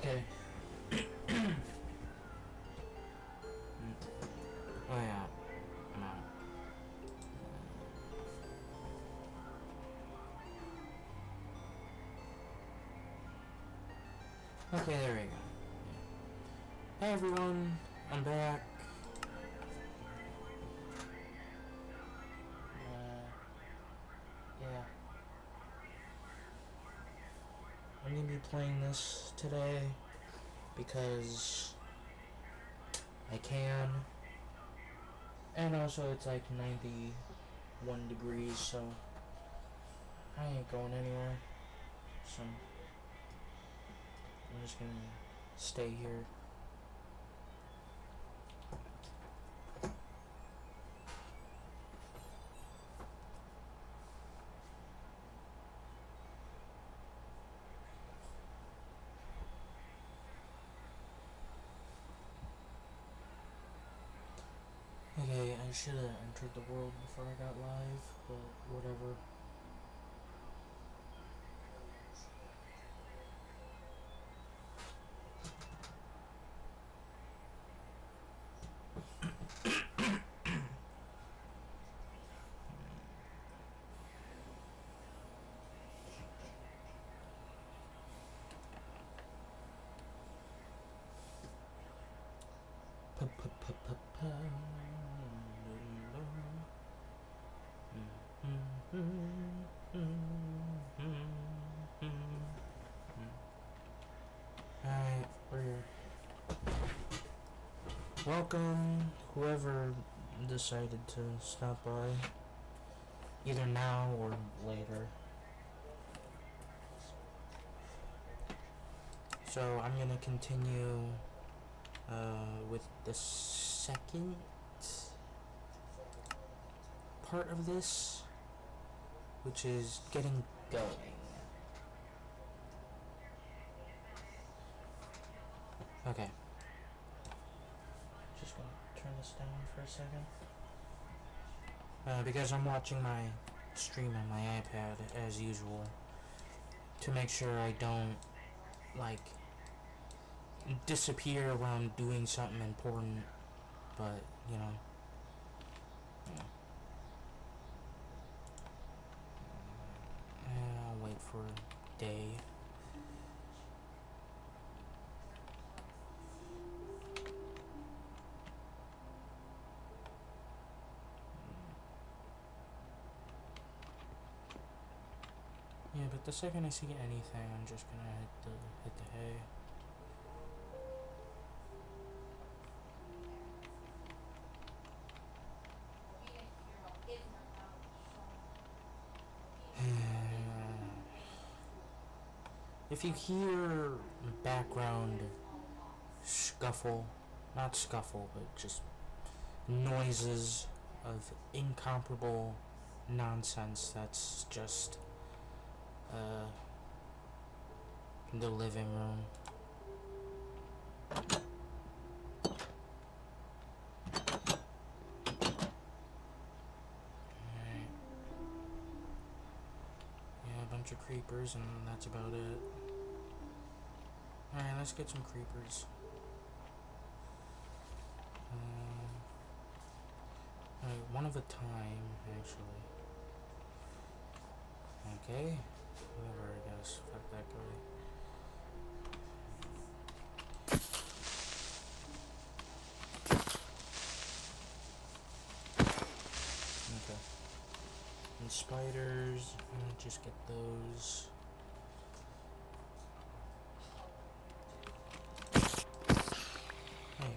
Okay. Oh yeah, I'm out. Okay, there we go. Hey everyone, I'm back. Yeah. I'm gonna be playing this today because I can. And also it's like 91 degrees, so I ain't going anywhere. So I'm just gonna stay here. Okay, I should have entered the world before I got live, but whatever. Alright, we're here. Welcome, whoever decided to stop by, either now or later. So I'm gonna continue with the second part of this, which is getting going. Okay. Just gonna turn this down for a second. Because I'm watching my stream on my iPad as usual, to make sure I don't, like, disappear when I'm doing something important, but, you know. I'll wait for a day. Yeah, but the second I see anything, I'm just gonna hit the hay. If you hear background scuffle, not scuffle, but just noises of incomparable nonsense, that's just the living room. Alright. Yeah, a bunch of creepers, and that's about it. Alright, let's get some creepers. Alright, one of a time, actually. Okay. Whatever, I guess. Fuck that guy. Okay. And spiders, just get those. There you go.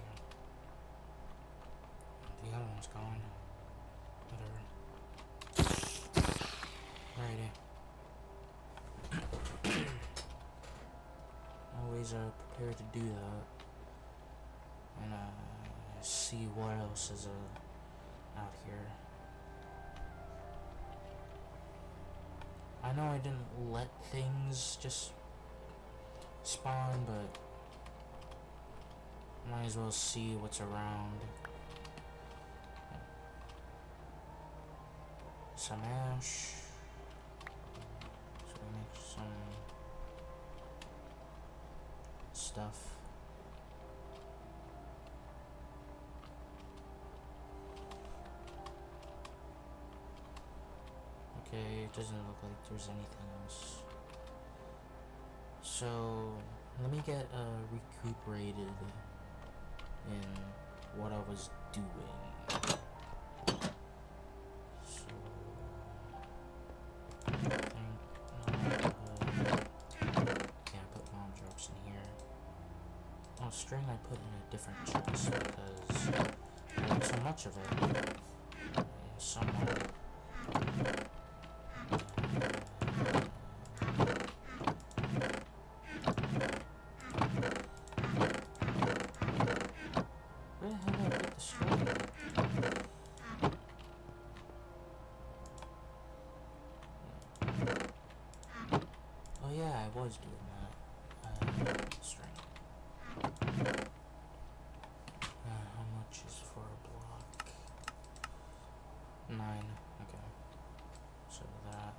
The other one's gone. Whatever. Alrighty. Always prepared to do that. And see what else is out here. I know I didn't let things just spawn, but might as well see what's around. Some ash. So we make some stuff. Okay, it doesn't look like there's anything else. So, let me get recuperated in what I was doing. So, I think, yeah, I put bomb drops in here. Oh, string I put in a different chest because I have so much of it. Somewhere. Where the hell did I put the string? Oh yeah, I was doing that. String. How much is for a block? 9. Okay. So that.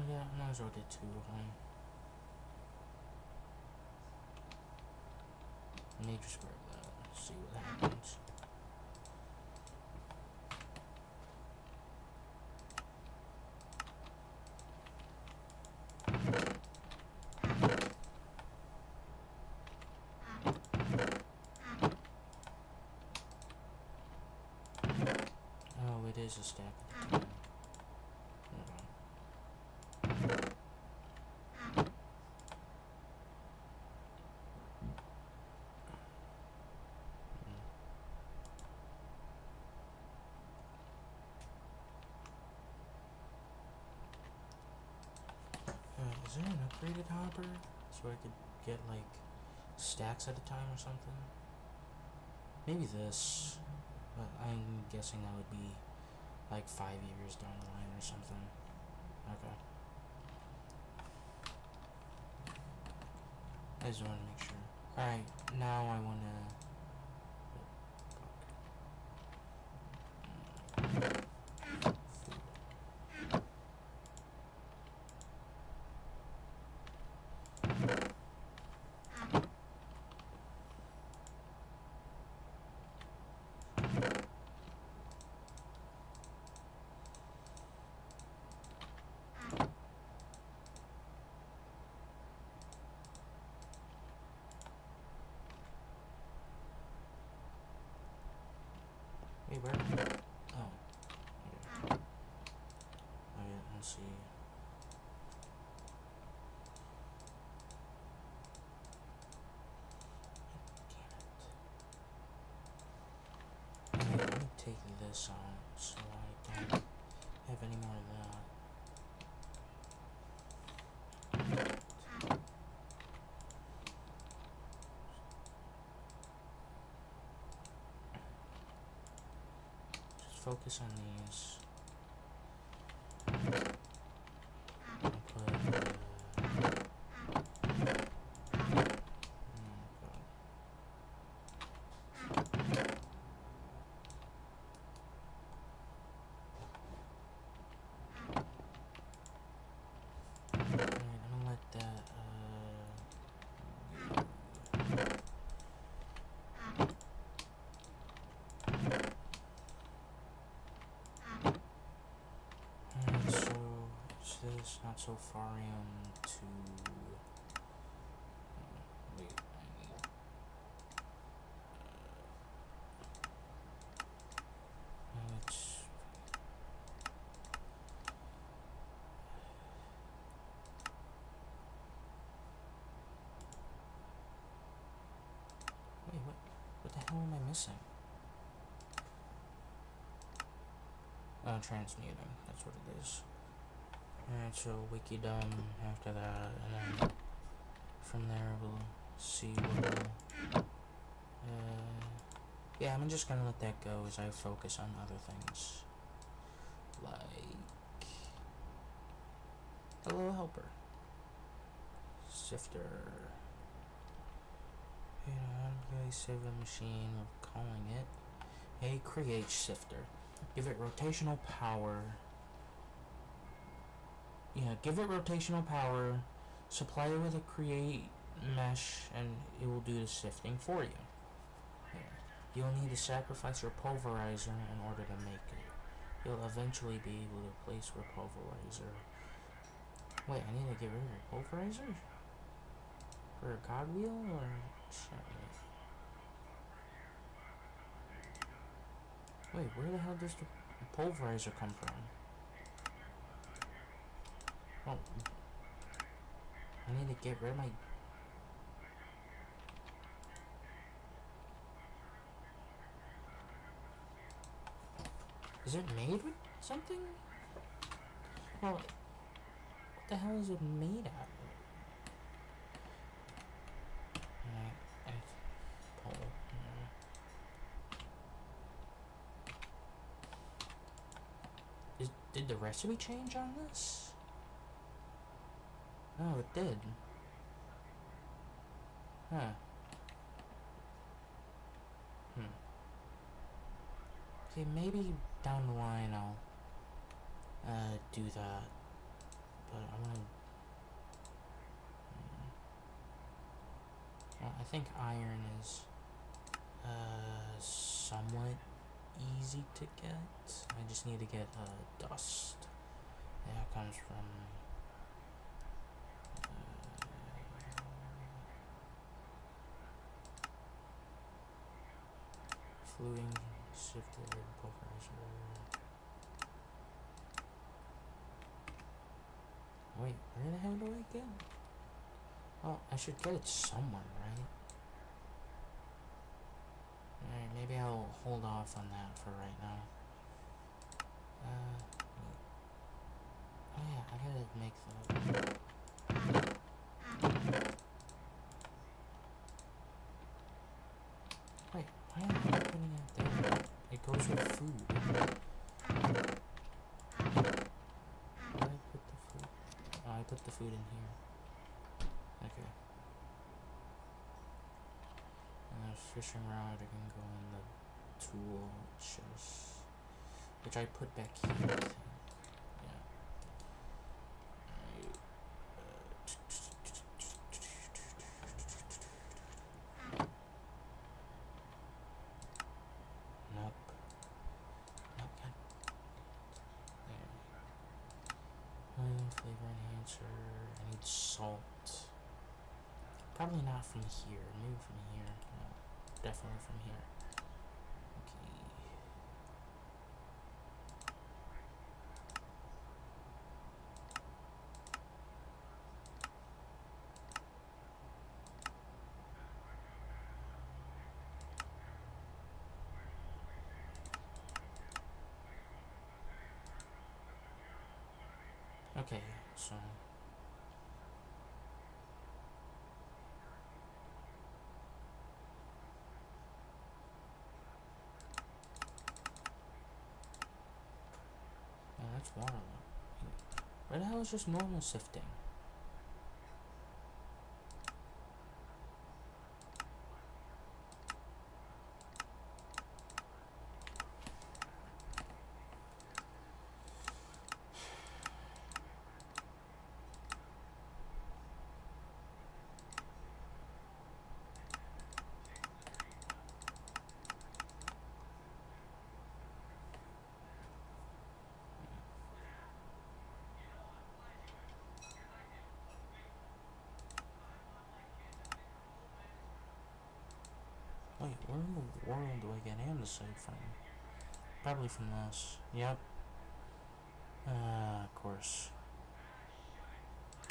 Yeah, I might as well get 2 of them. Let me just grab that, see what happens. Oh, it is a stack at the time. Is there an upgraded hopper? So I could get like stacks at a time or something? Maybe this, but I'm guessing that would be like 5 years down the line or something. Okay. I just want to make sure. Alright, now I want to... Wait, where? Oh. Okay. Oh yeah, let's see. Damn it. Let me take this out so I don't have any more of that. Just focus on these. I'll put, Alright, I'm gonna let that, Alright, so this not so far to wait, let's What the hell am I missing? Transmuting. That's what it is. Alright, so wiki done after that, and then from there we'll see what we'll, yeah, I'm just gonna let that go as I focus on other things. Like, hello helper. Sifter. You know, I'm really save the machine of calling it a create shifter. Give it rotational power. Yeah, give it rotational power. Supply it with a create mesh, and it will do the sifting for you. Here. You'll need to sacrifice your pulverizer in order to make it. You'll eventually be able to place your pulverizer. Wait, I need to get rid of your pulverizer? For a cogwheel or shit? Wait, where the hell does the pulverizer come from? Oh, I need to get rid of my... Is it made with something? Well, what the hell is it made out of? Pull. Did the recipe change on this? Oh, it did. Huh. Okay, maybe down the line I'll do that. But I wanna... Well, I think iron is somewhat easy to get. I just need to get dust. That comes from fluting shifted pulverizer. Wait, where the hell do I get it? Oh, I should get it somewhere, right? Alright, maybe I'll hold off on that for right now. Oh yeah, I gotta make the... Wait, why am I putting it there? It goes with food. Where did I put the food? Oh, I put the food in here. Okay. And the fishing rod, I can go in the tool chest, which I put back here, I think. Yeah. Nope. Nope. There. Flavor enhancer. I need salt. Probably not from here. Maybe from here. No. Definitely from here. Okay, so... Yeah, that's water. Where the hell is just normal sifting? Wait, where in the world do I get andesite from? Probably from this. Yep. Of course.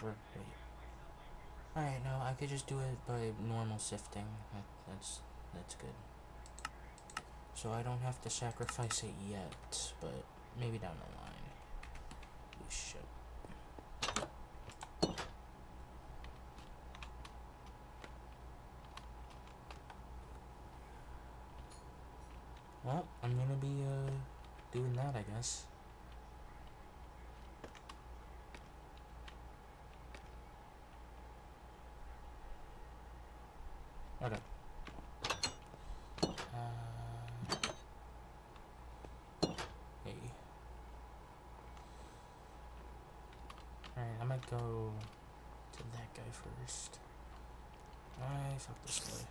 Wait. Alright, no, I could just do it by normal sifting. That's good. So I don't have to sacrifice it yet, but maybe down the line. Oh shit. Well, I'm gonna be doing that, I guess. Okay. Hey. Alright, I might go to that guy first. Fuck this guy.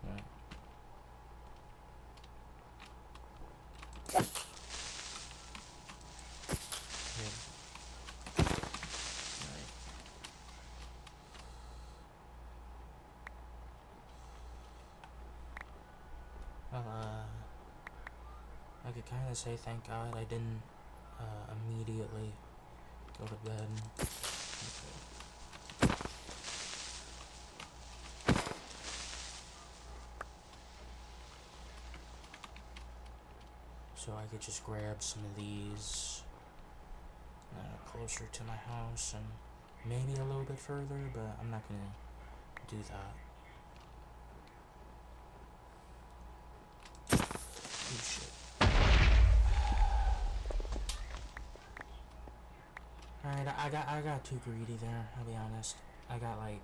Alright. Yeah. Alright. Well, I could kinda say thank God I didn't, immediately go to bed. Okay. So I could just grab some of these closer to my house and maybe a little bit further, but I'm not gonna do that. Oh shit. Alright, I got too greedy there, I'll be honest. I got like,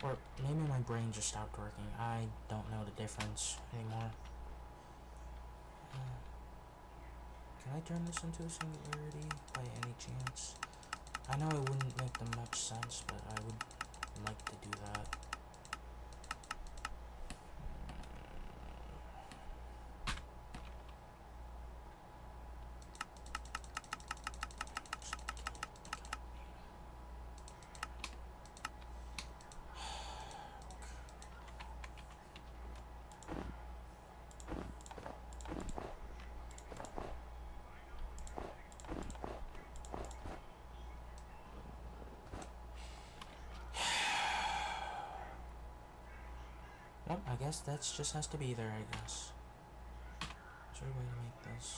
or maybe my brain just stopped working. I don't know the difference anymore. Can I turn this into a singularity by any chance? I know it wouldn't make them much sense, but I would like to do that. Well, I guess that just has to be there, I guess. Is there a way to make this?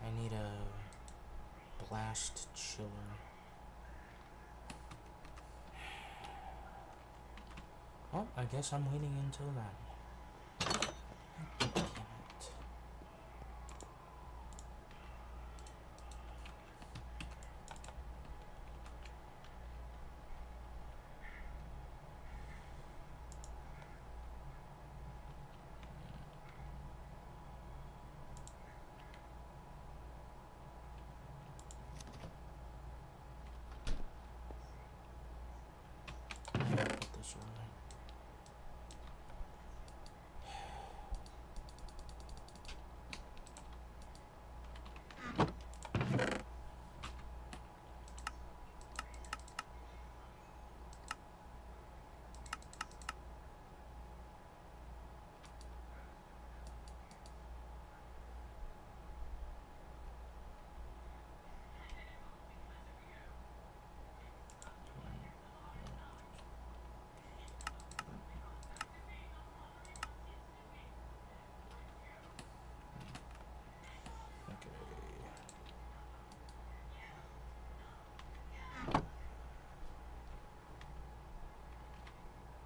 I need a blast chiller. Well, I guess I'm waiting until then. Damn it. Put this away.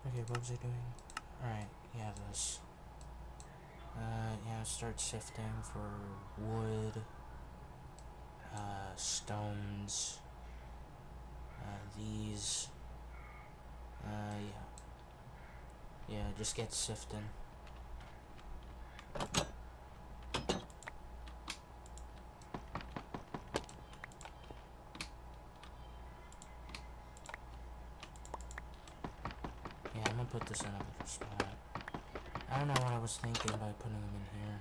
Okay, what was I doing? Alright, yeah, this. Yeah, start sifting for wood, stones, these. Yeah. Yeah, just get sifting. Yeah, I'm gonna put this in a better spot. I don't know what I was thinking by putting them in here.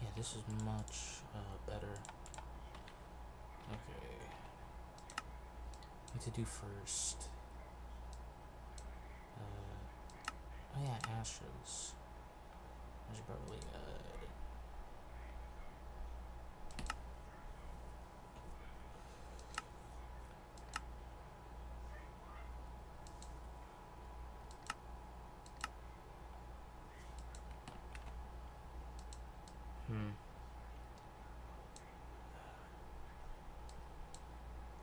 Yeah, this is much better. Okay. What to do first? Oh yeah, ashes. I should probably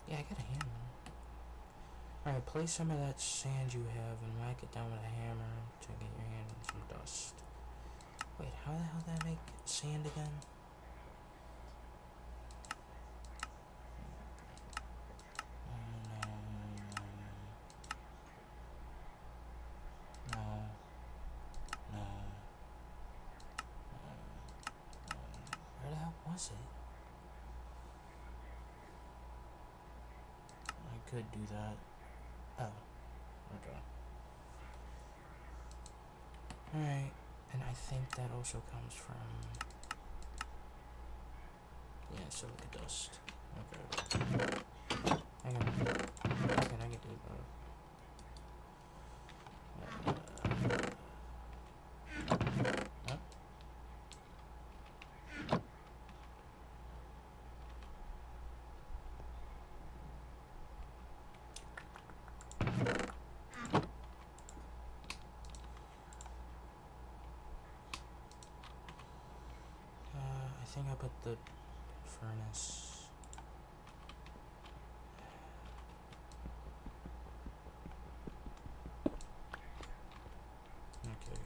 yeah, I got a hammer. Alright, place some of that sand you have and whack it down with a hammer to get your hand in some dust. Wait, how the hell did I make sand again? No. Where the hell was it? I could do that. Oh, okay. Alright, and I think that also comes from... yeah, silica dust. Okay. I can do that. Huh? I think I put the furnace... okay.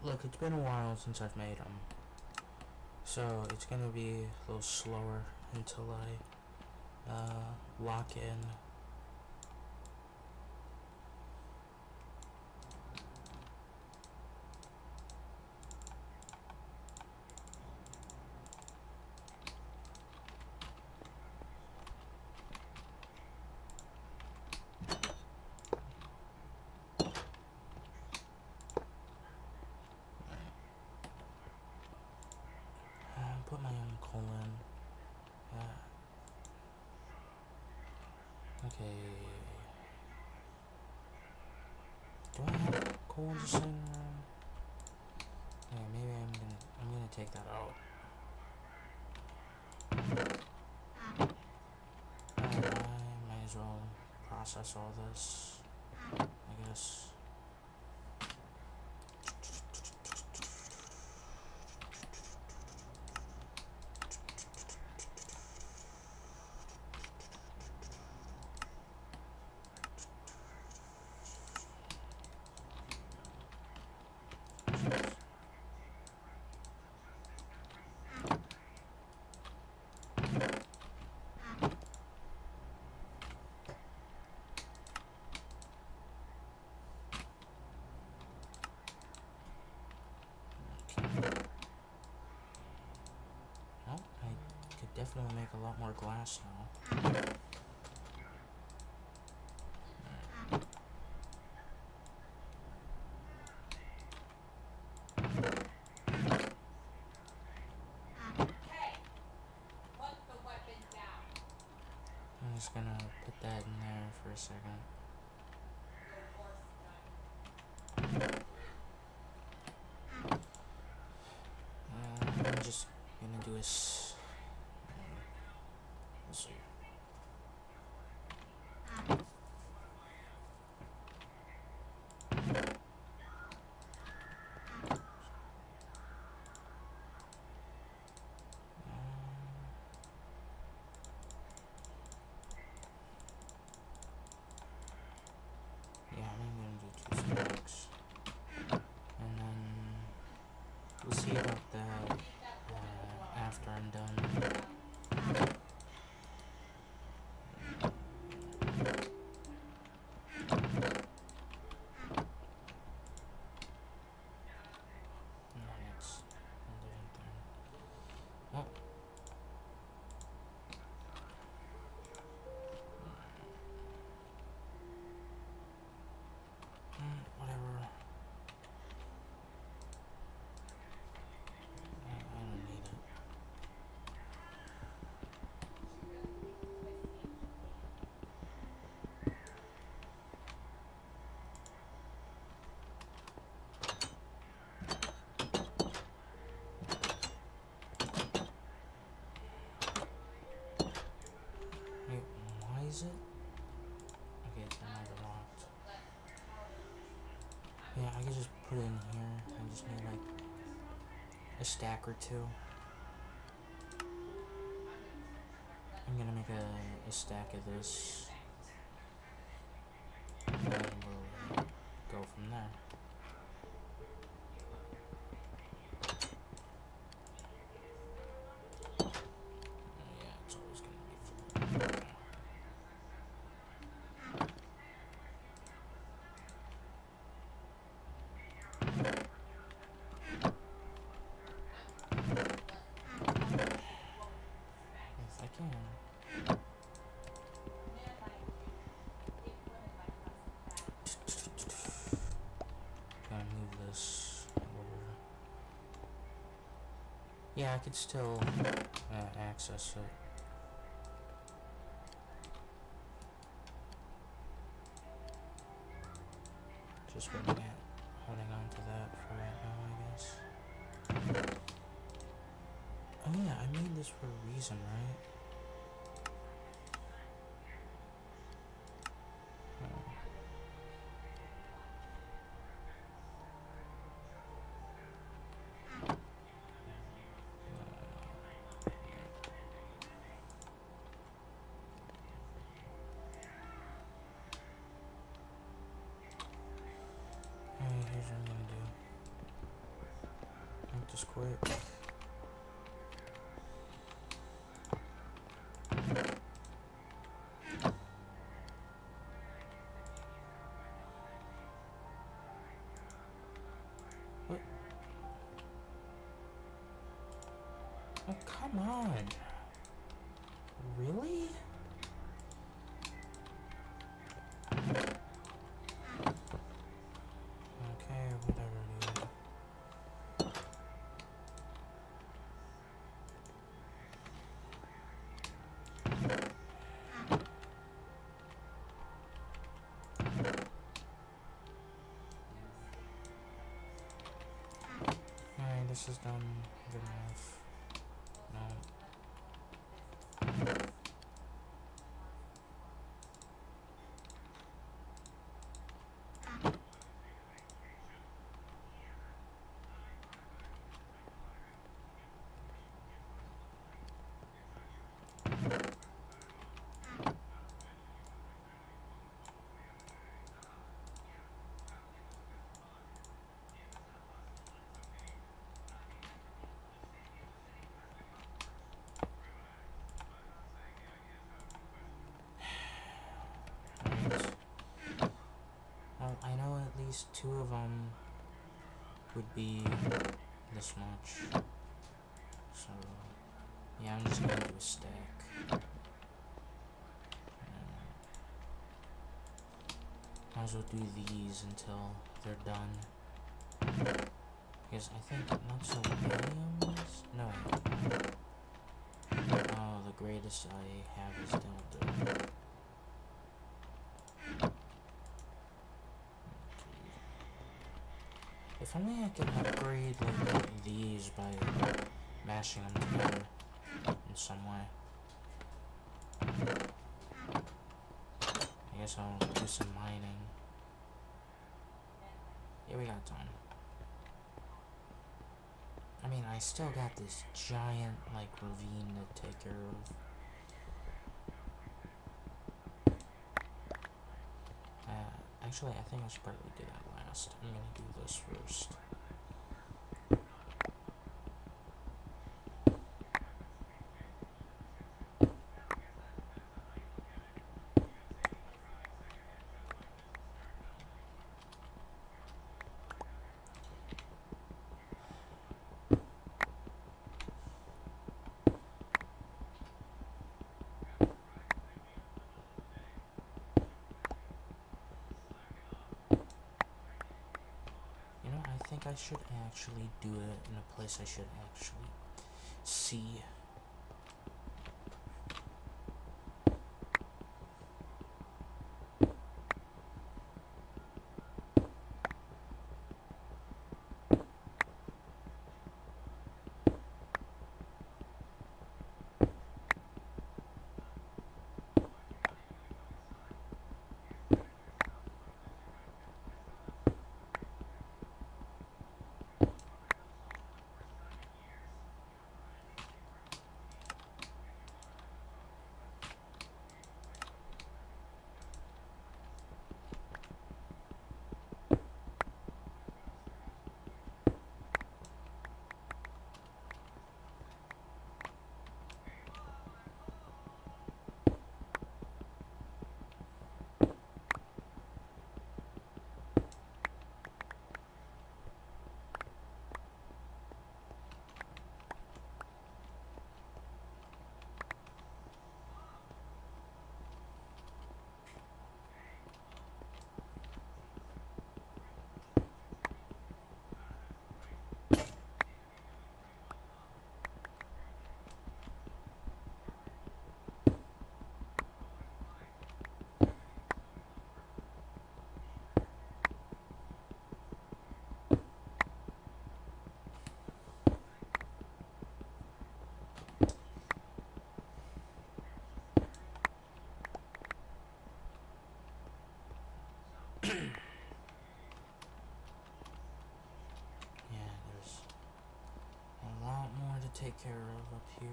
Look, it's been a while since I've made them, so it's gonna be a little slower until I lock in. Put my own coal in. Okay. Do I have coal just sitting around? Yeah, maybe I'm gonna take that out. I might as well process all this, I guess. Well, I could definitely make a lot more glass now. I'm just gonna put that in there for a second. I'm just gonna do this. Let's see. Okay, it's not locked. Yeah, I can just put it in here. I just need like a stack or two. I'm gonna make a stack of this. And we'll go from there. Yeah, it's always gonna be full. If I can. Gotta move this over. Yeah, I could still access it. Just holding on to that for right now, I guess. Oh yeah, I made this for a reason, right? Alright, here's what I'm gonna do. Make this quick. What? Oh, come on. Really? Okay, whatever, dude. Alright, this is done good enough. No. Well, I know at least two of them would be this much. So, yeah, I'm just gonna do a stack. Might as well do these until they're done. Because I think not so mediums. No. Oh, the greatest I have is Delta. If only I could upgrade like these by mashing them together in some way. I guess I'll do some mining. Yeah, we got time. I mean, I still got this giant, like, ravine to take care of. Actually, I think I should probably do that last. I'm gonna do this first. I think I should actually do it in a place I should actually see. take care of up here.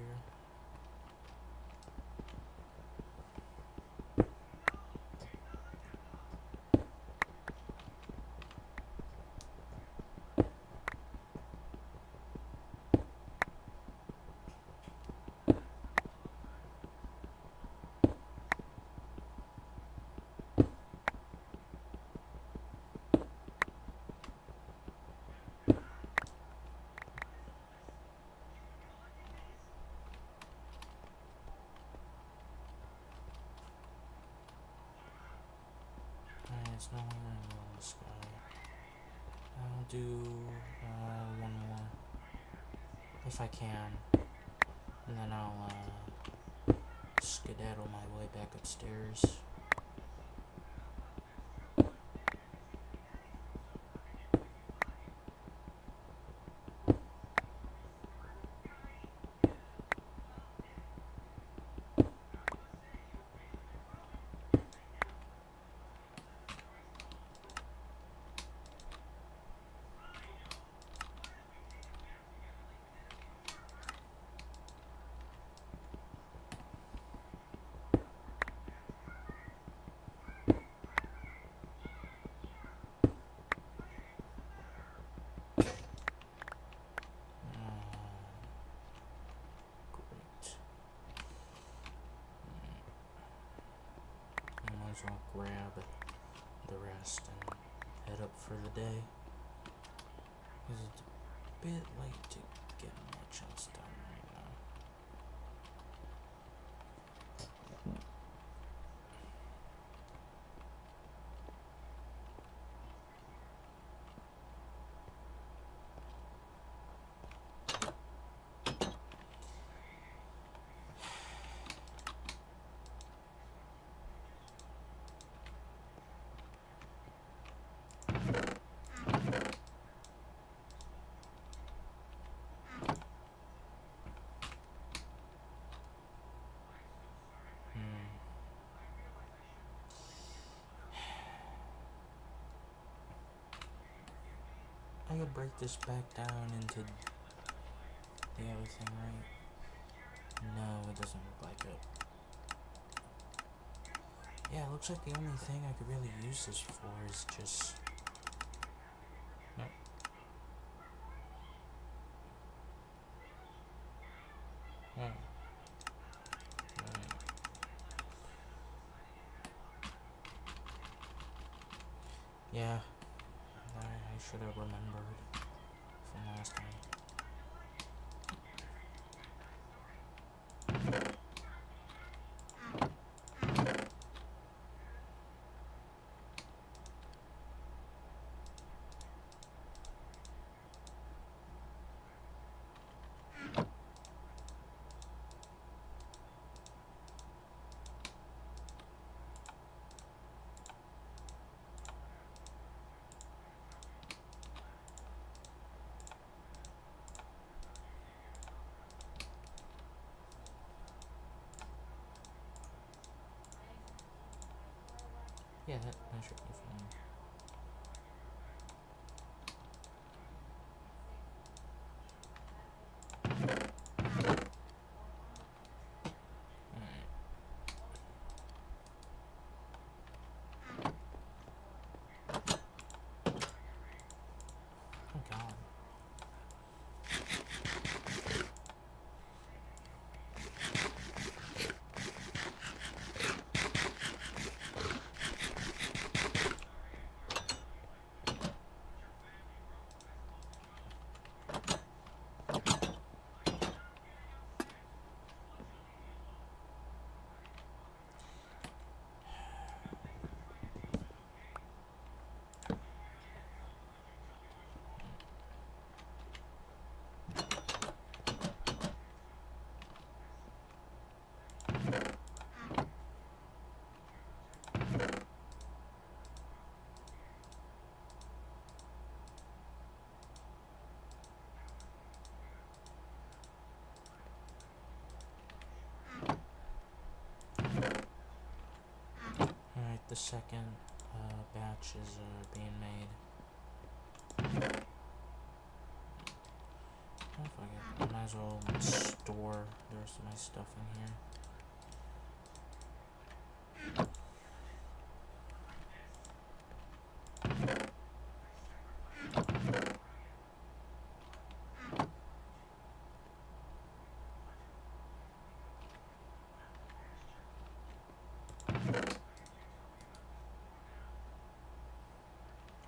It's no longer in the sky. I'll do one more if I can, and then I'll skedaddle my way back upstairs. I'll grab the rest and head up for the day, because it's a bit late to get much else done right now. I could break this back down into the other thing, right? No, it doesn't look like it. Yeah, it looks like the only thing I could really use this for is just... Nope. Oh. Yeah, I should have remembered from last time. Yeah, that should be fine. Alright. Oh god. Alright, the second batch is being made. Oh, fuck it. I might as well store the rest of my stuff in here.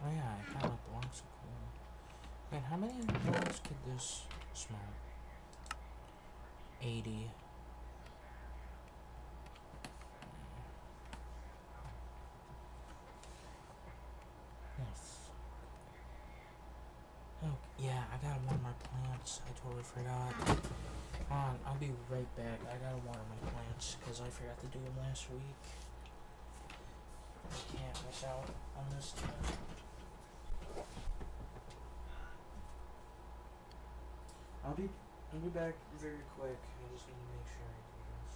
Oh yeah, I got like blocks of coal. Wait, how many blocks could this smelt? 80. Yes. Oh, yeah, I gotta water my plants. I totally forgot. Hold on, I'll be right back. I gotta water my plants because I forgot to do them last week. I can't miss out on this time. I'll be back very quick. I just need to make sure I do this.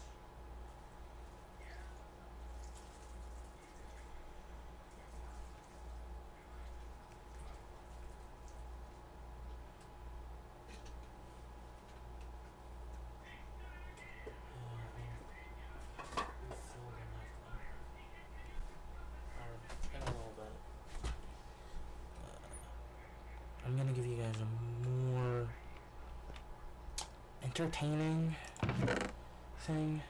Refill the left one. Or in a little bit. I'm gonna give you guys a more entertaining thing.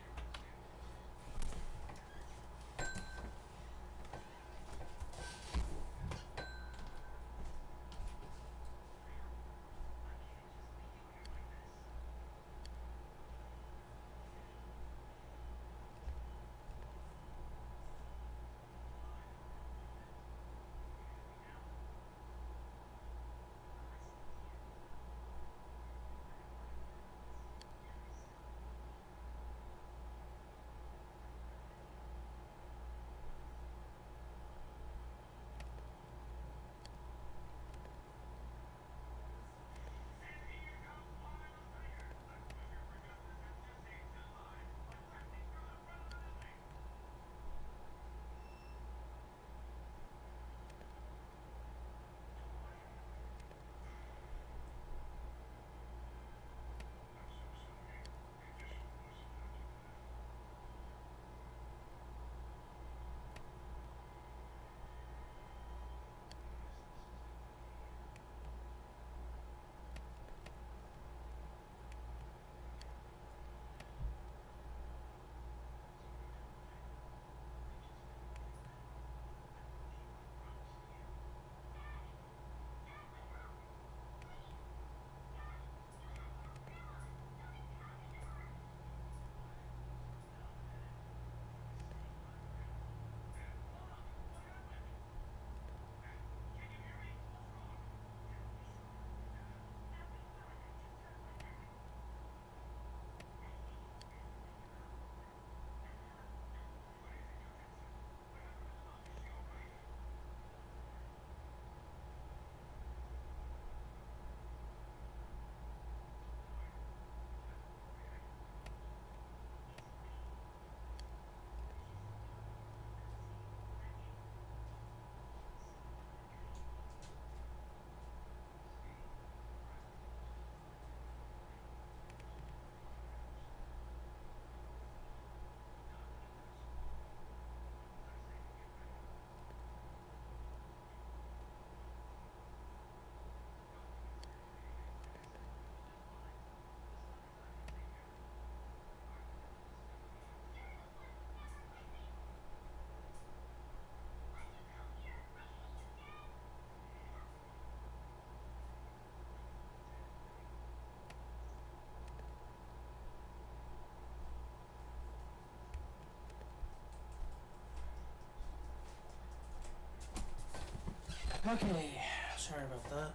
Okay, sorry about that.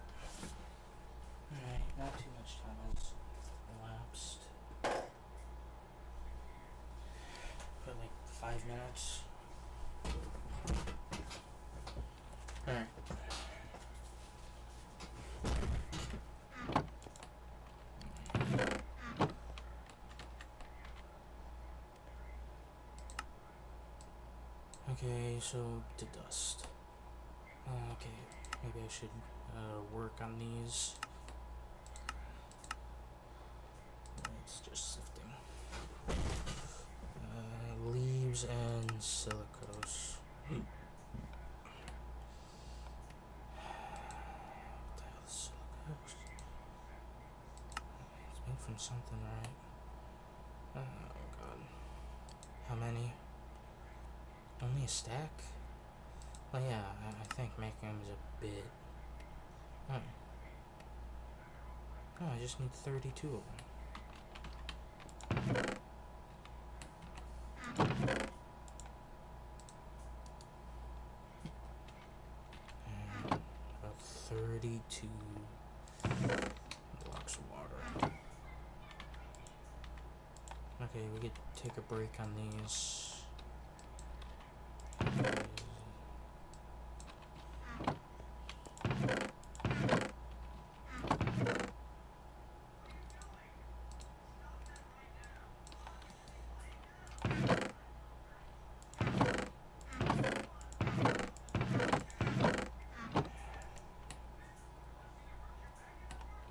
Alright, not too much time has elapsed. But like 5 minutes. Alright. Okay, so the dust. Okay, maybe I should work on these. It's just sifting. Leaves and silicose. What the hell is silicose? It's made from something, right? Oh god. How many? Only a stack? Well, yeah, I think making them is a bit. Oh. No, I just need 32 of them. And about 32 blocks of water. Okay, we could take a break on these.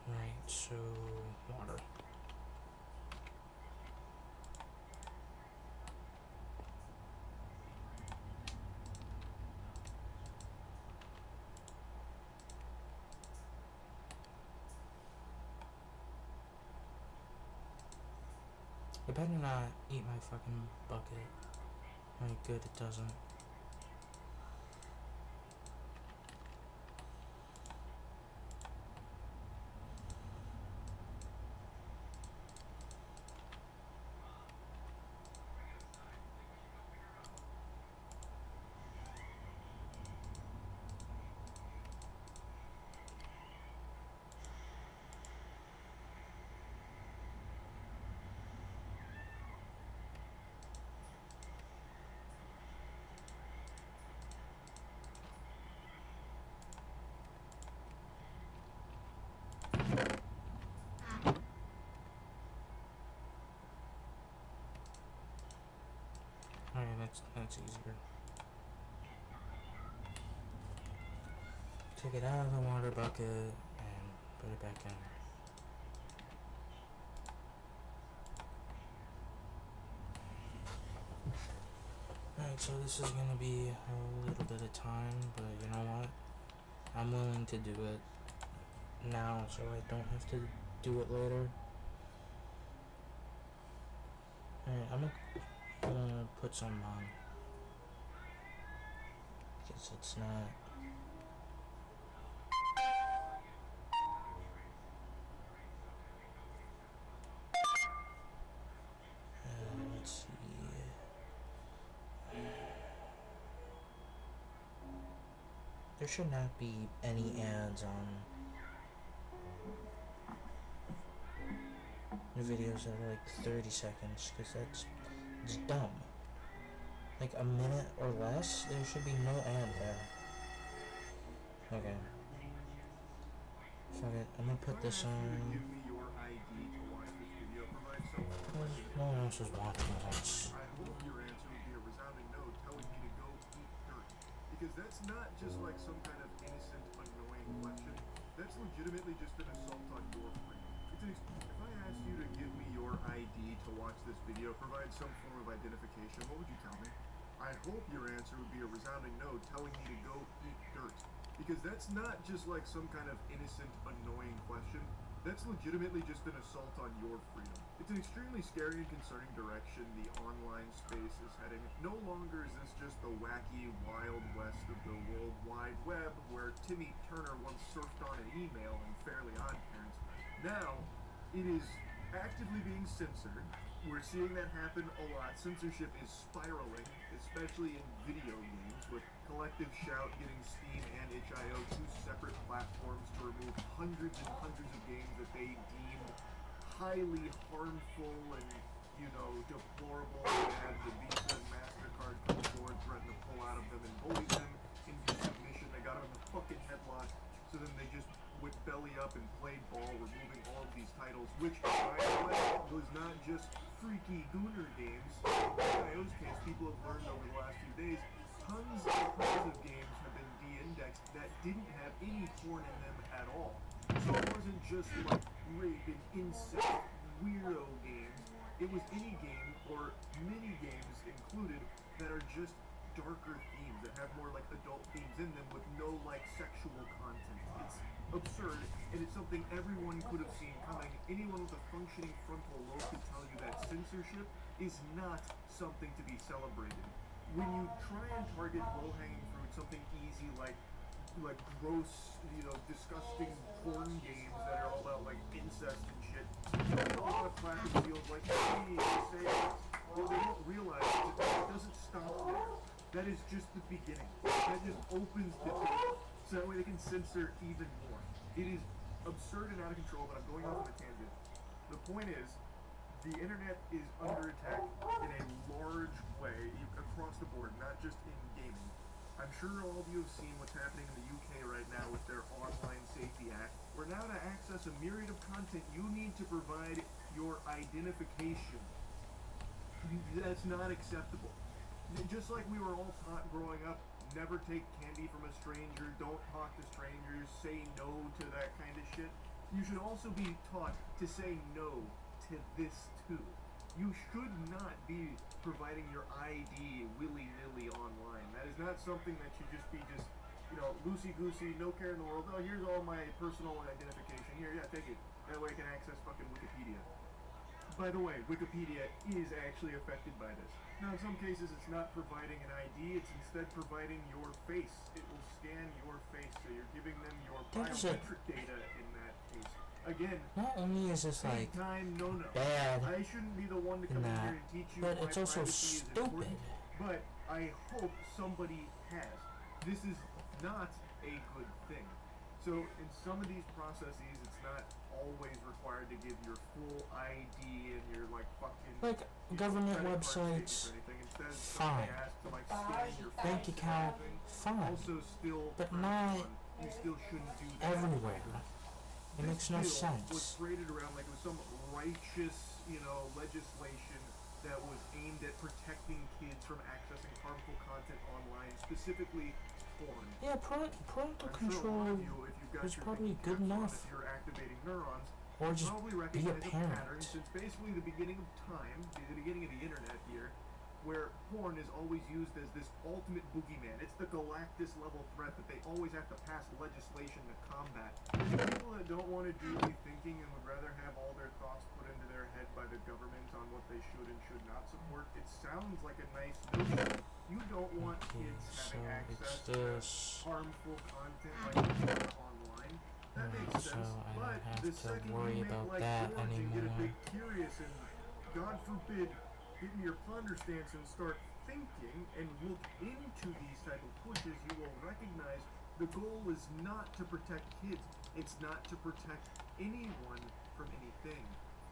Right, so water. It better not eat my fucking bucket. My good, it doesn't. Alright, that's easier. Take it out of the water bucket and put it back in. Alright, so this is gonna be a little bit of time, but you know what? I'm willing to do it now so I don't have to do it later. Alright, I'm gonna put some on. Because it's not. Let's see. There should not be any ads on the videos that are like 30 seconds, because that's just dumb. Like a minute or less, there should be no ad there. Okay. Fuck it, I'm gonna put this on. No one else is watching this. I hope your answer would be a resounding no, telling me to go eat dirt. Because that's not just like some kind of innocent, annoying question. That's legitimately just an assault on your freedom. If I asked you to give me your ID to watch this video, provide some form of identification, what would you tell me? I hope your answer would be a resounding no, telling me to go eat dirt. Because that's not just like some kind of innocent, annoying question. That's legitimately just an assault on your freedom. It's an extremely scary and concerning direction the online space is heading. No longer is this just the wacky, wild west of the World Wide Web, where Timmy Turner once surfed on an email in Fairly Odd Parents. Now, it is actively being censored. We're seeing that happen a lot. Censorship is spiraling, especially in video games, with Collective Shout getting Steam and itch.io, two separate platforms, to remove hundreds and hundreds of games that they deemed highly harmful and, you know, deplorable. They had the Visa and MasterCard come forward, threatened to pull out of them and bully them into submission. They got them in the fucking headlock, so then they just went belly up and played ball, removing all of these titles, which, by the way, was not just freaky gooner games. In itch.io's case, people have learned over the last few days, tons of games have been de-indexed that didn't have any porn in them at all. So it wasn't just like rape and incest, weirdo games. It was any game or mini games included that are just darker themes that have more like adult themes in them with no like sexual content. It's absurd, and it's something everyone could have seen coming. Anyone with a functioning frontal lobe could tell you that censorship is not something to be celebrated. When you try and target low-hanging fruit, something easy like gross, disgusting porn games that are all about like incest and shit, you get a lot of Platinum feels like, hey, say this. Well, they don't realize that it doesn't stop there. That is just the beginning. That just opens the door. So that way they can censor even more. It is absurd and out of control, but I'm going off on a tangent. The point is, the internet is under attack in a large way across the board, not just in gaming. I'm sure all of you have seen what's happening in the UK right now with their Online Safety Act, where now to access a myriad of content, you need to provide your identification. That's not acceptable. Just like we were all taught growing up, never take candy from a stranger, don't talk to strangers, say no to that kind of shit. You should also be taught to say no to this too. You should not be providing your ID willy-nilly online. That is not something that should just be loosey-goosey, no care in the world. Oh, here's all my personal identification. Here, yeah, take it. That way I can access fucking Wikipedia. By the way, Wikipedia is actually affected by this. Now, in some cases, it's not providing an ID, it's instead providing your face. It will scan your face, so you're giving them your biometric data in that case. Again, not only is this like time, no. bad, I shouldn't be the one to come in here and teach you but why it's also privacy is stupid. important, but I hope somebody has. This is not a good thing. So in some of these processes, it's not always required to give your full ID and your like fucking government websites. Fine. Bank account. Fine. Also, still, but not you still shouldn't do that everywhere. It makes no sense. Was created around like it was some righteous, legislation that was aimed at protecting kids from accessing harmful content online, specifically porn. Yeah, parental control is probably good enough. If you're activating neurons, or just probably be a pattern parent. since basically the beginning of time, the beginning of the internet here, where porn is always used as this ultimate boogeyman. It's the Galactus level threat that they always have to pass legislation to combat. People that don't want to do any thinking and would rather have all their thoughts put into their head by the government on what they should and should not support, it sounds like a nice notion. You don't want kids having access to harmful content like porn online. That makes sense. But the second you make like porn and get a bit curious and, God forbid, get in your ponder stance and start thinking and look into these type of pushes, you will recognize the goal is not to protect kids. It's not to protect anyone from anything.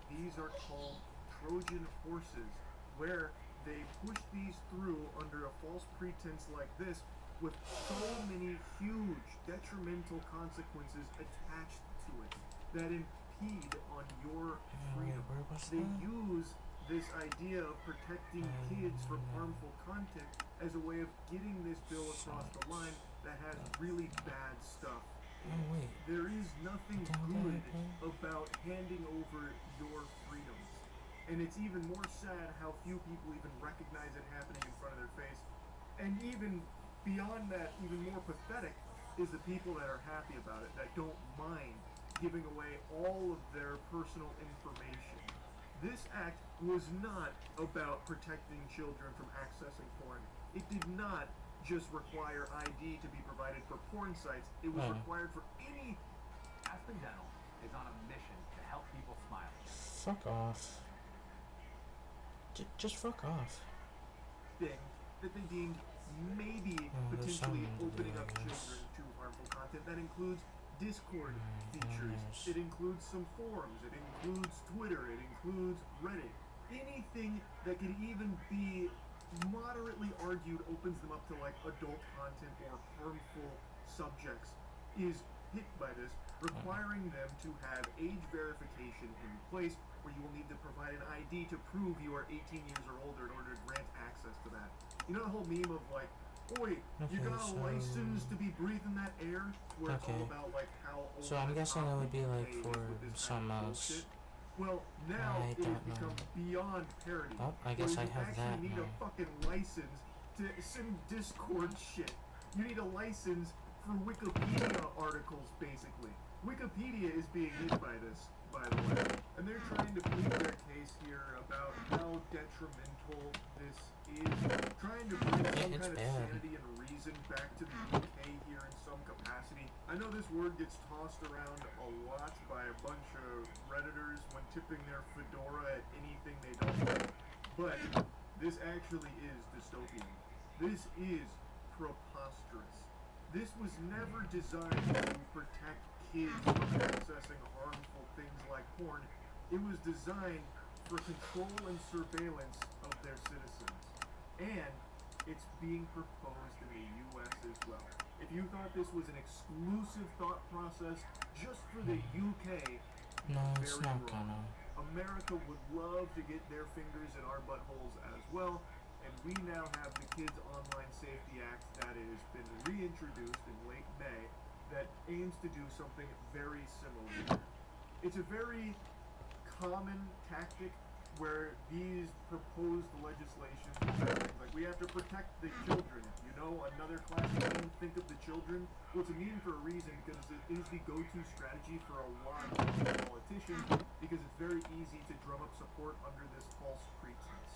These are called Trojan horses, where they push these through under a false pretense like this with so many huge detrimental consequences attached to it that impede on your freedom. They use this idea of protecting kids from harmful content as a way of getting this bill across the line that has really bad stuff. There is nothing good about handing over your freedoms. And it's even more sad how few people even recognize it happening in front of their face. And even beyond that, even more pathetic is the people that are happy about it, that don't mind giving away all of their personal information. This act was not about protecting children from accessing porn. It did not just require ID to be provided for porn sites. It was required for any... Aspen Dental is on a mission to help people smile. Fuck off. Just fuck off. Thing that they deemed maybe potentially opening up children to harmful content. That includes Discord features. It includes some forums. It includes Twitter. It includes Reddit. Anything that could even be moderately argued opens them up to like adult content or harmful subjects is hit by this, requiring them to have age verification in place where you will need to provide an ID to prove you are 18 years or older in order to grant access to that. You know the whole meme of like, oi, you got a license to be breathing that air? Where it's all about like how old. So I'm guessing it would be like for some Well, now I it has don't know. become beyond parody. Oh, I where guess I you have actually that need now. a fucking license to send Discord shit. You need a license for Wikipedia articles, basically. Wikipedia is being hit by this, by the way. And they're trying to plead their case here about how detrimental this is. Trying to bring some It's kind of bad. sanity and reason back to the UK here in some capacity. I know this word gets tossed around a lot by a bunch of Redditors when tipping their fedora at anything they don't like, but this actually is dystopian. This is preposterous. This was never designed to protect kids from accessing harmful things like porn. It was designed for control and surveillance of their citizens. And it's being proposed in the US as well. If you thought this was an exclusive thought process just for the UK, No, it's very not wrong. gonna. America would love to get their fingers in our buttholes as well, and we now have the Kids Online Safety Act that has been reintroduced in late May that aims to do something very similar. It's a very common tactic where these proposed legislation like we have to protect the children. You know, another classic meme, think of the children. Well, it's a meme for a reason because it is the go-to strategy for a lot of politicians because it's very easy to drum up support under this false pretense.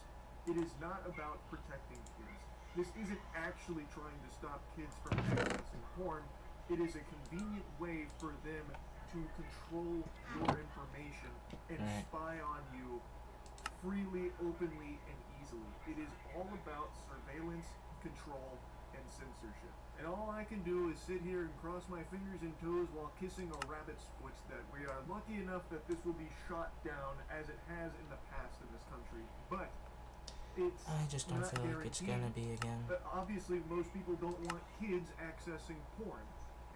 It is not about protecting kids. This isn't actually trying to stop kids from accessing porn. It is a convenient way for them to control your information and spy on you freely, openly, and easily. It is all about surveillance, control, and censorship. And all I can do is sit here and cross my fingers and toes while kissing a rabbit's foot that we are lucky enough that this will be shot down as it has in the past in this country. But it's I just don't not feel like it's gonna guaranteed. be again. Obviously, most people don't want kids accessing porn.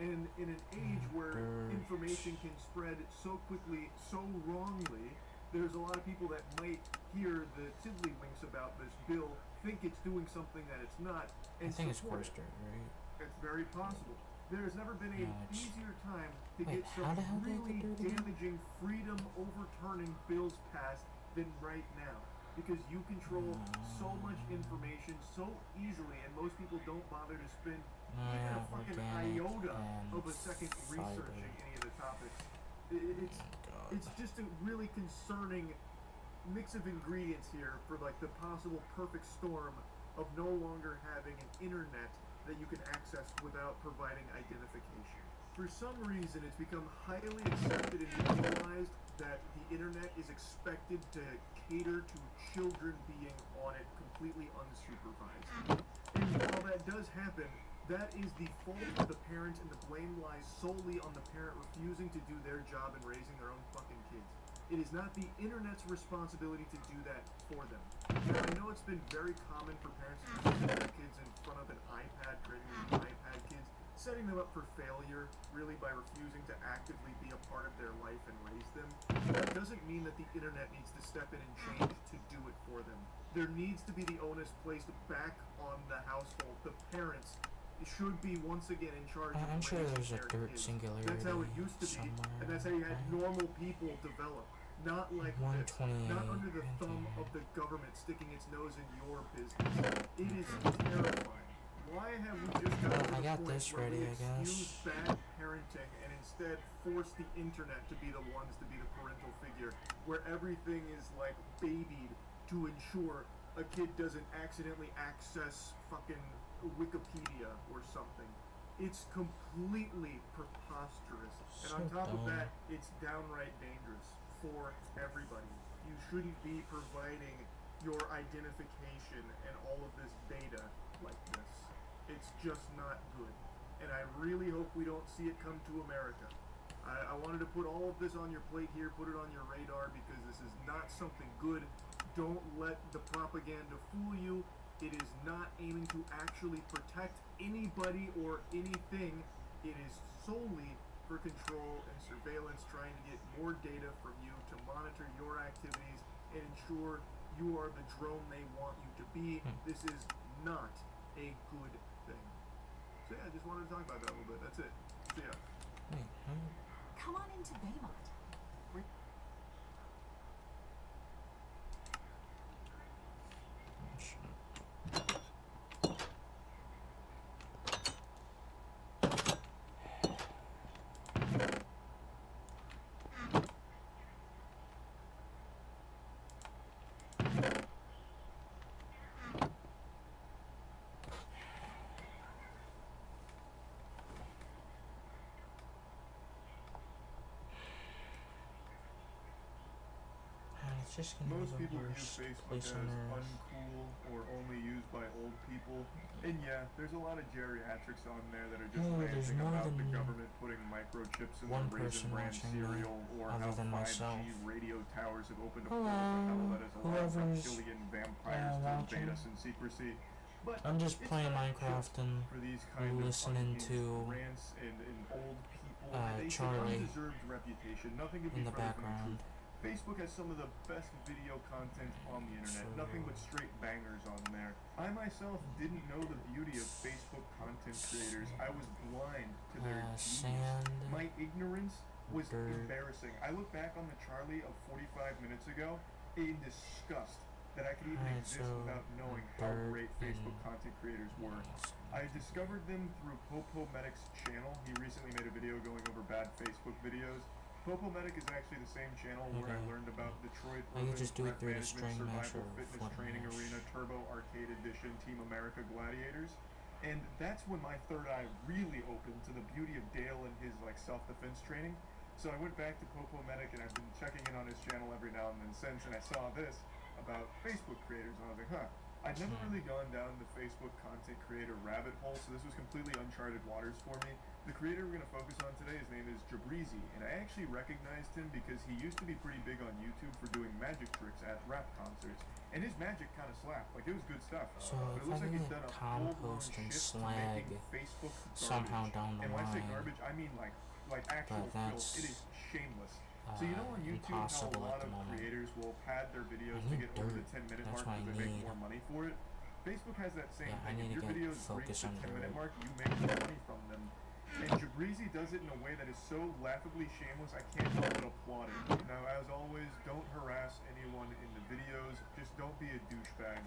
And in an age where information can spread so quickly, so wrongly, there's a lot of people that might hear the tiddlywinks about this bill, think it's doing something that it's not, and I think it's support first it. right? It's very possible. There has never been an No, it's- easier time to Wait, get how some the hell did I really get there again? damaging, freedom overturning bills passed than right now. Because you control so much information so easily, and most people don't bother to spend even a fucking organic iota and of a second fiber. researching any of the topics. It's God. it's just a really concerning mix of ingredients here for like the possible perfect storm of no longer having an internet that you can access without providing identification. For some reason, it's become highly accepted and normalized that the internet is expected to cater to children being on it completely unsupervised. And while that does happen, that is the fault of the parent, and the blame lies solely on the parent refusing to do their job in raising their own fucking kids. It is not the internet's responsibility to do that for them. Now, I know it's been very common for parents to sit their kids in front of an iPad, creating these iPad kids, setting them up for failure, really, by refusing to actively be a part of their life and raise them. That doesn't mean that the internet needs to step in and change to do it for them. There needs to be the onus placed back on the household. The parents should be once again in charge of I'm sure raising there's a their dirt kids. singularity That's how it used to be, somewhere, and that's how you had right? normal people develop. Not like this. 128. Not under the thumb of the government sticking its nose in your business. It is terrifying. Why have we just gotten to I the got point this where ready, we I excuse guess. bad parenting and instead force the internet to be the ones to be the parental figure, where everything is like babied to ensure a kid doesn't accidentally access fucking Wikipedia or something. It's completely preposterous. And on So top of dumb. that, it's downright dangerous for everybody. You shouldn't be providing your identification and all of this data like this. It's just not good. And I really hope we don't see it come to America. I wanted to put all of this on your plate here, put it on your radar, because this is not something good. Don't let the propaganda fool you. It is not aiming to actually protect anybody or anything. It is solely for control and surveillance, trying to get more data from you to monitor your activities and ensure you are the drone they want you to be. This is not a good thing. So yeah, I just wanted to talk about that a little bit. That's it. So yeah. Wait, huh? Come on into Baymont. just gonna Most be the people view worst Facebook as placeholder. uncool or only used by old people. And yeah, there's a lot of geriatrics on there that are just Oh, there's ranting more about the than government putting microchips in one the Raisin person Bran watching me cereal, or other how than 5G myself. radio towers have opened a Hello, portal to hell that has allowed whoever's, reptilian vampires to watching. invade us in secrecy. But I'm just it's playing not Minecraft just and for these kind of listening unhinged to rants and old people. It's an Charlie undeserved reputation. Nothing could in be the further from the background. truth. Facebook has some of the best video content on the internet. So- Nothing but straight bangers on there. I myself didn't know the beauty of Facebook content creators. I was blind to their genius. Sand, My ignorance was dirt. embarrassing. I look back on the Charlie of 45 minutes ago in disgust that I could even Alright, exist so without knowing how dirt great Facebook and- content creators were. I discovered them through Popo Medic's channel. He recently made a video going over bad Facebook videos. Popo Medic is actually the same channel where I Okay. learned about Detroit I could Urban just do it Threat through the Management string mesh Survival or Fitness flip Training mesh. Arena Turbo Arcade Edition Team America Gladiators. And that's when my third eye really opened to the beauty of Dale and his self-defense training. So I went back to Popo Medic and I've been checking in on his channel every now and then since, and I saw this about Facebook creators and I was like, huh. I'd never really gone down the Facebook content creator rabbit hole, so this was completely uncharted waters for me. The creator we're going to focus on today, his name is Jabrizi, and I actually recognized him because he used to be pretty big on YouTube for doing magic tricks at rap concerts. And his magic kind of slapped, like it was good stuff. So But it if looks I like can he's get done a full-blown compost and shift to slag making Facebook garbage. somehow down the And when I say line, garbage, I mean like actual that's, filth. It is shameless. So you know on YouTube how a impossible lot at the of moment. creators will pad their videos I to need get over the dirt. 10-minute That's mark what I because they make need. more money for it? Facebook has that same Yeah, I thing. need If to your get videos reach focus the on 10-minute dirt. mark, you make more money from them. And Jabrizi does it in a way that is so laughably shameless, I can't help but applaud it. Now, as always, don't harass anyone in the videos. Just don't be a douchebag.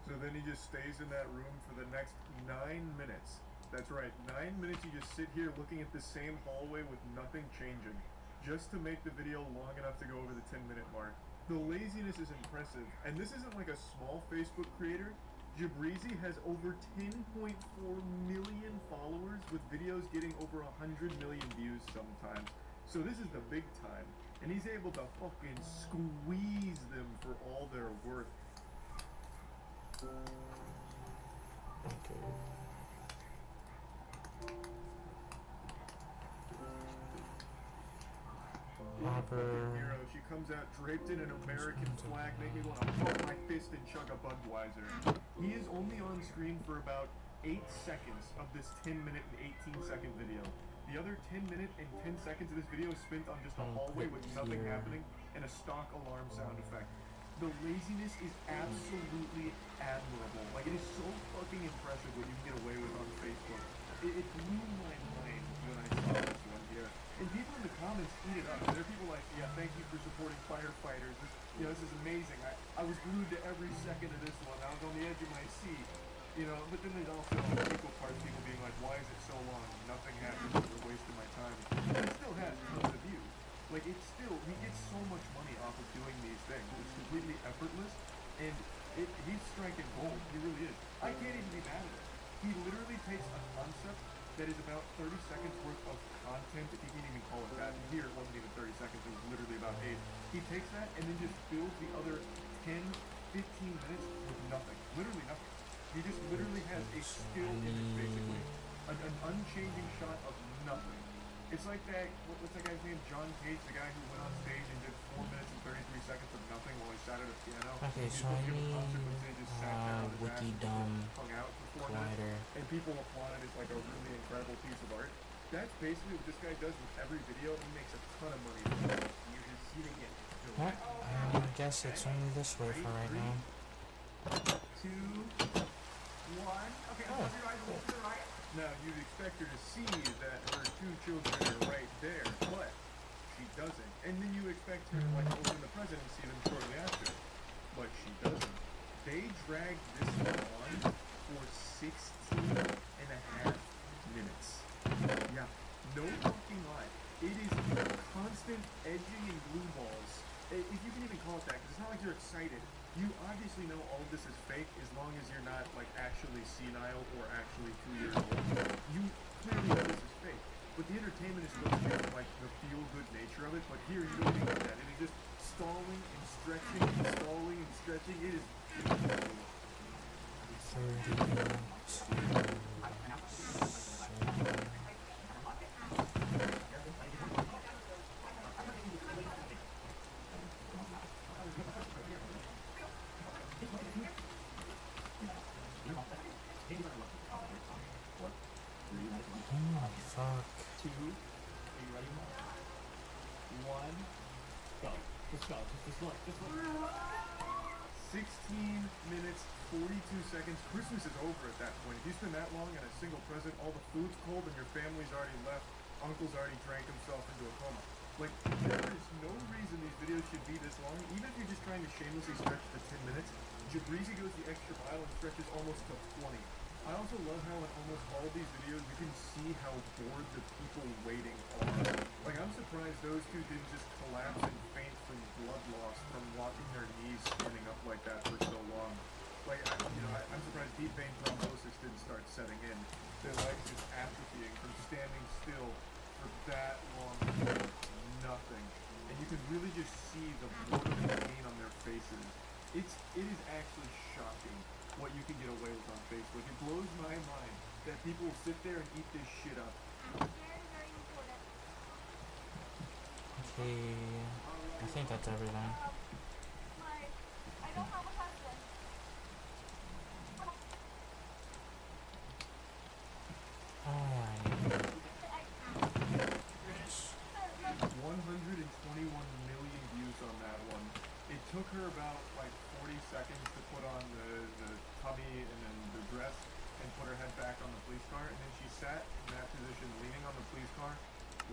So then he just stays in that room for the next 9 minutes. That's right, 9 minutes you just sit here looking at the same hallway with nothing changing, just to make the video long enough to go over the 10-minute mark. The laziness is impressive, and this isn't like a small Facebook creator. Jabrizi has over 10.4 million followers, with videos getting over 100 million views sometimes. So this is the big time, and he's able to fucking squeeze them for all they're worth. Okay. Hopper. Hero. She comes out draped in an American flag, make me want to pump my fist and chug a Budweiser. He is only on screen for about 8 seconds of this 10-minute and 18-second video. The other 10-minute and 10 seconds of this video is spent on just a hallway with nothing happening and a stock alarm sound effect. The laziness is absolutely admirable. Like, it is so fucking impressive what you can get away with on Facebook. It blew my mind when I saw this one here. And people in the comments eat it up. There are people like, yeah, thank you for supporting firefighters. This is amazing. I was glued to every second of this one. I was on the edge of my seat. But then there's also equal parts people being like, why is it so long? Nothing happens. You're wasting my time. But it still has tons of views. Like, he gets so much money off of doing these things. It's completely effortless, and he's striking gold. He really is. I can't even be mad at it. He literally takes a concept that is about 30 seconds worth of content, if you can even call it that. And here, it wasn't even 30 seconds, it was literally about 8. He takes that and then just fills the other 10, 15 minutes with nothing. Literally nothing. He just literally has a still image, basically. An unchanging shot of nothing. It's like that, what's that guy's name? John Cage, the guy who went on stage and did 4 minutes and 33 seconds of nothing while he sat at a piano. Okay, He's so I supposed to give a concert, but need instead he just sat down on his ass wiki and dumb hung out for 4 minutes. glider. And people applaud it as like a really incredible piece of art. That's basically what this guy does with every video. He makes a ton of money from it. You're just seeing it. Well, I guess it's only this way for right now. 2, 1. Okay, close your eyes a little to the right. Now, you'd expect her to see that her 2 children are right there, but she doesn't. And then you expect her to open the present and see them shortly after, but she doesn't. They dragged this one on for 16 and a half minutes. Yeah, no fucking lie. It is constant edging and glue balls if you can even call it that, because it's not like you're excited. You obviously know all of this is fake as long as you're not like actually senile or actually 2 years old. You clearly know this is fake. But the entertainment is supposed to be from like the feel-good nature of it. But here you don't even get that. It is just stalling and stretching and stalling and stretching. It is. 32. Oh, fuck. 2. Are you ready, Mark? 1. Go. Just go. Just look. Just look. 16 minutes, 42 seconds. Christmas is over at that point. If you spend that long on a single present, all the food's cold and your family's already left. Uncle's already drank himself into a coma. Like, there is no reason these videos should be this long. Even if you're just trying to shamelessly stretch to 10 minutes, Jabrizi goes the extra mile and stretches almost to 20. I also love how in almost all these videos you can see how bored the people waiting are. Like, I'm surprised those two didn't just collapse and faint from blood loss from watching their knees standing up like that for so long. Like, I'm surprised deep vein thrombosis didn't start setting in. Their legs just atrophying from standing still for that long for nothing. And you can really just see the boredom and pain on their faces. It is actually shocking what you can get away with on Facebook. It blows my mind that people will sit there and eat this shit up. Okay, I think that's everything. Oh, I need 121 million views on that one. It took her about like 40 seconds to put on the tummy and then the dress and put her head back on the police car, and then she sat in that position leaning on the police car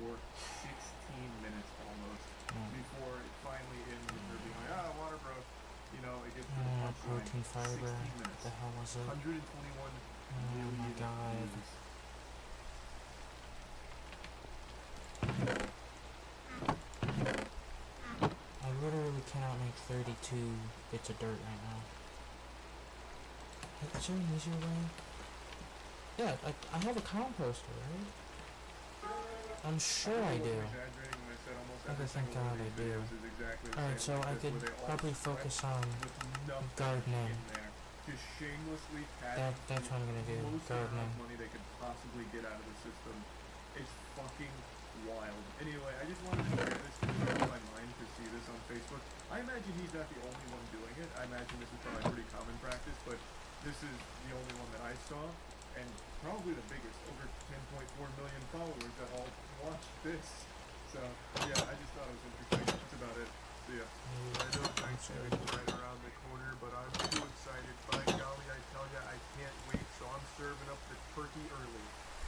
for 16 minutes almost before it finally ends with her being like, water broke. You know, it gets to the punchline. protein fiber. 16 minutes. What the hell was it? 121 million my God. views. I literally cannot make 32 bits of dirt right now. Is there an easier way? Yeah, I have a composter, right? I'm sure I do. Okay, thank God I do. Alright, so I could probably focus on gardening. Just shamelessly That's what I'm gonna do, gardening. money they could possibly get out of the system. It's fucking wild. Anyway, I just wanted to share this to blow my mind to see this on Facebook. I imagine he's not the only one doing it. I imagine this is probably pretty common practice, but this is the only one that I saw, and probably the biggest, over 10.4 million followers that all watched this. So, yeah, I just thought it was interesting. That's about it. See ya. I know Thanksgiving's right around the corner, but I'm too excited. By golly, I tell ya, I can't wait, so I'm serving up the turkey early.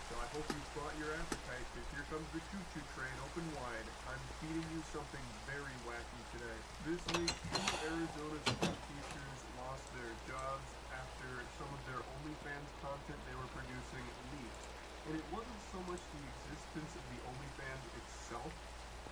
So I hope you brought your appetite, because here comes the choo-choo train open wide. I'm feeding you something very wacky today. This week, two Arizona school teachers lost their jobs after some of their OnlyFans content they were producing leaked. And it wasn't so much the existence of the OnlyFans itself,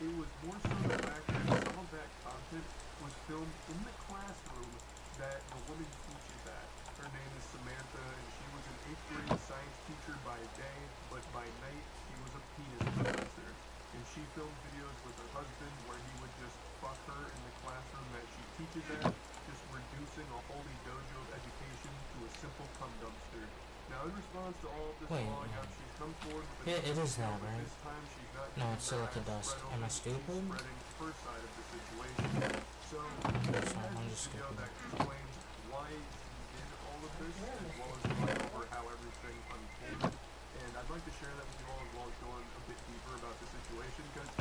it was more so the fact that some of that content was filmed in the classroom that the woman teaches at. Her name is Samantha, and she was an 8th grade science teacher by day, but by night she was a penis professor. And she filmed videos with her husband where he would just fuck her in the classroom that she teaches at, just reducing a holy dojo of education to a simple cum dumpster. Now, in response to all of this blowing up, she's come forward with a it is that, but right? this time she's not No, using it's still her at the ass dust. spread Am I open, she's stupid? spreading her side of the situation. So, I'm just video stupid. that explains why she did all of this, as well as going over how everything unfolded. And I'd like to share that with you all, as well as going a bit deeper about the situation, because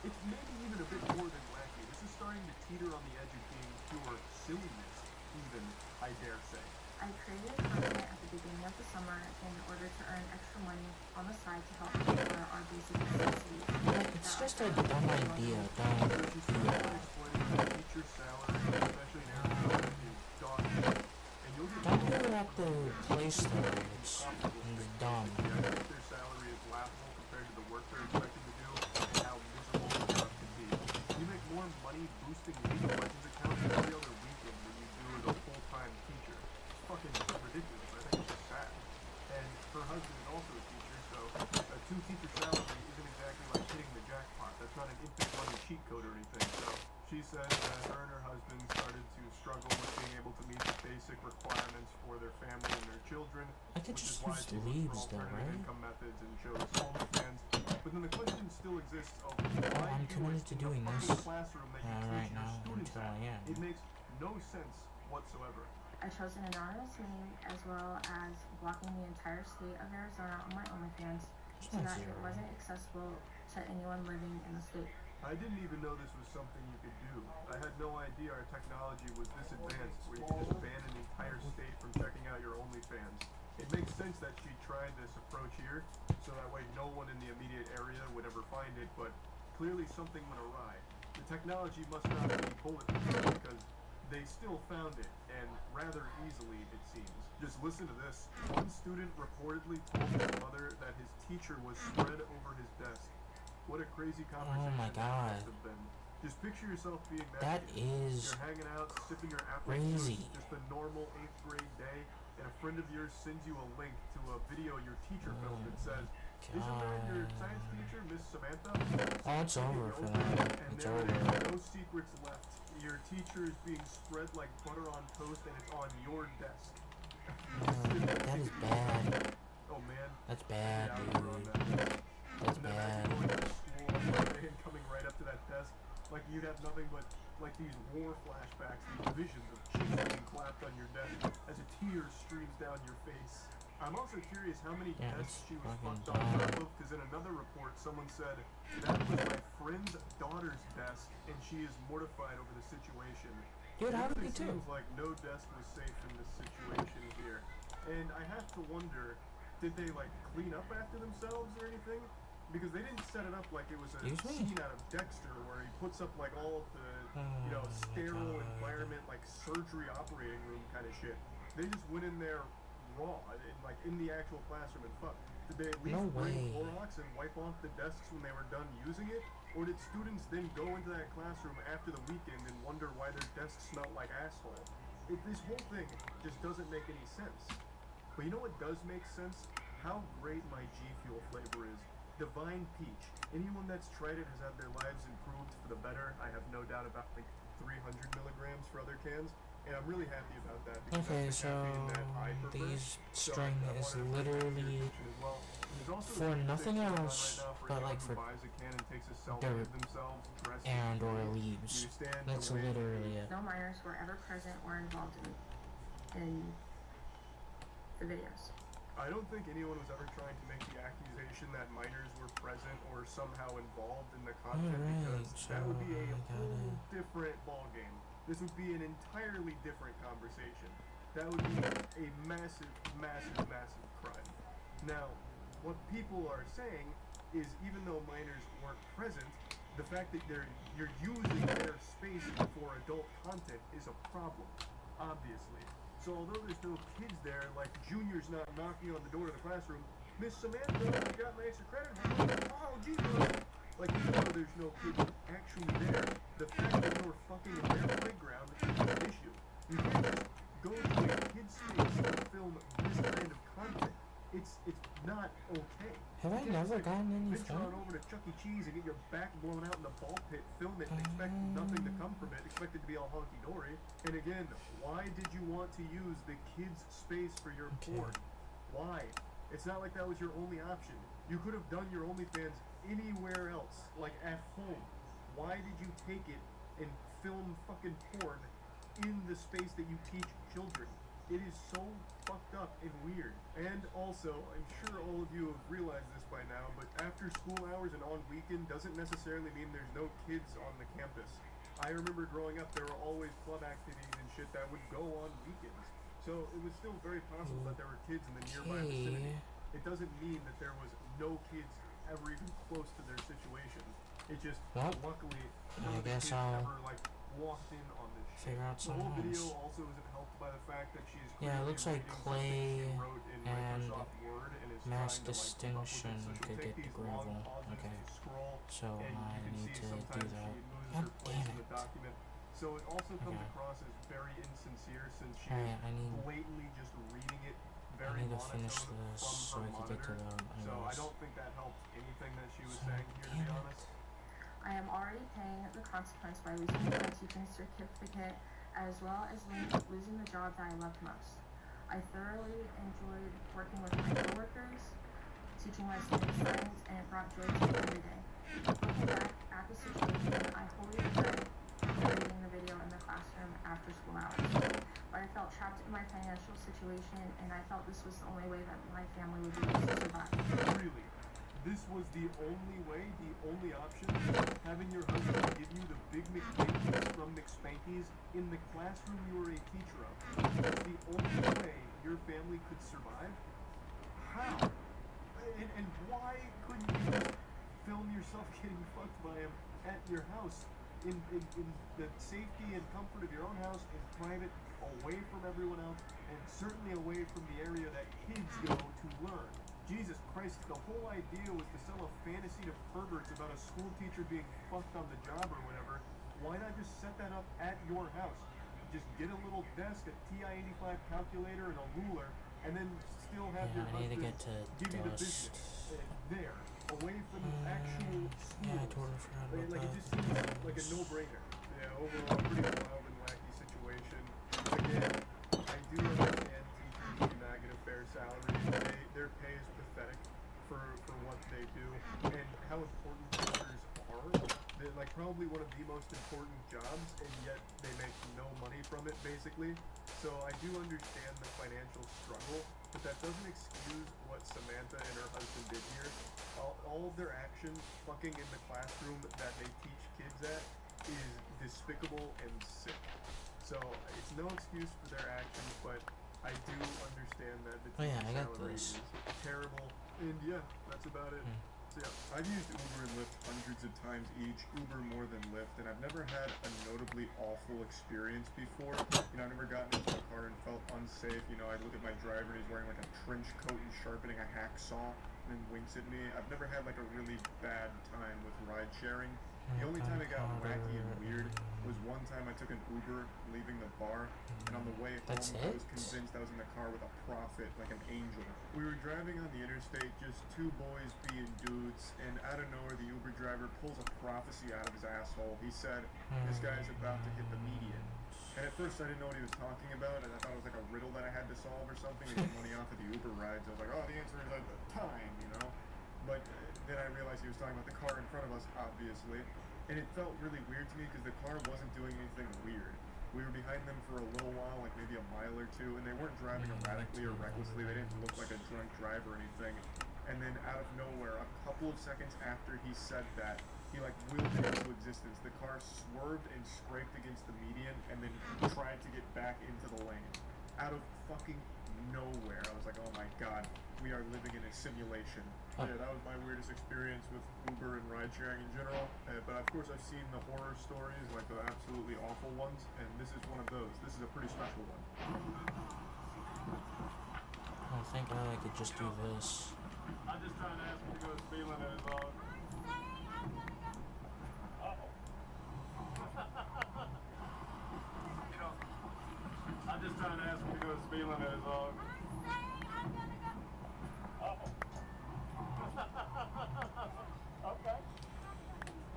it's maybe even a bit more than wacky. This is starting to teeter on the edge of being pure silliness, even, I dare say. I created content at the beginning of the summer in order to earn extra money on the side to help pay for our basic necessities. It's just a dumb idea. Don't So she's trying to explain that teacher salary, especially in Arizona, is dog shit. And you'll get do it at the place though. It's dumb. I think their salary is laughable compared to the work they're expected to do and how miserable the job can be. You make more money said that her and her husband started to struggle with being able to meet the basic requirements for their family and their children, I could which is just why use she looked leaves for though, alternative right? income methods and chose OnlyFans. But then the question still exists of Oh, why I'm do committed it to in the doing fucking this classroom that you right teach your now students until at? I am. It makes no sense whatsoever. I chose an anonymous name as well as blocking the entire state of Arizona on my OnlyFans It's so not that it zero. wasn't accessible to anyone living in the state. I didn't even know this was something you could do. I had no idea our technology was this advanced where you could just ban an entire state from checking out your OnlyFans. It makes sense that she tried this approach here, so that way no one in the immediate area would ever find it, but clearly something went awry. The technology must not be bulletproof because they still found it, and rather easily it seems. Just listen to this. One student reportedly told his mother that his teacher was spread over his desk. What a crazy conversation my that God. must have been. Just picture yourself being That kid. is You're hanging out, sipping your apple crazy. juice, just a normal 8th grade day, and a friend of yours sends you a link to a video your teacher filmed that says, "Isn't that your God. science teacher, Miss Samantha?" Oh, it's You over for open it, that. and It's there it over. is, no secrets left. Your teacher is being spread like butter on toast, and it's on your desk. That is bad. Oh man. That's bad, Yeah, dude. we're on that. That's And then bad. imagine going to school on Monday and coming right up to that desk, like you'd have nothing but like these war flashbacks, these visions of cheeks being clapped on your desk as a tear streams down your face. I'm also curious how many Yeah, desks it's she was fucking fucked on top dumb. of, because in another report someone said that was my friend's daughter's desk and she is mortified over the situation. Dude, It how would really be too? seems like no desk was safe in this situation here. And I have to wonder, did they like clean up after themselves or anything? Because they didn't set it up like it was a Excuse me? scene out of Dexter where he puts up like all of the, Oh my sterile God. environment, like surgery operating room kind of shit. They just went in there raw, like in the actual classroom and fuck. Did they at least No bring way. Clorox and wipe off the desks when they were done using it? Or did students then go into that classroom after the weekend and wonder why their desks smelled like asshole? This whole thing just doesn't make any sense. But you know what does make sense? How great my G Fuel flavor is. Divine Peach. Anyone that's tried it has had their lives improved for the better. I have no doubt about like 300 milligrams for other cans. And I'm really happy about that. Because Okay, that's the so caffeine that I prefer. these So string I is wanted to bring that to your literally attention as well. There's also for a big nothing thing going on else right now for but anyone like who for buys a can and takes a selfie dirt of themselves dressed and in or green. leaves. You stand to That's win. literally it. No minors were ever present or involved in the videos. I don't think anyone was ever trying to make the accusation that minors were present or somehow involved in the content, Alright, because so that would be a I whole gotta- different ballgame. This would be an entirely different conversation. That would be a massive, massive, massive crime. Now, what people are saying is even though minors weren't present, the fact that you're using their space for adult content is a problem, obviously. So although there's no kids there, like Junior's not knocking on the door to the classroom, Miss Samantha, I got my extra credit. Oh, Jesus! Like, even though there's no kids actually there, the fact that you're fucking in their playground is an issue. You can't just go to a kid's space and film this kind of content. It's not okay. Have I You can't never just gotten any venture on fun? over to Chuck E. Cheese and get your back blown out in the ball pit, film it, and expect nothing to come from it, expect it to be all honky-dory. And again, why did you want to use the kids' space for your porn? Why? It's not like that was your only option. You could have done your OnlyFans anywhere else, like at home. Why did you take it and film fucking porn in the space that you teach children? It is so fucked up and weird. And also, I'm sure all of you have realized this by now, but after school hours and on weekend doesn't necessarily mean there's no kids on the campus. I remember growing up, there were always club activities and shit that would go on weekends. So it was still very possible that there were kids in the nearby vicinity. It doesn't mean that there was no kids ever even close to their situation. It just, Well, luckily, I none of the guess kids I'll ever, like, walked in on this shit. figure out The whole something video else. also isn't helped by the fact that she is Yeah, it clearly looks like reading clay something she wrote in and Microsoft Word and is mass trying to, like, keep up with it. distinction So she'll could take get the these long gravel. pauses Okay. to scroll, So and you I can need see to do sometimes that. she loses God her place damn in the it. document. So it also comes Okay. across as very insincere since she Alright, is I need blatantly just reading it I very need to monotone finish this from so her I can get to monitor. the So I iOS. don't think that helped anything that she was So, saying here, to be damn it. honest. I am already paying the consequence by losing my teaching certificate as well as losing the job that I loved most. I thoroughly enjoyed working with my coworkers, teaching my students science, and it brought joy to me every day. Looking back at the situation, I wholly regret deleting the video in the classroom after school hours. But I felt trapped in my financial situation, and I felt this was the only way that my family would be able to survive. Really? This was the only way, the only option? Having your husband give you the Big McSpankies from McSpankies in the classroom you were a teacher of. That's the only way your family could survive? How? And why couldn't you just film yourself getting fucked by him at your house? In the safety and comfort of your own house, in private, away from everyone else, and certainly away from the area that kids go to learn. Jesus Christ, the whole idea was to sell a fantasy to perverts about a school teacher being fucked on the job or whatever. Why not just set that up at your house? Just get a little desk, a TI-85 calculator, and a ruler, and then still have your I need to husband get to give you the dust. business there, away from the actual schools. Yeah, I totally forgot about Like, that. it just seems like a no-brainer. Yeah, overall, pretty wild and wacky situation. Again, I do understand teachers do not get a fair salary. Their pay is pathetic for what they do and how important teachers are. They're like probably one of the most important jobs, and yet they make no money from it, basically. So I do understand the financial struggle, but that doesn't excuse what Samantha and her husband did here. All of their actions, fucking in the classroom that they teach kids at, is despicable and sick. So it's no excuse for their actions, but I do understand that the Oh, yeah, teacher I got salary this. is terrible. And yeah, that's about it. So yeah, I've used Uber and Lyft hundreds of times each, Uber more than Lyft, and I've never had a notably awful experience before. You know, I've never gotten into a car and felt unsafe. You know, I look at my driver and he's wearing like a trench coat and sharpening a hacksaw and then winks at me. I've never had like a really bad time with ride sharing. The only time it got wacky and weird was one time I took an Uber leaving the bar, and on the way home That's I was it? convinced I was in the car with a prophet, like an angel. We were driving on the interstate, just two boys being dudes, and out of nowhere the Uber driver pulls a prophecy out of his asshole. He said, "This guy's about to hit the median." And at first I didn't know what he was talking about, and I thought it was like a riddle that I had to solve or something to get money off of the Uber rides. I was like, oh, the answer is at the time, you know? But then I realized he was talking about the car in front of us, obviously. And it felt really weird to me because the car wasn't doing anything weird. We were behind them for a little while, like maybe a mile or two, and they weren't driving erratically or recklessly. They didn't look like a drunk driver or anything. And then out of nowhere, a couple of seconds after he said that, he like willed it into existence. The car swerved and scraped against the median and then tried to get back into the lane. Out of fucking nowhere. I was like, oh my god, we are living in a simulation. Oh. Yeah, that was my weirdest experience with Uber and ride sharing in general. But of course I've seen the horror stories, like the absolutely awful ones, and this is one of those. This is a pretty special one. Oh, thank God I could just do this. I'm just trying to ask him to go speed limit is all. I'm just trying to ask him to go speed limit is all. Okay.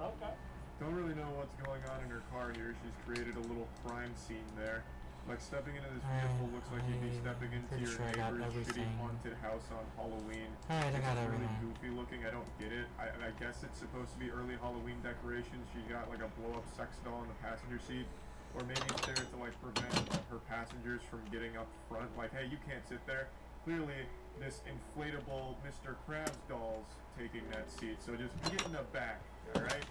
Okay. Don't really know what's going on in her car here. She's created a little crime scene there. Like stepping into this vehicle looks like you'd be stepping into pretty your sure I got neighbor's shitty everything. haunted house on Halloween. Alright, I got It's really everything. goofy looking. I don't get it. I guess it's supposed to be early Halloween decorations. She got like a blow up sex doll in the passenger seat. Or maybe it's there to like prevent her passengers from getting up front. Like, hey, you can't sit there. Clearly, this inflatable Mr. Krabs doll's taking that seat. So just get in the back, alright?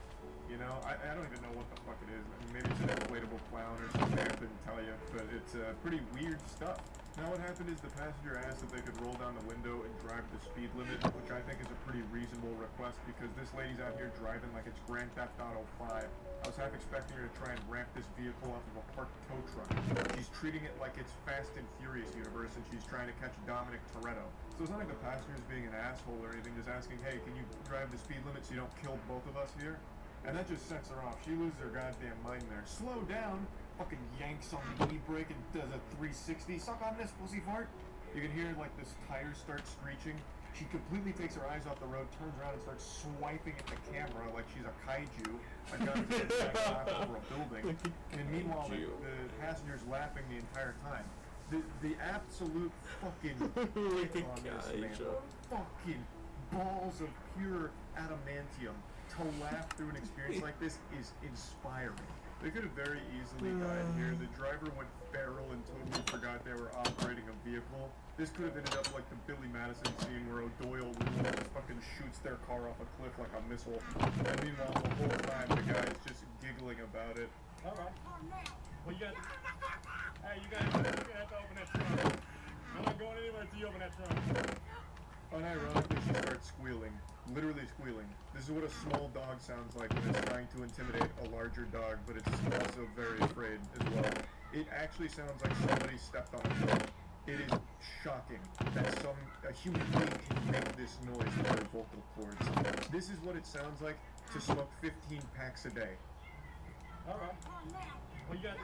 You know, I don't even know what the fuck it is. I mean, maybe it's an inflatable clown or something, I couldn't tell you. But it's pretty weird stuff. Now what happened is the passenger asked if they could roll down the window and drive the speed limit, which I think is a pretty reasonable request because this lady's out here driving like it's Grand Theft Auto 5. I was half expecting her to try and ramp this vehicle off of a parked tow truck. She's treating it like it's Fast and Furious universe and she's trying to catch Dominic Toretto. So it's not like the passenger's being an asshole or anything, just asking, hey, can you drive the speed limit so you don't kill both of us here? And that just sets her off. She loses her goddamn mind there. Slow down! Fucking yanks on the e-brake and does a 360. Suck on this, pussy fart! You can hear like this tire start screeching, She completely takes her eyes off the road, turns around and starts swiping at the camera like she's a kaiju, a gun to attack over a building. And meanwhile, the passenger's laughing the entire time. The absolute fucking kick on this man, fucking balls of pure adamantium to laugh through an experience like this is inspiring. They could have very easily died here. The driver went feral and totally forgot they were operating a vehicle. This could have ended up like the Billy Madison scene where O'Doyle fucking shoots their car off a cliff like a missile. And meanwhile, the whole time the guy is just giggling about it. Alright. Well, you got... Hey, you guys have to open that trunk. I'm not going anywhere until you open that trunk. Unironically, she starts squealing. Literally squealing. This is what a small dog sounds like when it's trying to intimidate a larger dog, but it's also very afraid as well. It actually sounds like somebody stepped on a foot. It is shocking that a human being can make this noise with their vocal cords. This is what it sounds like to smoke 15 packs a day. Alright. Well, you got...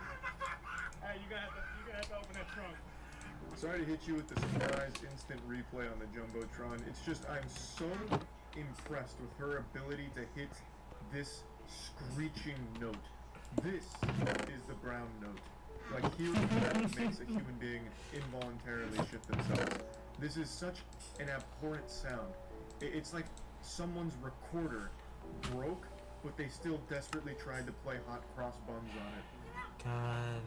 Hey, you're gonna have to open that trunk. Sorry to hit you with the surprise instant replay on the Jumbotron. It's just, I'm so impressed with her ability to hit this screeching note. This is the brown note. Like, hearing that makes a human being involuntarily shit themselves. This is such an abhorrent sound. It's like someone's recorder broke, but they still desperately tried to play Hot Cross Buns on it. God.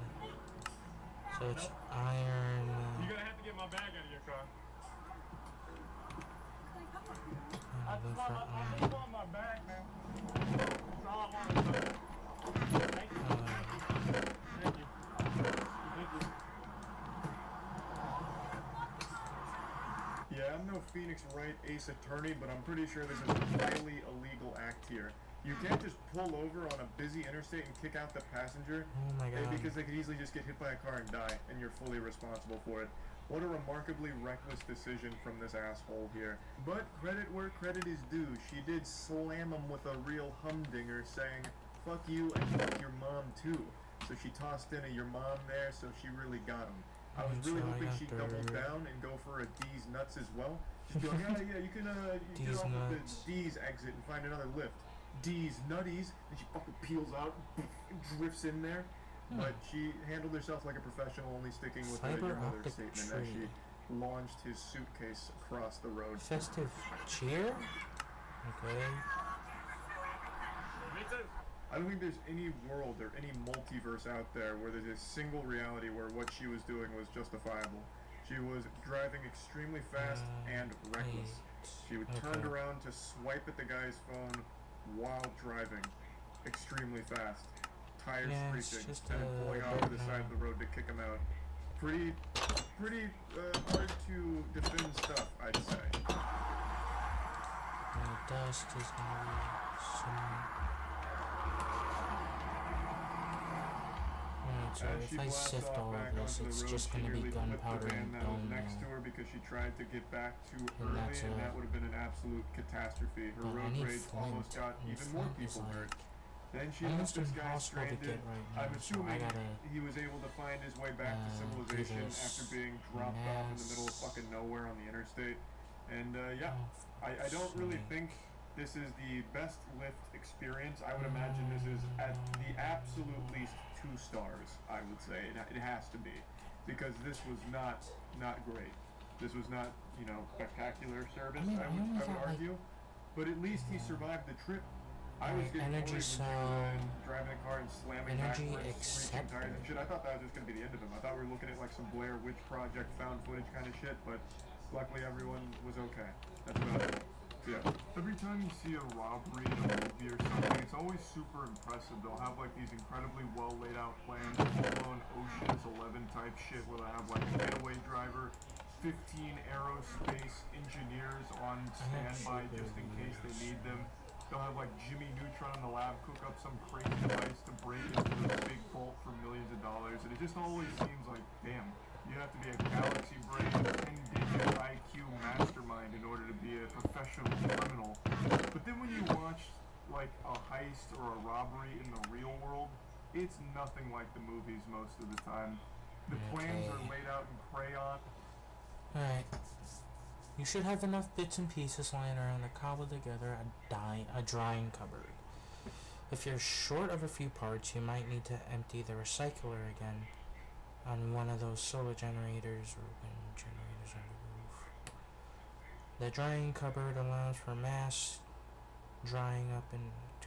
So it's iron. You're gonna have to get my bag out of your car. I just want my bag, man. That's all I wanted. Thank you. Thank you. Thank you. Yeah, I'm no Phoenix Wright Ace Attorney, but I'm pretty sure this is a highly illegal act here. You can't just pull over on a busy interstate and kick out the passenger, Oh my God. because they could easily just get hit by a car and die, and you're fully responsible for it. What a remarkably reckless decision from this asshole here. But credit where credit is due. She did slam him with a real humdinger, saying, "Fuck you and fuck your mom too." So she tossed in a "your mom" there, so she really got him. I was really hoping she'd double down and go for a D's nuts as well. Just be like, yeah, you can get D's off at nuts. the D's exit and find another lift. D's nutties, and she fucking peels out and drifts in there. But she handled herself like a professional, only sticking with Fiber your mother's optic statement as tree. she launched his suitcase across the road. Festive cheer? Okay. Me too. I don't think there's any world or any multiverse out there where there's a single reality where what she was doing was justifiable. She was driving extremely fast and reckless. She would turn around to swipe at the guy's phone while driving extremely fast. Tires screeching, just and then pulling off to the side of the road to kick him out. Pretty hard to defend stuff, I'd say. Dust is gonna be some... So As she if I blasts sift off all back of this, onto the it's road, just she gonna be nearly flipped the gunpowder van and that was bone next to meal. her because she tried to get back too And early, that's and that would have been an absolute catastrophe. Her But I road need rage almost flint, got and even more flint is people hurt. like Then she left almost this guy impossible to stranded. get right now, I'm so I assuming gotta, he was able to find his way back to do civilization this after being dropped off in the middle of fucking nowhere on the interstate. And yeah, I don't really think this is the best lift experience. I would imagine this is at the absolute least 2 stars, I would say. It has to be. Because this was not great. This was not, spectacular service, I mean, I would argue. But at least he survived the trip. I was getting energy worried when she was cell, driving the car and slamming energy backwards, screeching tires and accepted. shit. I thought that was just going to be the end of him. I thought we were looking at like some Blair Witch Project found footage kind of shit, but luckily everyone was okay. That's about it. Yeah. Every time you see a robbery in a movie or something, it's always super impressive. They'll have like these incredibly well laid out plans, full-blown Ocean's 11 type shit where they'll have like a getaway driver, 15 aerospace engineers on standby just in case they need them. They'll have like Jimmy Neutron in the lab cook up some crazy device to break into this big vault for millions of dollars, and it just always seems like, damn, you have to be a galaxy brain, 10-digit IQ mastermind in order to be a professional criminal. But then when you watch like a heist or a robbery in the real world, it's nothing like the movies most of the time. The plans are laid out in crayon. Alright. You should have enough bits and pieces lying around to cobble together a drying cupboard. If you're short of a few parts, you might need to empty the recycler again on one of those solar generators or wind generators on the roof. The drying cupboard allows for mass drying up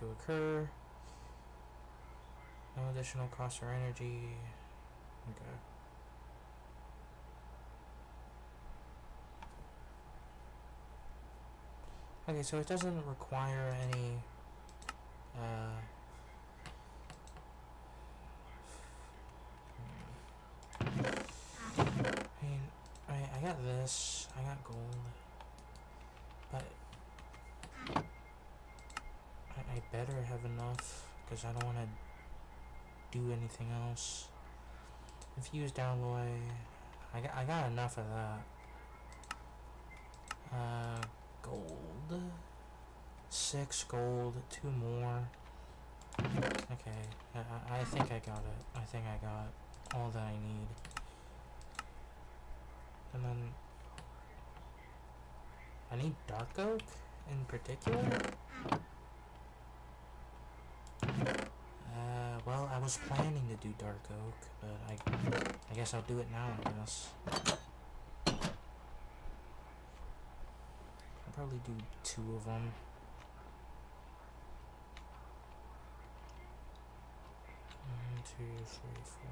to occur. No additional cost or energy. Okay. Okay, so it doesn't require any I got this, I got gold, but I better have enough, because I don't want to do anything else. Infused alloy, I got enough of that. Gold, 6 gold, 2 more. Okay, I think I got it. I think I got all that I need. And then I need dark oak in particular. Well, I was planning to do dark oak, but I guess I'll do it now, I guess. I'll probably do 2 of them. 1, 2, 3, 4.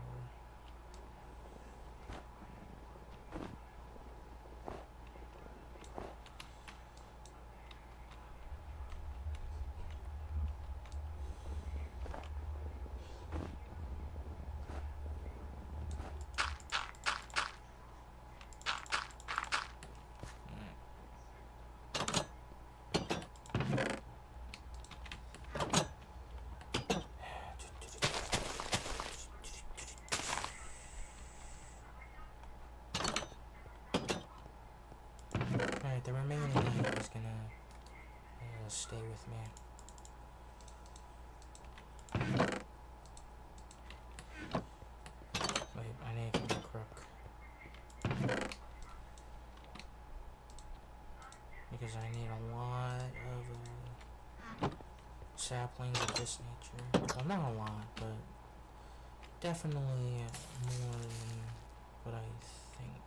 Alright, the remaining 8 is gonna stay with me. Wait, I need to get a crook. Because I need a lot of saplings of this nature. Well, not a lot, but definitely more than what I think.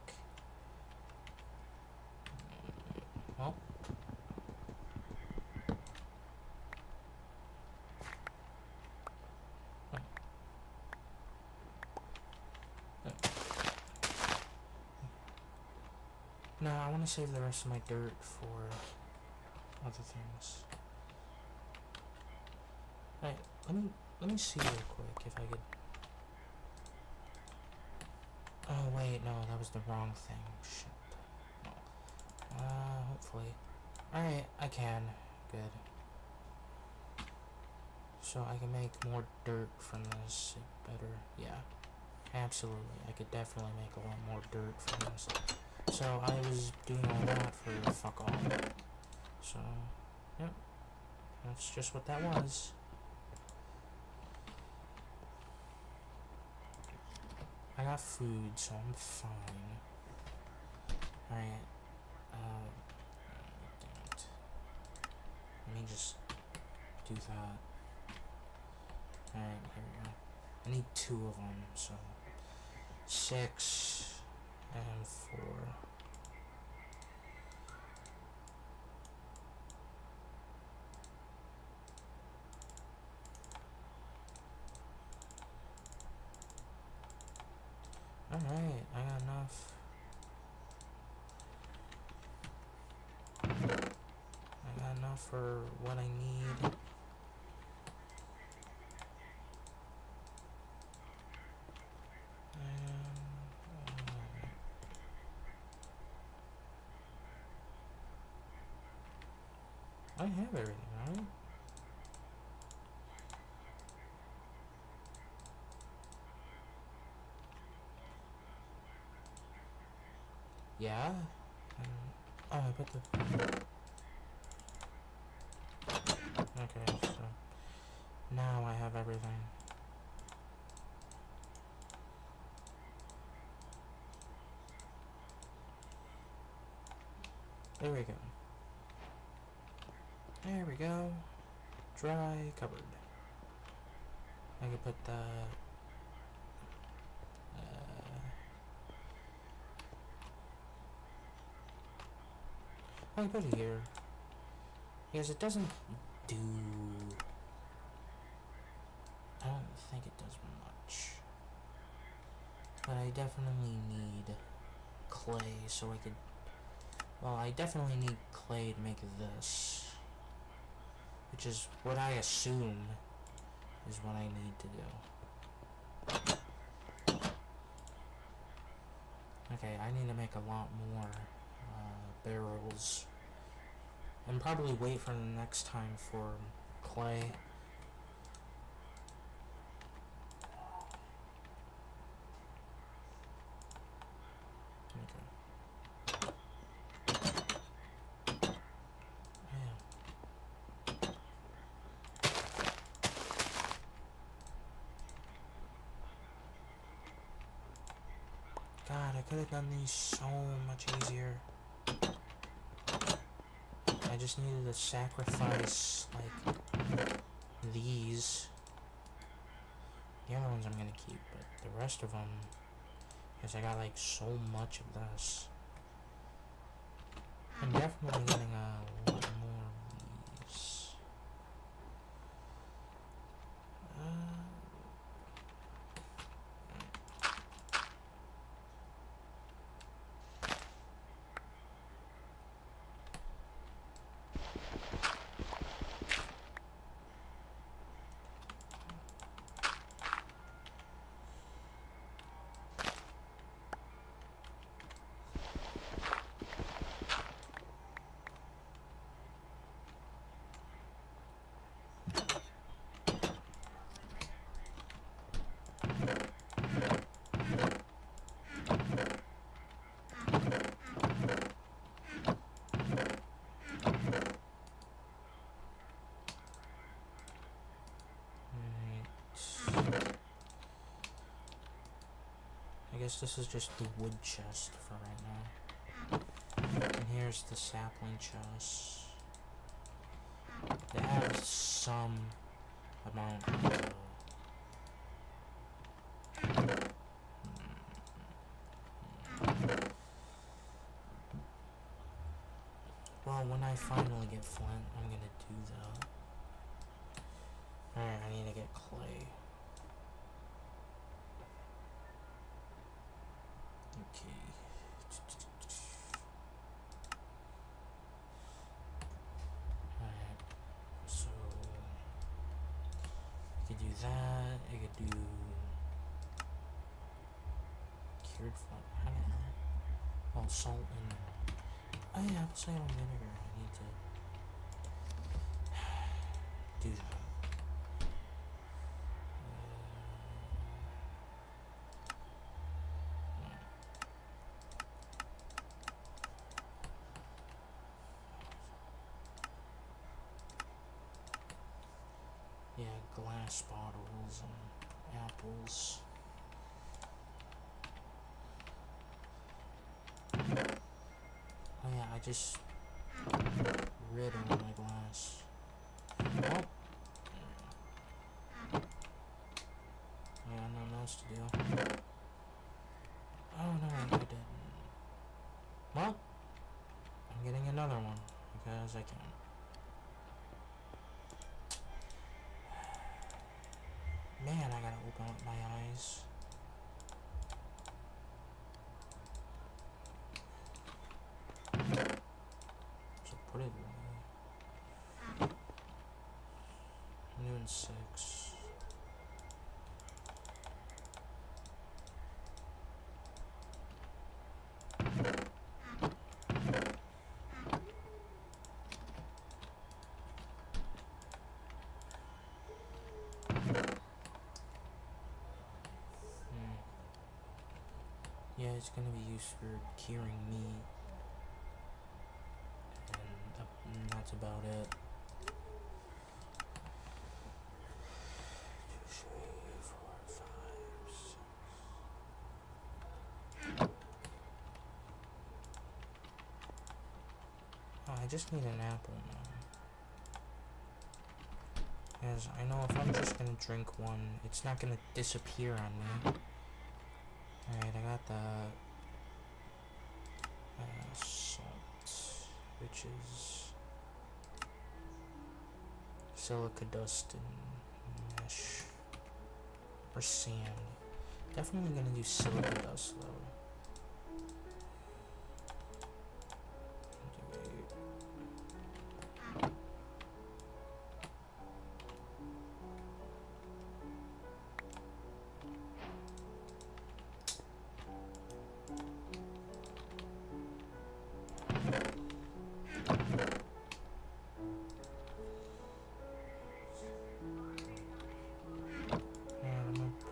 Well. No, I want to save the rest of my dirt for other things. Alright, let me see real quick if I could. Oh wait, no, that was the wrong thing. Shit. Hopefully. Alright, I can. Good. So I can make more dirt from this better. Yeah. Absolutely. I could definitely make a lot more dirt from this. So I was doing all that for fuck all. So, yep. That's just what that was. I got food, so I'm fine. Alright. Damn it. Let me just do that. Alright, here we go. I need 2 of them, so 6 and 4. Alright, I got enough. I got enough for what I need. I have everything, right? Yeah? Oh, I put the... Okay, so... Now I have everything. There we go. There we go. Dry cupboard. I could put that. I can put it here. Because it doesn't do. I don't think it does much. But I definitely need clay so I could. Well, I definitely need clay to make this. Which is what I assume is what I need to do. Okay, I need to make a lot more barrels. And probably wait for the next time for clay. God, I could have done these so much easier. I just needed to sacrifice, like, these. The other ones I'm gonna keep, but the rest of them, because I got, like, so much of this. I'm definitely getting a lot more of these. I guess this is just the wood chest for right now. And here's the sapling chest. They have some amount of well, when I finally get flint, I'm gonna do that. Alright, I need to get clay. Okay. Alright, so I could do that, I could do cured flint. How the hell? Oh, salt and oh yeah, apple cider vinegar. I need to do that. Yeah, glass bottles and apples. Oh yeah, I just rid all my glass. Oh! I got nothing else to do. Oh no, I didn't. Well, I'm getting another one because I can. Man, I gotta open up my eyes. So put it away. I'm doing 6. Yeah, it's gonna be used for curing meat. And that's about it. 2, 3, 4, 5, 6. I just need an apple now. As I know if I'm just gonna drink one, it's not gonna disappear on me. Alright, I got that. Salt, which is silica dust and mesh. Or sand. Definitely gonna do silica dust though.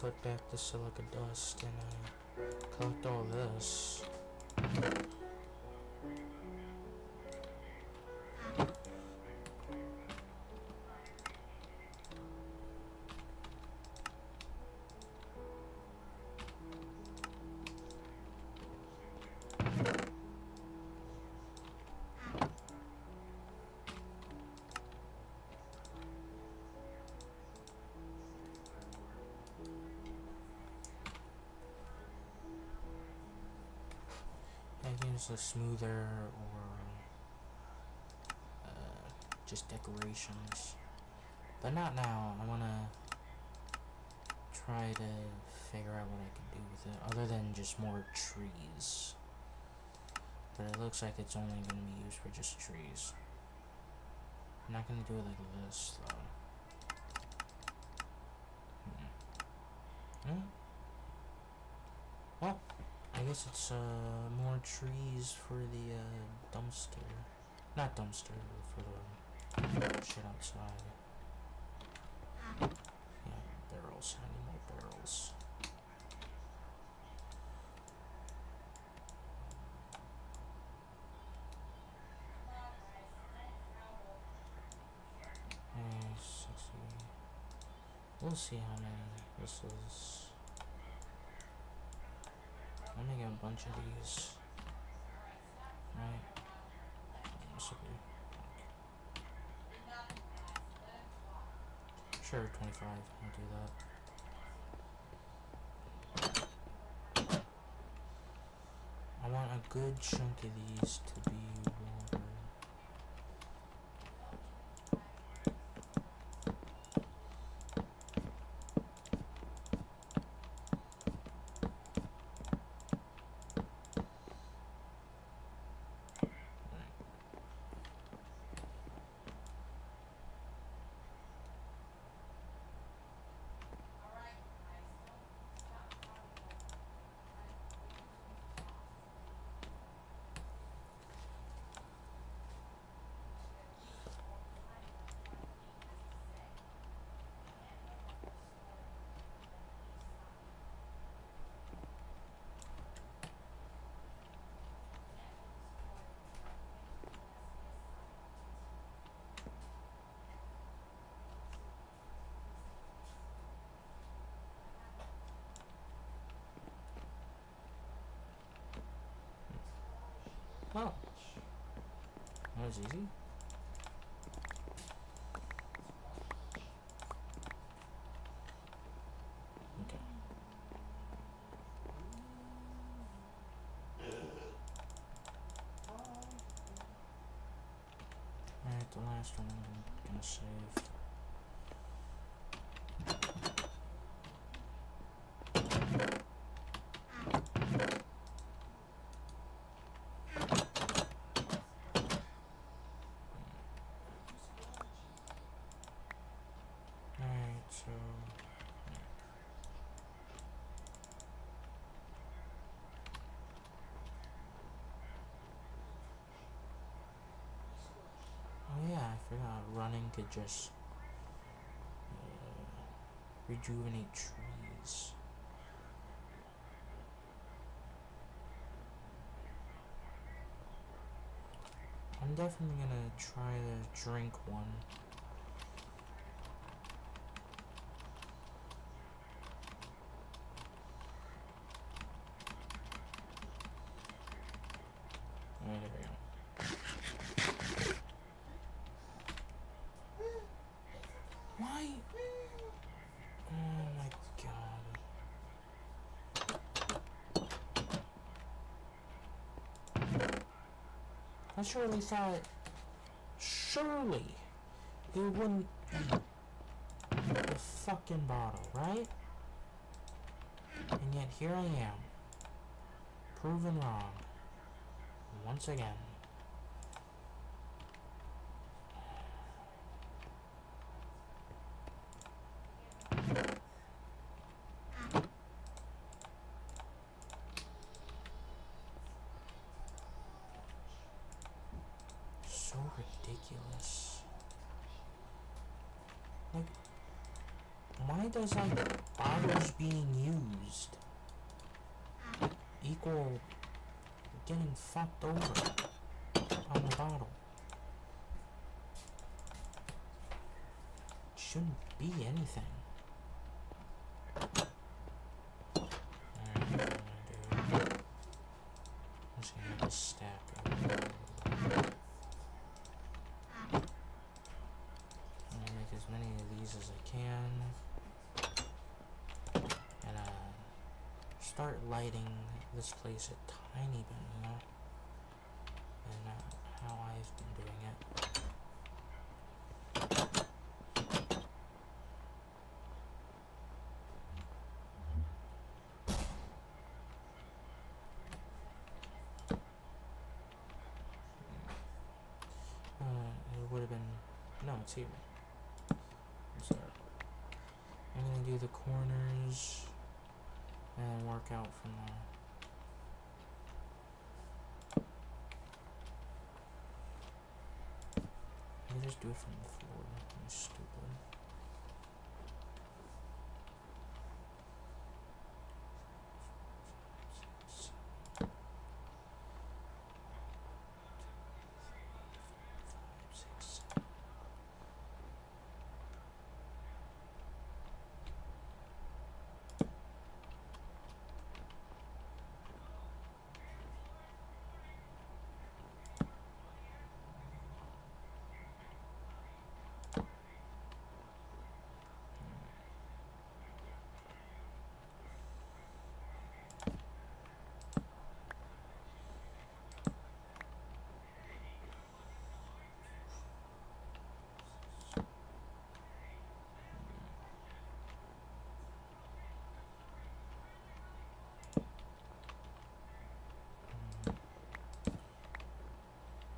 Put back the silica dust and collect all this. I use a smoother or just decorations, but not now. I want to try to figure out what I can do with it other than just more trees, but it looks like it's only going to be used for just trees. I'm not going to do it like this though. Well, I guess it's more trees for the dumpster. Not dumpster, for the shit outside. Yeah, barrels. I need more barrels. Yes, let's see. We'll see how many this is. I'm gonna get a bunch of these. Right. This will be. Sure, 25. I'll do that. I want a good chunk of these to be water. Oh, that was easy. Okay. Alright, the last one I'm gonna save. Alright, so oh yeah, I forgot running could just rejuvenate trees. I'm definitely gonna try to drink one. Alright, there we go. I? Oh my god. I surely thought. Surely it wouldn't be the fucking bottle, right? And yet here I am, proven wrong. Once again. So ridiculous. Like, why does like bottles being used equal getting fucked over on the bottle? Shouldn't be anything. Alright, dude. I'm just gonna make a stack of it. I'm gonna make as many of these as I can. And start lighting this place a tiny bit more than how I've been doing it. It would have been, no, it's here. So I'm gonna do the corners and work out from there. Can I just do it from the floor? I'm stupid.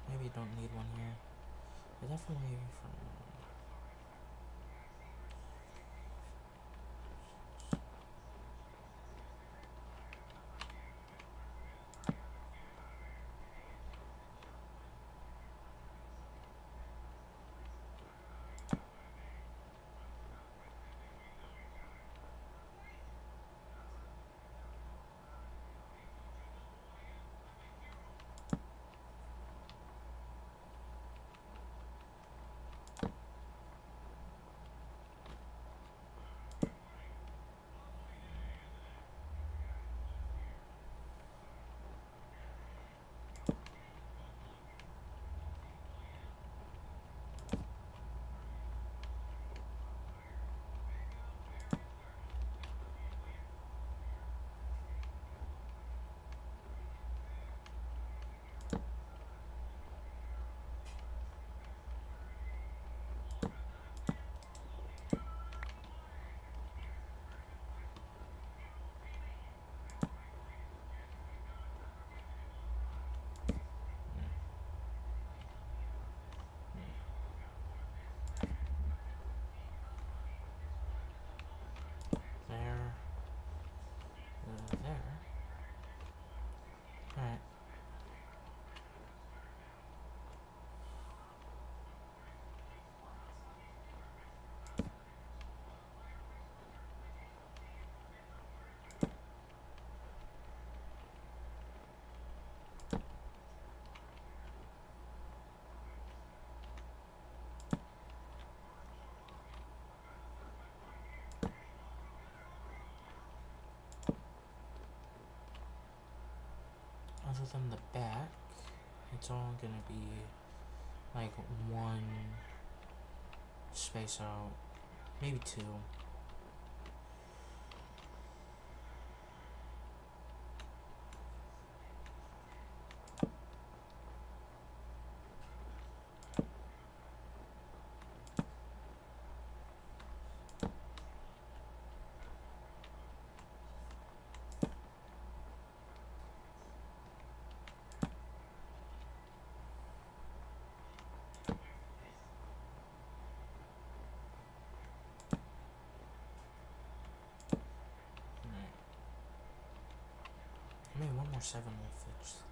Maybe don't need one here. I definitely from. There. There. Alright. Other than the back, it's all gonna be like one space out Maybe 2. Maybe one more 7 will fix that.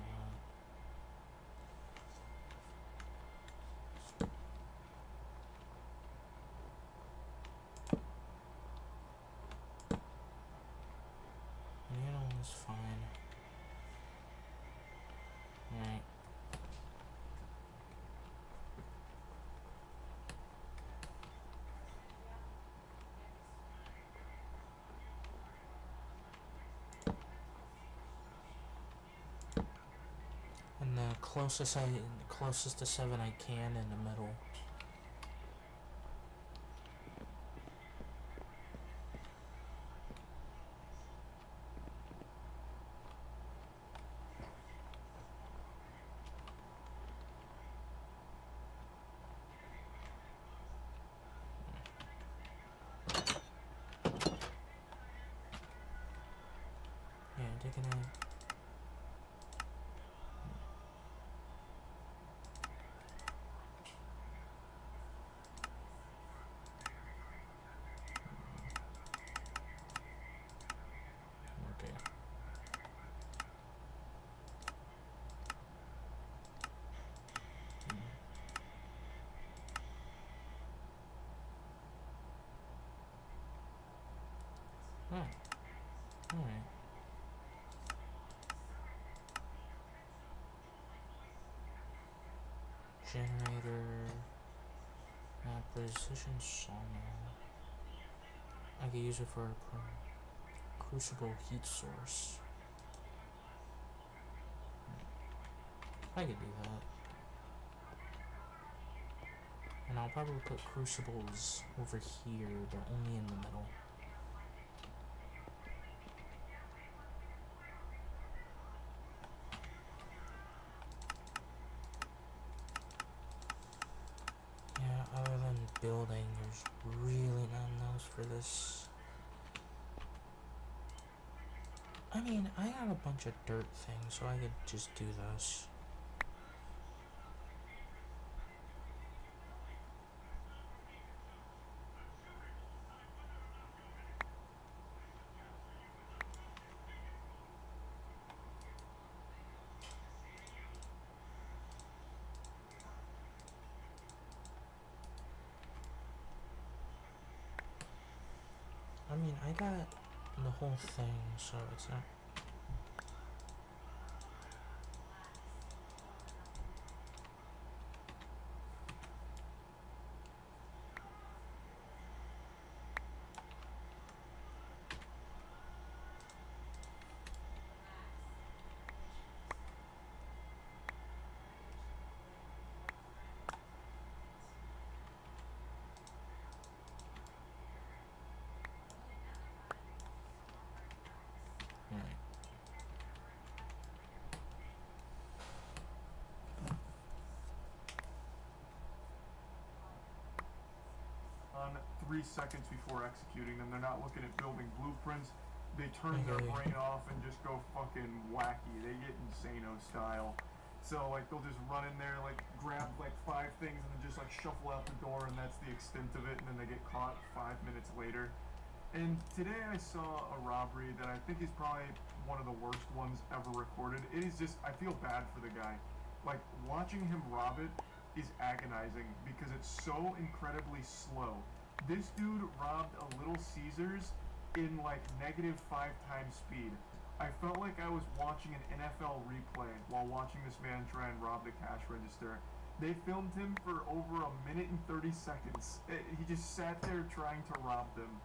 Panel is fine. Alright. And the closest to 7 I can in the middle. Yeah, taking it. Okay. Alright. Generator. Precision sawmill. I could use it for a crucible heat source. I could do that. And I'll probably put crucibles over here, but only in the middle. Yeah, other than building, there's really nothing else for this. I mean, I got a bunch of dirt things, so I could just do this. I mean, I got the whole thing, so it's not. Alright. On 3 seconds before executing them, they're not looking at building blueprints. They turn their brain off and just go fucking wacky. They get insano style. So like they'll just run in there, like grab like 5 things and then just like shuffle out the door, and that's the extent of it, and then they get caught 5 minutes later. And today I saw a robbery that I think is probably one of the worst ones ever recorded. It is just, I feel bad for the guy. Like, watching him rob it is agonizing because it's so incredibly slow. This dude robbed a Little Caesars in like -5 times speed. I felt like I was watching an NFL replay while watching this man try and rob the cash register. They filmed him for over 1 minute and 30 seconds. He just sat there trying to rob them.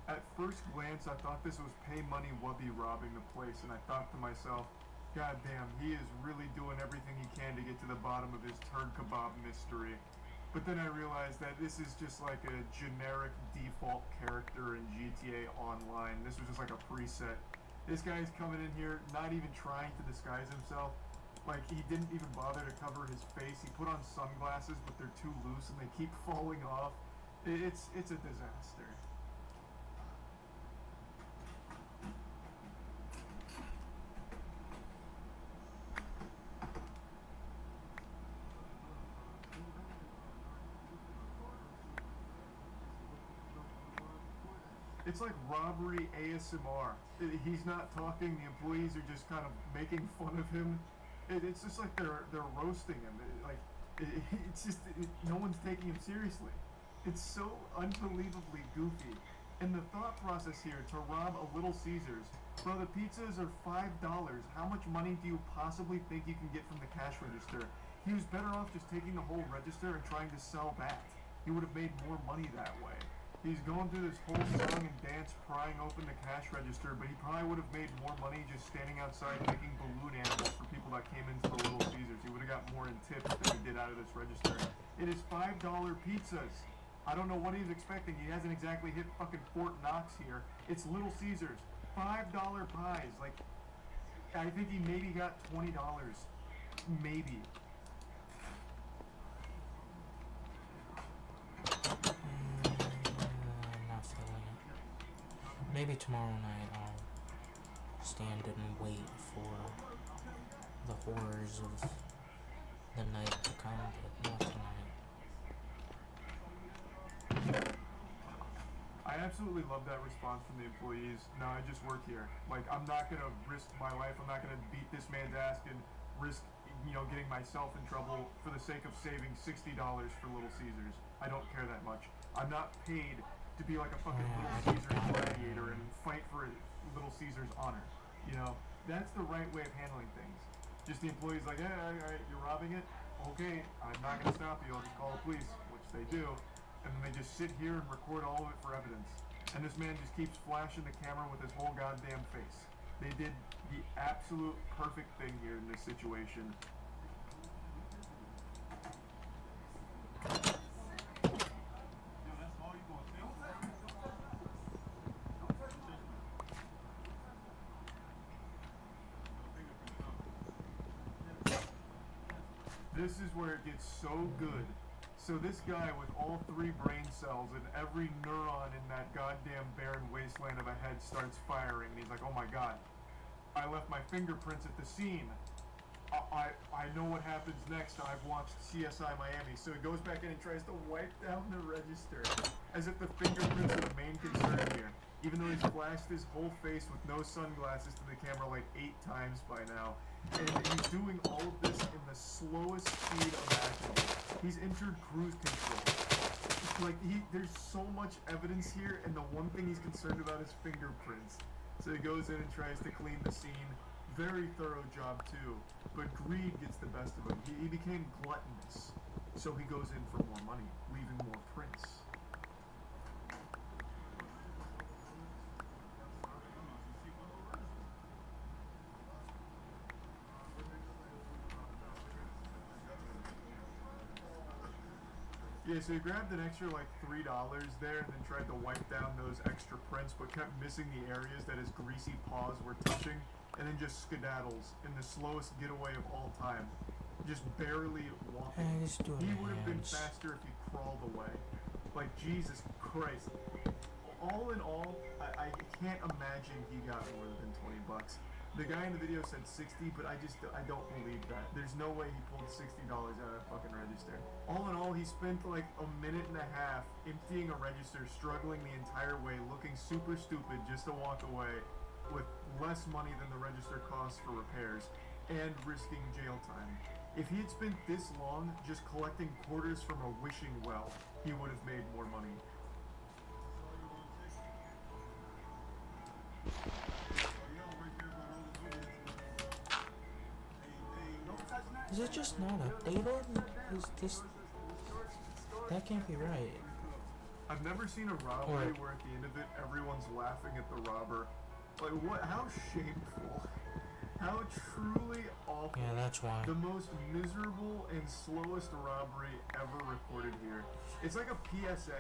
At first first glance, I thought this was pay money wubby robbing the place, and I thought to myself, God damn, he is really doing everything he can to get to the bottom of his turd kebab mystery. But then I realized that this is just like a generic default character in GTA Online. This was just like a preset. This guy's coming in here not even trying to disguise himself. Like, he didn't even bother to cover his face. He put on sunglasses, but they're too loose and they keep falling off. It's a disaster. It's like robbery ASMR. He's not talking. The employees are just kind of making fun of him. It's just like they're roasting him. No one's taking him seriously. It's so unbelievably goofy. And the thought process here to rob a Little Caesars, bro, the pizzas are $5. How much money do you possibly think you can get from the cash register? He was better off just taking the whole register and trying to sell that. He would have made more money that way. He's going through this whole song and dance prying open the cash register, but he probably would have made more money just standing outside making balloon animals for people that came into the Little Caesars. He would have got more in tips than he did out of this register. It is $5 pizzas. I don't know what he's expecting. He hasn't exactly hit fucking Fort Knox here. It's Little Caesars. $5 pies. Like, I think he maybe got $20. Maybe. Not feeling it. Maybe tomorrow night I'll stand and wait for the horrors of the night to come, but not tonight. I absolutely love that response from the employees. No, I just work here. Like, I'm not gonna risk my life. I'm not gonna beat this man's ass and risk, getting myself in trouble for the sake of saving $60 for Little Caesars. I don't care that much. I'm not paid to be like a fucking Little Caesars gladiator and fight for Little Caesars honor. That's the right way of handling things. Just the employees like, hey, all right, you're robbing it? Okay, I'm not gonna stop you. I'll just call the police, which they do. And then they just sit here and record all of it for evidence. And this man just keeps flashing the camera with his whole goddamn face. They did the absolute perfect thing here in this situation. This is where it gets so good. So this guy with all 3 brain cells and every neuron in that goddamn barren wasteland of a head starts firing. And he's like, oh my god, I left my fingerprints at the scene. I know what happens next. I've watched CSI Miami. So he goes back in and tries to wipe down the register as if the fingerprints are the main concern here. Even though he's flashed his whole face with no sunglasses to the camera like 8 times by now. And he's doing all of this in the slowest speed imaginable. He's entered cruise control. Like, there's so much evidence here, and the one thing he's concerned about is fingerprints. So he goes in and tries to clean the scene. Very thorough job, too. But greed gets the best of him. He became gluttonous. So he goes in for more money, leaving more prints. Yeah, so he grabbed an extra like $3 there and then tried to wipe down those extra prints, but kept missing the areas that his greasy paws were touching, and then just skedaddles in the slowest getaway of all time. Just barely walking. He would have been faster if he crawled away. Like, Jesus Christ. All in all, I can't imagine he got more than $20. The guy in the video said 60, but I don't believe that. There's no way he pulled $60 out of that fucking register. All in all, he spent like a minute and a half emptying a register, struggling the entire way, looking super stupid just to walk away with less money than the register costs for repairs, and risking jail time. If he had spent this long just collecting quarters from a wishing well, he would have made more money. Is it just not updated? Is this... That can't be right. I I've never seen a robbery where at the end of it everyone's laughing at the robber. Like what? How shameful. How truly awful. Yeah, that's why. The most miserable and slowest robbery ever recorded here. It's like a PSA.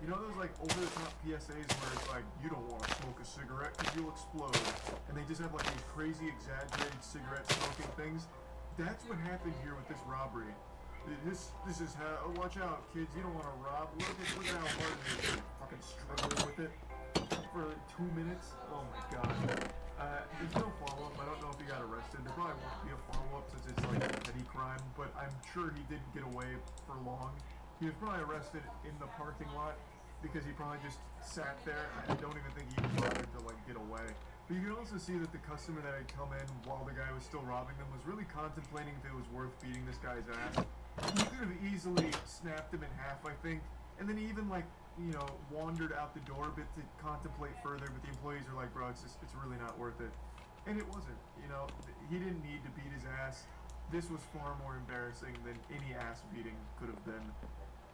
You know those like over-the-top PSAs where it's like, you don't want to smoke a cigarette because you'll explode. And they just have like these crazy exaggerated cigarette smoking things. That's what happened here with this robbery. This is how, watch out kids, you don't want to rob. Look at how hard it is. Fucking struggling with it for like 2 minutes. Oh my god. There's no follow-up. I don't know if he got arrested. There probably won't be a follow-up since it's like a petty crime, but I'm sure he didn't get away for long. He was probably arrested in the parking lot because he probably just sat there. I don't even think he even bothered to like get away. But you can also see that the customer that had come in while the guy was still robbing them was really contemplating if it was worth beating this guy's ass. He could have easily snapped him in half, I think, and then he even like, you know, wandered out the door a bit to contemplate further, but the employees are like, bro, it's really not worth it. And it wasn't, you know, he didn't need to beat his ass. This was far more embarrassing than any ass beating could have been.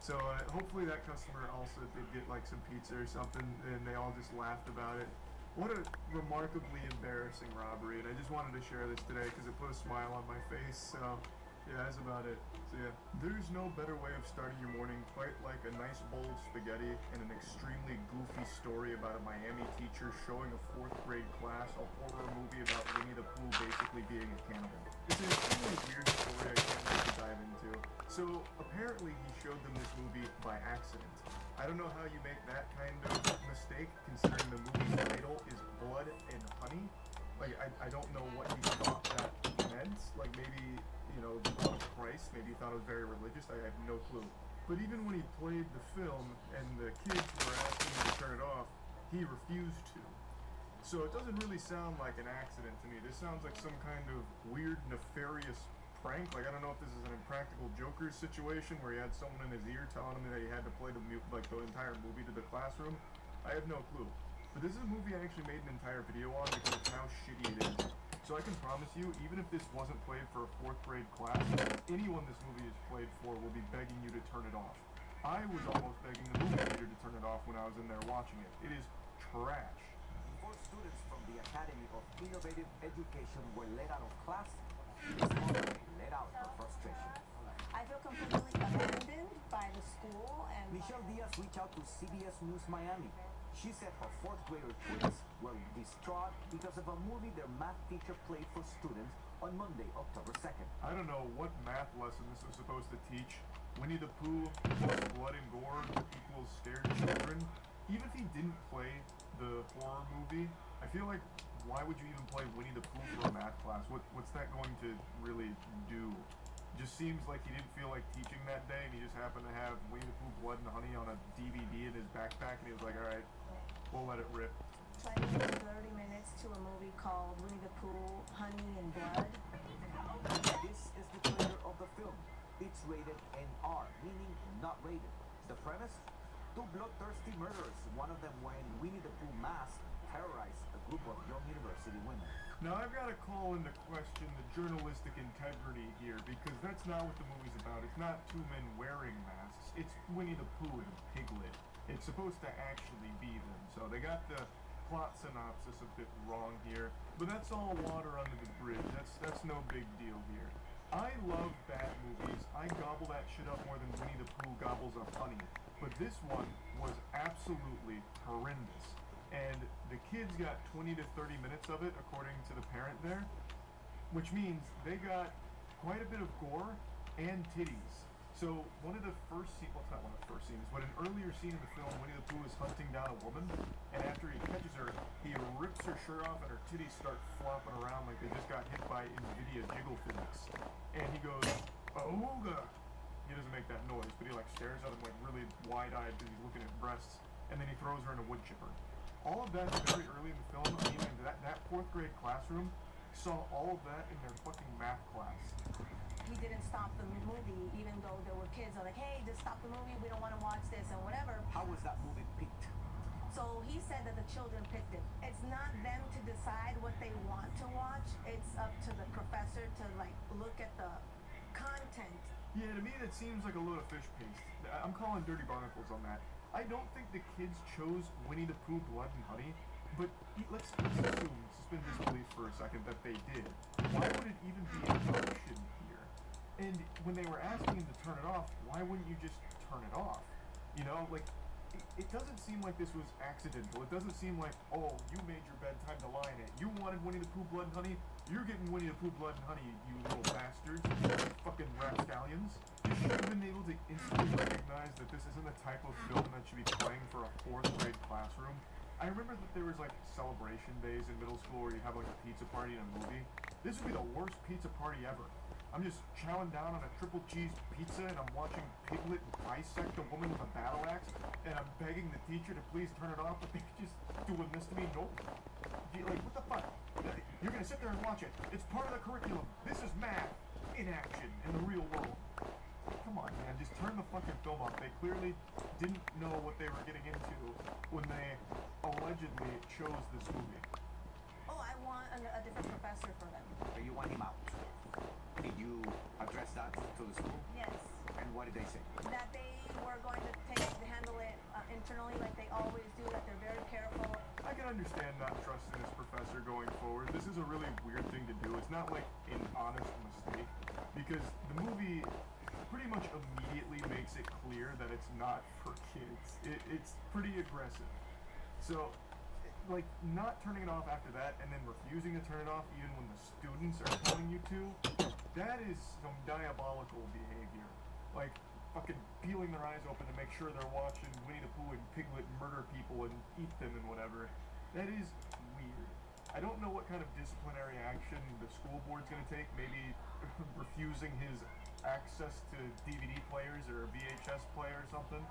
So hopefully that customer also did get like some pizza or something, and they all just laughed about it. What a remarkably embarrassing robbery, and I just wanted to share this today because it put a smile on my face, so yeah, that's about it. So yeah, there's no better way of starting your morning quite like a nice bowl of spaghetti and an extremely goofy story about a Miami teacher showing a 4th grade class a horror movie about Winnie the Pooh basically being a cannibal. It's an extremely weird story I can't wait to dive into. So apparently he showed them this movie by accident. I don't know how you make that kind of mistake considering the movie's title is Blood and Honey. Like, I don't know what he thought that meant. Like, maybe, you know, the blood of Christ. Maybe he thought it was very religious. I have no clue. But even when he played the film and the kids were asking him to turn it off, he refused to. So it doesn't really sound like an accident to me. This sounds like some kind of weird, nefarious prank. Like, I don't know if this is an Impractical Jokers situation where he had someone in his ear telling him that he had to play the entire movie to the classroom. I have no clue. But this is a movie I actually made an entire video on because of how shitty it is. So I can promise you, even if this wasn't played for a 4th grade class, anyone this movie is played for will be begging you to turn it off. I was almost begging the movie theater to turn it off when I was in there watching it. It is trash. 4 students from the Academy of Innovative Education were let out of class. This morning they let out for frustration. I feel completely abandoned by the school and Michelle Diaz reached out to CBS News Miami. She said her 4th grader twins were distraught because of a movie their math teacher played for students on Monday, October 2nd. I don't know what math lesson this was supposed to teach. Winnie the Pooh plus blood and gore equals scared children. Even if he didn't play the horror movie, I feel like why would you even play Winnie the Pooh for a math class? What's that going to really do? It just seems like he didn't feel like teaching that day, and he just happened to have Winnie the Pooh Blood and Honey on a DVD in his backpack, and he was like, all right, we'll let it rip. 20 to 30 minutes to a movie called Winnie the Pooh, Honey and Blood. This is the trailer of the film. It's rated NR, meaning not rated. The premise? 2 bloodthirsty murderers, one of them wearing Winnie the Pooh mask, terrorized a group of young university women. Now I've got to call into question the journalistic integrity here, because that's not what the movie's about. It's not 2 men wearing masks. It's Winnie the Pooh and Piglet. It's supposed to actually be them. So they got the plot synopsis a bit wrong here, but that's all water under the bridge. That's no big deal here. I love bad movies. I gobble that shit up more than Winnie the Pooh gobbles up honey. But this one was absolutely horrendous. And the kids got 20 to 30 minutes of it, according to the parent there, which means they got quite a bit of gore and titties. So one of the first scenes, well, it's not one of the first scenes, but an earlier scene in the film, Winnie the Pooh is hunting down a woman, and after he catches her, he rips her shirt off and her titties start flopping around like they just got hit by NVIDIA jiggle physics. And he goes, "Ooga!" He doesn't make that noise, but he like stares at him like really wide-eyed because he's looking at breasts, and then he throws her in a wood chipper. All of that very early in the film. I mean, that 4th grade classroom saw all of that in their fucking math class. He didn't stop the movie, even though there were kids that were like, hey, just stop the movie, we don't want to watch this and whatever. How was that movie picked? So he said that the children picked it. It's not them to decide what they want to watch. It's up to the professor to like look at the content. Yeah, to me that seems like a load of fish paste. I'm calling dirty barnacles on that. I don't think the kids chose Winnie the Pooh Blood and Honey, but let's assume, suspend disbelief for a second, that they did. Why would it even be an option here? And when they were asking him to turn it off, why wouldn't you just turn it off? You know, like, it doesn't seem like this was accidental. It doesn't seem like, oh, you made your bedtime to lie in it. You wanted Winnie the Pooh Blood and Honey? You're getting Winnie the Pooh Blood and Honey, you little bastards. You fucking rapscallions. You should have been able to instantly recognize that this isn't the type of film that should be playing for a 4th grade classroom. I remember that there was like celebration days in middle school where you have like a pizza party and a movie. This would be the worst pizza party ever. I'm just chowing down on a triple cheese pizza and I'm watching Piglet bisect a woman with a battle axe and I'm begging the teacher to please turn it off, but they're just doing this to me. Nope. Like, what the fuck? You're gonna sit there and watch it. It's part of the curriculum. This is math in action in the real world. Come on, man, just turn the fucking film off. They clearly didn't know what they were getting into when they allegedly chose this movie. Oh, I want a different professor for them. So you want him out. Did you address that to the school? Yes. And what did they say? That they were going to handle it internally like they always do, that they're very careful. I can understand not trusting this professor going forward. This is a really weird thing to do. It's not like an honest mistake, because the movie pretty much immediately makes it clear that it's not for kids. It's pretty aggressive. So, like, not turning it off after that and then refusing to turn it off even when the students are telling you to, that is some diabolical behavior. Like, fucking peeling their eyes open to make sure they're watching Winnie the Pooh and Piglet murder people and eat them and whatever. That is weird. I don't know what kind of disciplinary action the school board's gonna take. Maybe refusing his access to DVD players or a VHS player or something.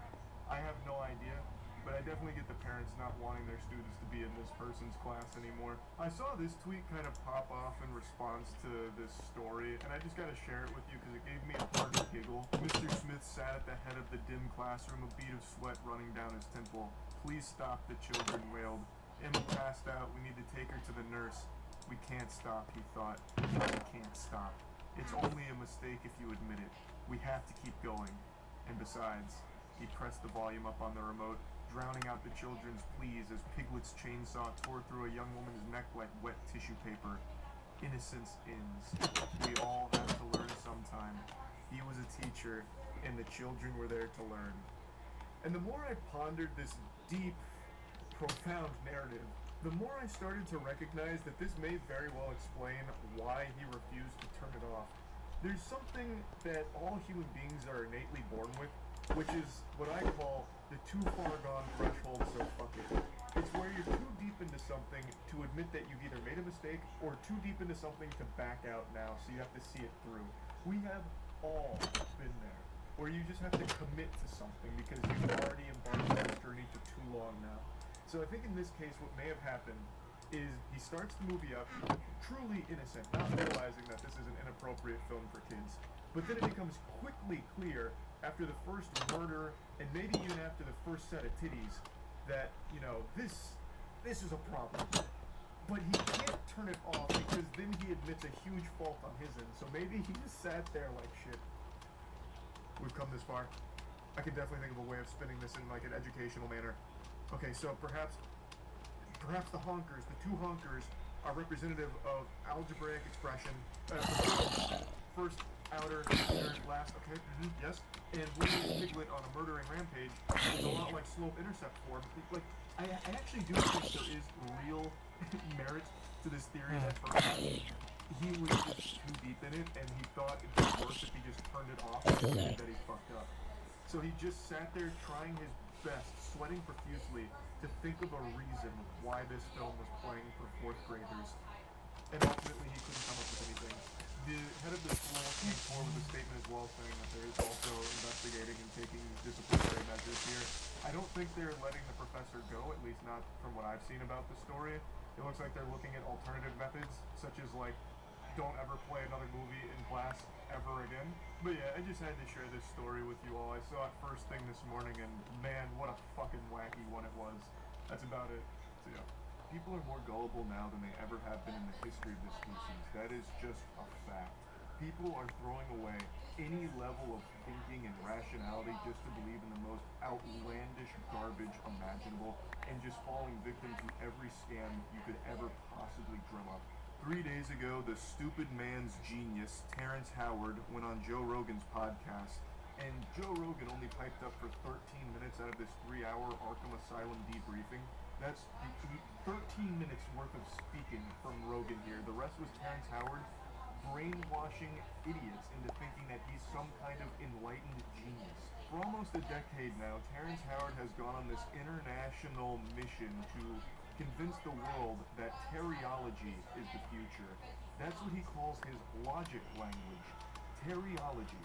I have no idea. But I definitely get the parents not wanting their students to be in this person's class anymore. I saw this tweet kind of pop off in response to this story, and I just gotta share it with you because it gave me a hearty giggle. Mr. Smith sat at the head of the dim classroom, a bead of sweat running down his temple. Please stop, the children wailed. Emma passed out. We need to take her to the nurse. We can't stop, he thought. No, we can't stop. It's only a mistake if you admit it. We have to keep going. And besides, he pressed the volume up on the remote, drowning out the children's pleas as Piglet's chainsaw tore through a young woman's neck like wet tissue paper. Innocence ends. We all have to learn sometime. He was a teacher, and the children were there to learn. And the more I pondered this deep, profound narrative, the more I started to recognize that this may very well explain why he refused to turn it off. There's something that all human beings are innately born with, which is what I call the too far gone threshold, so fuck it. It's where you're too deep into something to admit that you've either made a mistake or too deep into something to back out now, so you have to see it through. We have all been there, where you just have to commit to something because you've already embarked on this journey for too long now. So I think in this case what may have happened is he starts the movie up truly innocent, not realizing that this is an inappropriate film for kids. But then it becomes quickly clear after the first murder, and maybe even after the first set of titties, that, you know, this is a problem. But he can't turn it off because then he admits a huge fault on his end. So maybe he just sat there like, shit, we've come this far. I can definitely think of a way of spinning this in like an educational manner. Okay, so perhaps the honkers, the two honkers, are representative of algebraic expression. First outer, inner, last, okay, yes. And William Piglet on a murdering rampage is a lot like slope-intercept form. Like, I actually do think there is real merit to this theory that perhaps he was just too deep in it, and he thought it'd be worse if he just turned it off and admitted that he fucked up. So he just sat there trying his best, sweating profusely, to think of a reason why this film was playing for 4th graders. And ultimately he couldn't come up with anything. The head of the school came forward with a statement as well, saying that there is also investigating and taking disciplinary measures here. I don't think they're letting the professor go, at least not from what I've seen about the story. It looks like they're looking at alternative methods, such as like, don't ever play another movie in class ever again. But yeah, I just had to share this story with you all. I saw it first thing this morning, and man, what a fucking wacky one it was. That's about it. So yeah. People are more gullible now than they ever have been in the history of this species. That is just a fact. People are throwing away any level of thinking and rationality just to believe in the most outlandish garbage imaginable and just falling victim to every scam you could ever possibly drum up. 3 days ago, the stupid man's genius, Terrence Howard, went on Joe Rogan's podcast, and Joe Rogan only piped up for 13 minutes out of this 3-hour Arkham Asylum debriefing. That's 13 minutes worth of speaking from Rogan here. The rest was Terrence Howard brainwashing idiots into thinking that he's some kind of enlightened genius. For almost a decade now, Terrence Howard has gone on this international mission to convince the world that teriology is the future. That's what he calls his logic language. Teriology.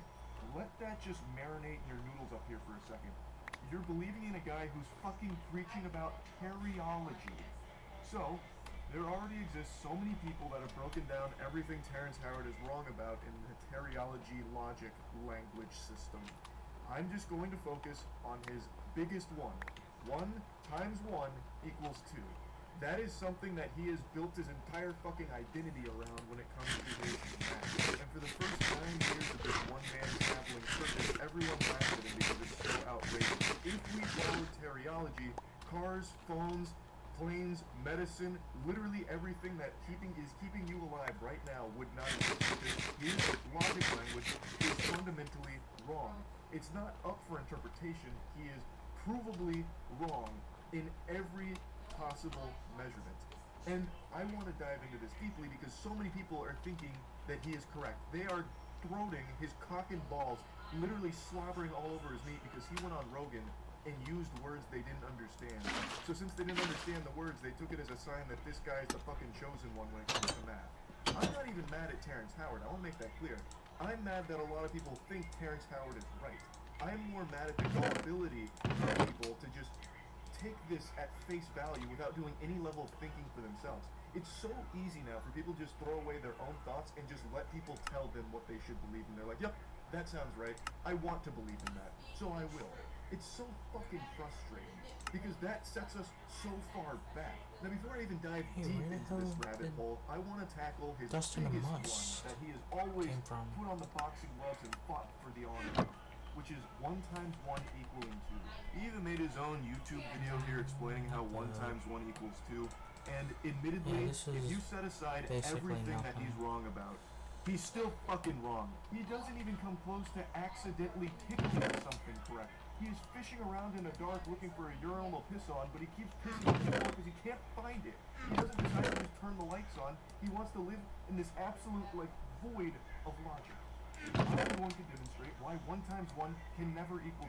Let that just marinate in your noodles up here for a second. You're believing in a guy who's fucking preaching about teriology. So, there already exists so many people that have broken down everything Terrence Howard is wrong about in the teriology logic language system. I'm just going to focus on his biggest one. 1 times 1 equals 2. That is something that he has built his entire fucking identity around when it comes to his math. And for the first 9 years of this one-man traveling circus, everyone laughed at him because it's so outrageous. If we followed teriology, cars, phones, planes, medicine, literally everything that is keeping you alive right now would not exist because his logic language is fundamentally wrong. It's not up for interpretation. He is provably wrong in every possible measurement. And I want to dive into this deeply because so many people are thinking that he is correct. They are throating his cock and balls, literally slobbering all over his meat because he went on Rogan and used words they didn't understand. So since they didn't understand the words, they took it as a sign that this guy's the fucking chosen one when it comes to math. I'm not even mad at Terrence Howard. I want to make that clear. I'm mad that a lot of people think Terrence Howard is right. I'm more mad at the gullibility of people to just take this at face value without doing any level of thinking for themselves. It's so easy now for people to just throw away their own thoughts and just let people tell them what they should believe in. They're like, yep, that sounds right. I want to believe in that, so I will. It's so fucking frustrating because that sets us so far back. Now, before I even dive deep into this rabbit hole, I want to tackle his Dustin biggest one Moss that he has always came from. put on the boxing gloves and fought for the honor of, which is 1 times 1 equaling 2. He even made his own YouTube video here explaining how 1 times 1 equals 2. And admittedly, if you set aside everything that he's wrong about, he's still fucking wrong. He doesn't even come close to accidentally tickling something correct. He is fishing around in the dark looking for a urinal to piss on, but he keeps pissing on the floor because he can't find it. He doesn't decide to just turn the lights on. He wants to live in this absolute, void of logic. I'm going to demonstrate why 1 times 1 can never equal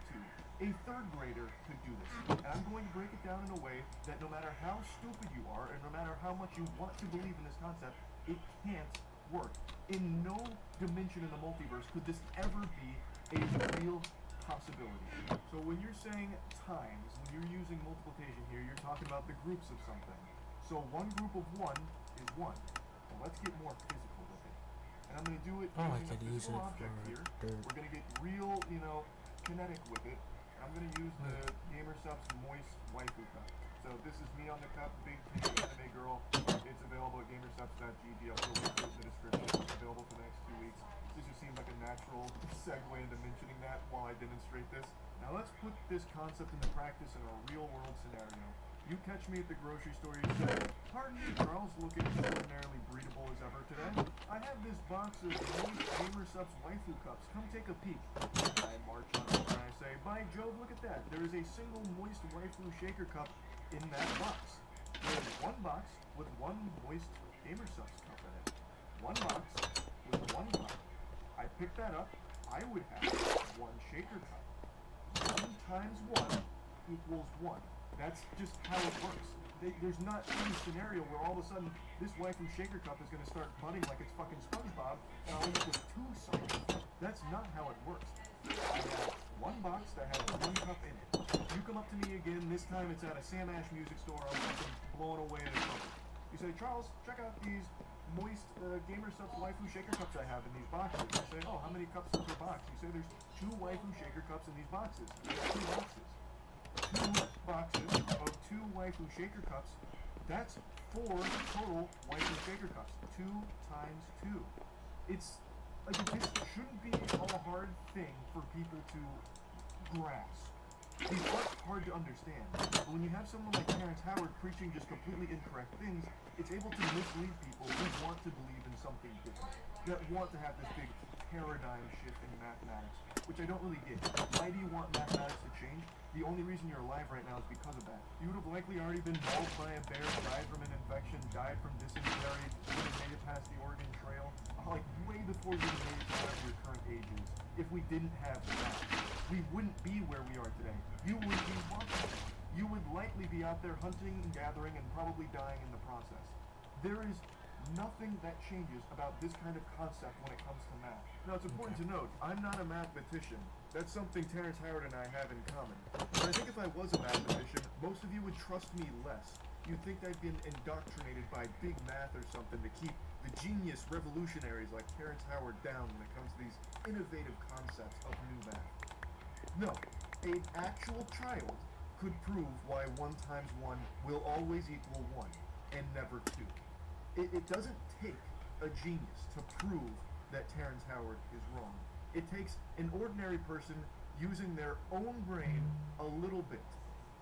2. A 3rd grader could do this. And I'm going to break it down in a way that no matter how stupid you are, and no matter how much you want to believe in this concept, it can't work. In no dimension in the multiverse could this ever be a real possibility. So when you're saying times, when you're using multiplication here, you're talking about the groups of something. So 1 group of 1 is 1. Well, let's get more physical with it. And I'm going to do it using a physical object here. We're going to get real, kinetic with it. I'm going to use the GamerSupps Moist Waifu Cup. So this is me on the cup, big titty anime girl. It's available at gamersupps.gg. I'll put a link to it in the description. It's available for the next 2 weeks. This just seems like a natural segue into mentioning that while I demonstrate this. Now let's put this concept into practice in a real world scenario. You catch me at the grocery store, you say, "Pardon me, Charles, looking extraordinarily breedable as ever today. I have this box of moist GamerSupps Waifu Cups. Come take a peek." I march on over and I say, "By Jove, look at that. There is a single moist Waifu Shaker Cup in that box. There is 1 box with 1 moist GamerSupps cup in it. 1 box with 1 cup. I pick that up. I would have 1 shaker cup. 1 times 1 equals 1. That's just how it works. There's not any scenario where all of a sudden this Waifu Shaker Cup is going to start budding like it's fucking SpongeBob and I'll end up with 2 sides. That's not how it works. I have 1 box that has 1 cup in it. You come up to me again, this time it's at a Sam Ash music store, I'm fucking blown away at it. You say, "Charles, check out these moist GamerSupps Waifu Shaker Cups I have in these boxes." I say, "Oh, how many cups per box?" You say, "There's 2 Waifu Shaker Cups in these boxes." 2 boxes. 2 boxes of 2 Waifu Shaker Cups. That's 4 total Waifu Shaker Cups. 2 times 2. It's Like, this shouldn't be a hard thing for people to grasp. These aren't hard to understand. But when you have someone like Terrence Howard preaching just completely incorrect things, it's able to mislead people who want to believe in something different, that want to have this big paradigm shift in mathematics, which I don't really get. Why do you want mathematics to change? The only reason you're alive right now is because of that. You would have likely already been mauled by a bear, died from an infection, died from dysentery, would have made it past the Oregon Trail, like way before you made it to your current ages. If we didn't have math, we wouldn't be where we are today. You wouldn't be walking. You would likely be out there hunting and gathering and probably dying in the process. There is nothing that changes about this kind of concept when it comes to math. Now, it's important to note, I'm not a mathematician. That's something Terrence Howard and I have in common. But I think if I was a mathematician, most of you would trust me less. You'd think I'd been indoctrinated by big math or something to keep the genius revolutionaries like Terrence Howard down when it comes to these innovative concepts of new math. No, an actual child could prove why 1 times 1 will always equal 1, and never 2. It doesn't take a genius to prove that Terrence Howard is wrong. It takes an ordinary person using their own brain a little bit.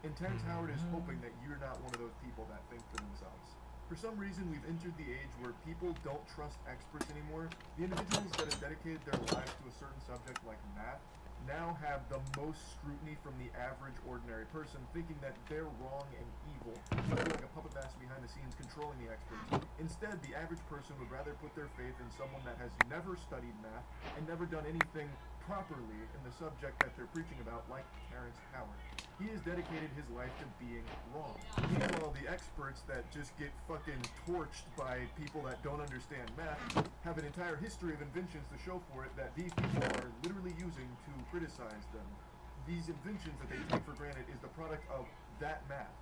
And Terrence Howard is hoping that you're not one of those people that think for themselves. For some reason, we've entered the age where people don't trust experts anymore. The individuals that have dedicated their lives to a certain subject like math now have the most scrutiny from the average ordinary person, thinking that they're wrong and evil, like a puppet master behind the scenes controlling the experts. Instead, the average person would rather put their faith in someone that has never studied math and never done anything properly in the subject that they're preaching about, like Terrence Howard. He has dedicated his life to being wrong. Meanwhile, the experts that just get fucking torched by people that don't understand math have an entire history of inventions to show for it that these people are literally using to criticize them. These inventions that they take for granted is the product of that math,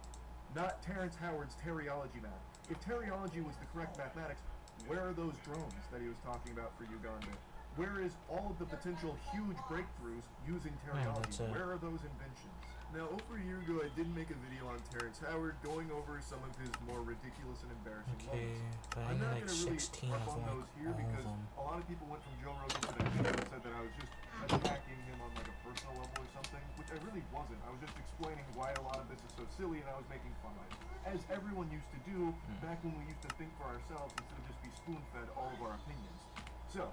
not Terrence Howard's teriology math. If teriology was the correct mathematics, where are those drones that he was talking about for Uganda? Where is all of the potential huge breakthroughs using teriology? Where are those inventions? Now, over a year ago, I did make a video on Terrence Howard going over some of his more ridiculous and embarrassing moments. But I'm not like going to really 16 harp of on like those here all because of them. a lot of people went from Joe Rogan to that video and said that I was just attacking him on like a personal level or something, which I really wasn't. I was just explaining why a lot of this is so silly and I was making fun of it. As everyone used to do back when we used to think for ourselves instead of just be spoon-fed all of our opinions. So,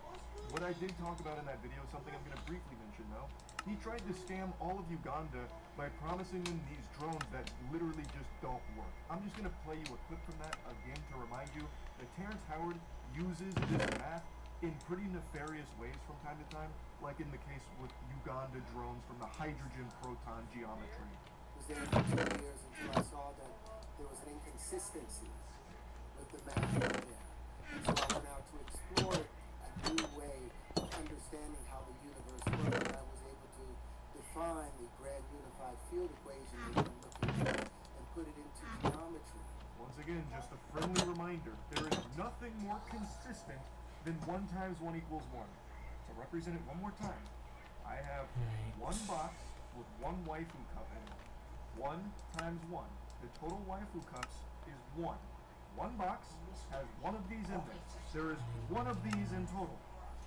what I did talk about in that video is something I'm going to briefly mention though. He tried to scam all of Uganda by promising them these drones that literally just don't work. I'm just going to play you a clip from that again to remind you that Terrence Howard uses this math in pretty nefarious ways from time to time, like in the case with Uganda drones from the hydrogen proton geometry. I was there for 2 years until I saw that there was an inconsistency with the math there. And so I went out to explore a new way of understanding how the universe works, and I was able to define the grand unified field equation that you're looking for and put it into geometry. Once again, just a friendly reminder, there is nothing more consistent than 1 times 1 equals 1. So represent it one more time. I have one box with one waifu cup in it. 1 times 1. The total waifu cups is 1. One box has one of these in it. There is one of these in total.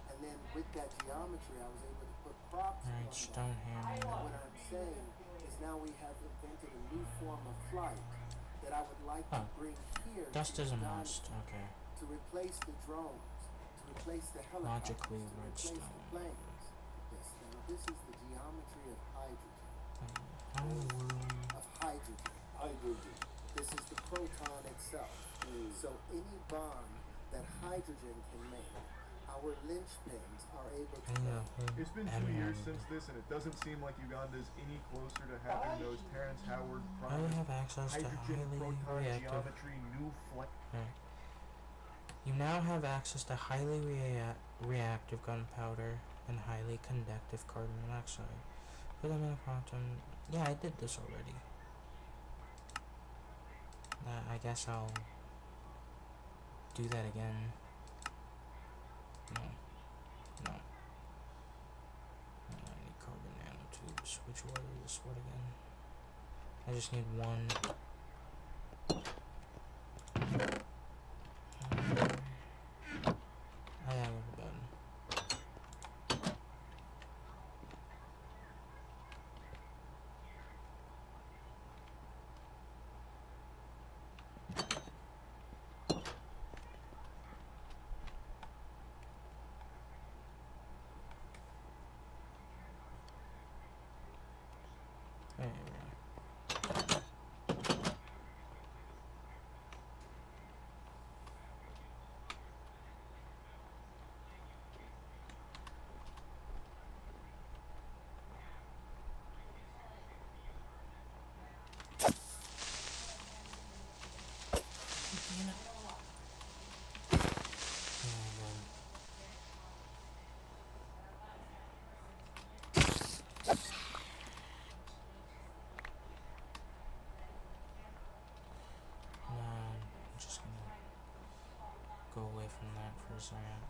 And then with that geometry, I was able to put props Alright, on just that. don't hammer And me. what I'm saying is now we have invented a new form of flight that I would like to bring here Dust to is a Uganda must. Okay. to replace the drones, to replace the helicopters, Logically, to replace the redstone. planes. Yes, now this is the geometry of hydrogen. Of hydrogen. Hydrogen. This is the proton itself. So any bond that hydrogen can make, our linchpins are able to make. It's been 2 years since this, and it doesn't seem like Uganda's any closer to having those Terrence Howard I have access to hydrogen highly proton reactive. geometry new flight. You now have access to highly reactive gunpowder and highly conductive carbon monoxide. Put them in a quantum. Yeah, I did this already. I guess I'll do that again. No. I need carbon nanotubes. Which one is what again? I just need one. I have a button. go away from that for a second.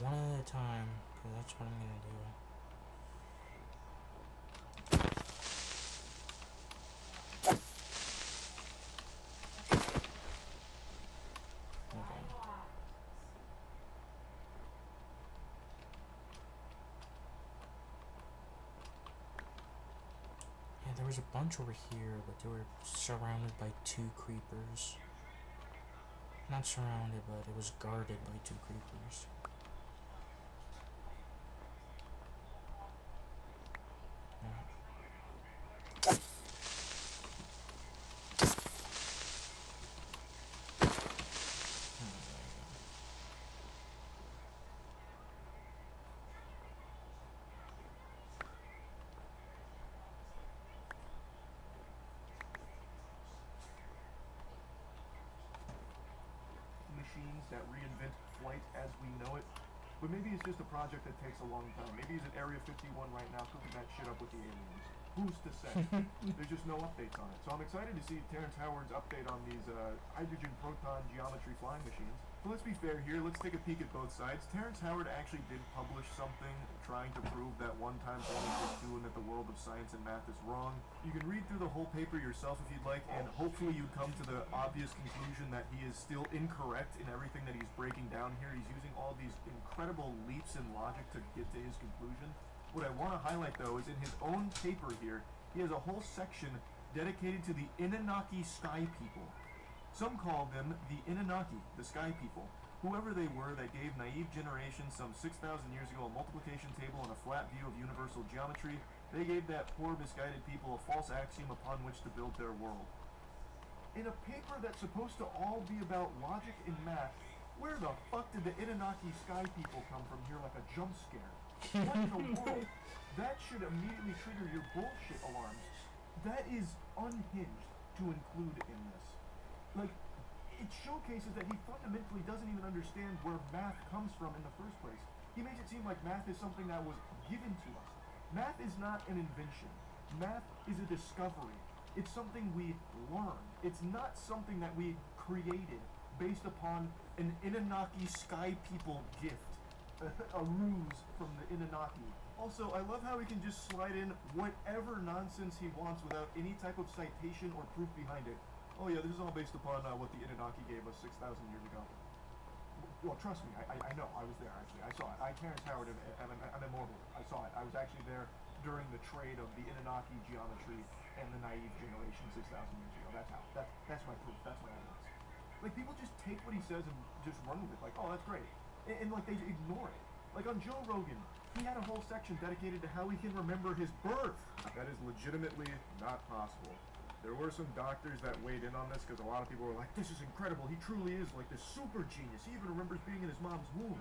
One at a time, because that's what I'm gonna do. Okay. Yeah, there was a bunch over here, but they were surrounded by 2 creepers. Not surrounded, but it was guarded by 2 creepers. Yeah. Oh, there you go. Machines that reinvent flight as we know it. But maybe it's just a project that takes a long time. Maybe he's at Area 51 right now cooking that shit up with the aliens. Who's to say? There's just no updates on it. So I'm excited to see Terrence Howard's update on these hydrogen proton geometry flying machines. But let's be fair here, let's take a peek at both sides. Terrence Howard actually did publish something trying to prove that 1 times 1 equals 2 and that the world of science and math is wrong. You can read through the whole paper yourself if you'd like, and hopefully you come to the obvious conclusion that he is still incorrect in everything that he's breaking down here. He's using all these incredible leaps in logic to get to his conclusion. What I want to highlight though is in his own paper here, he has a whole section dedicated to the Anunnaki sky people. Some call them the Anunnaki, the sky people. Whoever they were that gave naive generations some 6,000 years ago a multiplication table and a flat view of universal geometry, they gave that poor misguided people a false axiom upon which to build their world. In a paper that's supposed to all be about logic and math, where the fuck did the Anunnaki sky people come from here like a jump scare? What in the world? That should immediately trigger your bullshit alarms. That is unhinged to include in this. Like, it showcases that he fundamentally doesn't even understand where math comes from in the first place. He makes it seem like math is something that was given to us. Math is not an invention. Math is a discovery. It's something we learn. It's not something that we created based upon an Anunnaki sky people gift. A ruse from the Anunnaki. Also, I love how he can just slide in whatever nonsense he wants without any type of citation or proof behind it. Oh yeah, this is all based upon what the Anunnaki gave us 6,000 years ago. Well, trust me, I know, I was there actually, I saw it. Terrence Howard, I'm immortal, I saw it. I was actually there during the trade of the Anunnaki geometry and the naive generation 6,000 years ago. That's my proof, that's my evidence. Like, people just take what he says and just run with it, like, oh, that's great. And like, they ignore it. Like on Joe Rogan, he had a whole section dedicated to how he can remember his birth. That is legitimately not possible. There were some doctors that weighed in on this because a lot of people were like, this is incredible, he truly is like this super genius, he even remembers being in his mom's womb.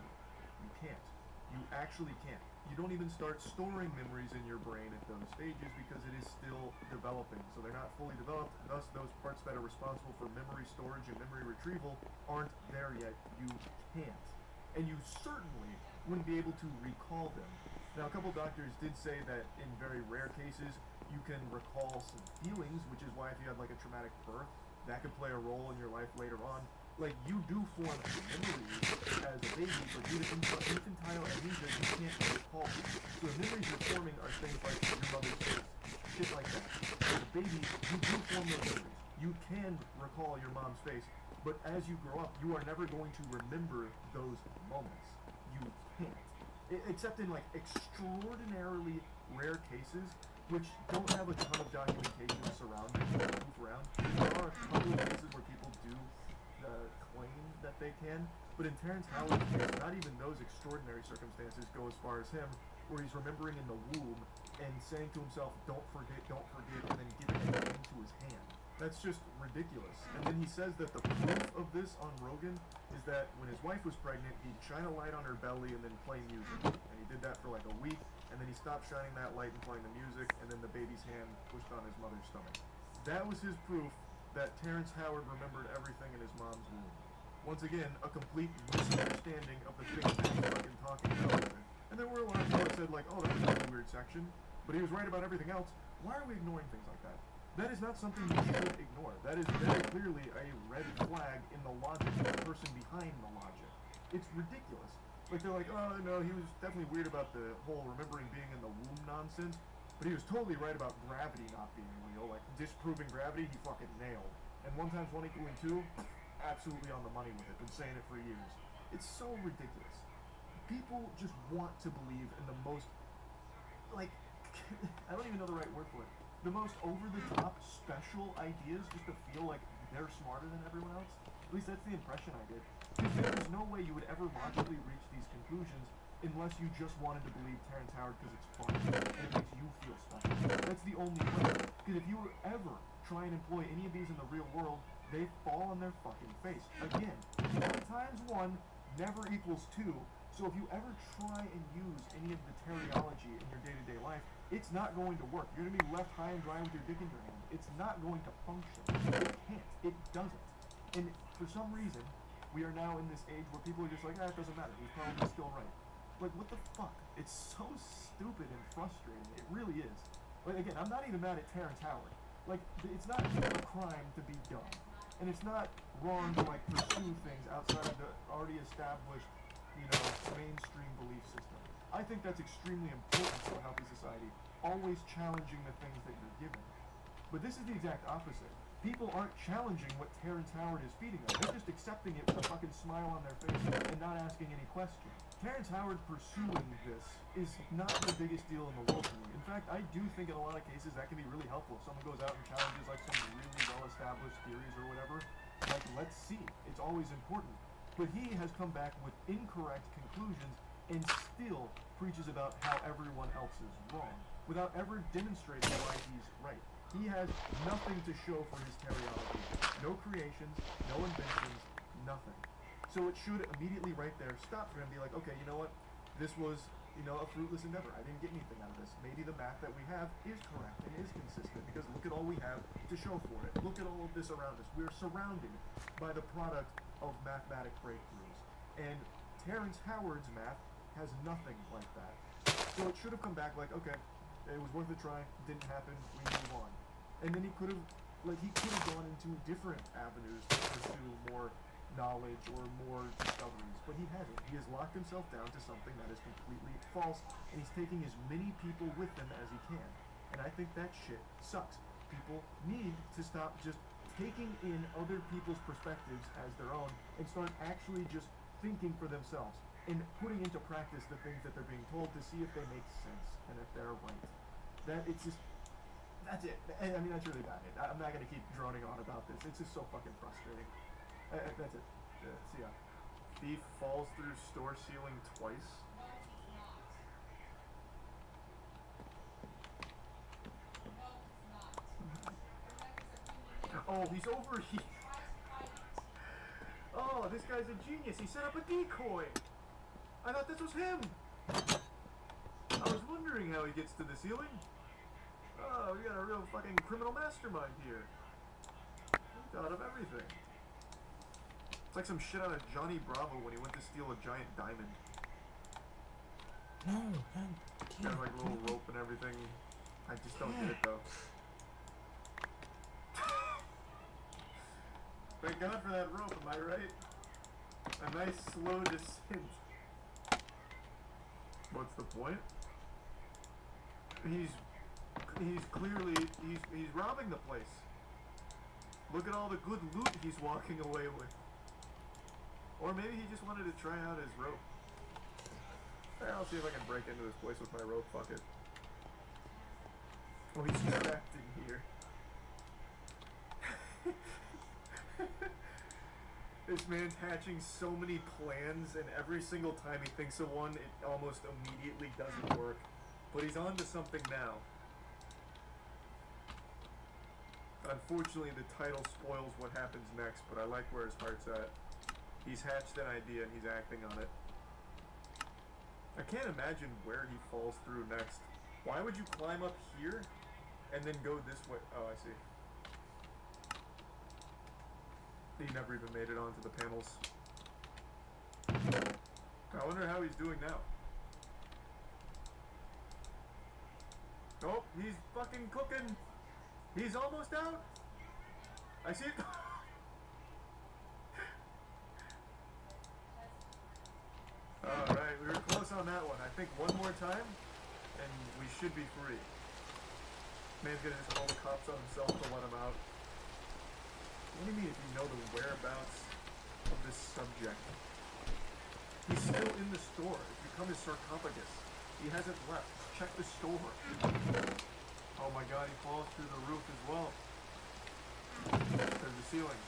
You can't. You actually can't. You don't even start storing memories in your brain at those stages because it is still developing. So they're not fully developed, thus those parts that are responsible for memory storage and memory retrieval aren't there yet. You can't. And you certainly wouldn't be able to recall them. Now, a couple doctors did say that in very rare cases, you can recall some feelings, which is why if you had like a traumatic birth, that could play a role in your life later on. Like, you do form memories as a baby, but due to infantile amnesia, you can't recall them. So the memories you're forming are things like your mother's face, shit like that. As a baby, you do form those memories. You can recall your mom's face, but as you grow up, you are never going to remember those moments. You can't. Except in like extraordinarily rare cases, which don't have a ton of documentation surrounding or proof around. There are a couple of cases where people do claim that they can, but in Terrence Howard's case, not even those extraordinary circumstances go as far as him, where he's remembering in the womb and saying to himself, don't forget, and then giving it into his hand. That's just ridiculous. And then he says that the proof of this on Rogan is that when his wife was pregnant, he'd shine a light on her belly and then play music. And he did that for like a week, and then he stopped shining that light and playing the music, and then the baby's hand pushed on his mother's stomach. That was his proof that Terrence Howard remembered everything in his mom's womb. Once again, a complete misunderstanding of the things that he's fucking talking about. And there were a lot of people that said like, oh, that was a weird section, but he was right about everything else. Why are we ignoring things like that? That is not something you should ignore. That is very clearly a red flag in the logic person behind the logic. It's ridiculous. Like, they're like, oh no, he was definitely weird about the whole remembering being in the womb nonsense, but he was totally right about gravity not being real. Like, disproving gravity, he fucking nailed. And 1 times 1 equaling 2, absolutely on the money with it. Been saying it for years. It's so ridiculous. People just want to believe in the most, like, I don't even know the right word for it. The most over-the-top special ideas just to feel like they're smarter than everyone else. At least that's the impression I get. Because there's no way you would ever logically reach these conclusions unless you just wanted to believe Terrence Howard because it's fun and it makes you feel special. That's the only way. Because if you were ever try and employ any of these in the real world, they fall on their fucking face. Again, 1 times 1 never equals 2. So if you ever try and use any of the terminology in your day-to-day life, it's not going to work. You're going to be left high and dry with your dick in your hand. It's not going to function. It can't. It doesn't. And for some reason, we are now in this age where people are just like, it doesn't matter. He's probably still right. Like, what the fuck? It's so stupid and frustrating. It really is. Like, again, I'm not even mad at Terrence Howard. Like, it's not a crime to be dumb. And it's not wrong to, like, pursue things outside of the already established, mainstream belief system. I think that's extremely important for a healthy society. Always challenging the things that you're given. But this is the exact opposite. People aren't challenging what Terrence Howard is feeding them. They're just accepting it with a fucking smile on their face and not asking any questions. Terrence Howard pursuing this is not the biggest deal in the world to me. In fact, I do think in a lot of cases that can be really helpful. If someone goes out and challenges like some really well-established theories or whatever, like, let's see. It's always important. But he has come back with incorrect conclusions and still preaches about how everyone else is wrong, without ever demonstrating why he's right. He has nothing to show for his teleology. No creations, no inventions, nothing. So it should immediately right there stop for him and be like, okay, you know what? This was, a fruitless endeavor. I didn't get anything out of this. Maybe the math that we have is correct and is consistent because look at all we have to show for it. Look at all of this around us. We're surrounded by the product of mathematic breakthroughs. And Terrence Howard's math has nothing like that. So it should have come back like, okay, it was worth a try, didn't happen, we move on. And then he could have gone into different avenues to pursue more knowledge or more discoveries, but he hasn't. He has locked himself down to something that is completely false, and he's taking as many people with him as he can. And I think that shit sucks. People need to stop just taking in other people's perspectives as their own and start actually just thinking for themselves and putting into practice the things that they're being told to see if they make sense and if they're right. That's it. I mean, that's really bad. I'm not going to keep droning on about this. It's just so fucking frustrating. That's it. See ya. Thief falls through store ceiling twice. Oh, he's over here. Oh, this guy's a genius. He set up a decoy. I thought this was him. I was wondering how he gets to the ceiling. Oh, we got a real fucking criminal mastermind here. He thought of everything. It's like some shit out of Johnny Bravo when he went to steal a giant diamond. No, man. Got like a little rope and everything. I just don't get it though. Thank God for that rope, am I right? A nice slow descent. What's the point? He's clearly he's robbing the place. Look at all the good loot he's walking away with. Or maybe he just wanted to try out his rope. I'll see if I can break into this place with my rope. Fuck it. Oh, he's trapped in here. This man's hatching so many plans, and every single time he thinks of one, it almost immediately doesn't work. But he's on to something now. Unfortunately, the title spoils what happens next, but I like where his heart's at. He's hatched an idea and he's acting on it. I can't imagine where he falls through next. Why would you climb up here and then go this way? Oh, I see. He never even made it onto the panels. I wonder how he's doing now. Oh, he's fucking cooking. He's almost out. I see it. think one more time, and we should be free. Man's gonna just call the cops on himself to let him out. What do you mean if you know the whereabouts of this subject? He's still in the store. It's become his sarcophagus. He hasn't left. Check the store. Oh my god, he falls through the roof as well. There's the ceiling.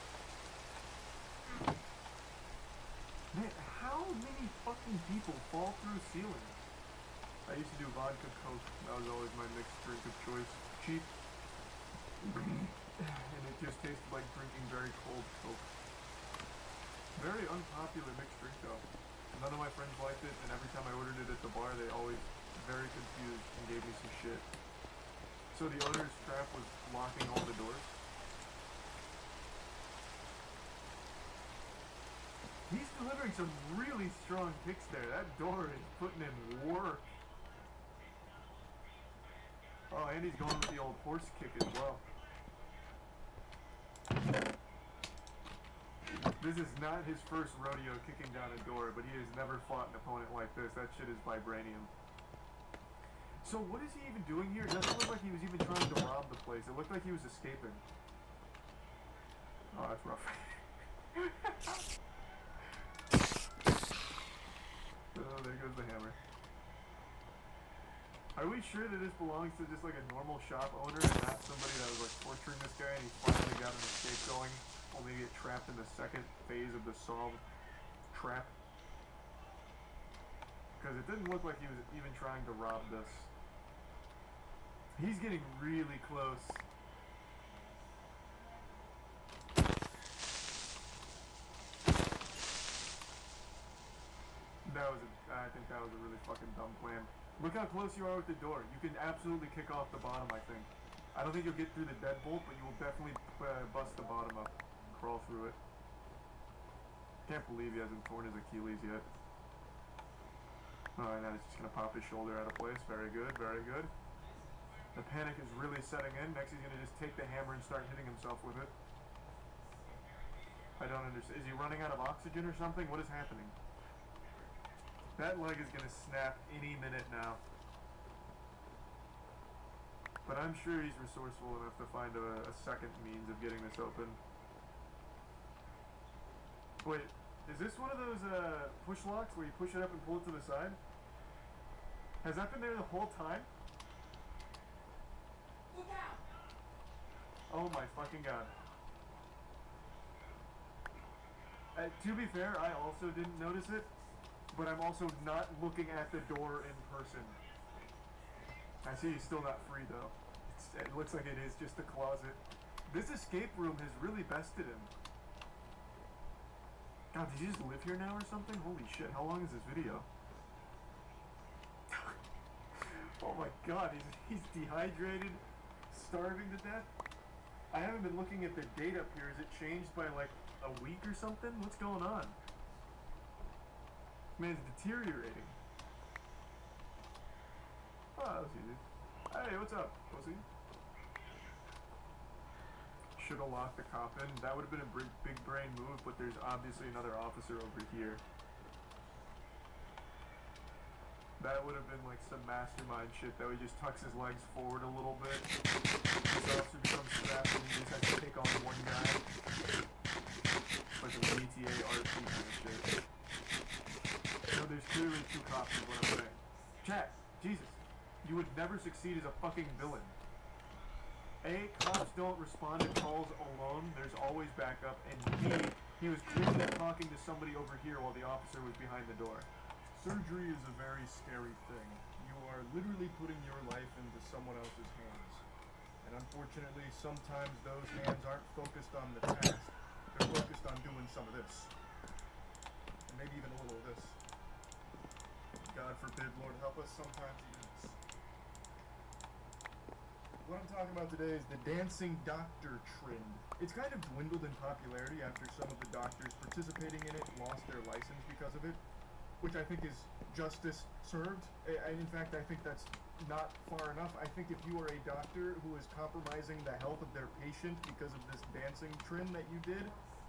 Man, how many fucking people fall through ceilings? I used to do vodka coke. That was always my mixed drink of choice. Cheap. And it just tasted like drinking very cold coke. Very unpopular mixed drink though. None of my friends liked it, and every time I ordered it at the bar, they always very confused and gave me some shit. So the owner's trap was locking all the doors. He's delivering some really strong kicks there. That door is putting in work. Oh, and he's going with the old horse kick as well. This is not his first rodeo kicking down a door, but he has never fought an opponent like this. That shit is vibranium. So what is he even doing here? It doesn't look like he was even trying to rob the place. It looked like he was escaping. Oh, that's rough. Oh, there goes the hammer. Are we sure that this belongs to just like a normal shop owner and not somebody that was like torturing this guy and he finally got an escape going, only to get trapped in the second phase of the solved trap? Because it didn't look like he was even trying to rob this. He's getting really close. I think that was a really fucking dumb plan. Look how close you are with the door. You can absolutely kick off the bottom, I think. I don't think you'll get through the deadbolt, but you will definitely bust the bottom up. Crawl through it. Can't believe he hasn't torn his Achilles yet. Oh, and now he's just gonna pop his shoulder out of place. Very good, very good. The panic is really setting in. Next he's gonna just take the hammer and start hitting himself with it. I don't understand. Is he running out of oxygen or something? What is happening? That leg is gonna snap any minute now. But I'm sure he's resourceful enough to find a second means of getting this open. Wait, is this one of those push locks where you push it up and pull it to the side? Has that been there the whole time? Look out! Oh my fucking god. To be fair, I also didn't notice it. But I'm also not looking at the door in person. I see he's still not free though. It looks like it is just a closet. This escape room has really bested him. God, did he just live here now or something? Holy shit, how long is this video? Oh my god, he's dehydrated, starving to death. I haven't been looking at the date up here. Is it changed by like a week or something? What's going on? Man's deteriorating. Oh, that was easy. Hey, what's up, pussy? Should have locked the cop in. That would have been a big brain move, but there's obviously another officer over here. That would have been like some mastermind shit that he just tucks his legs forward a little bit. This officer becomes strapped and he just has to take on one guy. Like a GTA RP kind of shit. No, there's clearly two cops is what I'm saying. Chat, Jesus, you would never succeed as a fucking villain. A, cops don't respond to calls alone, there's always backup, and B, he was clearly talking to somebody over here while the officer was behind the door. Surgery is a very scary thing. You are literally putting your life into someone else's hands. And unfortunately, sometimes those hands aren't focused on the task. They're focused on doing some of this. And maybe even a little of this. God forbid, Lord help us, sometimes even this. What I'm talking about today is the dancing doctor trend. It's kind of dwindled in popularity after some of the doctors participating in it lost their license because of it, which I think is justice served. In fact, I think that's not far enough. I think if you are a doctor who is compromising the health of their patient because of this dancing trend that you did,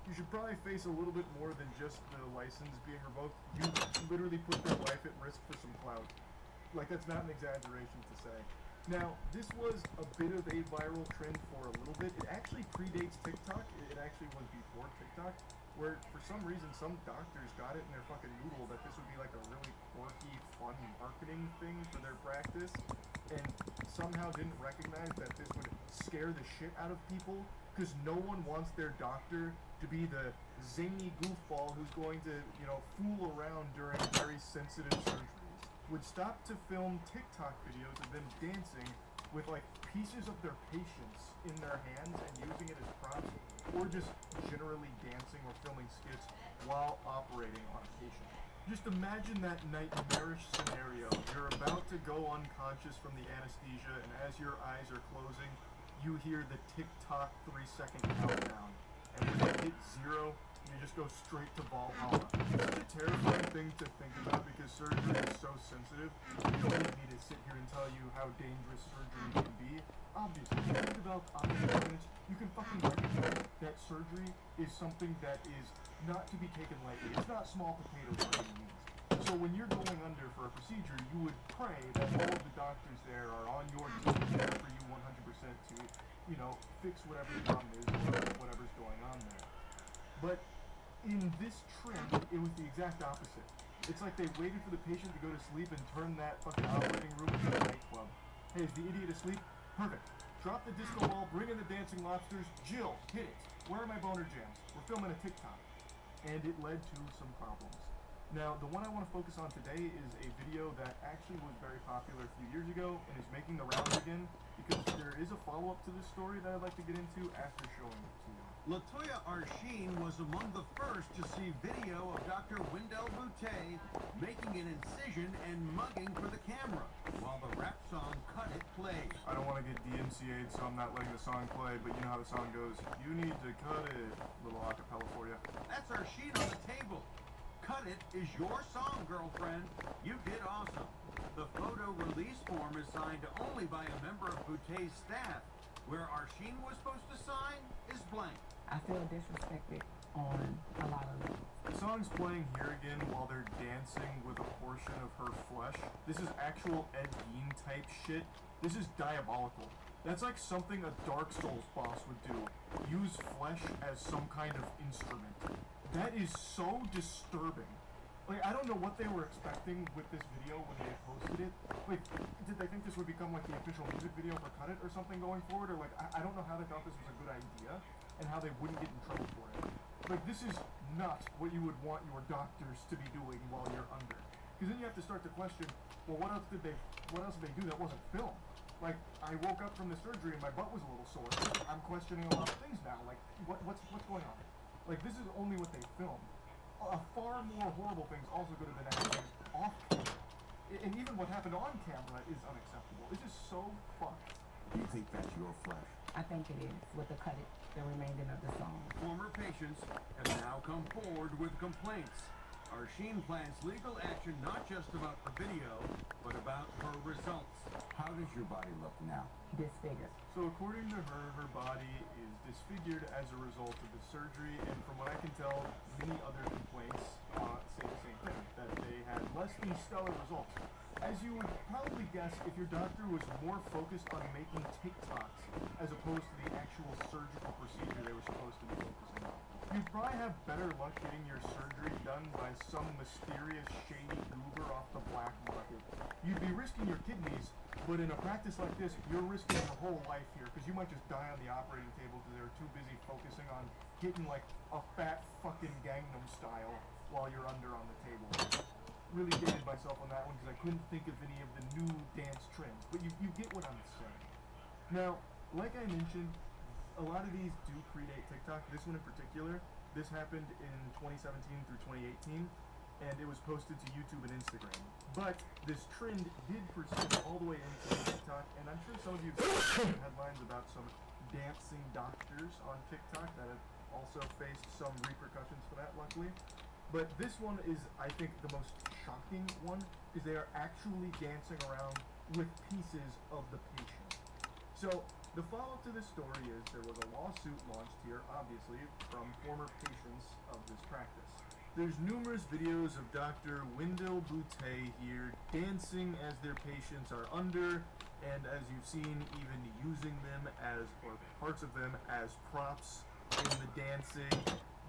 you should probably face a little bit more than just the license being revoked. You literally put their life at risk for some clout. Like, that's not an exaggeration to say. Now, this was a bit of a viral trend for a little bit. It actually predates TikTok. It actually was before TikTok, where for some reason some doctors got it in their fucking noodle that this would be like a really quirky, fun marketing thing for their practice, and somehow didn't recognize that this would scare the shit out of people, because no one wants their doctor to be the zany goofball who's going to, fool around during very sensitive surgeries. Would stop to film TikTok videos of them dancing with like pieces of their patients in their hands and using it as props, or just generally dancing or filming skits while operating on a patient. Just imagine that nightmarish scenario. You're about to go unconscious from the anesthesia, and as your eyes are closing, you hear the TikTok 3-second countdown. And when it hits 0, you just go straight to Valhalla. It's such a terrifying thing to think about because surgery is so sensitive. You don't need me to sit here and tell you how dangerous surgery can be. Obviously, if you develop operating units, you can fucking recognize that surgery is something that is not to be taken lightly. It's not small potatoes by any means. So when you're going under for a procedure, you would pray that all of the doctors there are on your team there for you 100% to, fix whatever the problem is or whatever's going on there. But in this trend, it was the exact opposite. It's like they waited for the patient to go to sleep and turn that fucking operating room into a nightclub. Hey, is the idiot asleep? Perfect. Drop the disco ball, bring in the dancing lobsters. Jill, hit it. Where are my boner jams? We're filming a TikTok. And it led to some problems. Now, the one I want to focus on today is a video that actually was very popular a few years ago and is making the rounds again because there is a follow-up to this story that I'd like to get into after showing it to you. Latoya Arsheen was among the first to see video of Dr. Wendell Boutte making an incision and mugging for the camera while the rap song Cut It played. I don't want to get DMCA'd, so I'm not letting the song play, but you know how the song goes. You need to cut it. Little acapella for you. That's Arsheen on the table. Cut It is your song, girlfriend. You did awesome. The photo release form is signed only by a member of Boutte's staff. Where Arsheen was supposed to sign is blank. I feel disrespected on a lot of levels. The song's playing here again while they're dancing with a portion of her flesh. This is actual Ed Gein type shit. This is diabolical. That's like something a Dark Souls boss would do. Use flesh as some kind of instrument. That is so disturbing. Like, I don't know what they were expecting with this video when they posted it. Like, did they think this would become like the official music video for Cut It or something going forward? Or like, I don't know how they thought this was a good idea and how they wouldn't get in trouble for it. Like, this is not what you would want your doctors to be doing while you're under. Because then you have to start to question, well, what else did they do that wasn't filmed? Like, I woke up from the surgery and my butt was a little sore. I'm questioning a lot of things now. Like, what's going on? Like, this is only what they filmed. Far more horrible things also could have been happening off camera. And even what happened on camera is unacceptable. This is so fucked. You think that's your flesh? I think it is, with the Cut It, the remainder of the song. Former patients have now come forward with complaints. Arsheen plans legal action not just about the video, but about her results. How does your body look now? Disfigured. So according to her, her body is disfigured as a result of the surgery, and from what I can tell, many other complaints say the same thing, that they had less than stellar results. As you would probably guess, if your doctor was more focused on making TikToks as opposed to the actual surgical procedure they were supposed to be focusing on, you'd probably have better luck getting your surgery done by some mysterious shady goober off the black market. You'd be risking your kidneys, but in a practice like this, you're risking your whole life here, because you might just die on the operating table because they're too busy focusing on getting like a fat fucking Gangnam style while you're under on the table. Really dated myself on that one because I couldn't think of any of the new dance trends, but you get what I'm saying. Now, like I mentioned, a lot of these do predate TikTok. This one in particular, this happened in 2017 through 2018, and it was posted to YouTube and Instagram. But this trend did persist all the way into TikTok, and I'm sure some of you have seen headlines about some dancing doctors on TikTok that have also faced some repercussions for that, luckily. But this one is, I think, the most shocking one, because they are actually dancing around with pieces of the patient. So, the follow-up to this story is there was a lawsuit launched here, obviously, from former patients of this practice. There's numerous videos of Dr. Wendell Boutte here dancing as their patients are under, and as you've seen, even using them as, or parts of them as props in the dancing.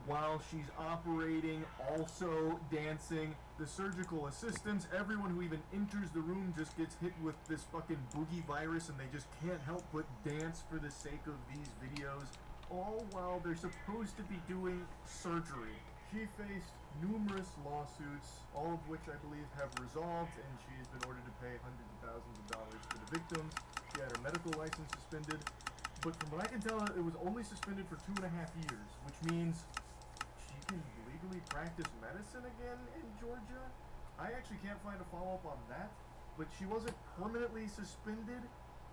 While she's operating, also dancing. The surgical assistants, everyone who even enters the room just gets hit with this fucking boogie virus and they just can't help but dance for the sake of these videos, all while they're supposed to be doing surgery. She faced numerous lawsuits, all of which I believe have resolved, and she's been ordered to pay hundreds of thousands of dollars to the victims. She had her medical license suspended, but from what I can tell, it was only suspended for 2.5 years, which means she can legally practice medicine again in Georgia. I actually can't find a follow-up on that, but she wasn't permanently suspended,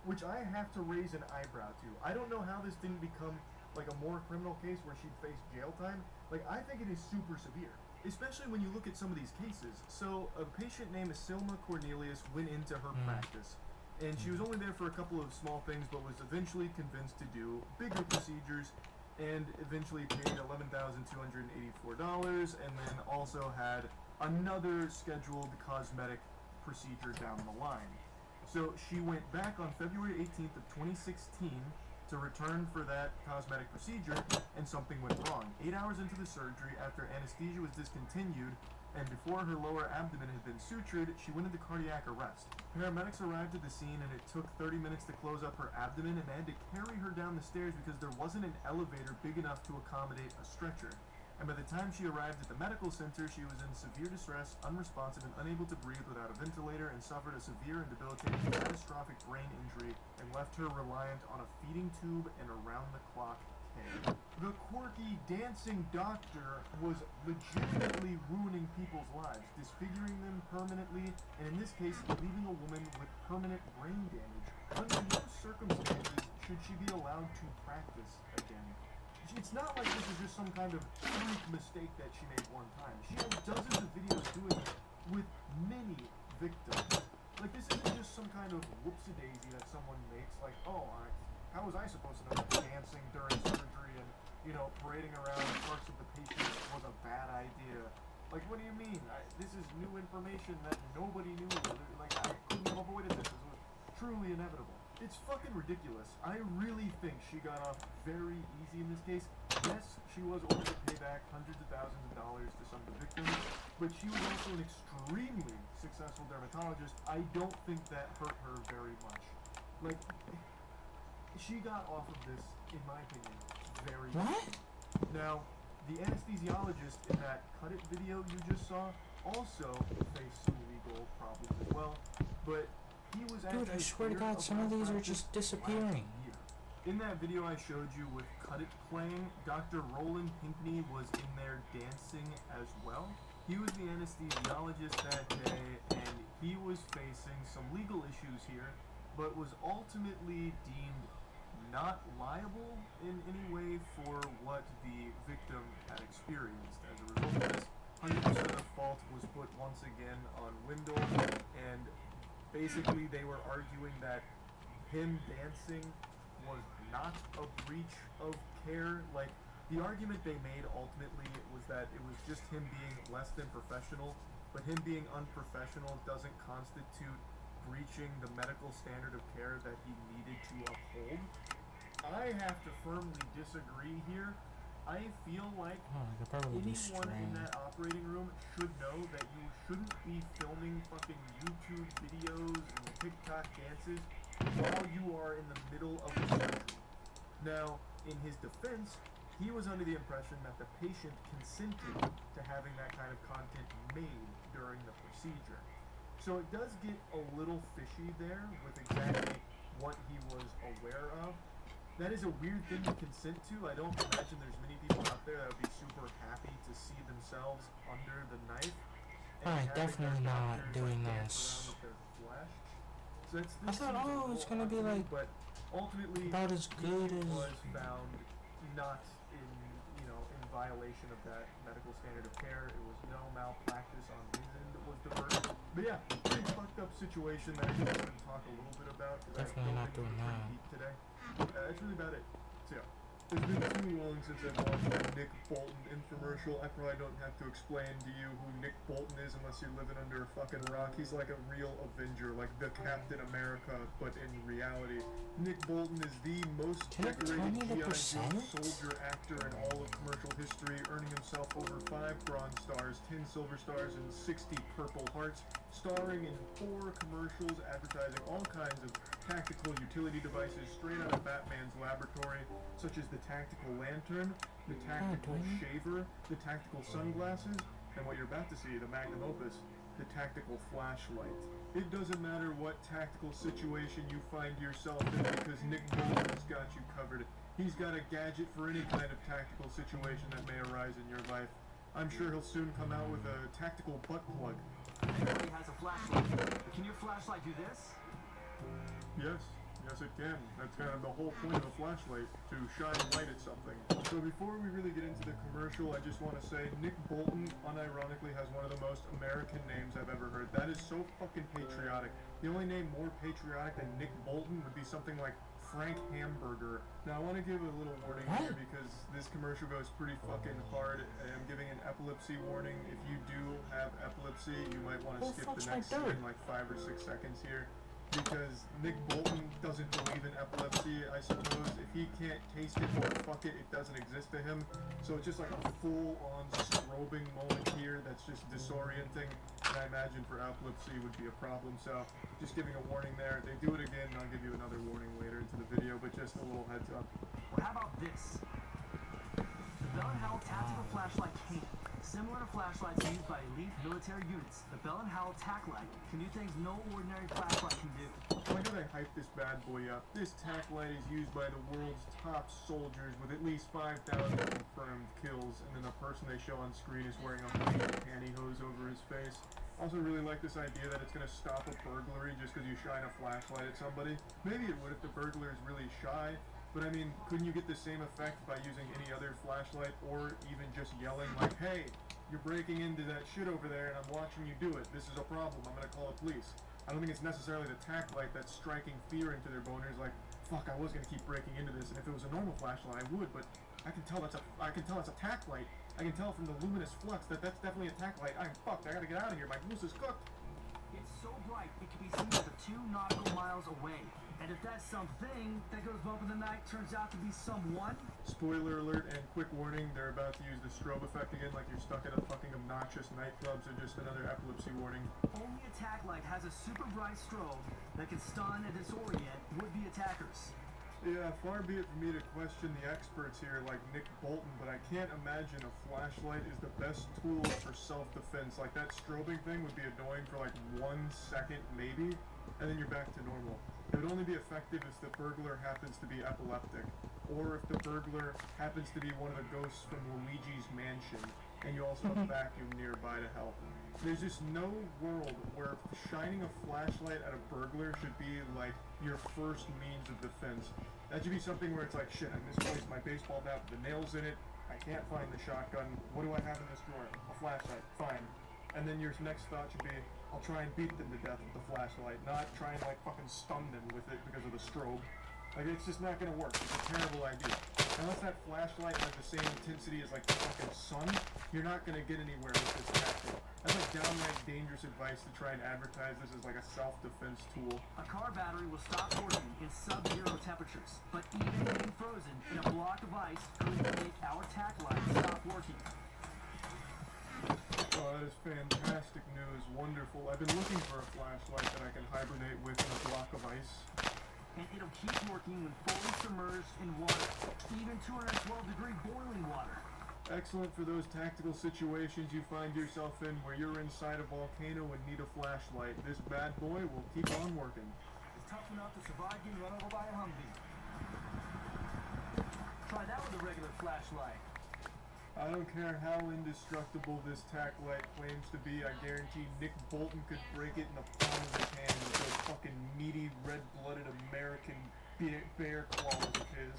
which I have to raise an eyebrow to. I don't know how this didn't become like a more criminal case where she'd face jail time. Like, I think it is super severe, especially when you look at some of these cases. So a patient named Silma Cornelius went into her practice, and she was only there for a couple of small things, but was eventually convinced to do bigger procedures, and eventually paid $11,284, and then also had another scheduled cosmetic procedure down the line. So she went back on February 18th of 2016 to return for that cosmetic procedure, and something went wrong. 8 hours into the surgery, after anesthesia was discontinued, and before her lower abdomen had been sutured, she went into cardiac arrest. Paramedics arrived at the scene, and it took 30 minutes to close up her abdomen, and they had to carry her down the stairs because there wasn't an elevator big enough to accommodate a stretcher. And by the time she arrived at the medical center, she was in severe distress, unresponsive, and unable to breathe without a ventilator, and suffered a severe and debilitating catastrophic brain injury, and left her reliant on a feeding tube and around-the-clock care. The quirky dancing doctor was legitimately ruining people's lives, disfiguring them permanently, and in this case, leaving a woman with permanent brain damage. Under no circumstances should she be allowed to practice again. It's not like this is just some kind of freak mistake that she made one time. She has dozens of videos doing it with many victims. Like, this isn't just some kind of whoopsie-daisy that someone makes, like, oh, how was I supposed to know that dancing during surgery and, you know, parading around parts of the patient was a bad idea? Like, what do you mean? This is new information that nobody knew. Like, I couldn't have avoided this. This was truly inevitable. It's fucking ridiculous. I really think she got off very easy in this case. Yes, she was ordered to pay back hundreds of thousands of dollars to some of the victims, but she was also an extremely successful dermatologist. I don't think that hurt her very much. Like, she got off of this, in my opinion, very easy. Now, the anesthesiologist in that Cut It video you just saw also faced some legal problems as well, but he was actually Dude, I swear to God, some of these are just disappearing. In that video I showed you with Cut It playing, Dr. Roland Pinkney was in there dancing as well. He was the anesthesiologist that day, and he was facing some legal issues here, but was ultimately deemed not liable in any way for what the victim had experienced. As a result of this, 100% of fault was put once again on Wendell, and basically they were arguing that him dancing was not a breach of care. Like, the argument they made ultimately was that it was just him being less than professional, but him being unprofessional doesn't constitute breaching the medical standard of care that he needed to uphold. I have to firmly disagree here. I feel like anyone in that operating room should know that you shouldn't be filming fucking YouTube videos and TikTok dances while you are in the middle of the surgery. Now, in his defense, he was under the impression that the patient consented to having that kind of content made during the procedure. So it does get a little fishy there with exactly what he was aware of. That is a weird thing to consent to. I don't imagine there's many people out there that would be super happy to see themselves under the knife. Alright, definitely not doing this. So I thought, oh, it's gonna be like but ultimately about as good as. was found not in, in violation of that medical standard of care. It was no malpractice on his end that was diverted. But yeah, pretty fucked up situation that I just wanted to talk a little bit about. Definitely not doing that. Today. That's really about it. So yeah. It's been too long since I've watched a Nick Bolton infomercial. I probably don't have to explain to you who Nick Bolton is unless you're living under a fucking rock. He's like a real Avenger, like the Captain America, but in reality. Nick Bolton is the most Can it tell decorated me the GI Joe percent? soldier actor in all of commercial history, earning himself over 5 Bronze Stars, 10 Silver Stars, and 60 Purple Hearts, starring in 4 commercials advertising all kinds of tactical utility devices straight out of Batman's laboratory, such as the tactical lantern, the tactical shaver, the tactical sunglasses, and what you're about to see, the magnum opus, the tactical flashlight. It doesn't matter what tactical situation you find yourself in because Nick Bolton has got you covered. He's got a gadget for any kind of tactical situation that may arise in your life. I'm sure he'll soon come out with a tactical butt plug. Everybody has a flashlight. Can your flashlight do this? Yes, yes it can. That's kind of the whole point of a flashlight, to shine light at something. So before we really get into the commercial, I just want to say Nick Bolton unironically has one of the most American names I've ever heard. That is so fucking patriotic. The only name more patriotic than Nick Bolton would be something like Frank Hamburger. Now I want to give a little warning here because this commercial goes pretty fucking hard. I'm giving an epilepsy warning. If you do have epilepsy, you might want to skip the next scene, like 5 or 6 seconds here. Because Nick Bolton doesn't believe in epilepsy, I suppose. If he can't taste it or fuck it, it doesn't exist to him. So it's just like a full-on strobing moment here that's just disorienting. And I imagine for epilepsy would be a problem. So just giving a warning there. If they do it again, I'll give you another warning later into the video, but just a little heads up. Or how about this? The Bell & Howell Tactical Flashlight Cane. Similar to flashlights used by elite military units, the Bell & Howell Tac Light can do things no ordinary flashlight can do. Why did I hype this bad boy up? This tac light is used by the world's top soldiers with at least 5,000 confirmed kills, and then the person they show on screen is wearing a mighty pantyhose over his face. I also really like this idea that it's going to stop a burglary just because you shine a flashlight at somebody. Maybe it would if the burglar is really shy, but I mean, couldn't you get the same effect by using any other flashlight, or even just yelling like, hey, you're breaking into that shit over there and I'm watching you do it. This is a problem. I'm going to call the police. I don't think it's necessarily the tac light that's striking fear into their boners like, fuck, I was going to keep breaking into this, and if it was a normal flashlight I would, but I can tell it's a tac light. I can tell from the luminous flux that that's definitely a tac light. I'm fucked. I got to get out of here. My goose is cooked. It's so bright it can be seen up to 2 nautical miles away. And if that something that goes bump in the night turns out to be someone... Spoiler alert and quick warning, they're about to use the strobe effect again like you're stuck at a fucking obnoxious nightclub, so just another epilepsy warning. Only a tac light has a super bright strobe that can stun and disorient would-be attackers. Yeah, far be it for me to question the experts here like Nick Bolton, but I can't imagine a flashlight is the best tool for self-defense. Like, that strobing thing would be annoying for like 1 second maybe, and then you're back to normal. It would only be effective if the burglar happens to be epileptic, or if the burglar happens to be one of the ghosts from Luigi's Mansion, and you also have a vacuum nearby to help. There's just no world where shining a flashlight at a burglar should be like your first means of defense. That should be something where it's like, shit, I misplaced my baseball bat with the nails in it, I can't find the shotgun, what do I have in this drawer? A flashlight, fine. And then your next thought should be, I'll try and beat them to death with the flashlight, not try and like fucking stun them with it because of the strobe. Like, it's just not gonna work. It's a terrible idea. Unless that flashlight has the same intensity as like the fucking sun, you're not gonna get anywhere with this tactic. That's like downright dangerous advice to try and advertise this as like a self-defense tool. A car battery will stop working in sub-zero temperatures, but even being frozen in a block of ice could make our tac light stop working. Oh, that is fantastic news. Wonderful. I've been looking for a flashlight that I can hibernate with in a block of ice. And it'll keep working when fully submerged in water, even 212-degree boiling water. Excellent for those tactical situations you find yourself in where you're inside a volcano and need a flashlight. This bad boy will keep on working. It's tough enough to survive getting run over by a Humvee. Try that with a regular flashlight. I don't care how indestructible this tac light claims to be, I guarantee Nick Bolton could break it in the palm of his hand with those fucking meaty, red-blooded American bear claws of his.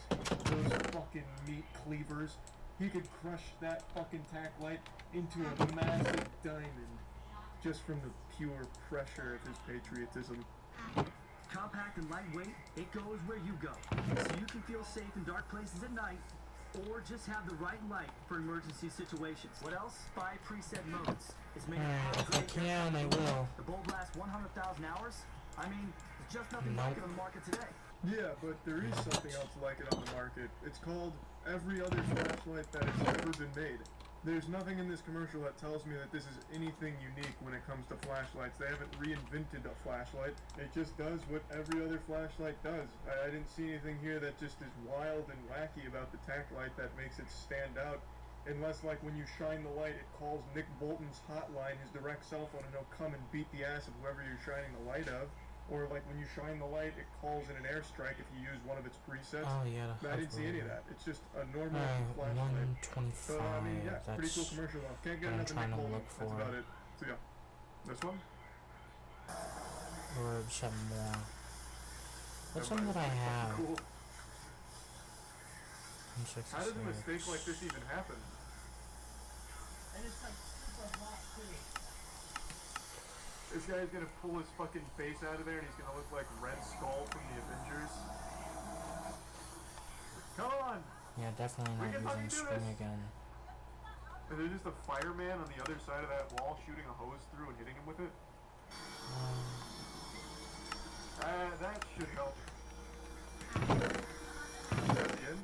Those fucking meat cleavers. He could crush that fucking tac light into a massive diamond just from the pure pressure of his patriotism. Compact and lightweight, it goes where you go. So you can feel safe in dark places at night, or just have the right light for emergency situations. What else? 5 preset modes. It's made Alright, if I can, I will. The bulb lasts 100,000 hours. I mean, there's just nothing like it on the market today. Yeah, but there is something else like it on the market. It's called every other flashlight that has ever been made. There's nothing in this commercial that tells me that this is anything unique when it comes to flashlights. They haven't reinvented a flashlight. It just does what every other flashlight does. I didn't see anything here that just is wild and wacky about the tack light that makes it stand out. Unless, like, when you shine the light, it calls Nick Bolton's hotline, his direct cell phone, and he'll come and beat the ass of whoever you're shining the light of. Or, like, when you shine the light, it calls in an airstrike if you use one of its presets. Oh, yeah. But I didn't see any of that. It's just a normal flashlight. 125. So, I mean, yeah, pretty cool commercial though. Can't get what I'm another trying Nick to Bolton. look That's for. about it. So, yeah. This one? Or just have more. What's one that I have? Cool. 166. How does a mistake like this even happen? And it's like super hot too. This guy's gonna pull his fucking face out of there and he's gonna look like Red Skull from the Avengers. Come on! Yeah, definitely We not can fucking using do string this. again. Is there just a fireman on the other side of that wall shooting a hose through and hitting him with it? That should help. Is that the end?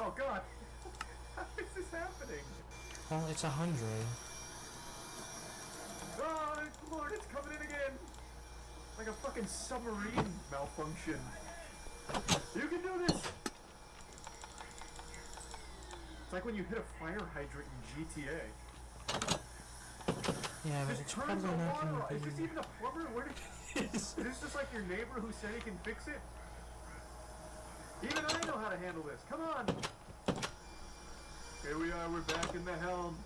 Oh god! How is this happening? Well, it's 100. Oh, Lord, it's coming in again! Like a fucking submarine malfunction. You can do this! It's like when you hit a fire hydrant in GTA. Yeah, but Just it's turns probably the not water gonna off. be. Is this even a plumber? Where did... Is this just like your neighbor who said he can fix it? Even I know how to handle this. Come on! Here we are, we're back in the helm.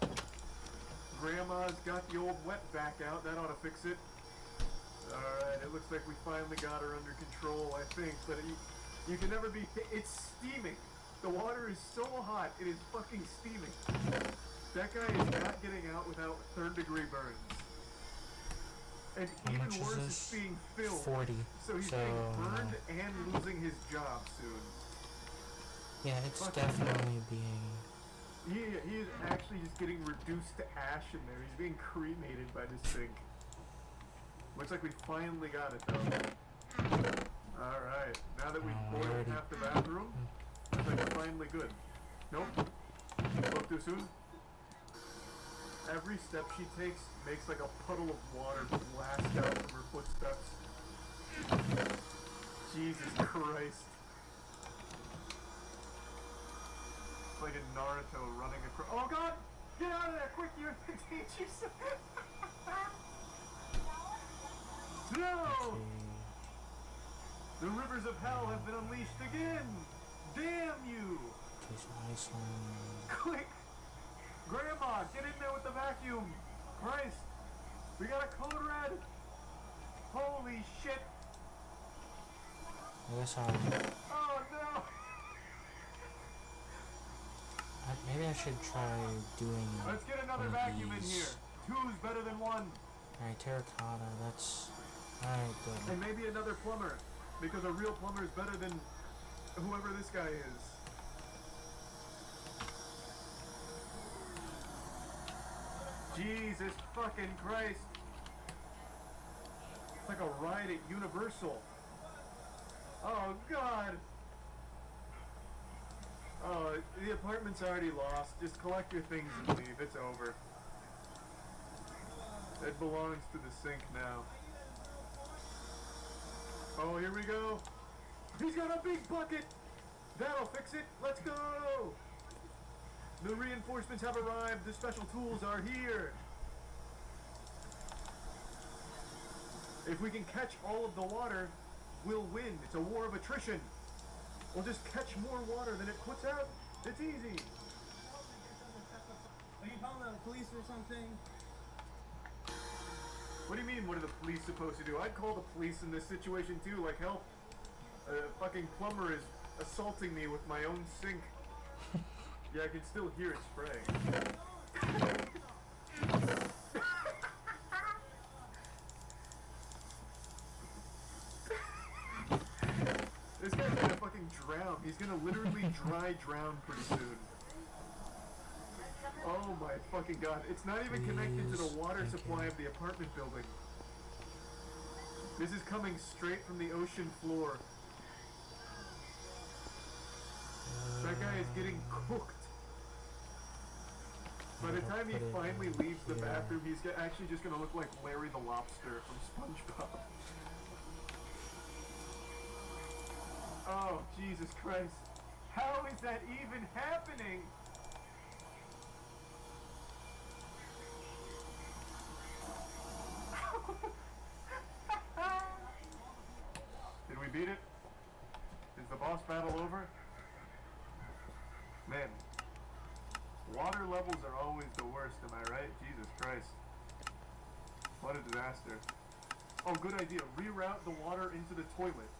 Grandma's got the old wet back out. That ought to fix it. Alright, it looks like we finally got her under control, I think. But you can never be... It's steaming. The water is so hot, it is fucking steaming. That guy is not getting out without third-degree burns. And How even much is worse, this? it's being filmed. 40. So he's being burned and losing his job soon. Yeah, it's Fuck. definitely being. He is actually just getting reduced to ash in there. He's being cremated by this thing. Looks like we finally got it though. Alright, now that we've boiled half the bathroom, looks like we're finally good. Nope. Spoke too soon. Every step she takes makes like a puddle of water blast out from her footsteps. Jesus Christ. It's like a Naruto running across. Oh god! Get out of there quick! You're in the danger zone! No! The rivers of hell have been unleashed again! Damn you! Quick! Grandma, get in there with the vacuum! Christ! We got a code red! Holy shit! I guess I'll. Oh no! Maybe I should try doing. Let's get another one of vacuum in these. here. Two's better than one. Alright, terracotta, that's. Alright, good. And maybe another plumber. Because a real plumber is better than whoever this guy is. Jesus fucking Christ. It's like a ride at Universal. Oh God. Oh, the apartment's already lost. Just collect your things and leave. It's over. It belongs to the sink now. Oh, here we go. He's got a big bucket. That'll fix it. Let's go. The reinforcements have arrived. The special tools are here. If we can catch all of the water, we'll win. It's a war of attrition. We'll just catch more water than it puts out. It's easy. Are you calling the police or something? What do you mean, what are the police supposed to do? I'd call the police in this situation too, like help. A fucking plumber is assaulting me with my own sink. Yeah, I can still hear it spraying. drown. He's gonna literally dry drown pretty soon. Oh my fucking god. It's not even connected to the water supply of the apartment building. This is coming straight from the ocean floor. That guy is getting cooked. By the time he finally leaves the bathroom, he's actually just gonna look like Larry the Lobster from SpongeBob. Oh, Jesus Christ. How is that even happening? Did we beat it? Is the boss battle over? Man, water levels are always the worst, am I right? Jesus Christ. What a disaster. Oh, good idea. Reroute the water into the toilet.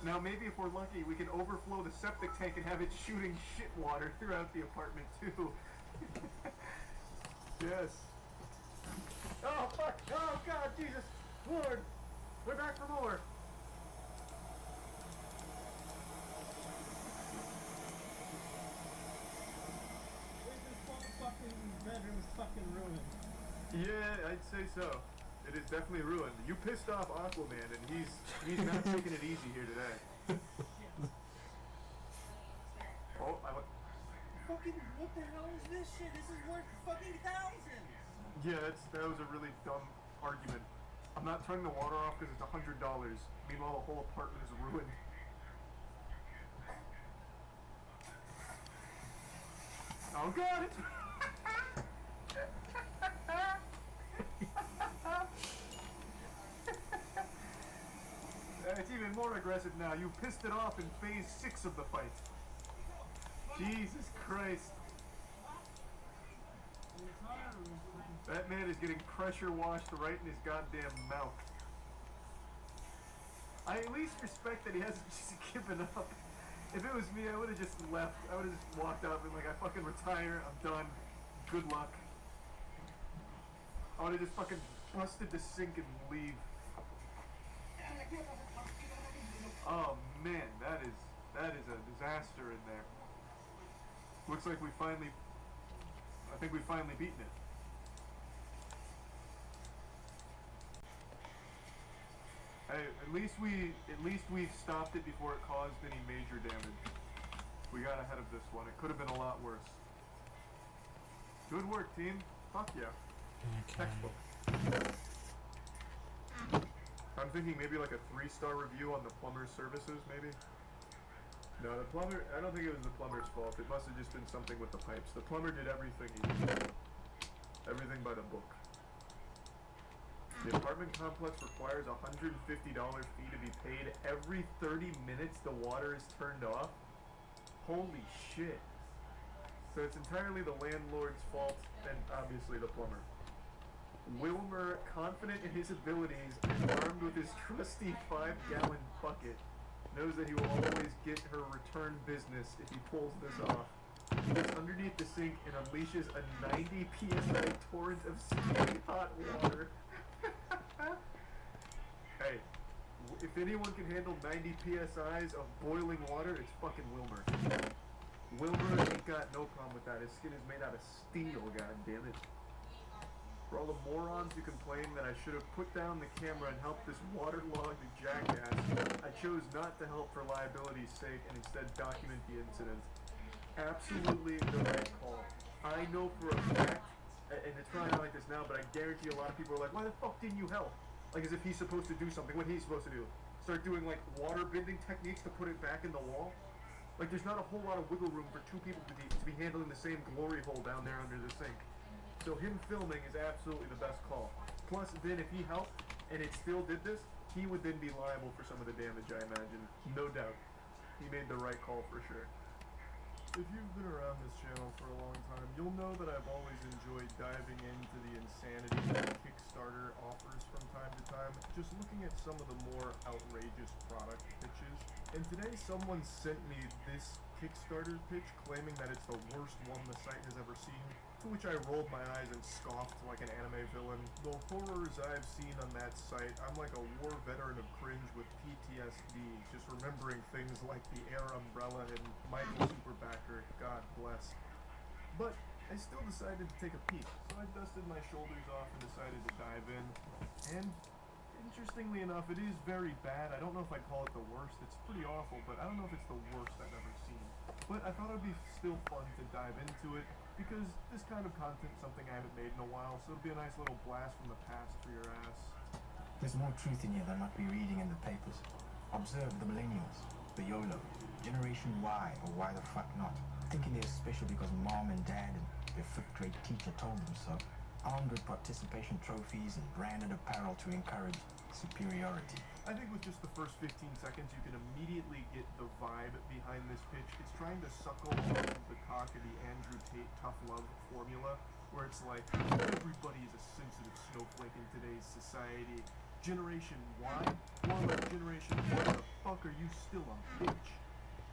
Now maybe if we're lucky, we can overflow the septic tank and have it shooting shit water throughout the apartment too. Yes. Oh fuck! Oh god, Jesus! Lord! We're back for more! This fucking bedroom is fucking ruined. Yeah, I'd say so. It is definitely ruined. You pissed off Aquaman, and he's not taking it easy here today. Oh, Fucking, what the hell is this shit? This is worth fucking thousands! yeah, that was a really dumb argument. I'm not turning the water off because it's $100. Meanwhile, the whole apartment is ruined. Oh god! It's even more aggressive now. You pissed it off in phase 6 of the fight. Jesus Christ. That man is getting pressure washed right in his goddamn mouth. I at least respect that he hasn't just given up. If it was me, I would have just left. I would have just walked out and been like, I fucking retire, I'm done. Good luck. I would have just fucking busted the sink and leave. Oh man, that is a disaster in there. Looks like I think we finally beaten it. Hey, at least we've stopped it before it caused any major damage. We got ahead of this one. It could have been a lot worse. Good work, team. Fuck yeah. Textbook. I'm thinking maybe like a 3-star review on the plumber's services, maybe? No, the plumber, I don't think it was the plumber's fault. It must have just been something with the pipes. The plumber did everything he did. Everything by the book. The apartment complex requires a $150 fee to be paid every 30 minutes the water is turned off. Holy shit. So it's entirely the landlord's fault and obviously the plumber. Wilmer, confident in his abilities and armed with his trusty 5-gallon bucket, knows that he will always get her return business if he pulls this off. He gets underneath the sink and unleashes a 90 psi torrent of steaming hot water. Hey, if anyone can handle 90 psi's of boiling water, it's fucking Wilmer. Wilmer ain't got no problem with that. His skin is made out of steel, goddammit. For all the morons who complain that I should have put down the camera and helped this waterlogged jackass, I chose not to help for liability's sake and instead document the incident. Absolutely the right call. I know for a fact, and it's probably not like this now, but I guarantee a lot of people are like, why the fuck didn't you help? Like as if he's supposed to do something. What he's supposed to do? Start doing like water bending techniques to put it back in the wall? Like there's not a whole lot of wiggle room for two people to be handling the same glory hole down there under the sink. So him filming is absolutely the best call. Plus, then if he helped and it still did this, he would then be liable for some of the damage, I imagine. No doubt. He made the right call for sure. If you've been around this channel for a long time, you'll know that I've always enjoyed diving into the insanity that Kickstarter offers from time to time, just looking at some of the more outrageous product pitches. And today someone sent me this Kickstarter pitch claiming that it's the worst one the site has ever seen. To which I rolled my eyes and scoffed like an anime villain. The horrors I've seen on that site, I'm like a war veteran of cringe with PTSD, just remembering things like the Air Umbrella and Michael Superbacker, God bless. But I still decided to take a peek, so I dusted my shoulders off and decided to dive in. And interestingly enough, it is very bad. I don't know if I'd call it the worst. It's pretty awful, but I don't know if it's the worst I've ever seen. But I thought it would be still fun to dive into it, because this kind of content is something I haven't made in a while, so it'll be a nice little blast from the past for your ass. There's more truth in here than what we're reading in the papers. Observe the millennials, the YOLO, Generation Y, or why the fuck not, thinking they're special because mom and dad and their 5th grade teacher told them so, armed with participation trophies and branded apparel to encourage superiority. I think with just the first 15 seconds, you can immediately get the vibe behind this pitch. It's trying to suckle off of the cock of the Andrew Tate tough love formula, where it's like, everybody is a sensitive snowflake in today's society. Generation Y? More like Generation, why the fuck are you still a bitch?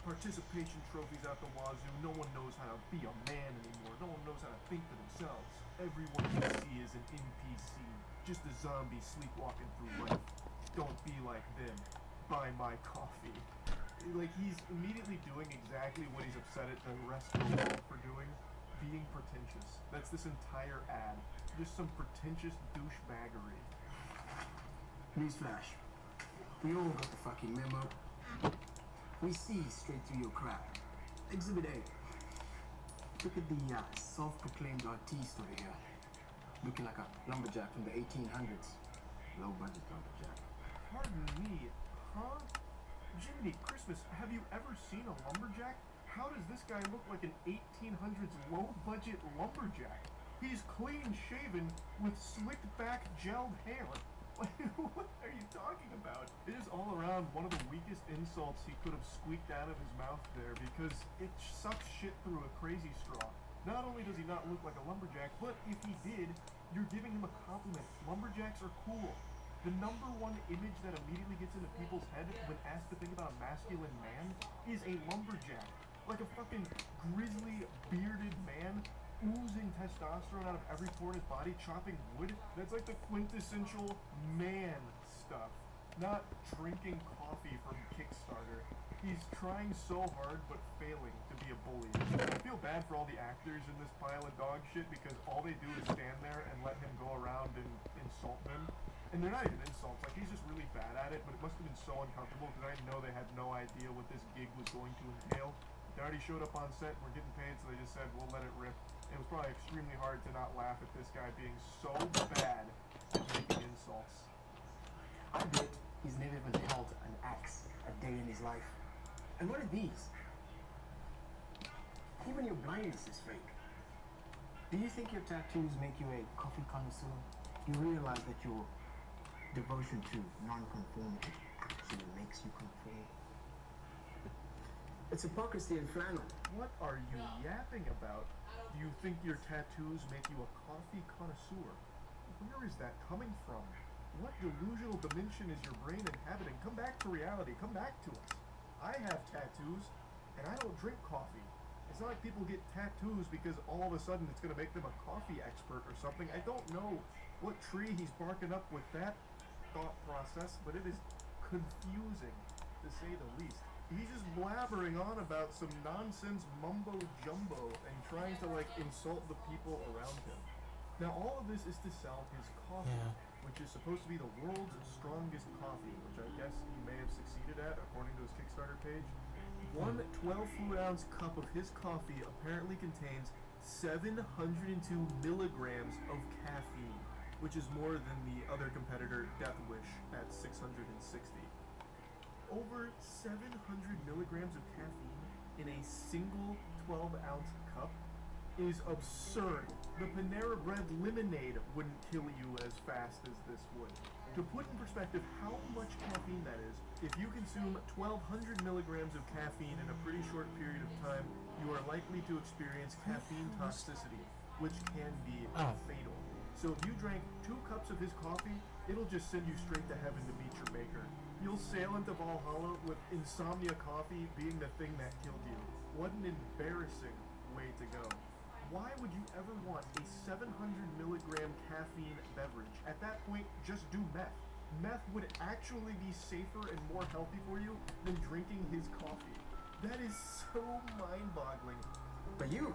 Participation trophies out the wazoo, no one knows how to be a man anymore, no one knows how to think for themselves. Everyone you see is an NPC, just a zombie sleepwalking through life. Don't be like them. Buy my coffee. Like, he's immediately doing exactly what he's upset at the rest of the world for doing. Being pretentious. That's this entire ad. Just some pretentious douchebaggery. Newsflash. We all got the fucking memo. We see straight through your crap. Exhibit A. Look at the self-proclaimed artiste over here. Looking like a lumberjack from the 1800s. Low-budget lumberjack. Pardon me, huh? Jiminy Christmas, have you ever seen a lumberjack? How does this guy look like an 1800s low-budget lumberjack? He's clean-shaven with slicked-back gelled hair. What are you talking about? It is all around one of the weakest insults he could have squeaked out of his mouth there, because it sucks shit through a crazy straw. Not only does he not look like a lumberjack, but if he did, you're giving him a compliment. Lumberjacks are cool. The number one image that immediately gets into people's head when asked to think about a masculine man is a lumberjack. Like a fucking grizzly, bearded man oozing testosterone out of every pore in his body, chopping wood. That's like the quintessential man stuff. Not drinking coffee from Kickstarter. He's trying so hard but failing to be a bully. I feel bad for all the actors in this pile of dog shit because all they do is stand there and let him go around and insult them. And they're not even insults, like he's just really bad at it, but it must have been so uncomfortable because I know they had no idea what this gig was going to entail. They already showed up on set, we're getting paid, so they just said, we'll let it rip. It was probably extremely hard to not laugh at this guy being so bad at making insults. I bet he's never even held an axe a day in his life. And what are these? Even your blindness is fake. Do you think your tattoos make you a coffee connoisseur? You realize that your devotion to non-conformity actually makes you conform. It's hypocrisy in flannel. What are you yapping about? Do you think your tattoos make you a coffee connoisseur? Where is that coming from? What delusional dimension is your brain inhabiting? Come back to reality. Come back to us. I have tattoos, and I don't drink coffee. It's not like people get tattoos because all of a sudden it's going to make them a coffee expert or something. I don't know what tree he's barking up with that thought process, but it is confusing, to say the least. He's just blabbering on about some nonsense mumbo-jumbo and trying to, like, insult the people around him. Now, all of this is to sell his coffee, which is supposed to be the world's strongest coffee, which I guess he may have succeeded at, according to his Kickstarter page. One 12-fluid-ounce cup of his coffee apparently contains 702 milligrams of caffeine, which is more than the other competitor, Death Wish, at 660. Over 700 milligrams of caffeine in a single 12-ounce cup is absurd. The Panera Bread lemonade wouldn't kill you as fast as this would. To put in perspective how much caffeine that is, if you consume 1,200 milligrams of caffeine in a pretty short period of time, you are likely to experience caffeine toxicity, which can be fatal. So if you drank 2 cups of his coffee, it'll just send you straight to heaven to meet your maker. You'll sail into Valhalla with insomnia coffee being the thing that killed you. What an embarrassing way to go. Why would you ever want a 700 milligram caffeine beverage? At that point, just do meth. Meth would actually be safer and more healthy for you than drinking his coffee. That is so mind-boggling. But you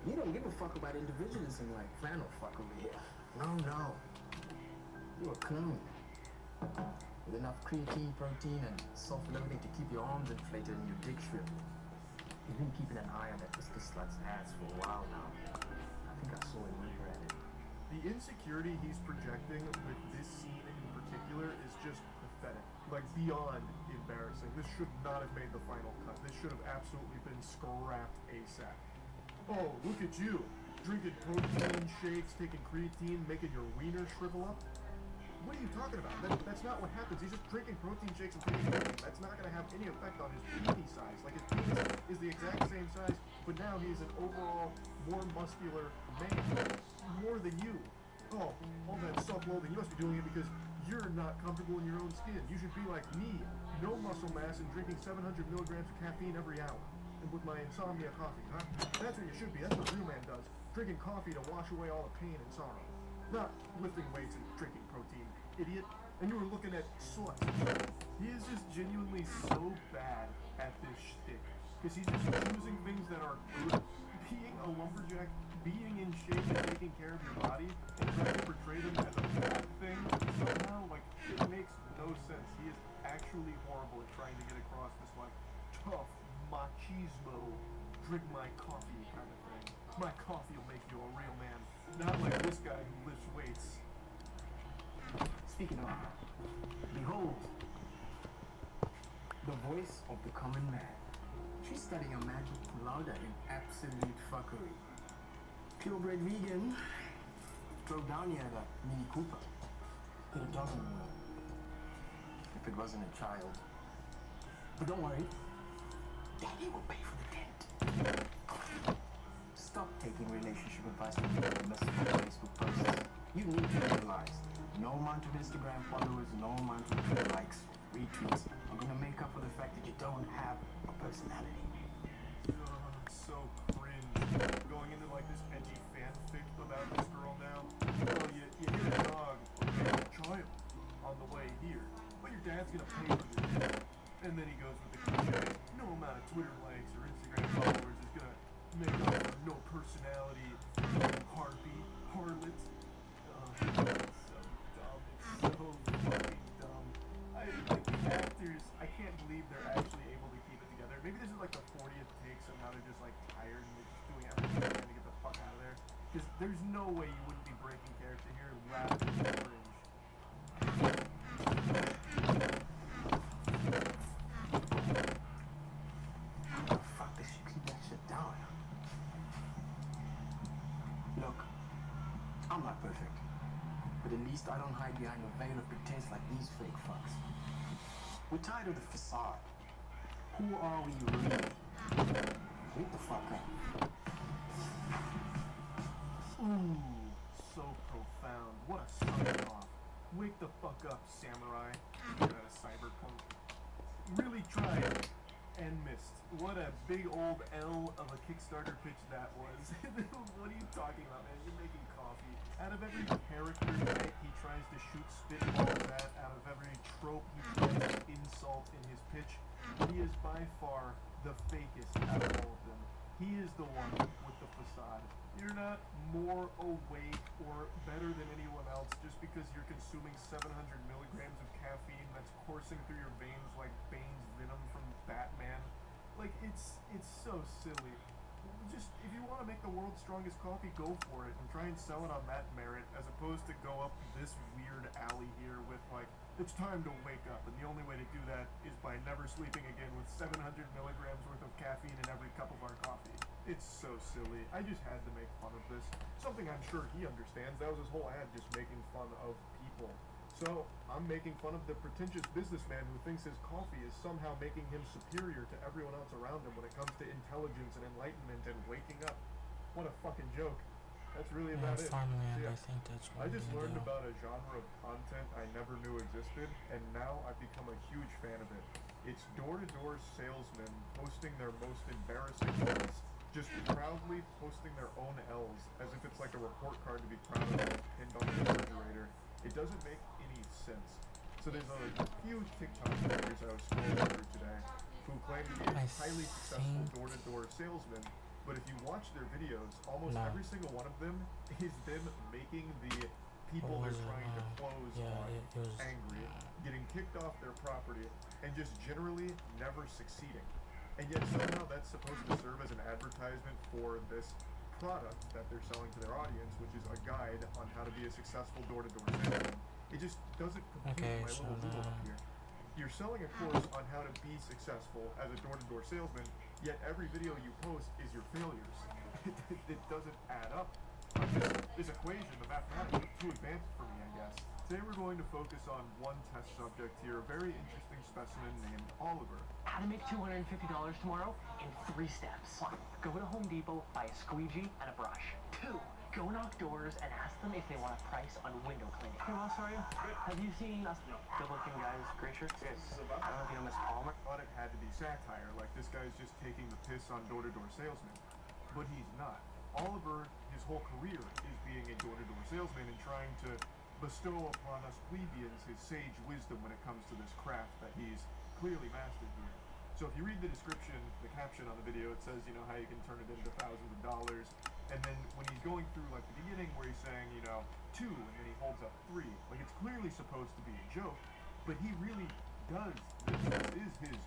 don't give a fuck about individualism like flannel fuck over here. No. You're a clone. With enough creatine, protein, and self-loathing to keep your arms inflated and your dick shriveled. You've been keeping an eye on that Mr. Slut's ass for a while now. I think I saw him whimper at it. The insecurity he's projecting with this scene in particular is just pathetic. Like, beyond embarrassing. This should not have made the final cut. This should have absolutely been scrapped ASAP. Oh, look at you. Drinking protein shakes, taking creatine, making your wiener shrivel up. What are you talking about? That's not what happens. He's just drinking protein shakes and taking creatine. That's not going to have any effect on his penis size. Like, his penis is the exact same size, but now he's an overall more muscular man. More than you. Oh, all that self-loathing. You must be doing it because you're not comfortable in your own skin. You should be like me. No muscle mass and drinking 700 milligrams of caffeine every hour. And with my insomnia coffee, huh? That's what you should be. That's what a real man does. Drinking coffee to wash away all the pain and sorrow. Not lifting weights and drinking protein, idiot. And you were looking at sluts. He is just genuinely so bad at this shtick. Because he's just choosing things that are good. Being a lumberjack, being in shape and taking care of your body, and trying to portray them as a bad thing, somehow, like, it makes no sense. He is actually horrible at trying to get across this, like, tough, machismo, drink my coffee kind of thing. My coffee will make you a real man. Not like this guy who lifts weights. Speaking of, behold, the voice of the common man. She's studying a magic lauda in absolute fuckery. Purebred vegan, drove down here at a Mini Cooper. Hit a dozen more. If it wasn't a child. But don't worry, Daddy will pay for the tent. Stop taking relationship advice from messages on Facebook posts. You need to realize no amount of Instagram followers, no amount of Twitter likes, retweets are gonna make up for the fact that you don't have a personality. So cringe. Going into like this edgy fanfic about this girl now. Well, you hit a dog or a child on the way here, but your dad's gonna pay for your dinner. And then he goes with the cliche, no amount of Twitter likes or Instagram followers is gonna make up for no personality, harpy, harlot. It's so dumb. It's so fucking dumb. Like the actors, I can't believe they're actually able to keep it together. Maybe this is like the 40th take, so now they're just like tired and they're just doing everything they can to get the fuck out of there. Because there's no way you wouldn't be breaking character here rather than cringe. How the fuck does she keep that shit down? Look, I'm not perfect. But at least I don't hide behind a veil of pretense like these fake fucks. We're tired of the facade. Who are we really? Wake the fuck up. Ooh, so profound. What a sign off. Wake the fuck up, samurai. You're not a cyberpunk. Really tried and missed. What a big old L of a Kickstarter pitch that was. What are you talking about, man? You're making coffee. Out of every character type he tries to shoot spitballs at, out of every trope he tries to insult in his pitch, he is by far the fakest out of all of them. He is the one with the facade. You're not more awake or better than anyone else just because you're consuming 700 milligrams of caffeine that's coursing through your veins like Bane's venom from Batman. Like, it's so silly. Just, if you want to make the world's strongest coffee, go for it and try and sell it on that merit as opposed to go up this weird alley here with, like, it's time to wake up, and the only way to do that is by never sleeping again with 700 milligrams worth of caffeine in every cup of our coffee. It's so silly. I just had to make fun of this. Something I'm sure he understands. That was his whole ad, just making fun of people. So, I'm making fun of the pretentious businessman who thinks his coffee is somehow making him superior to everyone else around him when it comes to intelligence and enlightenment and waking up. What a fucking joke. That's really about it. Farmland, Yeah. I think that's what I just we're learned gonna do. about a genre of content I never knew existed, and now I've become a huge fan of it. It's door-to-door salesmen posting their most embarrassing moments just proudly posting their own L's as if it's like a report card to be proud of pinned on the refrigerator. It doesn't make any sense. So there's a few TikTok creators I was scrolling through today who claim to be highly successful door-to-door salesmen, but if you watch their videos, almost every single one of them is them making the people they're trying to close on angry, getting kicked off their property, and just generally never succeeding. And yet somehow that's supposed to serve as an advertisement for this product that they're selling to their audience, which is a guide on how to be a successful door-to-door salesman. It just doesn't compute my little doodle up here. You're selling a course on how to be successful as a door-to-door salesman, yet every video you post is your failures. It doesn't add up. Like this equation, the mathematics, is too advanced for me, I guess. Today we're going to focus on one test subject here, a very interesting specimen named Oliver. How to make $250 tomorrow in 3 steps. 1. Go to Home Depot, buy a squeegee and a brush. 2. Go knock doors and ask them if they want a price on window cleaning. Hey, boss, how are you? Good. Have you seen us good-looking guys, gray shirts? Yes. I don't know if you know Miss Palmer. I thought it had to be satire, like this guy's just taking the piss on door-to-door salesmen. But he's not. Oliver, his whole career is being a door-to-door salesman and trying to bestow upon us plebeians his sage wisdom when it comes to this craft that he's clearly mastered here. So if you read the description, the caption on the video, it says, you know, how you can turn it into thousands of dollars. And then when he's going through like the beginning where he's saying, you know, 2, and then he holds up 3, like it's clearly supposed to be a joke, but he really does this. This is his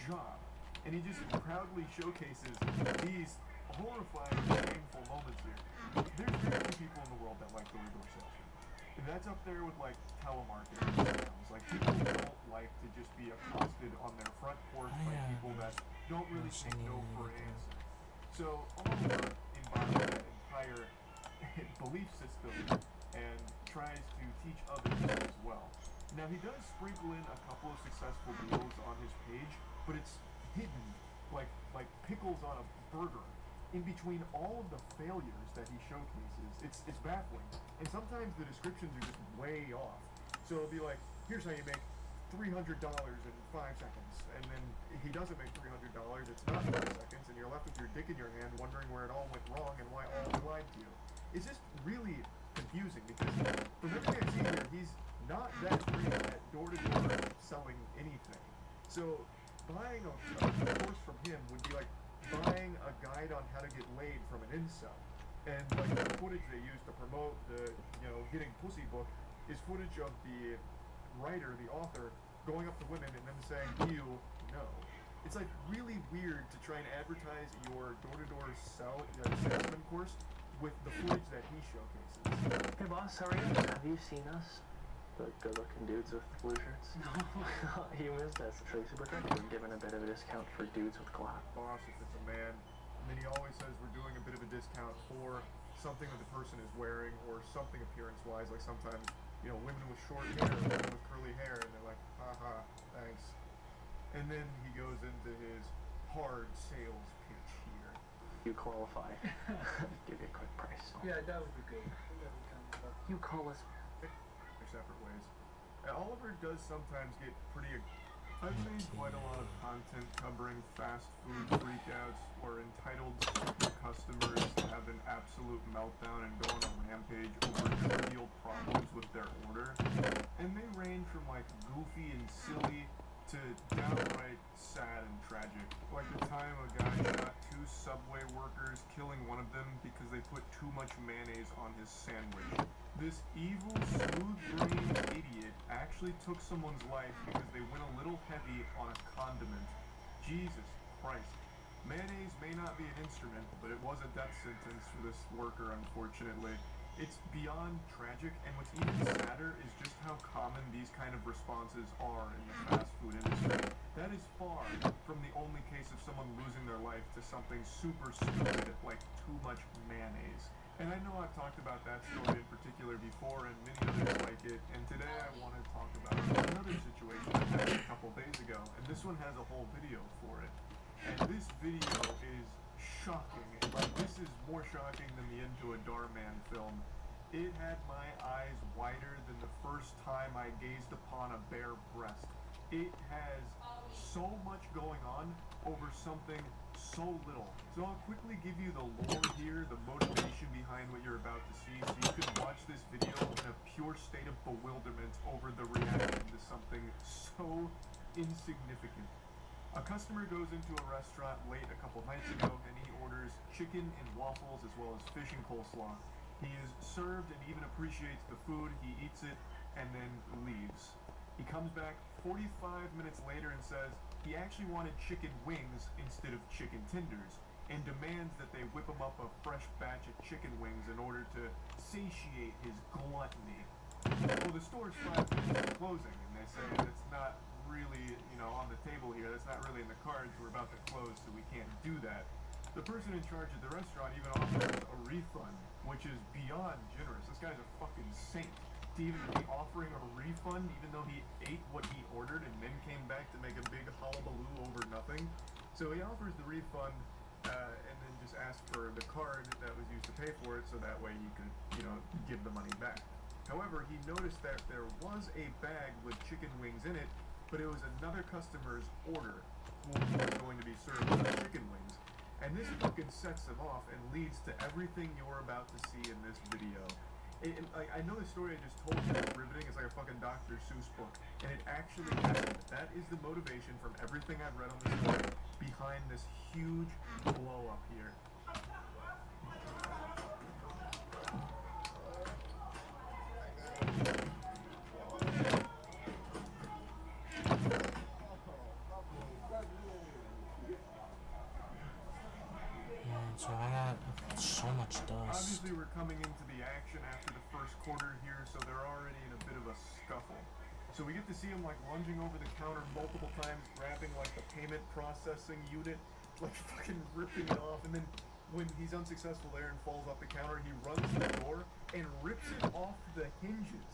job. And he just proudly showcases these horrifying, painful moments here. There's very few people in the world that like door-to-door salesmen. And that's up there with like telemarketing scams. Like people don't like to just be accosted on their front porch by people that don't really take no for an answer. So Oliver embodies that entire belief system and tries to teach others as well. Now he does sprinkle in a couple of successful deals on his page, but it's hidden like pickles on a burger in between all of the failures that he showcases. It's baffling. And sometimes the descriptions are just way off. So it'll be like, here's how you make $300 in 5 seconds. And then he doesn't make $300, it's not 5 seconds, and you're left with your dick in your hand wondering where it all went wrong and why all lied to you. It's just really confusing because from everything I see here, he's not that great at door-to-door selling anything. So buying a course from him would be like buying a guide on how to get laid from an incel. And like the footage they use to promote the, you know, getting pussy book is footage of the writer, the author, going up to women and then saying, you know. It's like really weird to try and advertise your door-to-door salesman course with the footage that he showcases. Hey boss, how are you? Have you seen us? The good-looking dudes with blue shirts? No. You missed us. It's really super quick. We're giving a bit of a discount for dudes with collab. Boss, if it's a man, and then he always says we're doing a bit of a discount for something that the person is wearing or something appearance-wise. Like sometimes, you know, women with short hair, women with curly hair, and they're like, haha, thanks. And then he goes into his hard sales pitch here. You qualify. Give you a quick price. Yeah, that would be good. You call us. They're separate ways. And Oliver does sometimes get pretty. I've seen quite a lot of content covering fast food freakouts where entitled customers have an absolute meltdown and go on a rampage over trivial problems with their order. And they range from like goofy and silly to downright sad and tragic. Like the time a guy shot 2 Subway workers, killing one of them because they put too much mayonnaise on his sandwich. This evil, smooth-brained idiot actually took someone's life because they went a little heavy on a condiment. Jesus Christ. Mayonnaise may not be an instrument, but it was a death sentence for this worker, unfortunately. It's beyond tragic, and what's even sadder is just how common these kind of responses are in the fast food industry. That is far from the only case of someone losing their life to something super stupid like too much mayonnaise. And I know I've talked about that story in particular before, and many others like it, and today I want to talk about another situation that happened a couple days ago, and this one has a whole video for it. And this video is shocking. Like, this is more shocking than the Into a Darman film. It had my eyes wider than the first time I gazed upon a bare breast. It has so much going on over something so little. So I'll quickly give you the lore here, the motivation behind what you're about to see, so you can watch this video in a pure state of bewilderment over the reaction to something so insignificant. A customer goes into a restaurant late a couple nights ago and he orders chicken and waffles as well as fish and coleslaw. He is served and even appreciates the food, he eats it, and then leaves. He comes back 45 minutes later and says he actually wanted chicken wings instead of chicken tenders, and demands that they whip him up a fresh batch of chicken wings in order to satiate his gluttony. Well, the store's 5 minutes from closing, and they say that's not really, on the table here, that's not really in the cards, we're about to close, so we can't do that. The person in charge of the restaurant even offers a refund, which is beyond generous. This guy's a fucking saint. To even be offering a refund even though he ate what he ordered and then came back to make a big hullabaloo over nothing. So he offers the refund and then just asks for the card that was used to pay for it so that way he could, give the money back. However, he noticed that there was a bag with chicken wings in it, but it was another customer's order who was going to be served with chicken wings. And this fucking sets him off and leads to everything you're about to see in this video. I know the story I just told you is riveting. It's like a fucking Dr. Seuss book. And it actually happened. That is the motivation from everything I've read on this story behind this huge blow up here. So I got so much dust. Obviously we're coming into the action after the first quarter here, so they're already in a bit of a scuffle. So we get to see him like lunging over the counter multiple times, grabbing like the payment processing unit, like fucking ripping it off, and then when he's unsuccessful there and falls off the counter, he runs to the door and rips it off the hinges.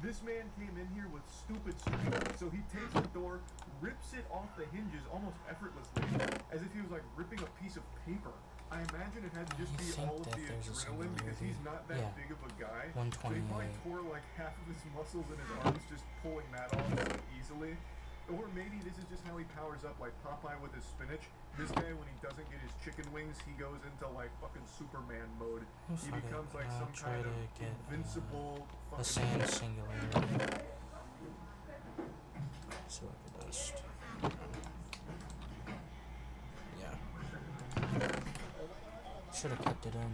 This man came in here with stupid strength, so he takes the door, rips it off the hinges almost effortlessly, as if he was like ripping a piece of paper. I imagine it had to just be all of the adrenaline because he's not that big of a guy. So he probably tore like half of his muscles in his arms just pulling that off so easily. Or maybe this is just how he powers up, like Popeye with his spinach. This guy, when he doesn't get his chicken wings, he goes into like fucking Superman mode. He becomes like some kind of invincible a fucking... sand singularity. So I could dust. Yeah. Should have kept it in.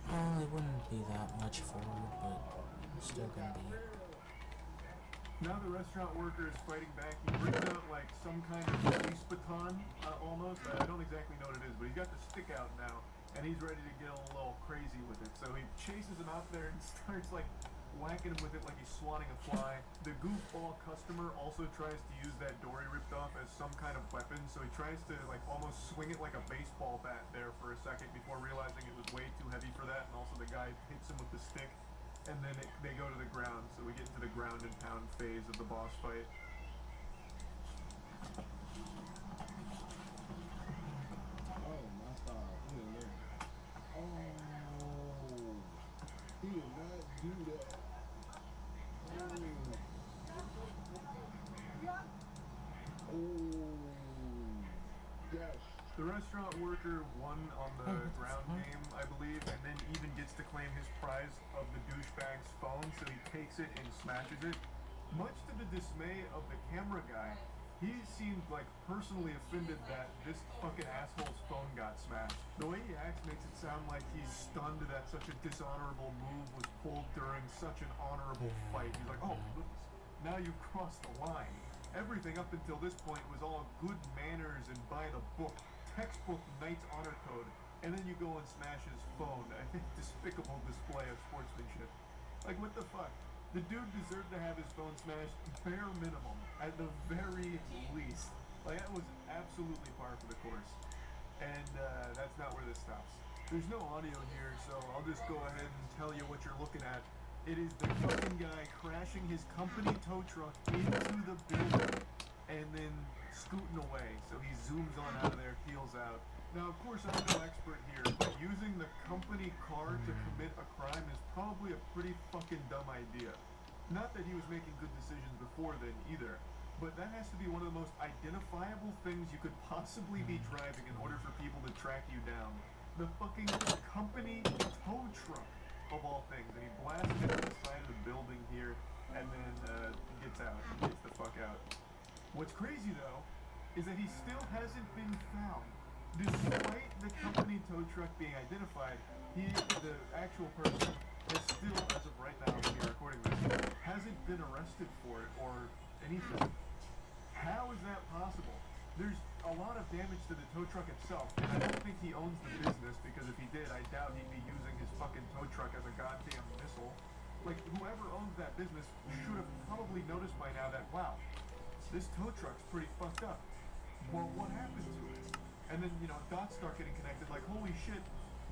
Well, it wouldn't be that much forward, but still gonna be. Now the restaurant worker is fighting back. He brings out like some kind of police baton, almost. I don't exactly know what it is, but he's got the stick out now, and he's ready to get a little crazy with it. So he chases him out there and starts like whacking him with it like he's swatting a fly. The goofball customer also tries to use that door he ripped off as some kind of weapon, so he tries to like almost swing it like a baseball bat there for a second before realizing it was way too heavy for that, and also the guy hits him with the stick, and then they go to the ground, so we get into the ground and pound phase of the boss fight. Oh my God, oh, he did not do that. The restaurant worker won on the ground game, I believe, and then even gets to claim his prize of the douchebag's phone, so he takes it and smashes it. Much to the dismay of the camera guy, he seemed like personally offended that this fucking asshole's phone got smashed. The way he acts makes it sound like he's stunned that such a dishonorable move was pulled during such an honorable fight. He's like, oh, now you've crossed the line. Everything up until this point was all good manners and by the book, textbook Knight's Honor Code, and then you go and smash his phone. A despicable display of sportsmanship. Like, what the fuck? The dude deserved to have his phone smashed bare minimum, at the very least. Like, that was absolutely par for the course. And that's not where this stops. There's no audio here, so I'll just go ahead and tell you what you're looking at. It is the fucking guy crashing his company tow truck into the building and then scooting away. So he zooms on out of there, peels out. Now, of course, I'm no expert here, but using the company car to commit a crime is probably a pretty fucking dumb idea. Not that he was making good decisions before then either. but that has to be one of the most identifiable things you could possibly be driving in order for people to track you down. The fucking company tow truck, of all things. And he blasts it into the side of the building here, and then gets out, gets the fuck out. What's crazy, though, is that he still hasn't been found. Despite the company tow truck being identified, the actual person, has still, as of right now, when you're recording this, hasn't been arrested for it or anything. How is that possible? There's a lot of damage to the tow truck itself, and I don't think he owns the business, because if he did, I doubt he'd be using his fucking tow truck as a goddamn missile. Like, whoever owns that business should have probably noticed by now that, wow, this tow truck's pretty fucked up. Well, what happened to it? And then, dots start getting connected, like, holy shit,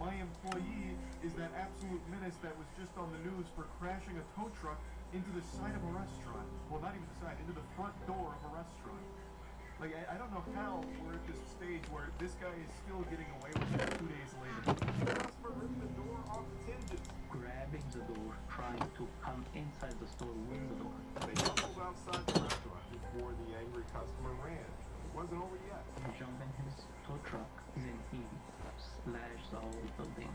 my employee is that absolute menace that was just on the news for crashing a tow truck into the side of a restaurant. Well, not even the side, into the front door of a restaurant. Like, I don't know how we're at this stage where this guy is still getting away with it 2 days later. The customer ripped the door off its hinges. Grabbing the door, trying to come inside the store with the door. They pulled outside the restaurant before the angry customer ran. It wasn't over yet. He jumped in his tow truck, then he slashed the whole building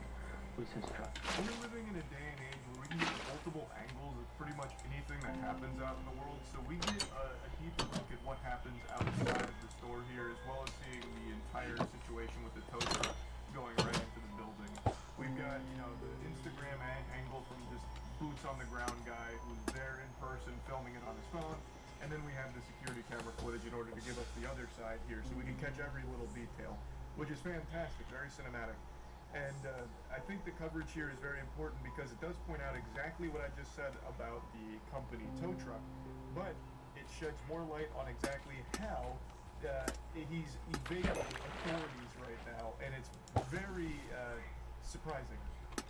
with his truck. We're living in a day and age where we can get multiple angles of pretty much anything that happens out in the world, so we get a deeper look at what happens outside of the store here, as well as seeing the entire situation with the tow truck going right into the building. We've got, the Instagram angle from just boots on the ground guy who's there in person filming it on his phone, and then we have the security camera footage in order to give us the other side here, so we can catch every little detail, which is fantastic, very cinematic. And I think the coverage here is very important because it does point out exactly what I just said about the company tow truck, but it sheds more light on exactly how he's evading authorities right now, and it's very surprising.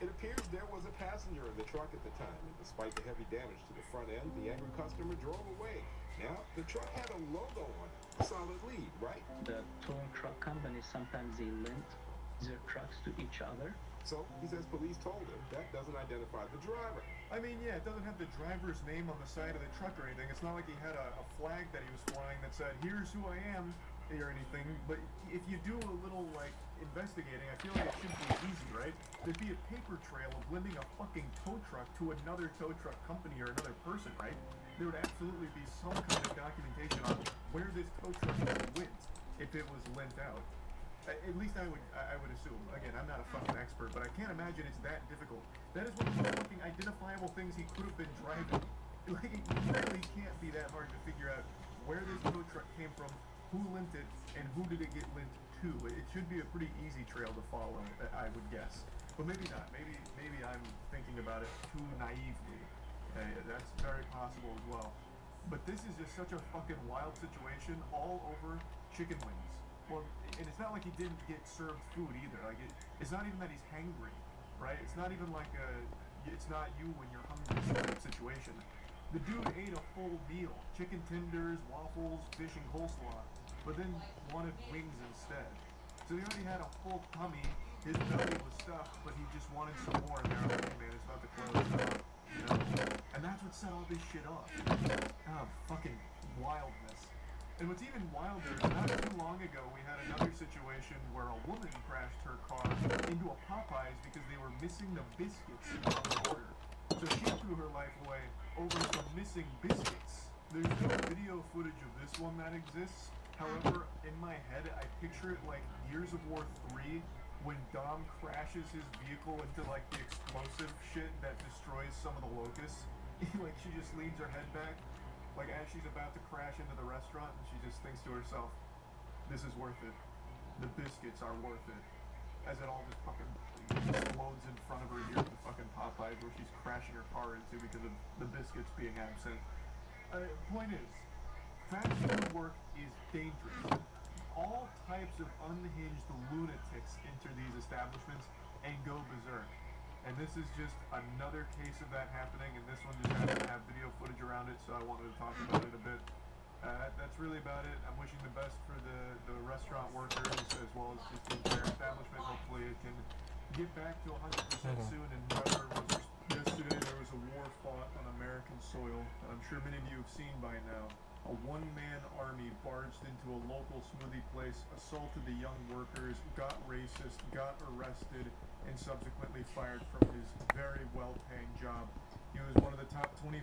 It appears there was a passenger in the truck at the time, and despite the heavy damage to the front end, the angry customer drove away. Now, the truck had a logo on it, a solid lead, right? The tow truck companies, sometimes they lent their trucks to each other. So, he says police told him that doesn't identify the driver. I mean, yeah, it doesn't have the driver's name on the side of the truck or anything. It's not like he had a flag that he was flying that said, here's who I am, or anything. But if you do a little, investigating, I feel like it should be easy, right? There'd be a paper trail of lending a fucking tow truck to another tow truck company or another person, right? There would absolutely be some kind of documentation on where this tow truck went if it was lent out. At least I would assume. Again, I'm not a fucking expert, but I can't imagine it's that difficult. That is one of the most fucking identifiable things he could have been driving. Like, it really can't be that hard to figure out where this tow truck came from, who lent it, and who did it get lent to. It should be a pretty easy trail to follow, I would guess. But maybe not. Maybe I'm thinking about it too naively. That's very possible as well. But this is just such a fucking wild situation all over chicken wings. Well, and it's not like he didn't get served food either. Like, it's not even that he's hangry, right? It's not even like it's not you when you're hungry type situation. The dude ate a full meal, chicken tenders, waffles, fish, and coleslaw, but then wanted wings instead. So he already had a full tummy, his belly was stuffed, but he just wanted some more, and they're like, hey man, it's about to close up, And that's what set all this shit off. Fucking wildness. And what's even wilder is not too long ago we had another situation where a woman crashed her car into a Popeyes because they were missing the biscuits on the order. So she threw her life away over some missing biscuits. There's no video footage of this one that exists. However, in my head, I picture it like Gears of War 3 when Dom crashes his vehicle into the explosive shit that destroys some of the locusts. She just leans her head back. As she's about to crash into the restaurant, and she just thinks to herself, this is worth it. The biscuits are worth it. As it all just fucking explodes in front of her here at the fucking Popeyes where she's crashing her car into because of the biscuits being absent. Point is, fast food work is dangerous. All types of unhinged lunatics enter these establishments and go berserk. And this is just another case of that happening, and this one just happened to have video footage around it, so I wanted to talk about it a bit. That's really about it. I'm wishing the best for the restaurant workers as well as just the entire establishment. Hopefully it can get back to 100% soon, and whether it was yesterday there was a war fought on American soil that I'm sure many of you have seen by now. A one-man army barged into a local smoothie place, assaulted the young workers, got racist, got arrested, and subsequently fired from his very well-paying job. He was one of the top 25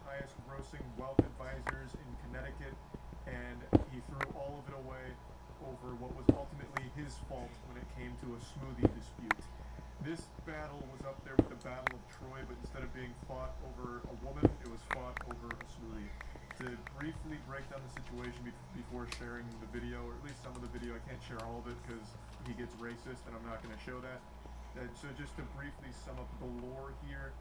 highest-grossing wealth advisors in Connecticut, and he threw all of it away over what was ultimately his fault when it came to a smoothie dispute. This battle was up there with the Battle of Troy, but instead of being fought over a woman, it was fought over a smoothie. To briefly break down the situation before sharing the video, or at least some of the video, I can't share all of it because he gets racist and I'm not going to show that. So just to briefly sum up the lore here,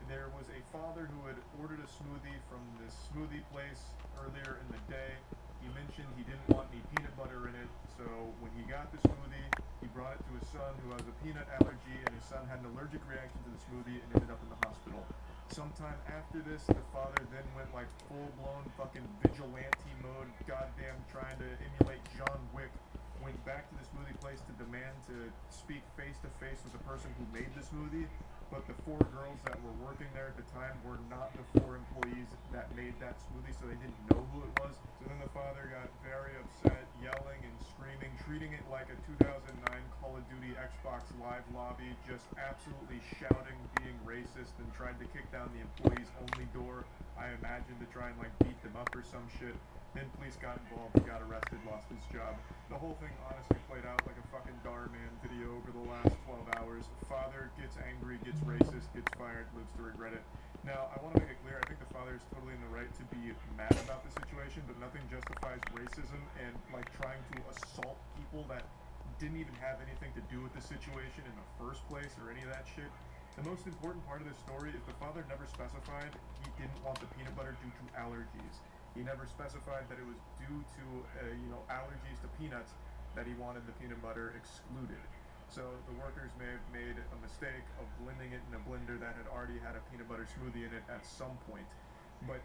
there was a father who had ordered a smoothie from this smoothie place earlier in the day. He mentioned he didn't want any peanut butter in it, so when he got the smoothie, he brought it to his son who has a peanut allergy, and his son had an allergic reaction to the smoothie and ended up in the hospital. Sometime after this, the father then went like full-blown fucking vigilante mode, goddamn trying to emulate John Wick, went back to the smoothie place to demand to speak face-to-face with the person who made the smoothie, but the 4 girls that were working there at the time were not the 4 employees that made that smoothie, so they didn't know who it was. So then the father got very upset, yelling and screaming, treating it like a 2009 Call of Duty Xbox Live lobby, just absolutely shouting, being racist, and tried to kick down the employees' only door, I imagine, to try and like beat them up or some shit. Then police got involved, got arrested, lost his job. The whole thing honestly played out like a fucking Darman video over the last 12 hours. Father gets angry, gets racist, gets fired, lives to regret it. Now, I want to make it clear, I think the father is totally in the right to be mad about the situation, but nothing justifies racism and like trying to assault people that didn't even have anything to do with the situation in the first place or any of that shit. The most important part of this story is the father never specified he didn't want the peanut butter due to allergies. He never specified that it was due to, allergies to peanuts that he wanted the peanut butter excluded. So the workers may have made a mistake of blending it in a blender that had already had a peanut butter smoothie in it at some point. But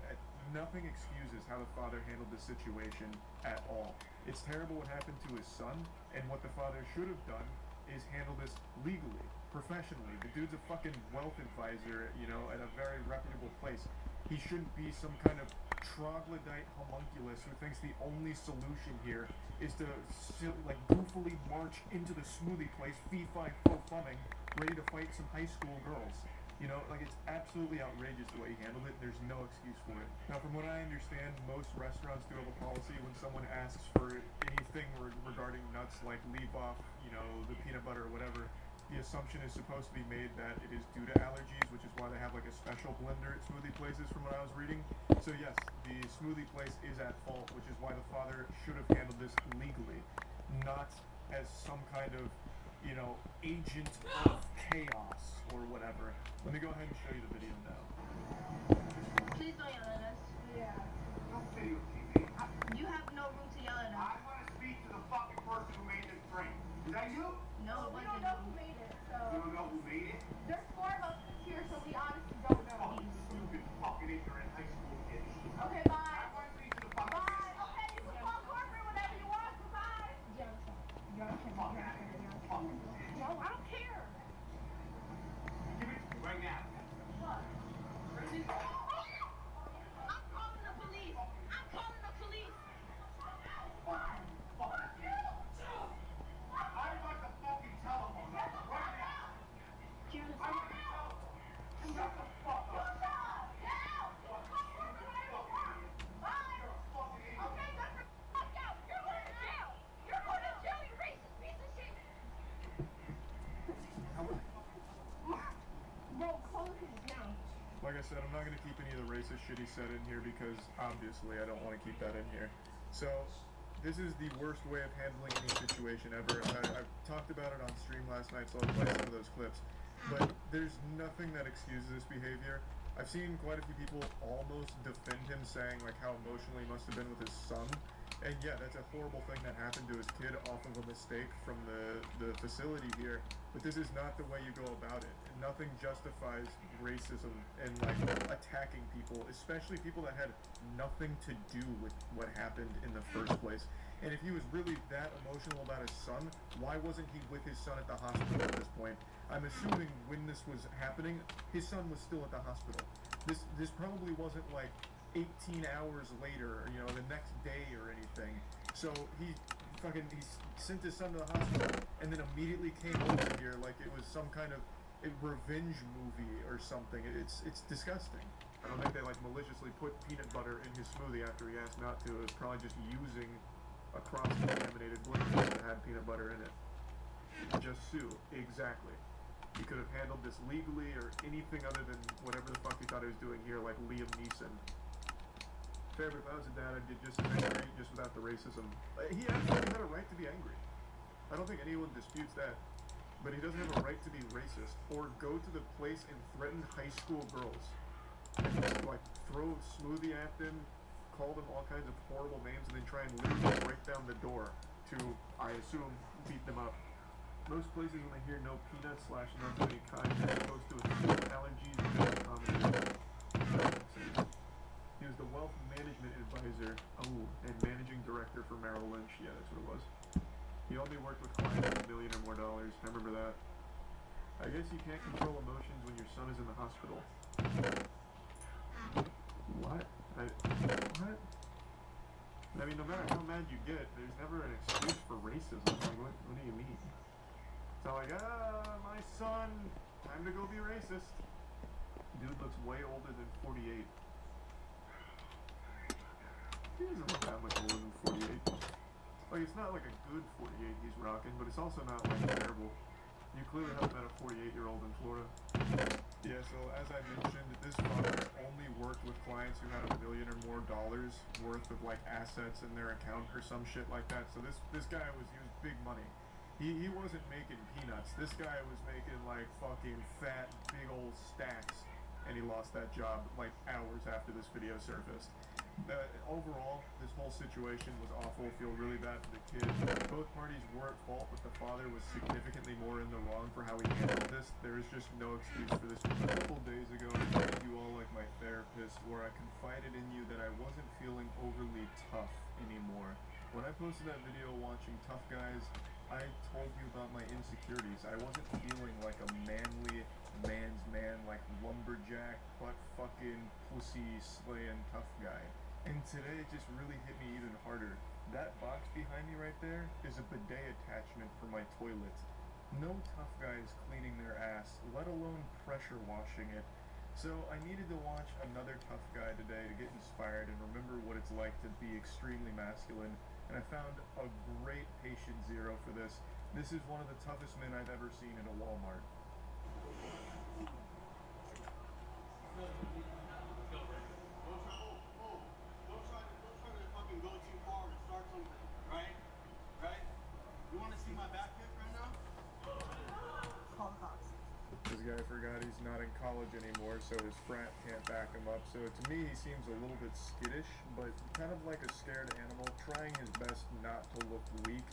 nothing excuses how the father handled the situation at all. It's terrible what happened to his son, and what the father should have done is handle this legally, professionally. The dude's a fucking wealth advisor, at a very reputable place. He shouldn't be some kind of troglodyte homunculus who thinks the only solution here is to goofily march into the smoothie place, fee-fi-fo-fumming, ready to fight some high school girls. It's absolutely outrageous the way he handled it. There's no excuse for it. Now, from what I understand, most restaurants do have a policy when someone asks for anything regarding nuts, like leave off, the peanut butter or whatever, the assumption is supposed to be made that it is due to allergies, which is why they have like a special blender at smoothie places from what I was reading. So yes, the smoothie place is at fault, which is why the father should have handled this legally, not as some kind of, agent of chaos or whatever. Let me go ahead and show you the video now. Please don't yell at us. Yeah. Don't videotape me. You have no room to yell at us. I want to speak to the fucking person who made this drink. Is that you? No, we it don't wasn't know you. who made it, so... You don't know who made it? There's 4 of us here, so we honestly don't know. Fucking stupid, fucking ignorant high school kids. Okay, bye. I want to speak to the fucking... Bye. Okay, you can call corporate whenever you want. Goodbye. No, I don't care. Give it to me right now. What? I'm calling the police. I'm calling the police. I'd like the fucking telephone number right now. Janice. I want the telephone. Shut the fuck up. Like I said, I'm not going to keep any of the racist shit he said in here because obviously I don't want to keep that in here. So this is the worst way of handling any situation ever. I've talked about it on stream last night, so I'll play some of those clips. But there's nothing that excuses this behavior. I've seen quite a few people almost defend him, saying like how emotional he must have been with his son. And yeah, that's a horrible thing that happened to his kid off of a mistake from the facility here. But this is not the way you go about it. Nothing justifies racism and like attacking people, especially people that had nothing to do with what happened in the first place. And if he was really that emotional about his son, why wasn't he with his son at the hospital at this point? I'm assuming when this was happening, his son was still at the hospital. This probably wasn't like 18 hours later, or, you know, the next day or anything. So he sent his son to the hospital and then immediately came over here like it was some kind of a revenge movie or something. It's disgusting. I don't think they like maliciously put peanut butter in his smoothie after he asked not to. It was probably just using a cross-contaminated blender that had peanut butter in it. Just sue. Exactly. He could have handled this legally or anything other than whatever the fuck he thought he was doing here, like Liam Neeson. Fair, but if I was a dad, I'd get just as angry, just without the racism. He absolutely had a right to be angry. I don't think anyone disputes that. But he doesn't have a right to be racist or go to the place and threaten high school girls. And just, like, throw smoothie at them, call them all kinds of horrible names, and then try and literally break down the door to, I assume, beat them up. Most places, when they hear no peanuts / nuts of any kind, they're supposed to assume allergies are very common. He was the wealth management advisor, and managing director for Merrill Lynch. Yeah, that's what it was. He only worked with clients with $1 million or more. I remember that. I guess you can't control emotions when your son is in the hospital. What? What? I mean, no matter how mad you get, there's never an excuse for racism. Like, what do you mean? It's not like, my son, time to go be racist. Dude looks way older than 48. He doesn't look that much older than 48. Like, it's not like a good 48 he's rocking, but it's also not, like, terrible. You clearly haven't met a 48-year-old in Florida. Yeah, so as I mentioned, this father only worked with clients who had $1 million or more worth of, like, assets in their account or some shit like that. So this guy was big money. He wasn't making peanuts. This guy was making, like, fucking fat, big old stacks. And he lost that job, like, hours after this video surfaced. Overall, this whole situation was awful. Feel really bad for the kid. Both parties were at fault, but the father was significantly more in the wrong for how he handled this. There is just no excuse for this. A couple days ago, I treated you all like my therapist, where I confided in you that I wasn't feeling overly tough anymore. When I posted that video watching Tough Guys, I told you about my insecurities. I wasn't feeling like a manly man's man, like lumberjack, butt fucking pussy slaying tough guy. And today it just really hit me even harder. That box behind me right there is a bidet attachment for my toilet. No tough guy is cleaning their ass, let alone pressure washing it. So I needed to watch another tough guy today to get inspired and remember what it's like to be extremely masculine. And I found a great patient zero for this. This is one of the toughest men I've ever seen in a Walmart. Go too far and start something, right? You want to see my back kick right now? Call the cops. This guy forgot he's not in college anymore, so his frat can't back him up. So to me, he seems a little bit skittish, but kind of like a scared animal, trying his best not to look weak,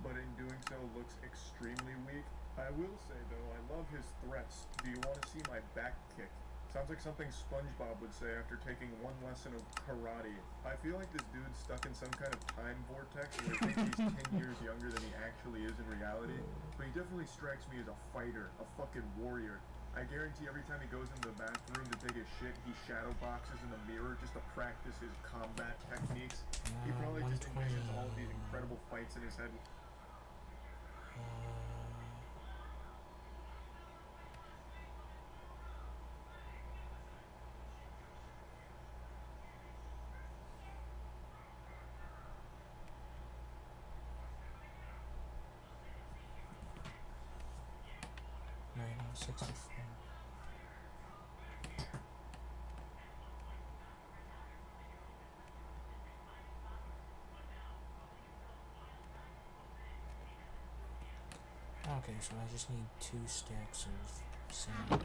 but in doing so looks extremely weak. I will say, though, I love his threats. Do you want to see my back kick? Sounds like something SpongeBob would say after taking one lesson of karate. I feel like this dude's stuck in some kind of time vortex where he thinks he's 10 years younger than he actually is in reality. But he definitely strikes me as a fighter, a fucking warrior. I guarantee every time he goes into the bathroom to take his shit, he shadow boxes in the mirror just to practice his combat techniques. He probably just envisions all of these incredible fights in his head. 64. Okay, so I just need 2 stacks of sand.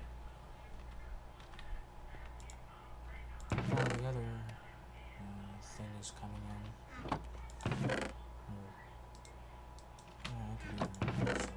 Oh, the other thing is coming in. I can do that actually.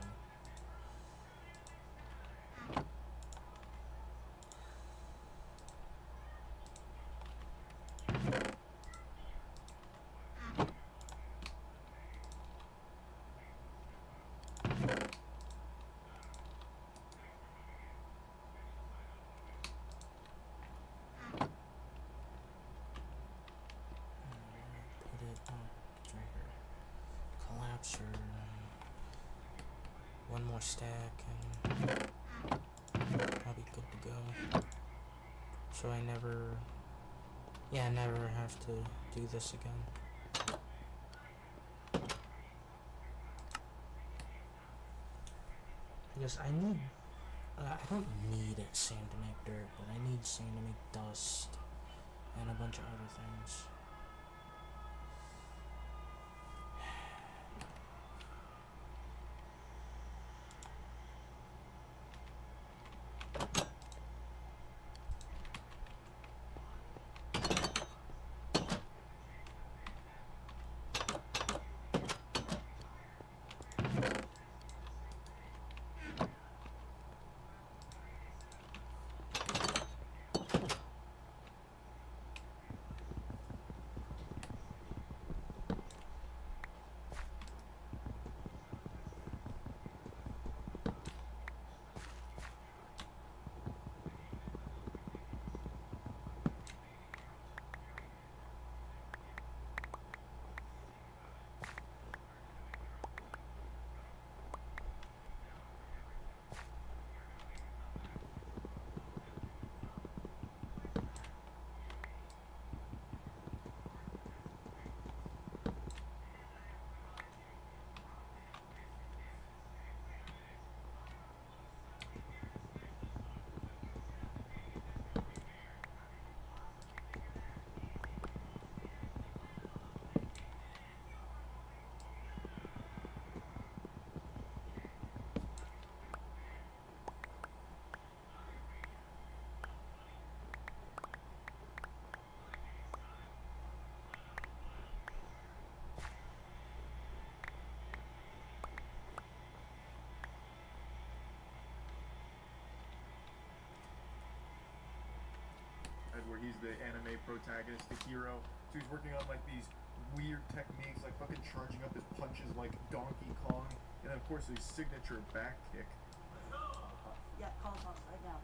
more stack and I'll be good to go. So I never have to do this again. Because I don't need sand to make dirt, but I need sand to make dust and a bunch of other things. Where he's the anime protagonist, the hero. So he's working on like these weird techniques, like fucking charging up his punches like Donkey Kong, and then of course his signature back kick. Yeah, call us right now.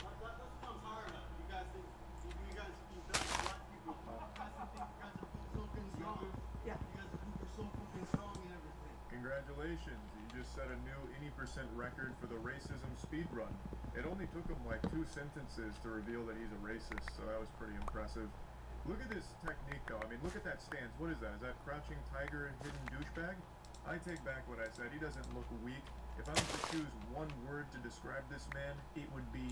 Let's come hard enough. You guys think you guys keep done. A lot of people. You guys think you guys are so fucking strong. Yeah. You guys think you're so fucking strong and everything. Congratulations, you just set a new any% record for the racism speedrun. It only took him like 2 sentences to reveal that he's a racist, so that was pretty impressive. Look at this technique though, I mean look at that stance, what is that? Is that crouching tiger and hidden douchebag? I take back what I said, he doesn't look weak. If I was to choose one word to describe this man, it would be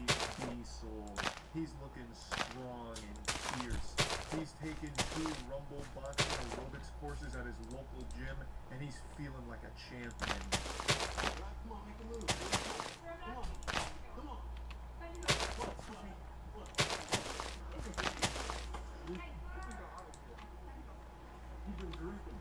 soul. He's looking strong and fierce. He's taken 2 rumble boxing aerobics courses at his local gym, and he's feeling like a champion. Right, come on, make a move. Come on. Come on. What? Excuse me. What? You've been drinking.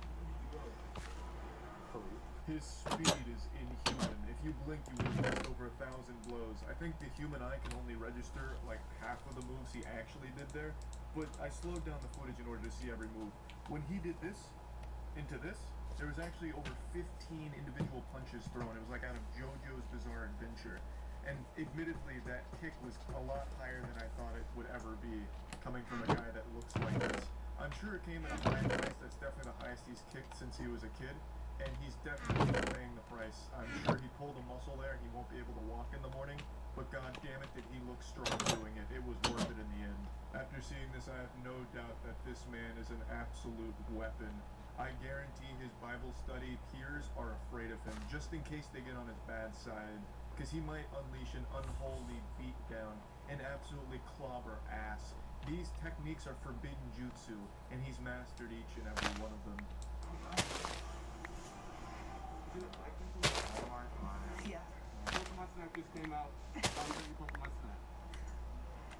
His speed is inhuman. If you blink, you would have missed over 1,000 blows. I think the human eye can only register like half of the moves he actually did there, but I slowed down the footage in order to see every move. When he did this, into this, there was actually over 15 individual punches thrown. It was like out of JoJo's Bizarre Adventure. And admittedly, that kick was a lot higher than I thought it would ever be, coming from a guy that looks like this. I'm sure it came at a high price. That's definitely the highest he's kicked since he was a kid. And he's definitely paying the price. I'm sure he pulled a muscle there. He won't be able to walk in the morning, but god damn it, did he look strong doing it. It was worth it in the end. After seeing this, I have no doubt that this man is an absolute weapon. I guarantee his Bible study peers are afraid of him, just in case they get on his bad side, because he might unleash an unholy beatdown and absolutely clobber ass. These techniques are forbidden jutsu, and he's mastered each and every one of them. Yeah. Pokemon Snap just came out. I'm ready Pokemon Snap.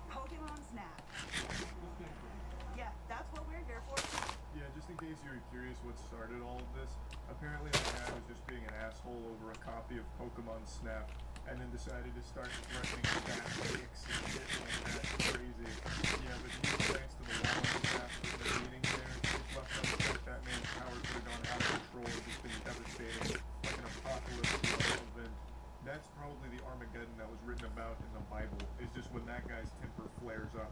Pokemon Snap. This came from. Yeah, that's what we're here for. Yeah, just in case you're curious what started all of this, apparently the guy was just being an asshole over a copy of Pokemon Snap, and then decided to start threatening fat dicks and shit like that. Crazy. Yeah, but thanks to the law and staff in the meeting there, it's left unchecked. That man's power could have gone out of control and just been devastating, like an apocalypse event. That's probably the Armageddon that was written about in the Bible, is just when that guy's temper flares up.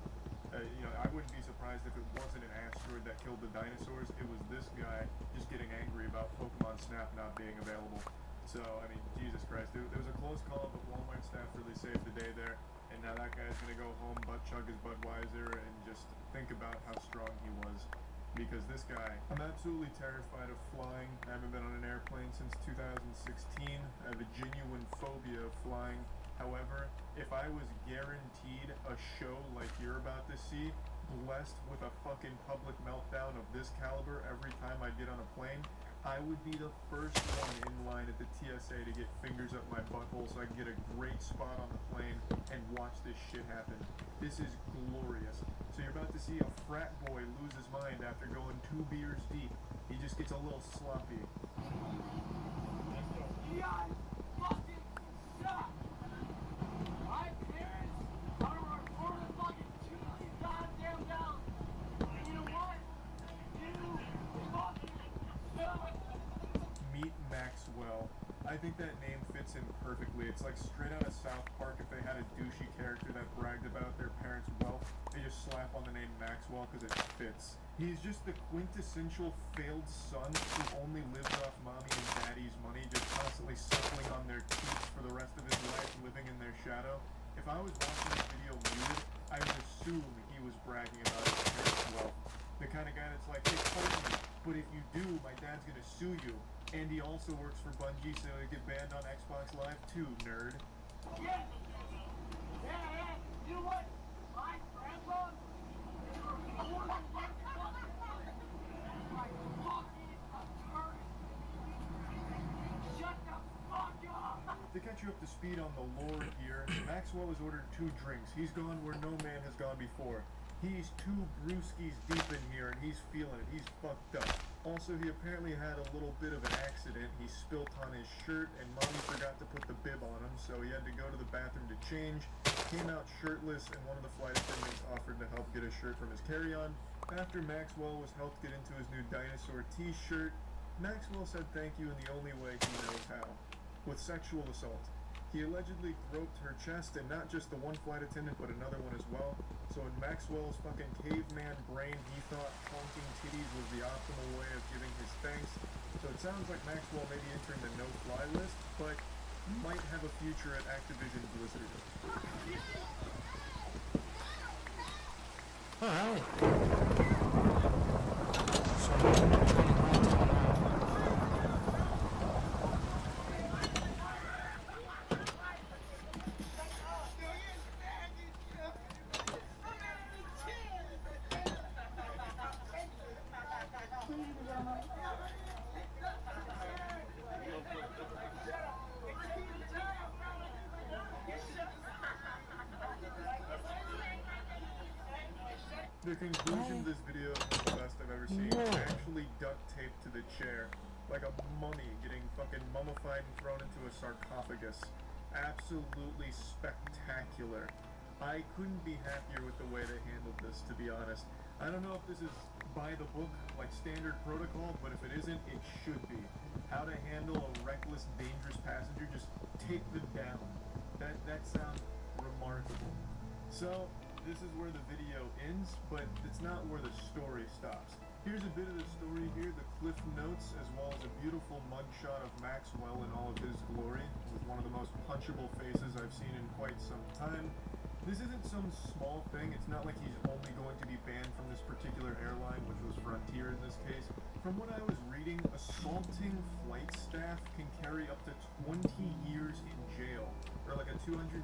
I wouldn't be surprised if it wasn't an asteroid that killed the dinosaurs. It was this guy just getting angry about Pokemon Snap not being available. So, I mean, Jesus Christ. There was a close call, but Walmart staff really saved the day there. And now that guy's gonna go home, butt chug his Budweiser, and just think about how strong he was. Because this guy, I'm absolutely terrified of flying. I haven't been on an airplane since 2016. I have a genuine phobia of flying. However, if I was guaranteed a show like you're about to see, blessed with a fucking public meltdown of this caliber every time I get on a plane, I would be the first one in line at the TSA to get fingers up my butthole so I can get a great spot on the plane and watch this shit happen. This is glorious. So you're about to see a frat boy lose his mind after going 2 beers deep. He just gets a little sloppy. You guys fucking suck! My parents are worth fucking $2 million goddamn dollars. And you know what? You fucking suck! Meet Maxwell. I think that name fits him perfectly. It's like straight out of South Park. If they had a douchey character that bragged about their parents' wealth, they just slap on the name Maxwell because it fits. He's just the quintessential failed son who only lives off mommy and daddy's money, just constantly suckling on their teats for the rest of his life, living in their shadow. If I was watching this video muted, I would assume he was bragging about his parents' wealth. The kind of guy that's like, hey, pardon me, but if you do, my dad's gonna sue you. And he also works for Bungie, so he'll get banned on Xbox Live too, nerd. Yeah! Yeah! You know what? My grandpa is worth more than one fucking million. My fucking attorney. Shut the fuck up! To catch you up to speed on the lore here, Maxwell has ordered 2 drinks. He's gone where no man has gone before. He's 2 brewskis deep in here, and he's feeling it. He's fucked up. Also, he apparently had a little bit of an accident. He spilt on his shirt, and mommy forgot to put the bib on him, so he had to go to the bathroom to change. Came out shirtless, and one of the flight attendants offered to help get a shirt from his carry-on. After Maxwell was helped get into his new dinosaur t-shirt, Maxwell said thank you in the only way he knows how, with sexual assault. He allegedly groped her chest, and not just the one flight attendant, but another one as well. So in Maxwell's fucking caveman brain, he thought honking titties was the optimal way of giving his thanks. So it sounds like Maxwell may be entering the no-fly list, but might have a future at Activision Blizzard. Alright. So I'm kind of glad to come out. The conclusion of this video is one of the best I've ever seen. Actually duct taped to the chair, like a mummy getting fucking mummified and thrown into a sarcophagus. Absolutely spectacular. I couldn't be happier with the way they handled this, to be honest. I don't know if this is by the book, like standard protocol, but if it isn't, it should be. How to handle a reckless, dangerous passenger, just take them down. That sounds remarkable. So, this is where the video ends, but it's not where the story stops. Here's a bit of the story here, the cliff notes, as well as a beautiful mugshot of Maxwell in all of his glory, with one of the most punchable faces I've seen in quite some time. This isn't some small thing. It's not like he's only going to be banned from this particular airline, which was Frontier in this case. From what I was reading, assaulting flight staff can carry up to 20 years in jail, or like a $250,000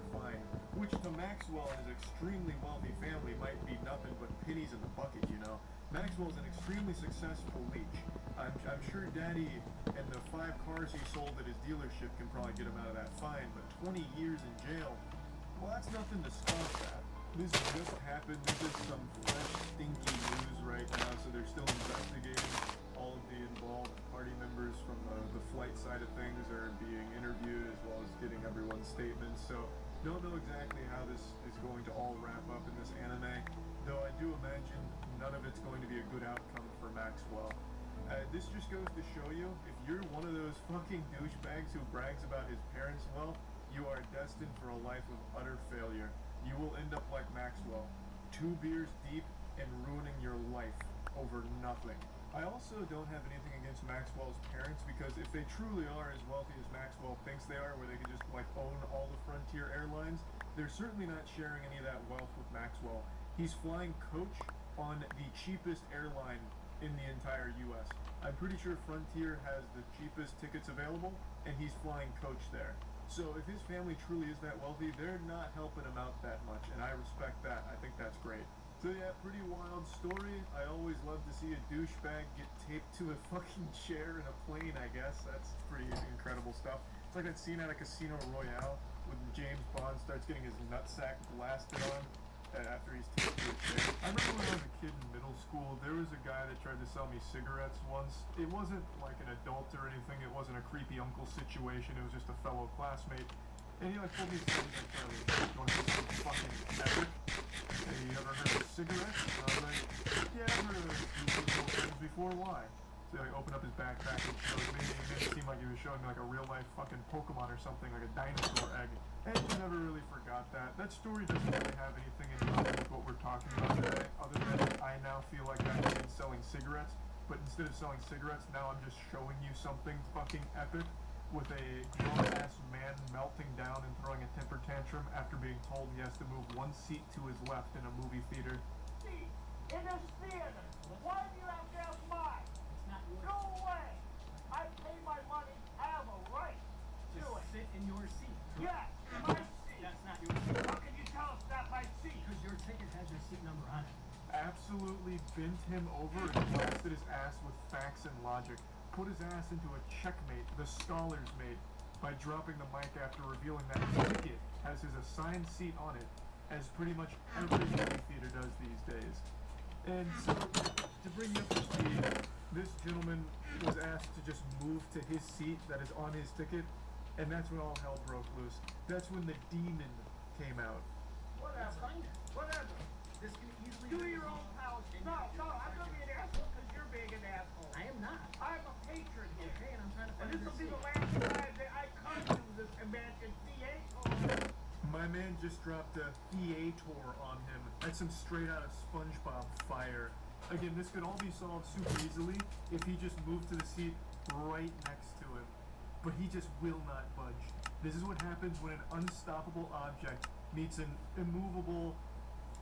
fine, which to Maxwell and his extremely wealthy family might be nothing but pennies in the bucket, you know. Maxwell's an extremely successful leech. I'm sure Daddy and the 5 cars he sold at his dealership can probably get him out of that fine, but 20 years in jail, well, that's nothing to scoff at. This just happened. This is some fresh, stinky news right now, so they're still investigating. All of the involved party members from the flight side of things are being interviewed, as well as getting everyone's statements. So, don't know exactly how this is going to all wrap up in this anime, though I do imagine none of it's going to be a good outcome for Maxwell. This just goes to show you, if you're one of those fucking douchebags who brags about his parents' wealth, you are destined for a life of utter failure. You will end up like Maxwell, 2 beers deep and ruining your life over nothing. I also don't have anything against Maxwell's parents because if they truly are as wealthy as Maxwell thinks they are, where they could just like own all the Frontier Airlines, they're certainly not sharing any of that wealth with Maxwell. He's flying coach on the cheapest airline in the entire US. I'm pretty sure Frontier has the cheapest tickets available, and he's flying coach there. So if his family truly is that wealthy, they're not helping him out that much, and I respect that. I think that's great. So yeah, pretty wild story. I always love to see a douchebag get taped to a fucking chair in a plane, I guess. That's pretty incredible stuff. It's like that scene out of Casino Royale when James Bond starts getting his nutsack blasted on after he's taped to a chair. I remember when I was a kid in middle school, there was a guy that tried to sell me cigarettes once. It wasn't like an adult or anything. It wasn't a creepy uncle situation. It was just a fellow classmate. And he like told me something like, Charlie, you want to see something fucking epic? Hey, you ever heard of cigarettes? And I was like, yeah, I've heard of these things before, why? So he like opened up his backpack and showed me, and it made it seem like he was showing me like a real life fucking Pokemon or something, like a dinosaur egg. And he never really forgot that. That story doesn't really have anything in common with what we're talking about today, other than I now feel like that kid's selling cigarettes, but instead of selling cigarettes, now I'm just showing you something fucking epic with a grown-ass man melting down and throwing a temper tantrum after being told he has to move one seat to his left in a movie theater. Seat in this theater. Why do you have to have mine? It's not yours. Go away. I pay my money. I have a right to Just it. sit in your seat. Yes, my seat. That's not your seat. How can you tell it's not my seat? Because your ticket has your seat number on it. Absolutely bent him over and blasted his ass with facts and logic. Put his ass into a checkmate, the scholar's mate, by dropping the mic after revealing that his ticket has his assigned seat on it, as pretty much every movie theater does these days. And so, to bring you up to speed, this gentleman was asked to just move to his seat that is on his ticket, and that's when all hell broke loose. That's when the demon came out. Whatever. Whatever. This can easily Do your own house. No, I'm gonna be an asshole because you're being an asshole. I am not. I'm a patron here. Okay, and I'm trying to And find this your will be seat. the last time that I come to this American theater. My man just dropped a theater on him. That's some straight out of SpongeBob fire. Again, this could all be solved super easily if he just moved to the seat right next to him. But he just will not budge. This is what happens when an unstoppable object meets an immovable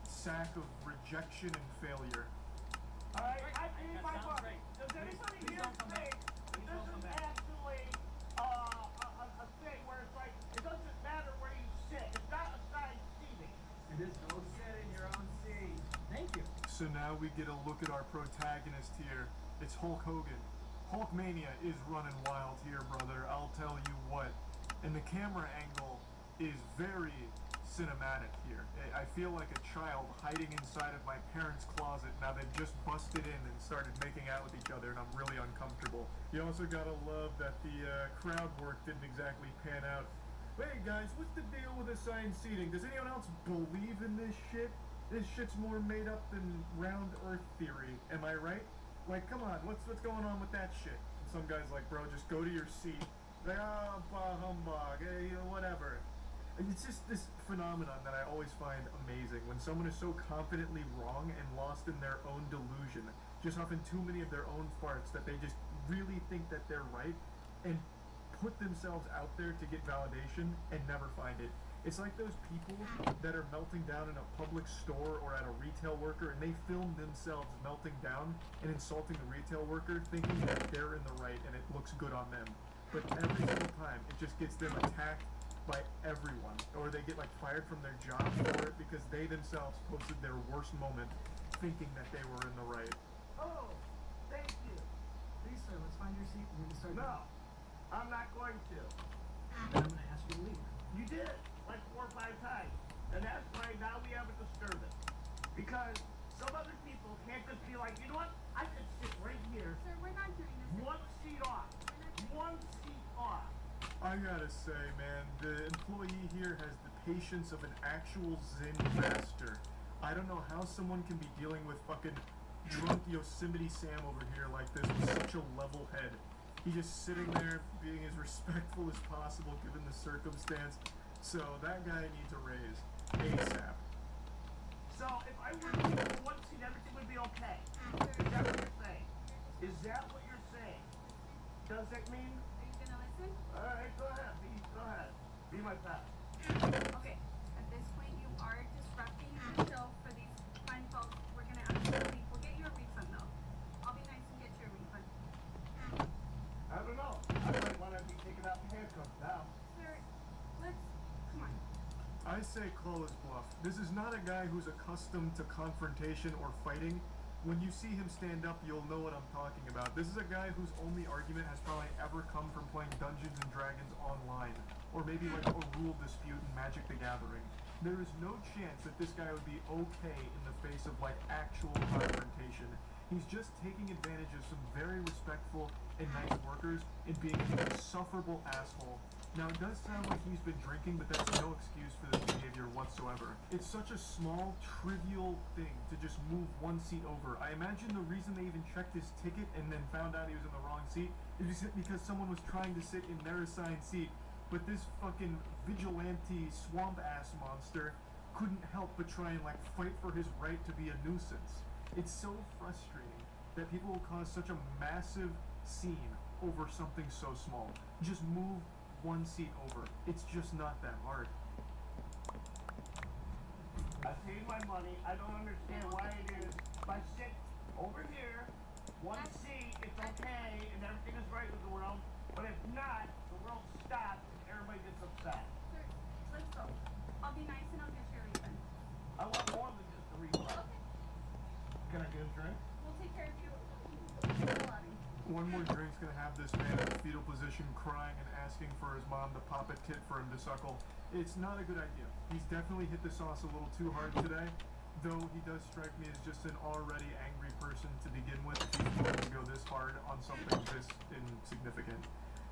sack of rejection and failure. Alright, I paid That my sounds money. great. Does anybody Please here don't come think back. Please this don't come is back. actually a thing where it's like, it doesn't matter where you sit. It's not assigned seating. It is go sit in your own seat. Thank you. So now we get a look at our protagonist here. It's Hulk Hogan. Hulkmania is running wild here, brother. I'll tell you what. And the camera angle is very cinematic here. I feel like a child hiding inside of my parents' closet. Now they've just busted in and started making out with each other, and I'm really uncomfortable. You also gotta love that the crowd work didn't exactly pan out. Hey guys, what's the deal with assigned seating? Does anyone else believe in this shit? This shit's more made up than round earth theory. Am I right? Like, come on, what's going on with that shit? And some guy's like, bro, just go to your seat. Like, oh, bah humbug, whatever. And it's just this phenomenon that I always find amazing. When someone is so confidently wrong and lost in their own delusion, just huffing too many of their own farts that they just really think that they're right, and put themselves out there to get validation and never find it. It's like those people that are melting down in a public store or at a retail worker, and they film themselves melting down and insulting the retail worker, thinking that they're in the right and it looks good on them. But every single time, it just gets them attacked by everyone, or they get like fired from their job for it because they themselves posted their worst moment thinking that they were in the right. Oh, thank you. Please, sir, let's find your seat and we can start. No, I'm not going to. Then I'm going to ask you to leave. You did it like 4 or 5 times. And that's why now we have a disturbance. Because some other people can't just be like, you know what? I could sit right here. Sir, we're not doing this. One seat off. One seat off. I gotta say, man, the employee here has the patience of an actual Zen master. I don't know how someone can be dealing with fucking drunk Yosemite Sam over here like this with such a level head. He's just sitting there being as respectful as possible given the circumstance. So that guy needs a raise ASAP. So if I were to move to one seat, everything would be okay. Is that what you're saying? say call his bluff. This is not a guy who's accustomed to confrontation or fighting. When you see him stand up, you'll know what I'm talking about. This is a guy whose only argument has probably ever come from playing Dungeons and Dragons online, or maybe like a rule dispute in Magic the Gathering. There is no chance that this guy would be okay in the face of like actual confrontation. He's just taking advantage of some very respectful and nice workers and being an insufferable asshole. Now, it does sound like he's been drinking, but that's no excuse for this behavior whatsoever. It's such a small, trivial thing to just move one seat over. I imagine the reason they even checked his ticket and then found out he was in the wrong seat is because someone was trying to sit in their assigned seat, but this fucking vigilante swamp-ass monster couldn't help but try and, like, fight for his right to be a nuisance. It's so frustrating that people will cause such a massive scene over something so small. Just move one seat over. It's just not that hard. I paid my money. I don't understand why it is. If I sit over here, one seat, it's okay, and everything is right with the world. But if not, the world stops and everybody gets upset. Sir, let's go. I'll be nice and I'll get you a refund. I want more than just a refund. Okay. Can I get a drink? We'll take care of you. One more drink's gonna have this man in the fetal position crying and asking for his mom to pop a tit for him to suckle. It's not a good idea. He's definitely hit the sauce a little too hard today, though he does strike me as just an already angry person to begin with if he's willing to go this hard on something this insignificant.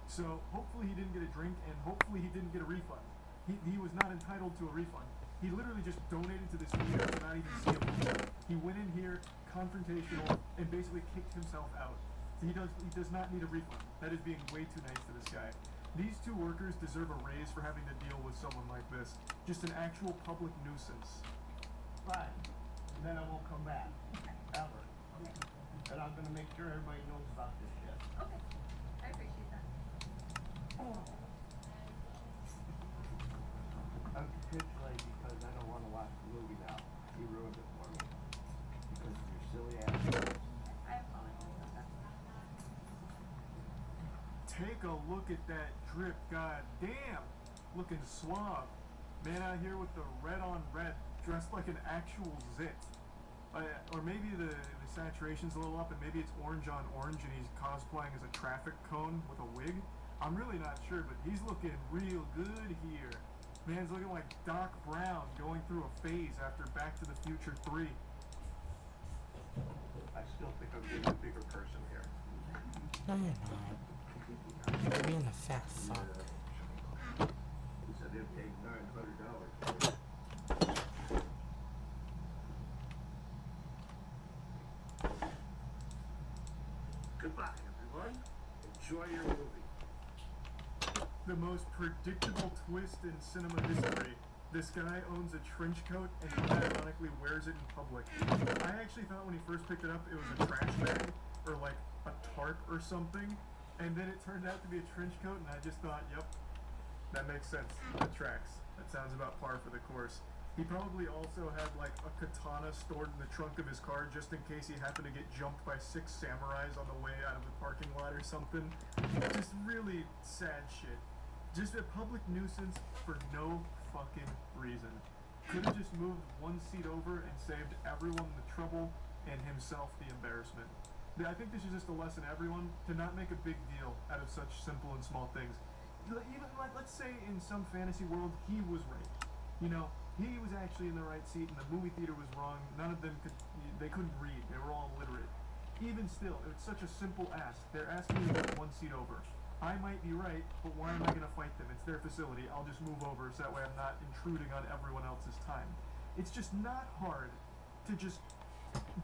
So hopefully he didn't get a drink, and hopefully he didn't get a refund. He was not entitled to a refund. He literally just donated to this theater to not even see a movie. He went in here confrontational and basically kicked himself out. He does not need a refund. That is being way too nice to this guy. These two workers deserve a raise for having to deal with someone like this. Just an actual public nuisance. Fine. And then I won't come back. Ever. Okay. And I'm gonna make sure everybody knows about this shit. Okay. I appreciate that. I'm pitch late because I don't want to watch the movie now. You ruined it for me. Because of your silly ass. I apologize about that. Take a look at that drip. God damn. Looking suave. Man out here with the red on red, dressed like an actual zit. Or maybe the saturation's a little up and maybe it's orange on orange and he's cosplaying as a traffic cone with a wig. I'm really not sure, but he's looking real good here. Man's looking like Doc Brown going through a phase after Back to the Future 3. I still think I'm being a bigger person here. No, you're not. You're being a fat fuck. He said they'd pay $900 for it. Goodbye, everyone. Enjoy your movie. The most predictable twist in cinema history. This guy owns a trench coat and unironically wears it in public. I actually thought when he first picked it up it was a trash bag or like a tarp or something, and then it turned out to be a trench coat and I just thought, yep, that makes sense. That tracks. That sounds about par for the course. He probably also had like a katana stored in the trunk of his car just in case he happened to get jumped by 6 samurais on the way out of the parking lot or something. Just really sad shit. Just a public nuisance for no fucking reason. Could have just moved one seat over and saved everyone the trouble and himself the embarrassment. I think this is just a lesson, everyone, to not make a big deal out of such simple and small things. Even like, let's say in some fantasy world, he was right. You know, he was actually in the right seat and the movie theater was wrong. None of them couldn't read. They were all illiterate. Even still, it's such a simple ask. They're asking you to move one seat over. I might be right, but why am I going to fight them? It's their facility. I'll just move over so that way I'm not intruding on everyone else's time. It's just not hard to just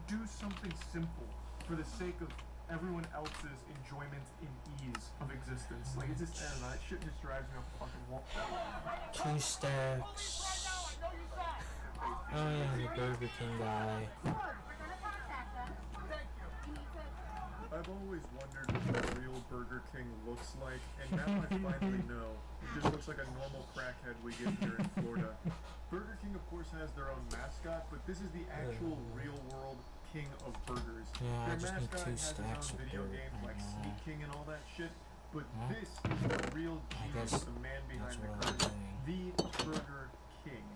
do something simple for the sake of everyone else's enjoyment and ease of existence. Like, it's just, I don't know, that shit just drives me up the fucking wall. Cheese stacks. Oh yeah, the Burger King guy. I've always wondered what the real Burger King looks like, and now I finally know. It just looks like a normal crackhead we get here in Florida. Burger King, of course, has their own mascot, but this is the actual real-world king of burgers. Yeah, I Their just need mascot 2 has his stacks own of video dirt. games like Sneak King and all that shit, but this is the real I genius, guess the man behind that's the what I'm curtain, doing. the Burger King.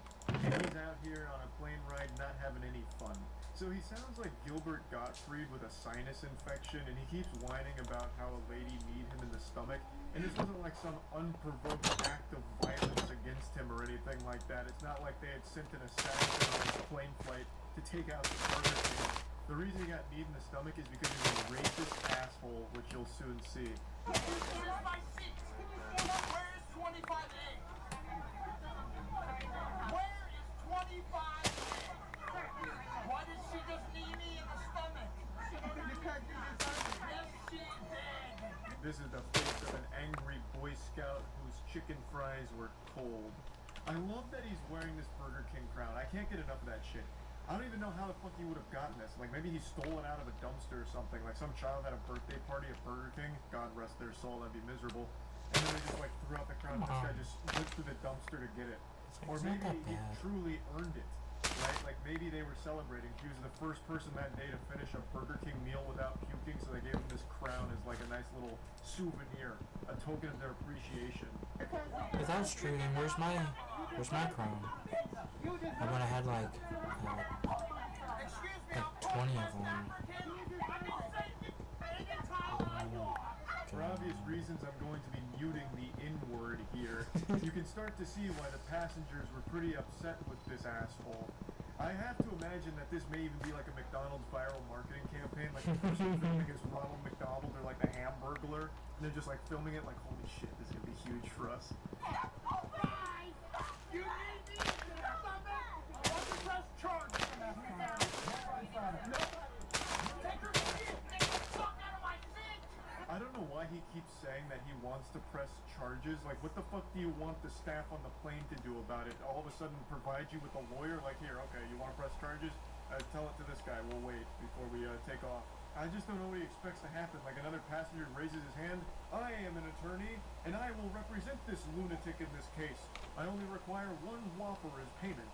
and he's out here on a plane ride not having any fun. So he sounds like Gilbert Gottfried with a sinus infection, and he keeps whining about how a lady kneed him in the stomach. And this wasn't like some unprovoked act of violence against him or anything like that. It's not like they had sent an assassin on his plane flight to take out the Burger King. The reason he got kneed in the stomach is because he's a racist asshole, which you'll soon see. Where's my seat? Where is 25A? Where is 25A? Why did she just knee me in the stomach? Because you deserve it. Yes, she did. This is the face of an angry Boy Scout whose chicken fries were cold. I love that he's wearing this Burger King crown. I can't get enough of that shit. I don't even know how the fuck he would have gotten this. Like, maybe he stole it out of a dumpster or something. Like, some child had a birthday party at Burger King. God rest their soul, that'd be miserable. And then they just, like, threw out the crown. This guy just went through the dumpster to get it. Or maybe he truly earned it, right? Like, maybe they were celebrating. He was the first person that day to finish a Burger King meal without puking, so they gave him this crown as, like, a nice little souvenir, a token of their appreciation. If that was true, then where's my crown? I went ahead like 20 of them. For obvious reasons, I'm going to be muting the N-word here. You can start to see why the passengers were pretty upset with this asshole. I have to imagine that this may even be like a McDonald's viral marketing campaign. Like the person filming is Ronald McDonald or like the Hamburglar, and they're just like filming it like, holy shit, this is gonna be huge for us. You need me in the stomach? What's the press charge? Take her seat! Take the fuck out of my seat! I don't know why he keeps saying that he wants to press charges. Like, what the fuck do you want the staff on the plane to do about it? All of a sudden provide you with a lawyer? Like, here, okay, you want to press charges? Tell it to this guy. We'll wait before we take off. I just don't know what he expects to happen. Like, another passenger raises his hand. I am an attorney, and I will represent this lunatic in this case. I only require one Whopper as payment.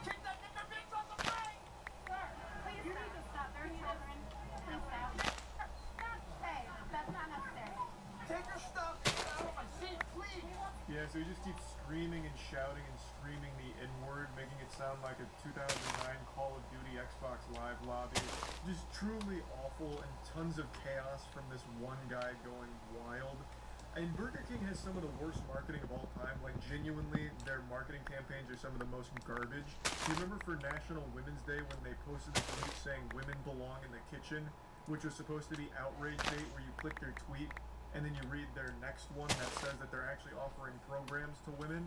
Kick that nigga bitch off the plane! Please, you need to stop. There are children. Please stop. Hey, that's not necessary. Take your stuff out of my seat, please! Yeah, so he just keeps screaming and shouting and screaming the N-word, making it sound like a 2009 Call of Duty Xbox Live lobby. Just truly awful and tons of chaos from this one guy going wild. And Burger King has some of the worst marketing of all time. Like, genuinely, their marketing campaigns are some of the most garbage. Do you remember for National Women's Day when they posted a tweet saying women belong in the kitchen, which was supposed to be outrage bait, where you click their tweet and then you read their next one that says that they're actually offering programs to women?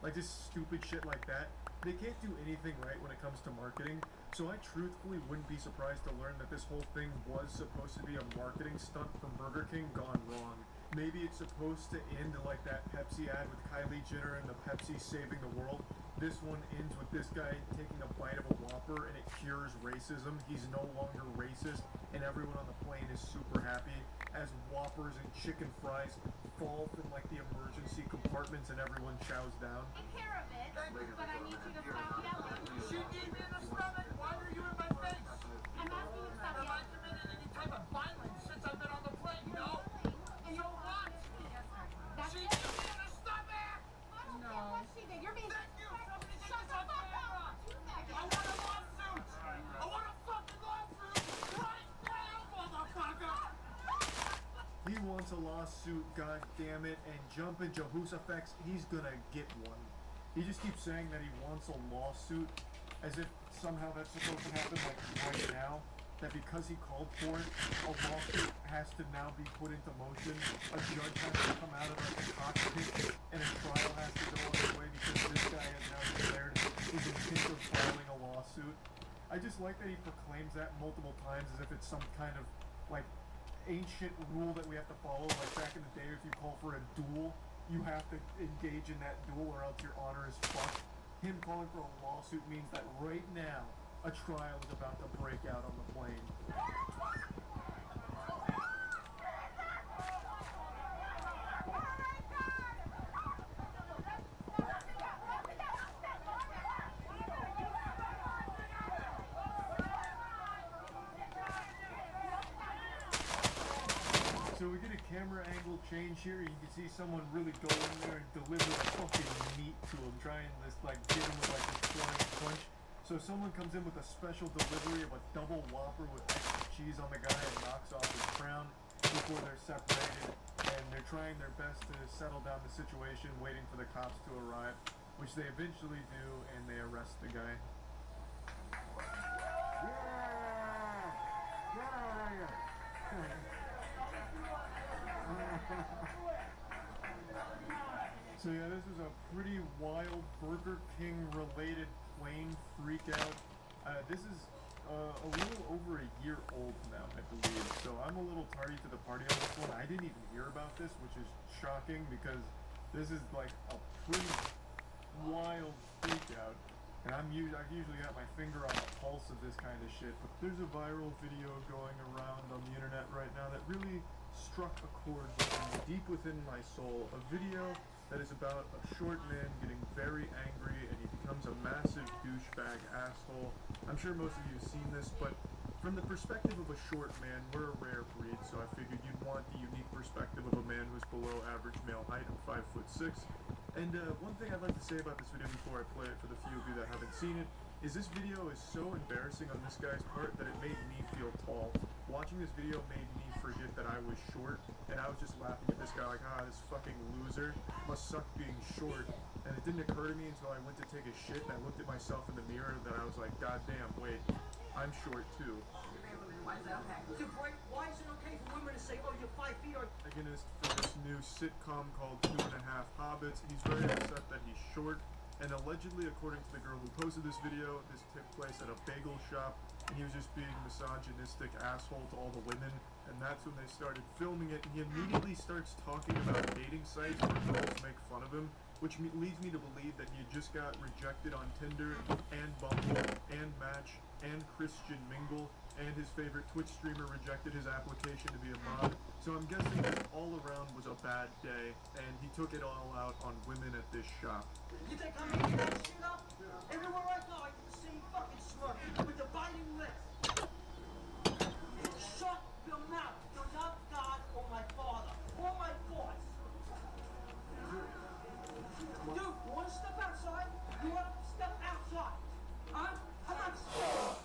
Like, just stupid shit like that. They can't do anything right when it comes to marketing, so I truthfully wouldn't be surprised to learn that this whole thing was supposed to be a marketing stunt from Burger King gone wrong. Maybe it's supposed to end like that Pepsi ad with Kylie Jenner and the Pepsi saving the world. This one ends with this guy taking a bite of a Whopper and it cures racism. He's no longer racist and everyone on the plane is super happy as Whoppers and chicken fries fall from like the emergency compartments and everyone chows down. Take care of it, but I need you to stop yelling. She gave me in the stomach! Why are you in my face? I'm asking you to stop Have I yelling. committed any type of violence since I've been on the plane? No? And So what? that's She it. gave me in the stomach! I don't care what she did. You're being. Thank you! Somebody get Shut this the on fuck camera! up! You faggot. I want a lawsuit! I want a fucking lawsuit! Right now, motherfucker! He wants a lawsuit, god damn it, and jumping Jehoshaphat, he's gonna get one. He just keeps saying that he wants a lawsuit, as if somehow that's supposed to happen like right now. That because he called for it, a lawsuit has to now be put into motion. A judge has to come out of like the cockpit, and a trial has to go underway because this guy has now declared his intent of filing a lawsuit. I just like that he proclaims that multiple times as if it's some kind of like ancient rule that we have to follow. Like back in the day, if you call for a duel, you have to engage in that duel or else your honor is fucked. Him calling for a lawsuit means that right now a trial is about to break out on the plane. So we get a camera angle little change here. You can see someone really go in there and deliver fucking meat to him, trying to like get him with like this flying punch. So someone comes in with a special delivery of a double Whopper with extra cheese on the guy and knocks off his crown before they're separated, and they're trying their best to settle down the situation, waiting for the cops to arrive, which they eventually do, and they arrest the guy. So yeah, this is a pretty wild Burger King related plane freak out. This is a little over a year old now, I believe. So I'm a little tardy to the party on this one. I didn't even hear about this, which is shocking because this is like a pretty wild freak out. And I've usually got my finger on the pulse of this kind of shit. But there's a viral video going around on the internet right now that really struck a chord deep within my soul. A video that is about a short man getting very angry and he becomes a massive douchebag asshole. I'm sure most of you have seen this, but from the perspective of a short man, we're a rare breed, so I figured you'd want the unique perspective of a man who's below average male height of 5'6". And one thing I'd like to say about this video before I play it for the few of you that haven't seen it, is this video is so embarrassing on this guy's part that it made me feel tall. Watching this video made me forget that I was short, and I was just laughing at this guy like, this fucking loser must suck being short. And it didn't occur to me until I went to take a shit and I looked at myself in the mirror that I was like, God damn, wait, I'm short too. Why is that okay? Why is it okay for women to say, oh, you're 5 feet or... Protagonist for this new sitcom called 2.5 Hobbits. He's very upset that he's short, and allegedly, according to the girl who posted this video, this took place at a bagel shop, and he was just being misogynistic asshole to all the women, and that's when they started filming it, and he immediately starts talking about dating sites where girls make fun of him, which leads me to believe that he had just got rejected on Tinder, and Bumble, and Match, and Christian Mingle, and his favorite Twitch streamer rejected his application to be a mod. So I'm guessing this all around was a bad day, and he took it all out on women at this shop. You think I'm making that shit up? Everywhere I go, I get the same fucking smirk with the biting lips. Shut your mouth. You're not God or my father or my boss. Dude, you want to step outside? You want to step outside? Huh? I'm not staying.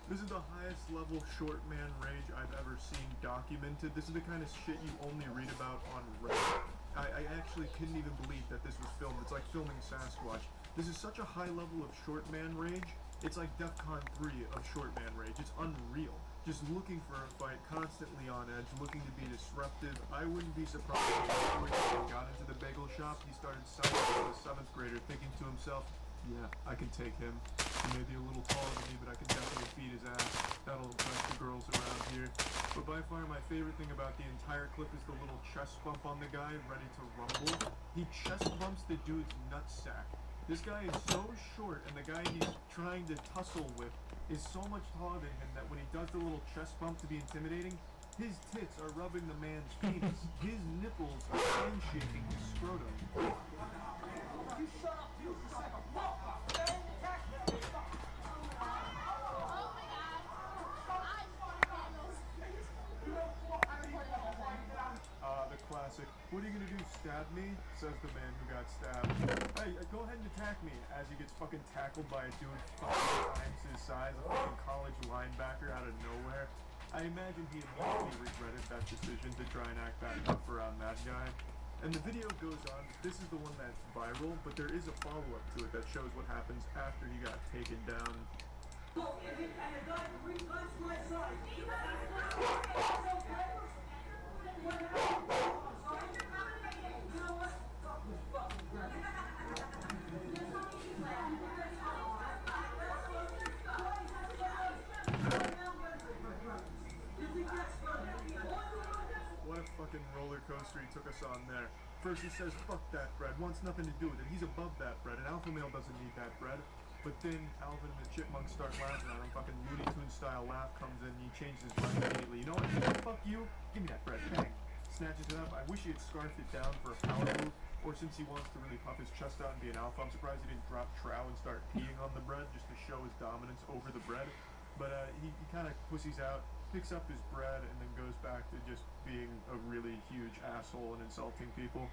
This is the highest level short man rage I've ever seen documented. This is the kind of shit you only read about on Reddit. I actually couldn't even believe that this was filmed. It's like filming Sasquatch. This is such a high level of short man rage. It's like DEFCON 3 of short man rage. It's unreal. Just looking for a fight, constantly on edge, looking to be disruptive. I wouldn't be surprised if when he got into the bagel shop, he started signing as a 7th grader, thinking to himself, yeah, I can take him. He may be a little taller than me, but I can definitely feed his ass. That'll impress the girls around here. But by far my favorite thing about the entire clip is the little chest bump on the guy, ready to rumble. He chest bumps the dude's nutsack. This guy is so short, and the guy he's trying to tussle with is so much taller than him that when he does the little chest bump to be intimidating, his tits are rubbing the man's penis. His nipples are handshaking his scrotum. You shut up, you son of a fuck! Don't attack me! The classic, what are you gonna do, stab me? Says the man who got stabbed. Hey, go ahead and attack me, as he gets fucking tackled by a dude 5 times his size, a fucking college linebacker out of nowhere. I imagine he immediately regretted that decision to try and act that tough around that guy. And the video goes on. This is the one that's viral, but there is a follow-up to it that shows what happens after he got taken down. Look, and a guy 3 times my size. What a fucking roller coaster he took us on there. First he says, fuck that bread, wants nothing to do with it. He's above that bread. An alpha male doesn't need that bread. But then Alvin and the Chipmunks start laughing at him. Fucking Looney Tunes style laugh comes in and he changes his mind immediately. You know what? Fuck you. Give me that bread. Bang. Snatches it up. I wish he had scarfed it down for a power move. Or since he wants to really puff his chest out and be an alpha, I'm surprised he didn't drop trow and start peeing on the bread just to show his dominance over the bread. But he kind of pussies out. picks up his bread, and then goes back to just being a really huge asshole and insulting people.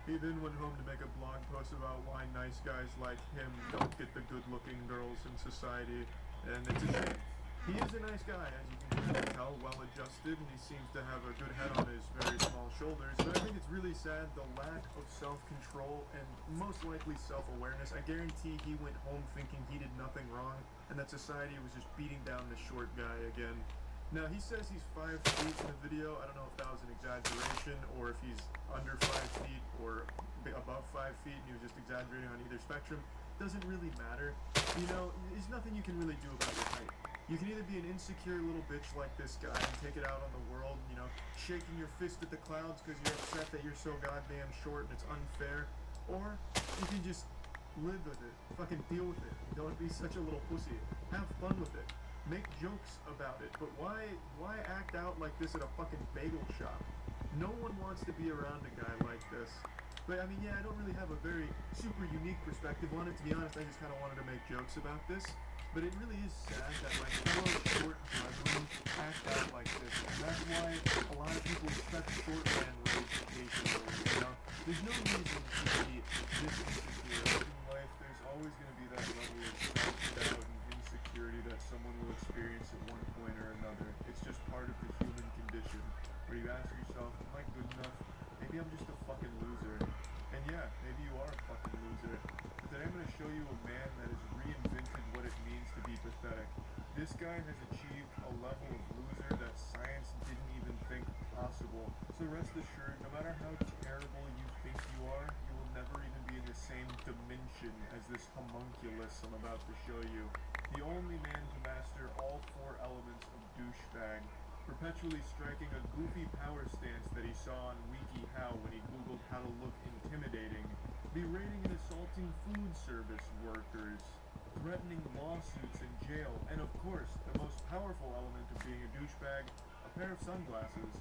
He then went home to make a blog post about why nice guys like him don't get the good-looking girls in society, and it's a shame. He is a nice guy, as you can clearly tell, well-adjusted, and he seems to have a good head on his very small shoulders, but I think it's really sad the lack of self-control and most likely self-awareness. I guarantee he went home thinking he did nothing wrong, and that society was just beating down the short guy again. Now, he says he's 5 feet in the video. I don't know if that was an exaggeration or if he's under 5 feet or above 5 feet and he was just exaggerating on either spectrum. Doesn't really matter. You know, there's nothing you can really do about your height. You can either be an insecure little bitch like this guy and take it out on the world, you know, shaking your fist at the clouds because you're upset that you're so goddamn short and it's unfair, or you can just live with it. Fucking deal with it. Don't be such a little pussy. Have fun with it. Make jokes about it, but why act out like this at a fucking bagel shop? No one wants to be around a guy like this. But I mean, yeah, I don't really have a very super unique perspective on it, to be honest. I just kind of wanted to make jokes about this. But it really is sad that my fellow short brethren act out like this. And that's why a lot of people expect short man rage occasionally, you know? There's no reason to be this insecure. In life, there's always going to be that level of self-doubt and insecurity that someone will experience at one point or another. It's just part of the human condition, where you ask yourself, am I good enough? Maybe I'm just a fucking loser. And yeah, maybe you are a fucking loser. But today I'm going to show you a man that has reinvented what it means to be pathetic. This guy has achieved a level of loser that science didn't even think possible. So rest assured, no matter how terrible you think you are, you will never even be in the same dimension as this homunculus I'm about to show you. The only man to master all 4 elements of douchebag, perpetually striking a goofy power stance that he saw on WikiHow when he googled how to look intimidating, berating and assaulting food service workers, threatening lawsuits and jail, and of course, the most powerful element of being a douchebag, a pair of sunglasses.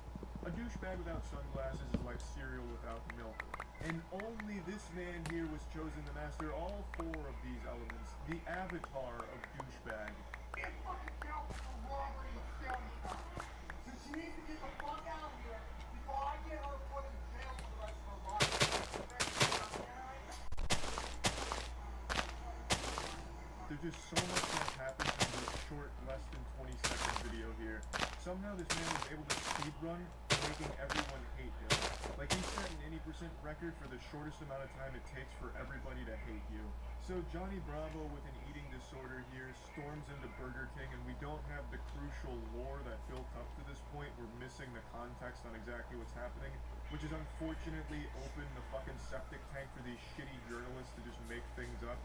A douchebag without sunglasses is like cereal without milk. And only this man here was chosen to master all 4 of these elements, the avatar of douchebag. Get fucking jail for robbery and stealing stuff. So she needs to get the fuck out of here before I get her put in jail for the rest of her life. There's just so much that happened in this short, less than 20-second video here. Somehow this man was able to speedrun, making everyone hate him. Like, he set an 80% record for the shortest amount of time it takes for everybody to hate you. So Johnny Bravo with an eating disorder here storms into Burger King, and we don't have the crucial lore that built up to this point. We're missing the context on exactly what's happening, which is unfortunately opened the fucking septic tank for these shitty journalists to just make things up.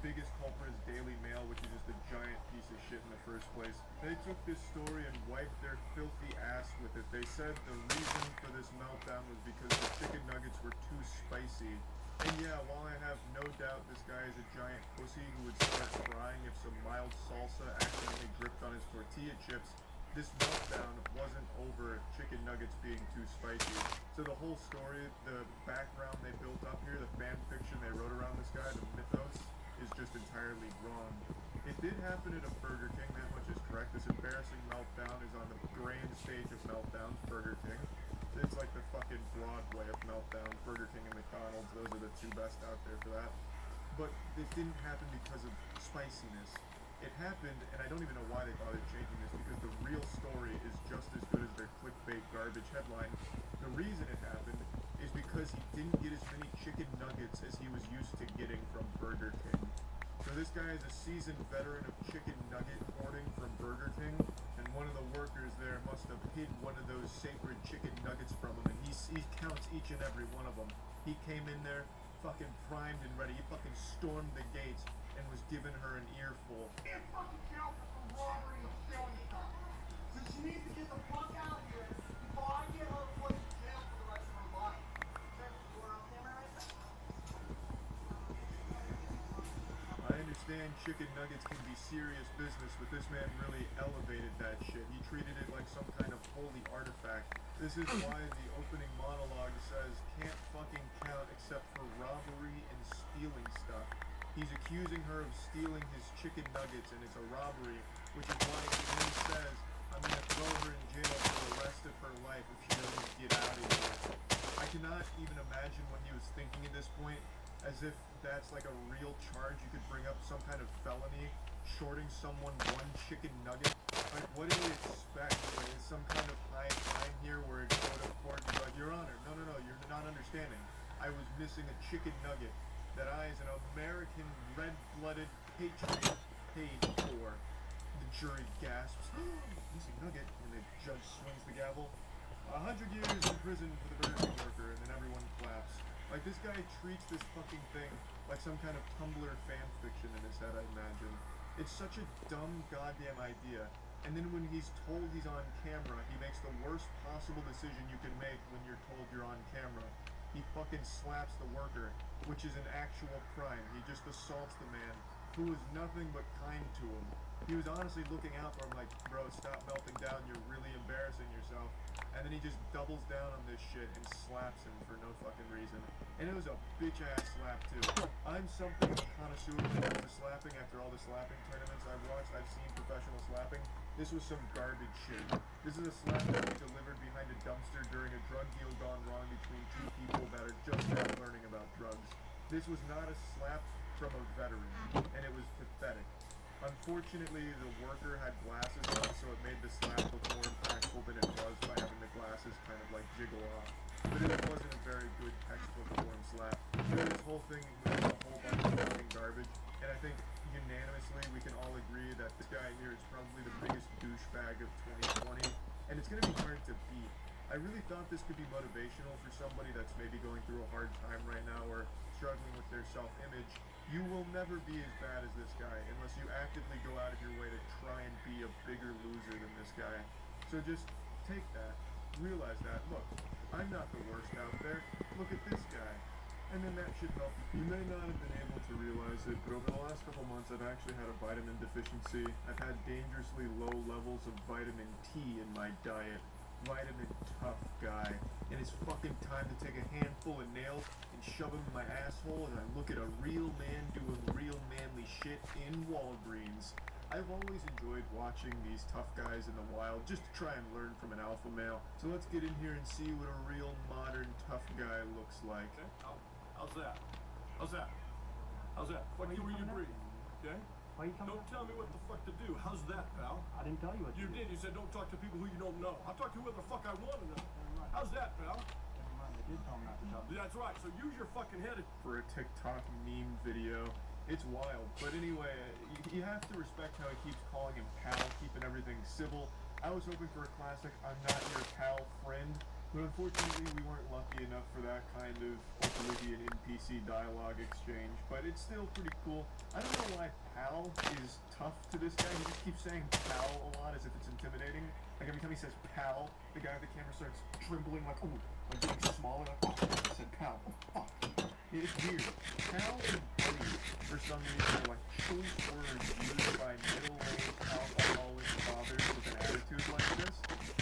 Biggest culprit is Daily Mail, which is just a giant piece of shit in the first place. They took this story and wiped their filthy ass with it. They said the reason for this meltdown was because the chicken nuggets were too spicy. And yeah, while I have no doubt this guy is a giant pussy who would start crying if some mild salsa accidentally dripped on his tortilla chips, this meltdown wasn't over chicken nuggets being too spicy. So the whole story, the background they built up here, the fan fiction they wrote around this guy, the mythos, is just entirely wrong. It did happen at a Burger King, that much is correct. This embarrassing meltdown is on the grand stage of meltdowns, Burger King. It's like the fucking Broadway of meltdowns, Burger King and McDonald's. Those are the 2 best out there for that. But it didn't happen because of spiciness. It happened, and I don't even know why they bothered changing this, because the real story is just as good as their clickbait garbage headline. The reason it happened is because he didn't get as many chicken nuggets as he was used to getting from Burger King. So this guy is a seasoned veteran of chicken nugget hoarding from Burger King, and one of the workers there must have hid one of those sacred chicken nuggets from him, and he counts each and every one of them. He came in there fucking primed and ready. He fucking stormed the gates and was giving her an earful. Get fucking jail for robbery and stealing stuff. So she needs to get the fuck out of here before I get her put in jail for the rest of her life. I understand understand chicken nuggets can be serious business, but this man really elevated that shit. He treated it like some kind of holy artifact. This is why the opening monologue says, can't fucking count except for robbery and stealing stuff. He's accusing her of stealing his chicken nuggets, and it's a robbery, which is why he then says, I'm gonna throw her in jail for the rest of her life if she doesn't get out of here. I cannot even imagine what he was thinking at this point, as if that's like a real charge. You could bring up some kind of felony, shorting someone one chicken nugget. Like, what do you expect? Like, is some kind of high crime here where it go to court and be like, Your Honor, no, you're not understanding. I was missing a chicken nugget that I, as an American red-blooded patriot, paid for. The jury gasps, missing nugget, and the judge swings the gavel. 100 years in prison for the Burger King worker, and then everyone claps. Like, this guy treats this fucking thing like some kind of Tumblr fan fiction in his head, I imagine. It's such a dumb goddamn idea. And then when he's told he's on camera, he makes the worst possible decision you can make when you're told you're on camera. He fucking slaps the worker, which is an actual crime. He just assaults the man, who is nothing but kind to him. He was honestly looking out for him like, bro, stop melting down, you're really embarrassing yourself. And then he just doubles down on this shit and slaps him for no fucking reason. And it was a bitch-ass slap, too. I'm something of a connoisseur when it comes to slapping. After all the slapping tournaments I've watched, I've seen professional slapping. This was some garbage shit. This is a slap that he delivered behind a dumpster during a drug deal gone wrong between two people that are just now learning about drugs. This was not a slap from a veteran, and it was pathetic. Unfortunately, the worker had glasses on, so it made the slap look more impactful than it was by having the glasses kind of like jiggle off. But it wasn't a very good textbook form slap. This whole thing was a whole bunch of fucking garbage, and I think unanimously we can all agree that this guy here is probably the biggest douchebag of 2020, and it's gonna be hard to beat. I really thought this could be motivational for somebody that's maybe going through a hard time right now or struggling with their self-image. You will never be as bad as this guy unless you actively go out of your way to try and be a bigger loser than this guy. So just take that, realize that, look, I'm not the worst out there, look at this guy. And then that should help. You may not have been able to realize it, but over the last couple months I've actually had a vitamin deficiency. I've had dangerously low levels of vitamin T in my diet. Vitamin tough guy. And it's fucking time to take a handful of nails and shove them in my asshole as I look at a real man doing real manly shit in Walgreens. I've always enjoyed watching these tough guys in the wild just to try and learn from an alpha male. So let's get in here and see what a real modern tough guy looks like. Okay. How's that? How's that? How's that? Fuck you where you breathe. Okay? Why are you coming Don't tell me what the fuck to do. How's that, pal? I didn't tell you what to You do. did. You said don't talk to people who you don't know. I'll talk to whoever the fuck I want to know. How's that, pal? Never mind, I did tell him not to tell you. That's right. So use your fucking head. For a TikTok meme video. It's wild. But anyway, you have to respect how he keeps calling him pal, keeping everything civil. I was hoping for a classic I'm not your pal friend, but unfortunately we weren't lucky enough for that kind of Oblivion NPC dialogue exchange. But it's still pretty cool. I don't know why pal is tough to this guy. He just keeps saying pal a lot as if it's intimidating. Like every time he says pal, the guy with the camera starts trembling like, ooh, like getting smaller, like, oh, I said pal, oh, fuck. It's weird. Pal and buddy, for some reason, are like choice words used by middle-aged alcoholic fathers with an attitude like this.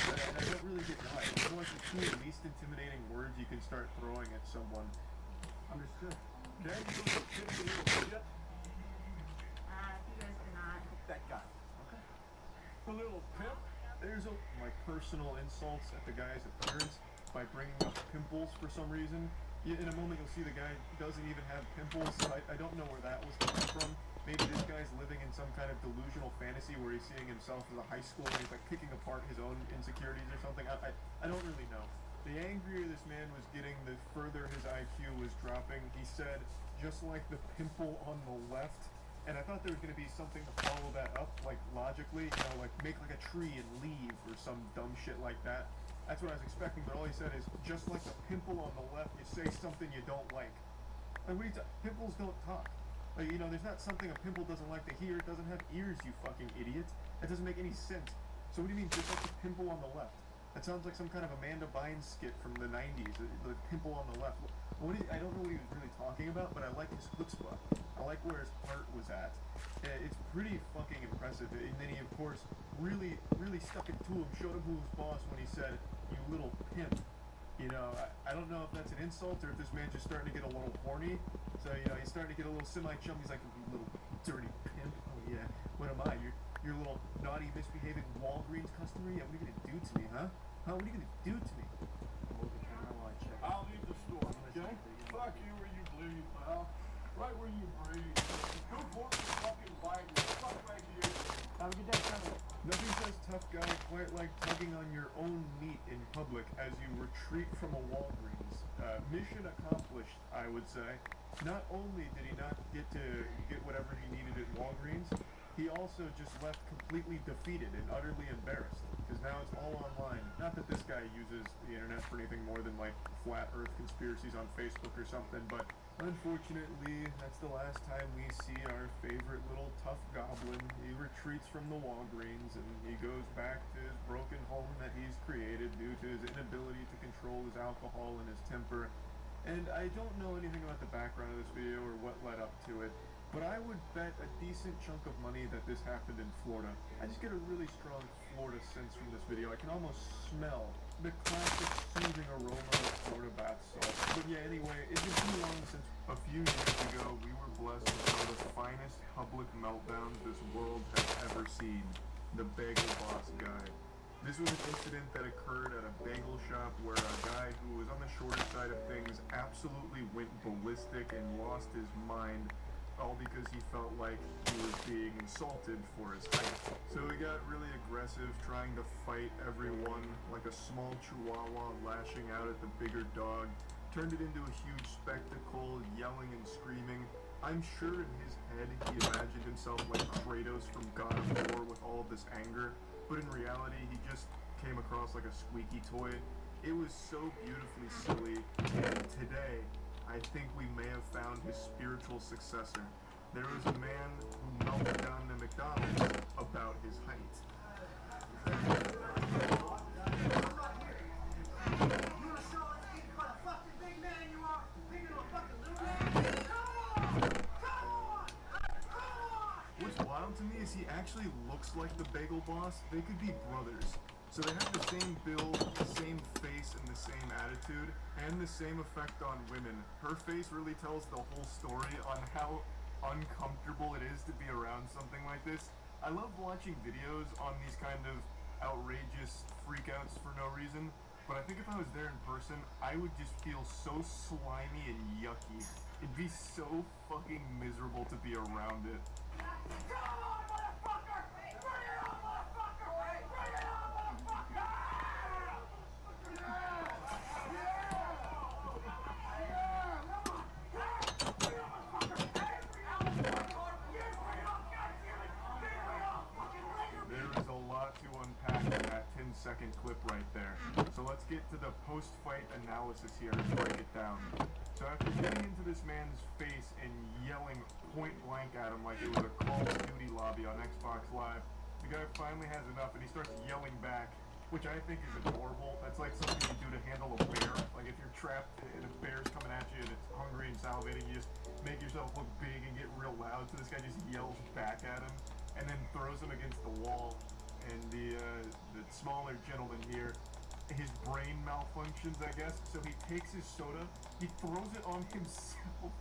And I don't really get why. It's one of the two least intimidating words you can start throwing at someone. Understood. Okay? You little shit, you little shit. You guys cannot. That guy. Okay? A little pimp. There's my personal insults at the guy's appearance by bringing up pimples for some reason. In a moment you'll see the guy doesn't even have pimples, so I don't know where that was coming from. Maybe this guy's living in some kind of delusional fantasy where he's seeing himself as a high schooler and he's like picking apart his own insecurities or something. I don't really know. The angrier this man was getting, the further his IQ was dropping. He said, just like the pimple on the left. And I thought there was going to be something to follow that up, like logically, you know, like make like a tree and leave or some dumb shit like that. That's what I was expecting, but all he said is, just like the pimple on the left, you say something you don't like. Like, what are you pimples don't talk. Like, you know, there's not something a pimple doesn't like to hear. It doesn't have ears, you fucking idiot. That doesn't make any sense. So what do you mean, just like the pimple on the left? That sounds like some kind of Amanda Bynes skit from the 90s, the pimple on the left. I don't know what he was really talking about, but I like his chutzpah. I like where his heart was at. It's pretty fucking impressive. And then he, of course, really stuck it to him, showed him who was boss when he said, "You little pimp." You know, I don't know if that's an insult or if this man's just starting to get a little horny. So, you know, he's starting to get a little semi-chum. He's like, "You little dirty pimp. Oh, yeah. What am I? You're a little naughty, misbehaving Walgreens customer? Yeah, what are you gonna do to me, huh? Huh? What are you gonna do to me?" I'll leave the store, okay? Fuck you where you bleed, pal. Right where you breathe. Go for the fucking Bible. Fuck right here. Have a good day, Trevor. Nothing says tough guy quite like tugging on your own meat in public as you retreat from a Walgreens. Mission accomplished, I would say. Not only did he not get to get whatever he needed at Walgreens, he also just left completely defeated and utterly embarrassed. Because now it's all online. Not that this guy uses the internet for anything more than like flat earth conspiracies on Facebook or something, but unfortunately, that's the last time we see our favorite little tough goblin. He retreats from the Walgreens and he goes back to his broken home that he's created due to his inability to control his alcohol and his temper. And I don't know anything about the background of this video or what led up to it, but I would bet a decent chunk of money that this happened in Florida. I just get a really strong Florida sense from this video. I can almost smell the classic soothing aroma of Florida bath salts. But yeah, anyway, it's been too long since a few years ago we were blessed with one of the finest public meltdowns this world has ever seen. The Bagel Boss guy. This was an incident that occurred at a bagel shop where a guy who was on the shorter side of things absolutely went ballistic and lost his mind, all because he felt like he was being insulted for his height. So he got really aggressive, trying to fight everyone like a small chihuahua lashing out at the bigger dog, turned it into a huge spectacle, yelling and screaming. I'm sure in his head he imagined himself like Kratos from God of War with all of this anger, but in reality he just came across like a squeaky toy. It was so beautifully silly, and today I think we may have found his spiritual successor. There was a man who melted down the McDonald's about his height. You wanna show us what a fucking big man you are? Bigger than a fucking little man? Come on! What's wild to me is he actually looks like the Bagel Boss. They could be brothers. So they have the same build, the same face, and the same attitude, and the same effect on women. Her face really tells the whole story on how uncomfortable it is to be around something like this. I love watching videos on these kind of outrageous freakouts for no reason, but I think if I was there in person, I would just feel so slimy and yucky. It'd be so fucking miserable to be around it. Come on, motherfucker! Bring it on, motherfucker! Bring it on, motherfucker! There is a lot to unpack in that 10-second clip right there. So let's get to the post-fight analysis here and break it down. So after getting into this man's face and yelling point blank at him like it was a Call of Duty lobby on Xbox Live, the guy finally has enough and he starts yelling back, which I think is adorable. That's like something you do to handle a bear. Like if you're trapped and a bear's coming at you and it's hungry and salivating, you just make yourself look big and get real loud. So this guy just yells back at him and then throws him against the wall. And the smaller gentleman here, his brain malfunctions, I guess. So he takes his soda, he throws it on himself,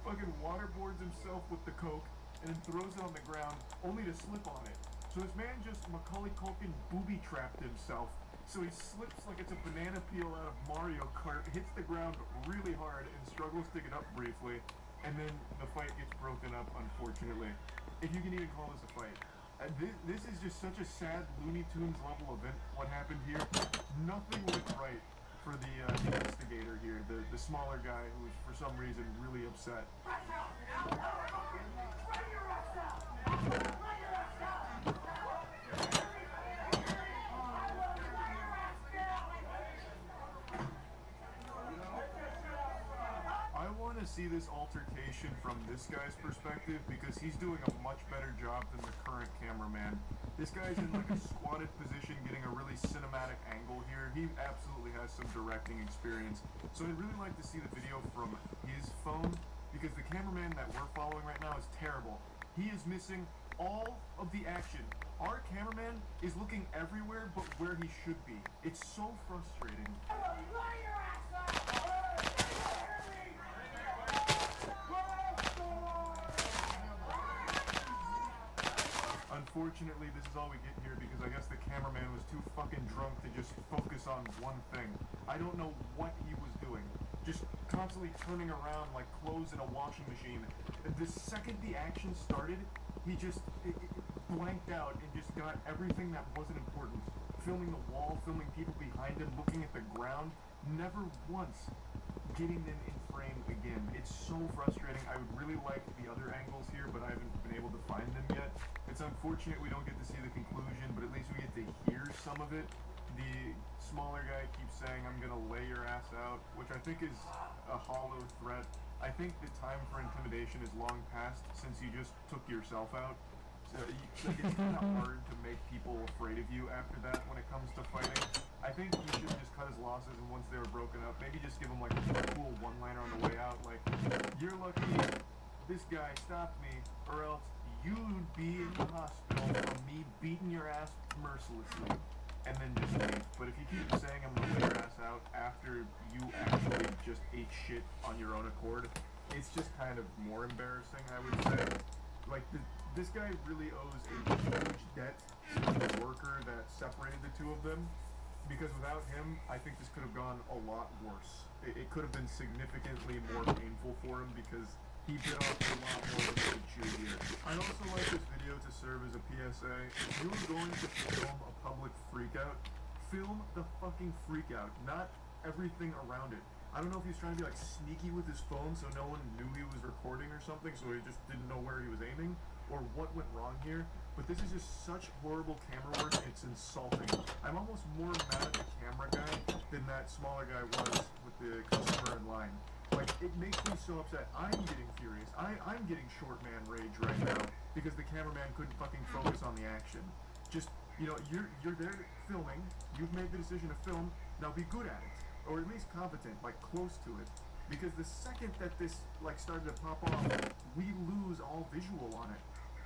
fucking waterboards himself with the Coke, and then throws it on the ground, only to slip on it. So this man just Macaulay Culkin booby-trapped himself. So he slips like it's a banana peel out of Mario Kart, hits the ground really hard, and struggles to get up briefly. And then the fight gets broken up, unfortunately. If you can even call this a fight. This is just such a sad Looney Tunes level event, what happened here. Nothing went right for the instigator here, the smaller guy who was for some reason really upset. I want to see this altercation from this guy's perspective because he's doing a much better job than the current cameraman. This guy's in like a squatted position, getting a really cinematic angle here. He absolutely has some directing experience. So I'd really like to see the video from his phone, because the cameraman that we're following right now is terrible. He is missing all of the action. Our cameraman is looking everywhere but where he should be. It's so frustrating. Unfortunately, this is all we get here because I guess the cameraman was too fucking drunk to just focus on one thing. I don't know what he was doing. Just constantly turning around like clothes in a washing machine. The second the action started, he just blanked out and just got everything that wasn't important. Filming the wall, filming people behind him, looking at the ground, never once getting them in frame again. It's so frustrating. I would really like the other angles here, but I haven't been able to find them yet. It's unfortunate we don't get to see the conclusion, but at least we get to hear some of it. The smaller guy keeps saying, "I'm gonna lay your ass out," which I think is a hollow threat. I think the time for intimidation is long past since you just took yourself out. So it's kind of hard to make people afraid of you after that when it comes to fighting. I think he should just cut his losses, and once they were broken up, maybe just give him like a cool one-liner on the way out, like, "You're lucky this guy stopped me, or else you'd be in the hospital from me beating your ass mercilessly," and then just leave. But if you keep saying "I'm gonna lay your ass out" after you actually just ate shit on your own accord, it's just kind of more embarrassing, I would say. Like, this guy really owes a huge debt to the worker that separated the two of them, because without him, I think this could have gone a lot worse. It could have been significantly more painful for him, because he bit off a lot more than he could chew here. I'd also like this video to serve as a PSA. If you're going to film a public freakout, film the fucking freakout, not everything around it. I don't know if he's trying to be like sneaky with his phone so no one knew he was recording or something, so he just didn't know where he was aiming, or what went wrong here, but this is just such horrible camera work, it's insulting. I'm almost more mad at the camera guy than that smaller guy was with the customer in line. Like, it makes me so upset. I'm getting furious. I'm getting short man rage right now because the cameraman couldn't fucking focus on the action. Just, you know, you're there filming, you've made the decision to film, now be good at it. Or at least competent, like close to it. Because the second that this like started to pop off, we lose all visual on it.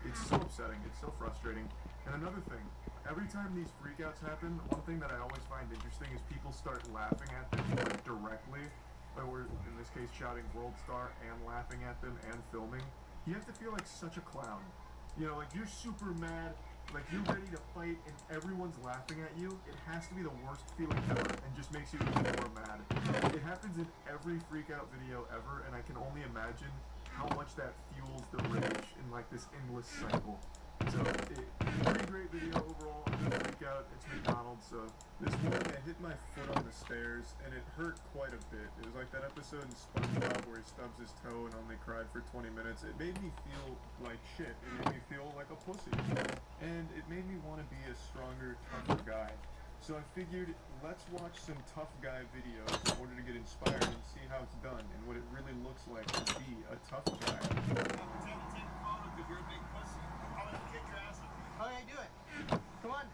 It's so upsetting, it's so frustrating. And another thing, every time these freakouts happen, one thing that I always find interesting is people start laughing at them like directly. Or in this case shouting "World Star" and laughing at them and filming. You have to feel like such a clown. You know, like you're super mad, like you're ready to fight and everyone's laughing at you. It has to be the worst feeling ever and just makes you even more mad. It happens in every freakout video ever, and I can only imagine how much that fuels the rage in like this endless cycle. So, pretty great video overall. A good freakout. It's McDonald's, so. This morning I hit my foot on the stairs and it hurt quite a bit. It was like that episode in SpongeBob where he stubs his toe and only cried for 20 minutes. It made me feel like shit. It made me feel like a pussy. And it made me want to be a stronger, tougher guy. So I figured, let's watch some tough guy videos in order to get inspired and see how it's done and what it really looks like to be a tough guy. Okay, do it. Come on.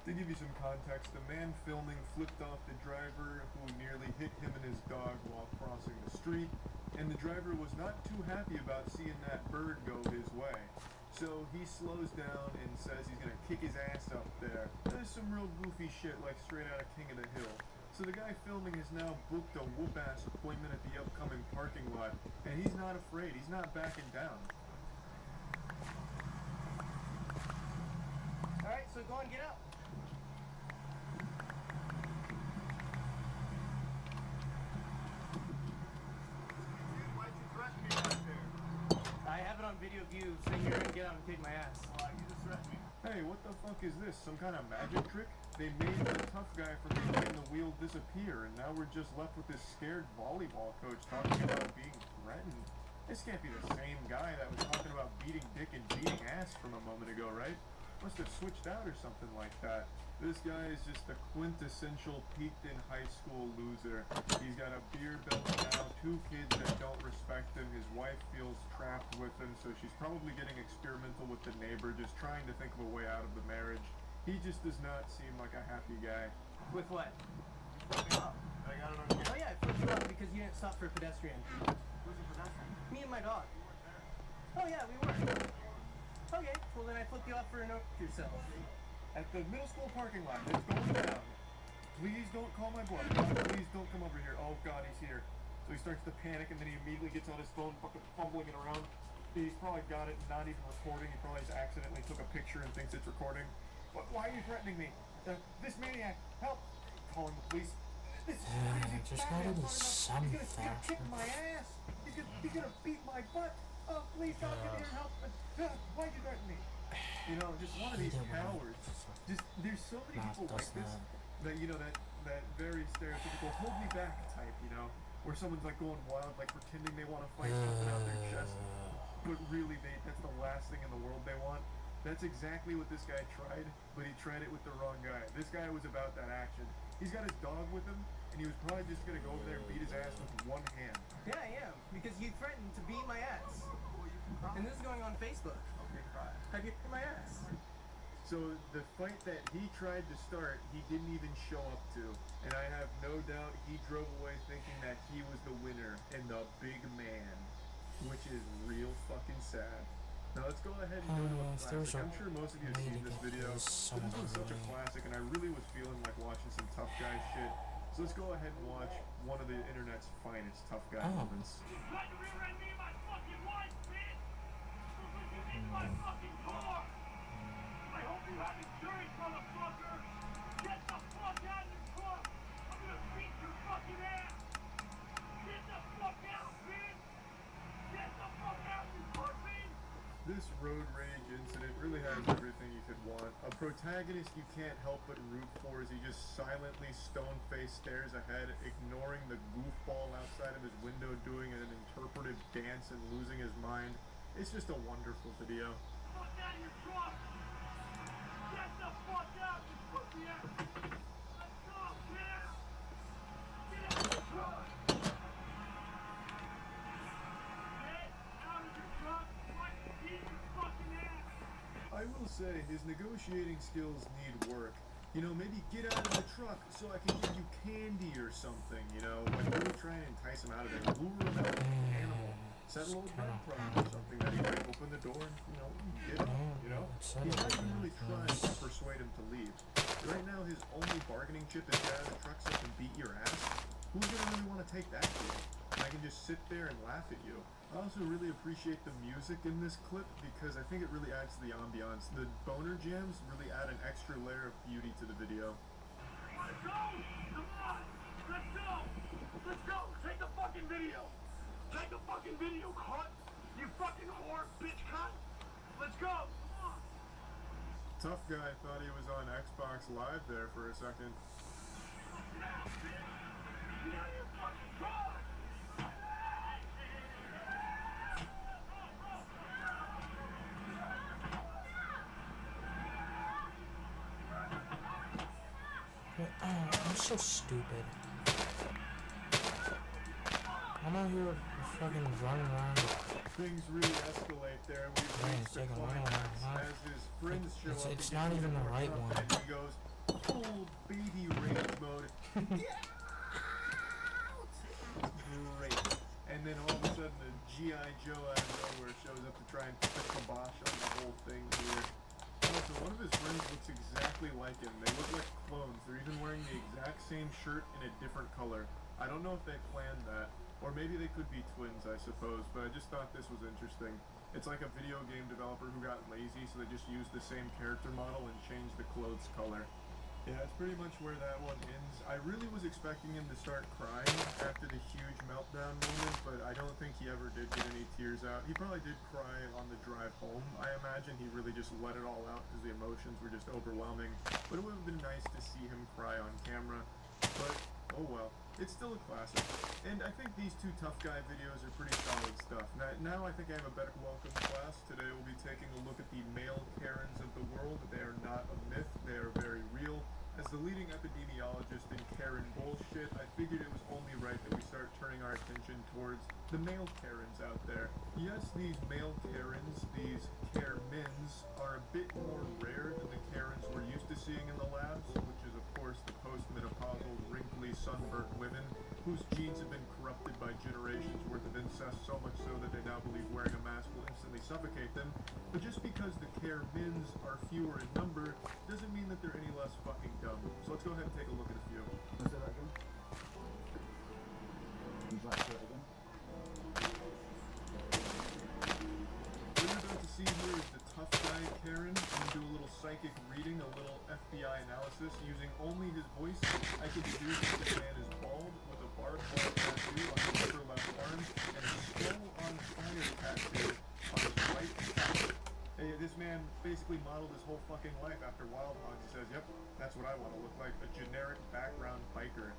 To give you some context, the man filming flipped off the driver who nearly hit him and his dog while crossing the street, and the driver was not too happy about seeing that bird go his way. So he slows down and says he's gonna kick his ass up there. There's some real goofy shit like straight out of King of the Hill. So the guy filming has now booked a whoop-ass appointment at the upcoming parking lot, and he's not afraid, he's not backing down. Alright, so go and get out. Why'd you threaten me right there? I have it on video of you saying you're gonna get out and kick my ass. You just threatened me. Hey, what the fuck is this? Some kind of magic trick? They made the tough guy from behind the wheel disappear, and now we're just left with this scared volleyball coach talking about being threatened. This can't be the same guy that was talking about beating dick and beating ass from a moment ago, right? Must have switched out or something like that. This guy is just the quintessential peaked in high school loser. He's got a beer belly now, 2 kids that don't respect him. His wife feels trapped with him, so she's probably getting experimental with the neighbor, just trying to think of a way out of the marriage. He just does not seem like a happy guy. With what? I got it on Oh yeah, I flipped you up because you didn't stop for a pedestrian. Who's the pedestrian? Me and my dog. Oh yeah, we were. Okay, well then I flipped you off for a note to yourself. At the middle school parking lot, it's going down. Please don't call my bluff. Please don't come over here. Oh god, he's here. So he starts to panic and then he immediately gets on his phone, fucking fumbling it around. He's probably got it, not even recording. He probably just accidentally took a picture and thinks it's recording. But why are you threatening me? This maniac, help! Calling the police. This crazy There's fat gotta be ass some he's gonna kick fashion. my ass. He's gonna beat my butt. Oh, please don't come here and help me. Why'd you threaten me? You know, just one of these cowards. Just there's so many people like this that you know that very stereotypical hold me back type, you know, where someone's like going wild, like pretending they want to fight something out of their chest, but really that's the last thing in the world they want. That's exactly what this guy tried, but he tried it with the wrong guy. This guy was about that action. He's got his dog with him, and he was probably just gonna go over there and beat his ass with one hand. Yeah, I am, because you threatened to beat my ass. And this is going on Facebook. Okay, cry. Have you beat my ass? So the fight that he tried to start, he didn't even show up to. And I have no doubt he drove away thinking that he was the winner and the big man, which is real fucking sad. Now let's go ahead and go to a classic. I'm sure most of you have seen this video, but this one's such a classic and I really was feeling like watching some tough guy shit. So let's go ahead and watch one of the internet's finest tough guy moments. My fucking car! I hope you have insurance, motherfucker! Get the fuck out of your truck! I'm gonna beat your fucking ass! Get the fuck out, bitch! Get the fuck out, you pussy! This road rage incident really has everything you could want. A protagonist you can't help but root for as he just silently stone-faced stares ahead, ignoring the goofball outside of his window doing an interpretive dance and losing his mind. It's just a wonderful video. Fuck out of your truck! Get the fuck out, you pussy ass! Let's go, man! Get out of your truck! Get out of your truck! Like, beat your fucking ass! I will say, his negotiating skills need work. You know, maybe get out of the truck so I can give you candy or something, you know? Like, really try and entice him out of there. Lure him out like an animal. Set a little breadcrumb or something that he might open the door and, you know, get him, you know? He's not even really trying to persuade him to leave. Right now, his only bargaining chip is get out of the truck so I can beat your ass. Who's gonna really want to take that deal? I can just sit there and laugh at you. I also really appreciate the music in this clip because I think it really adds to the ambiance. The boner jams really add an extra layer of beauty to the video. Let's go! Come on! Let's go! Let's go! Take the fucking video! Take the fucking video, cunt! You fucking whore, bitch cunt! Let's go! Come on! Tough guy thought he was on Xbox Live there for a second. Get out, bitch! Get out of your fucking truck! I'm so stupid. I'm out here fucking running around. Things really escalate there. We've reached the climax as his friends show up. It's not even the right one. And he goes full baby rage mode. Get out! Great. And then all of a sudden the G.I. Joe out of nowhere shows up to try and put the kibosh on the whole thing here. Also, one of his friends looks exactly like him. They look like clones. They're even wearing the exact same shirt in a different color. I don't know if they planned that. Or maybe they could be twins, I suppose, but I just thought this was interesting. It's like a video game developer who got lazy, so they just used the same character model and changed the clothes color. Yeah, that's pretty much where that one ends. I really was expecting him to start crying after the huge meltdown moment, but I don't think he ever did get any tears out. He probably did cry on the drive home. I imagine he really just let it all out because the emotions were just overwhelming. But it would have been nice to see him cry on camera. But, oh well. It's still a classic. And I think these two tough guy videos are pretty solid stuff. Now I think I have a better welcome class. Today we'll be taking a look at the male Karens of the world. They are not a myth. They are very real. psychologist and Karen bullshit, I figured it was only right that we start turning our attention towards the male Karens out there. Yes, these male Karens, these Care-mins, are a bit more rare than the Karens we're used to seeing in the labs, which is of course the post-menopausal, wrinkly, sunburnt women whose genes have been corrupted by generations worth of incest, so much so that they now believe wearing a mask will instantly suffocate them. But just because the Care-mins are fewer in number doesn't mean that they're any less fucking dumb. So let's go ahead and take a look at a few. Can I say that again? Would you like to say it again? What you're about to see here is the tough guy Karen. I'm gonna do a little psychic reading, a little FBI analysis. Using only his voice, I can deduce that this man is bald with a barbed wire tattoo on his upper left arm and a skull on fire tattoo on his right thigh. This man basically modeled his whole fucking life after Wild Hogs. He says, yep, that's what I want to look like, a generic background biker.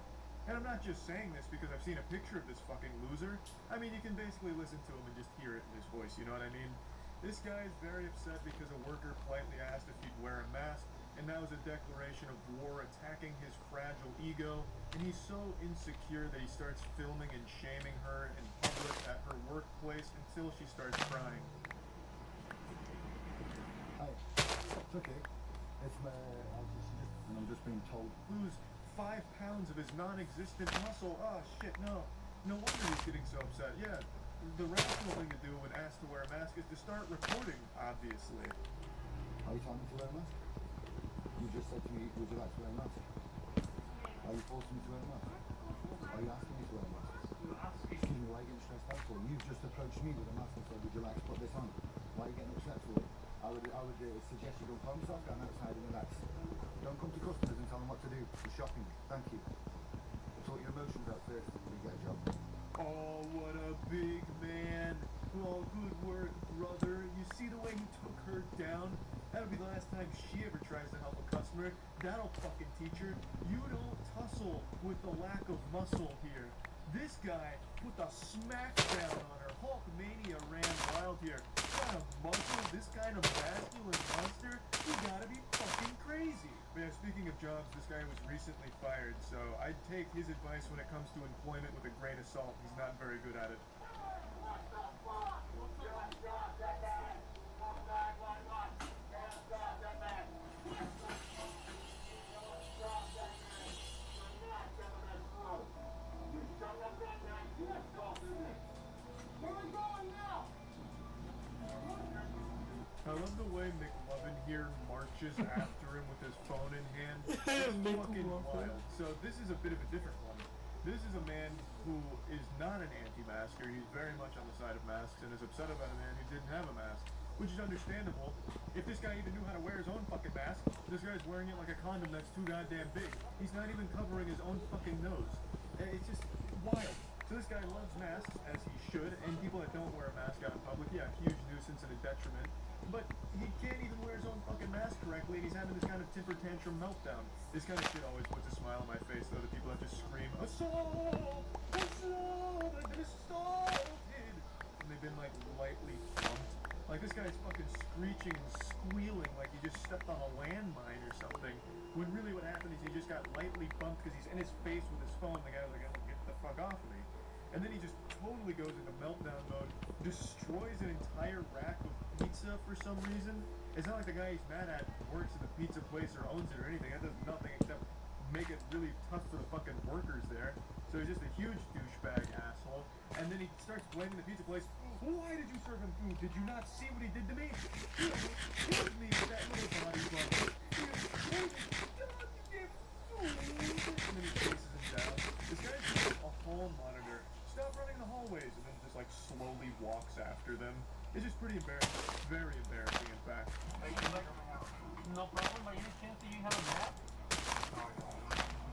And I'm not just saying this because I've seen a picture of this fucking loser. I mean, you can basically listen to him and just hear it in his voice, you know what I mean? This guy is very upset because a worker politely asked if he'd wear a mask, and that was a declaration of war attacking his fragile ego, and he's so insecure that he starts filming and shaming her in public at her workplace until she starts crying. Hi. It's okay. It's my... and I'm just being told... Lose 5 pounds of his non-existent muscle. Oh shit, no. No wonder he's getting so upset. Yeah, the rational thing to do when asked to wear a mask is to start recording, obviously. Are you telling me to wear a mask? You just said to me, would you like to wear a mask? Are you forcing me to wear a mask? Are you asking me to wear a mask? Excuse me, why are you getting stressed out for? You've just approached me with a mask and said, would you like to put this on? Why are you getting upset for it? I would suggest you go calm yourself down outside and relax. Don't come to customers and tell them what to do. You're shopping. Thank you. Sort your emotions out first and you get a job. Oh, what a big man. Oh, good work, brother. You see the way he took her down? That'll be the last time she ever tries to help a customer. That'll fucking teach her. You don't tussle with the lack of muscle here. This guy put the smackdown on her. Hulkmania ran wild here. Kind of muscle, this kind of masculine monster? You gotta be fucking crazy. But yeah, speaking of jobs, this guy was recently fired, so I'd take his advice when it comes to employment with a grain of salt. He's not very good at it. I love the way McLovin here marches after him with his phone in hand. It's fucking wild. So this is a bit of a different one. This is a man who is not an anti-masker. He's very much on the side of masks and is upset about a man who didn't have a mask, which is understandable. If this guy even knew how to wear his own fucking mask, this guy's wearing it like a condom that's too goddamn big. He's not even covering his own fucking nose. It's just wild. So this guy loves masks, as he should, and people that don't wear a mask out in public, yeah, huge nuisance and a detriment. But he can't even wear his own fucking mask correctly, and he's having this kind of temper tantrum meltdown. This kind of shit always puts a smile on my face, though, that people have to scream, assault! Assault! I've been assaulted! And they've been, like, lightly bumped. Like, this guy's fucking screeching and squealing like he just stepped on a landmine or something. When really what happened is he just got lightly bumped because he's in his face with his phone. The guy's like, get the fuck off of me. And then he just totally goes into meltdown mode, destroys an entire rack of pizza for some reason. It's not like the guy he's mad at works at the pizza place or owns it or anything. That does nothing except make it really tough for the fucking workers there. So he's just a huge douchebag asshole. And then he starts blaming the pizza place. Why did you serve him food? Did you not see what he did to me? He killed me with that little body bubble. He goddamn food. And then he chases him down. This guy's just a hall monitor. Stop running the hallways, and then just like slowly walks after them. It's just pretty embarrassing. Very embarrassing, in fact. No problem. By any chance, do you have a map?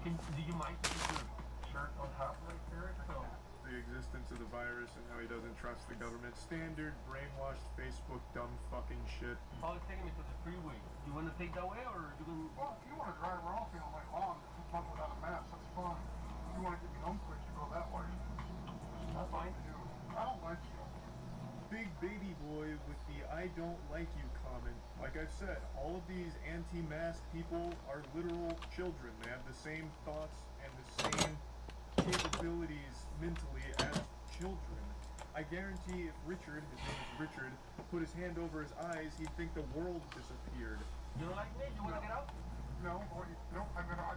Do you mind putting your shirt on top right there? So the existence of the virus and how he doesn't trust the government. Standard brainwashed Facebook dumb fucking shit. Probably taking me to the freeway. You want to take that way, or you can? Well, if you want to drive around feeling like long, and talk without a mask, that's fine. If you want to get me home quick, you go that way. That's fine. I don't like you. Big baby boy with the I don't like you comment. Why Like I've said, all of these anti-mask people are literal children. They have the same thoughts and the same capabilities mentally as children. I guarantee if Richard, his name is Richard, put his hand over his eyes, he'd think the world disappeared. You don't like me? You wanna get out? No, I'm gonna...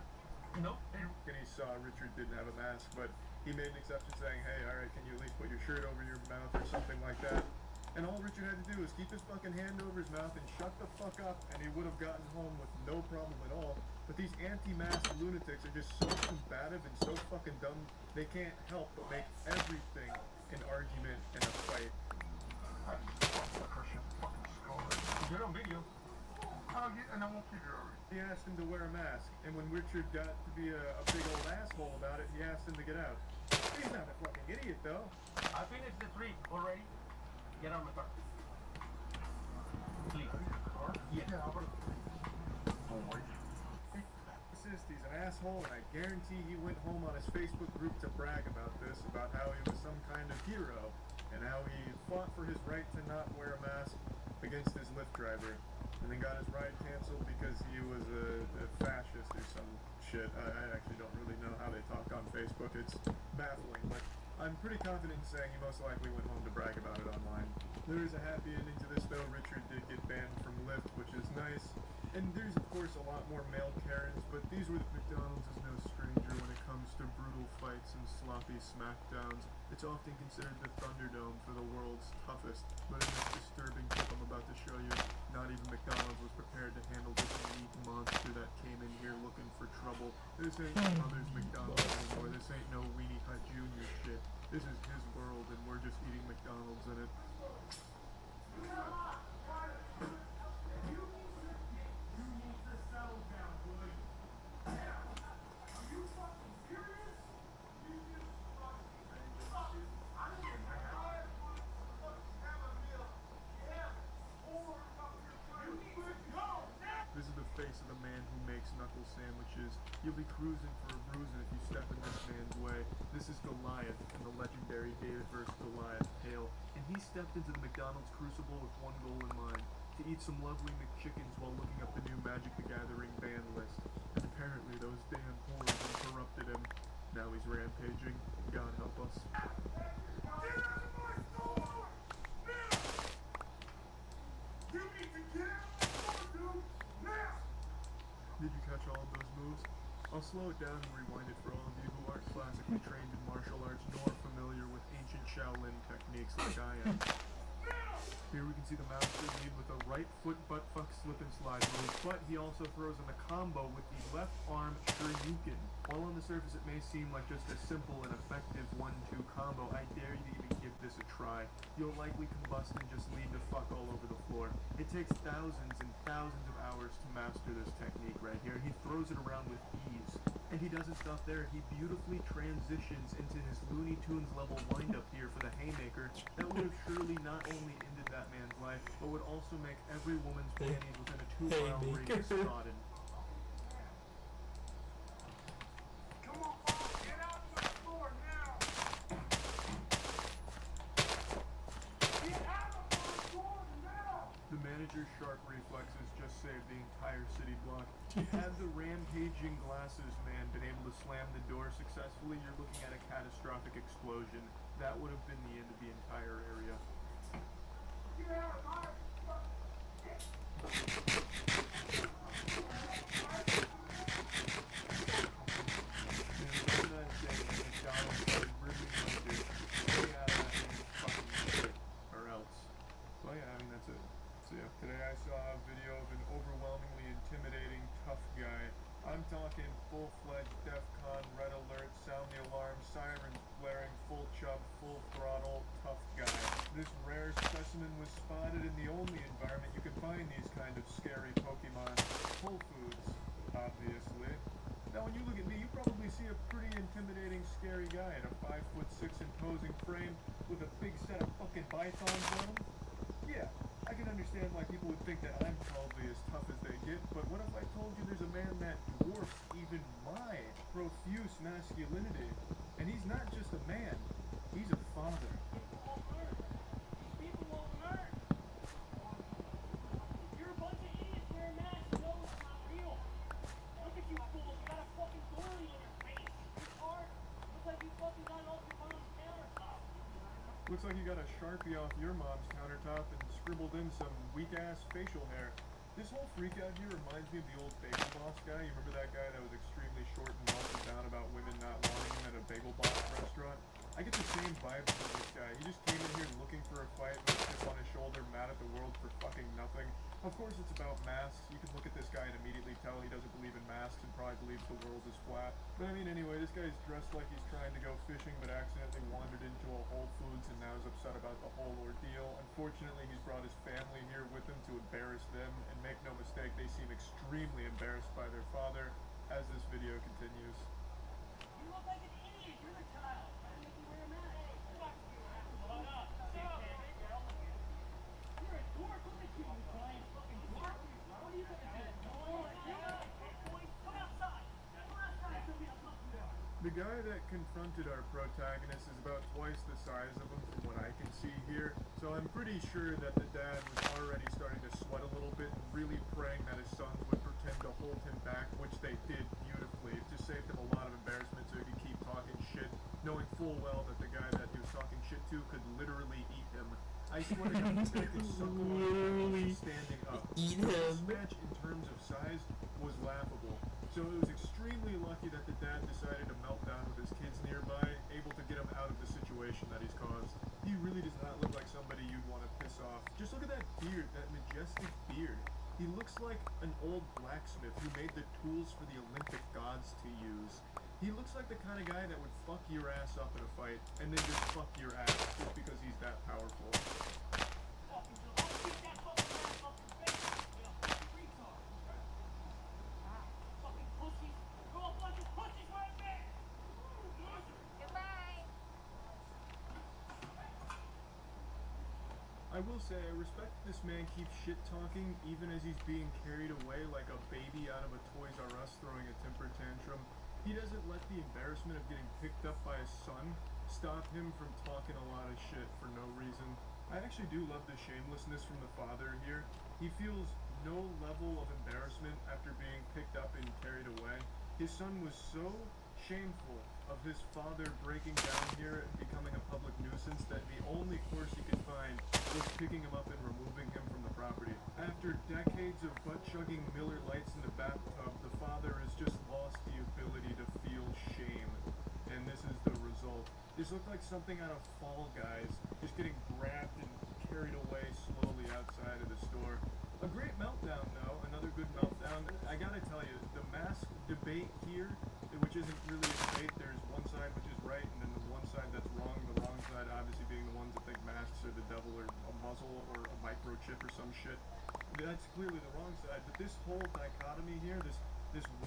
No. And he saw Richard didn't have a mask, but he made an exception saying, hey, alright, can you at least put your shirt over your mouth or something like that? And all Richard had to do was keep his fucking hand over his mouth and shut the fuck up, and he would have gotten home with no problem at all. But these anti-mask lunatics are just so combative and so fucking dumb, they can't help but make everything an argument and a fight. You're on video. Oh, yeah, and I won't keep it over. He asked him to wear a mask, and when Richard got to be a big old asshole about it, he asked him to get out. He's not a fucking idiot, though. I finished the 3 already. Get on my car. Please. Yeah. He's an asshole, and I guarantee he went home on his Facebook group to brag about this, about how he was some kind of hero, and how he fought for his right to not wear a mask against his Lyft driver, and then got his ride canceled because he was a fascist or some shit. I actually don't really know how they talk on Facebook. It's baffling, but I'm pretty confident in saying he most likely went home to brag about it online. There is a happy ending to this, though. Richard did get banned from Lyft, which is nice. And there's, of course, a lot more male Karens, but these were McDonald's is no stranger when it comes to brutal fights and sloppy smackdowns. It's often considered the Thunderdome for the world's toughest, but in this disturbing clip I'm about to show you, not even McDonald's was prepared to handle this elite monster that came in here looking for trouble. This ain't your mother's McDonald's anymore. This ain't no Weenie Hut Jr. shit. This is his world, and we're just eating McDonald's in it. This is the face of the man who makes knuckle sandwiches. You'll be cruising for a bruising if you step in this man's way. This is Goliath in the legendary David vs. Goliath tale, and he stepped into the McDonald's crucible with one goal in mind: to eat some lovely McChickens while looking up the new Magic the Gathering ban list. And apparently those damn whores interrupted him. Now he's rampaging. God help us. Did you catch all of those moves? I'll slow it down and rewind it for all of you who aren't classically trained in martial arts nor familiar with ancient Shaolin techniques like I am. Here we can see the master lead with a right foot butt fuck slip and slide move, but he also throws in a combo with the left arm Shoryuken. While on the surface it may seem like just a simple and effective 1-2 combo, I dare you to even give this a try. You'll likely combust and just lead the fuck all over the floor. It takes thousands and thousands of hours to master this technique right here. He throws it around with ease. And he doesn't stop there. He beautifully transitions into his Looney Tunes level windup here for the haymaker that would have surely not only ended that man's life, but would also make every woman's panties within a 2-mile radius sodden. Come on, get out to the floor now! Get out of the floor now! The manager's sharp reflexes just saved the entire city block. Had the rampaging glasses man been able to slam the door successfully, you're looking at a catastrophic explosion. That would have been the end of the entire area. Get out of my Today I saw a video of an overwhelmingly intimidating tough guy. I'm talking full-fledged DEFCON, red alert, sound the alarm, sirens blaring, full chub, full throttle, tough guy. This rare specimen was spotted in the only environment you can find these kind of scary Pokemon, Whole Foods, obviously. Now when you look at me, you probably see a pretty intimidating, scary guy in a 5'6" imposing frame with a big set of fucking pythons on him. Yeah, I can understand why people would think that I'm probably as tough as they get, but what if I told you there's a man that dwarfs even my profuse masculinity? And he's not just a man, he's a father. People won't learn. You're a bunch of Looks like you got a Sharpie off your mom's countertop and scribbled in some weak-ass facial hair. This whole freak out here reminds me of the old Bagel Boss guy. You remember that guy that was extremely short and melted down about women not wanting him at a Bagel Boss restaurant? I get the same vibes from this guy. He just came in here looking for a fight with a chip on his shoulder, mad at the world for fucking nothing. Of course it's about masks. You can look at this guy and immediately tell he doesn't believe in masks and probably believes the world is flat. But I mean, anyway, this guy's dressed like he's trying to go fishing but accidentally wandered into a Whole Foods and now is upset about the whole ordeal. Unfortunately, he's brought his family here with him to embarrass them, and make no mistake, they seem extremely embarrassed by their father as this video continues. You look like an idiot. You're the child. Trying to make you wear a mask. Hey, fuck you. Shut up. You're a dork. Look at you, you giant fucking dork. What are you gonna do? Come outside. Come outside. Somebody will talk to you. The guy that confronted our protagonist is about twice the size of him from what I can see here, so I'm pretty sure that the dad was already starting to sweat a little bit and really praying that his sons would pretend to hold him back, which they did beautifully. It just saved him a lot of embarrassment so he could keep talking shit, knowing full well that the guy that he was talking shit to could literally eat him. I swear to God, this guy could suckle on him standing up. This match in terms of size was laughable. So it was extremely lucky that the dad decided to melt down with his kids nearby, able to get him out of the situation that he's caused. He really does not look like somebody you'd want to piss off. Just look at that beard, that majestic beard. He looks like an old blacksmith who made the tools for the Olympic gods to use. He looks like the kind of guy that would fuck your ass up in a fight, and then just fuck your ass just because he's that powerful. I will say, I respect this man keeps shit-talking even as he's being carried away like a baby out of a Toys R Us throwing a temper tantrum. He doesn't let the embarrassment of getting picked up by his son stop him from talking a lot of shit for no reason. I actually do love the shamelessness from the father here. He feels no level of embarrassment after being picked up and carried away. His son was so shameful of his father breaking down here and becoming a public nuisance that the only course he could find was picking him up and removing him from the property. After decades of butt-chugging Miller Lights in the bathtub, the father has just lost the ability to feel shame. And this is the result. This looked like something out of Fall Guys, just getting grabbed and carried away slowly outside of the store. A great meltdown, though. Another good meltdown. I gotta tell you, the mask debate here, which isn't really a debate, there's one side which is right and then the one side that's wrong. The wrong side obviously being the ones that think masks are the devil or a muzzle or a microchip or some shit. That's clearly the wrong side. But this whole dichotomy here, this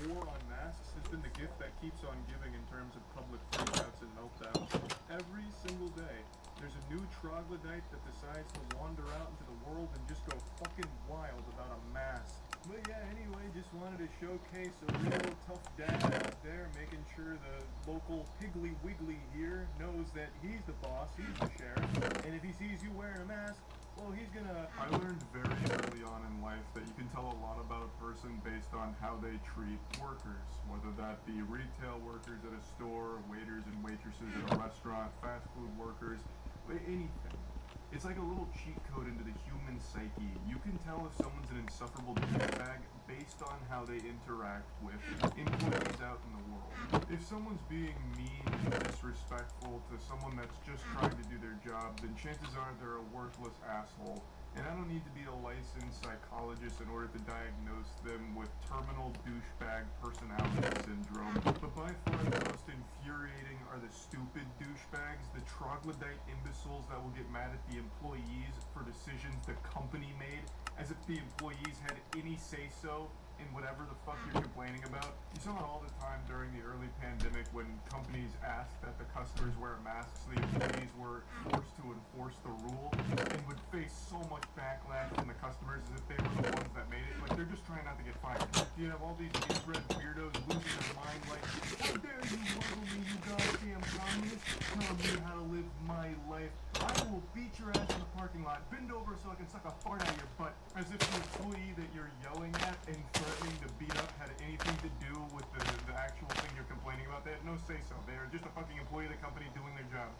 war on masks has been the gift that keeps on giving in terms of public freakouts and meltdowns. Every single day, there's a new troglodyte that decides to wander out into the world and just go fucking wild about a mask. But yeah, anyway, just wanted to showcase a real tough dad out there, making sure the local Piggly Wiggly here knows that he's the boss, he's the sheriff, and if he sees you wearing a mask, well, he's gonna... I learned very early on in life that you can tell a lot about a person based on how they treat workers, whether that be retail workers at a store, waiters and waitresses at a restaurant, fast food workers, anything. It's like a little cheat code into the human psyche. You can tell if someone's an insufferable douchebag based on how they interact with employees out in the world. If someone's being mean and disrespectful to someone that's just trying to do their job, then chances are they're a worthless asshole. And I don't need to be a licensed psychologist in order to diagnose them with terminal douchebag personality syndrome. But by far the most infuriating are the stupid douchebags, the troglodyte imbeciles that will get mad at the employees for decisions the company made, as if the employees had any say-so in whatever the fuck you're complaining about. You saw it all the time during the early pandemic when companies asked that the customers wear masks, the employees were forced to enforce the rule and would face so much backlash from the customers as if they were the ones that made it. Like, they're just trying not to get fired. You have all these inbred weirdos losing their mind like, how dare you muzzle me, you goddamn communist, telling me how to live my life. I will beat your ass in the parking lot, bend over so I can suck a fart out of your butt. As if the employee that you're yelling at and threatening to beat up had anything to do with the actual thing you're complaining about. They had no say-so. They are just a fucking employee of the company doing their job.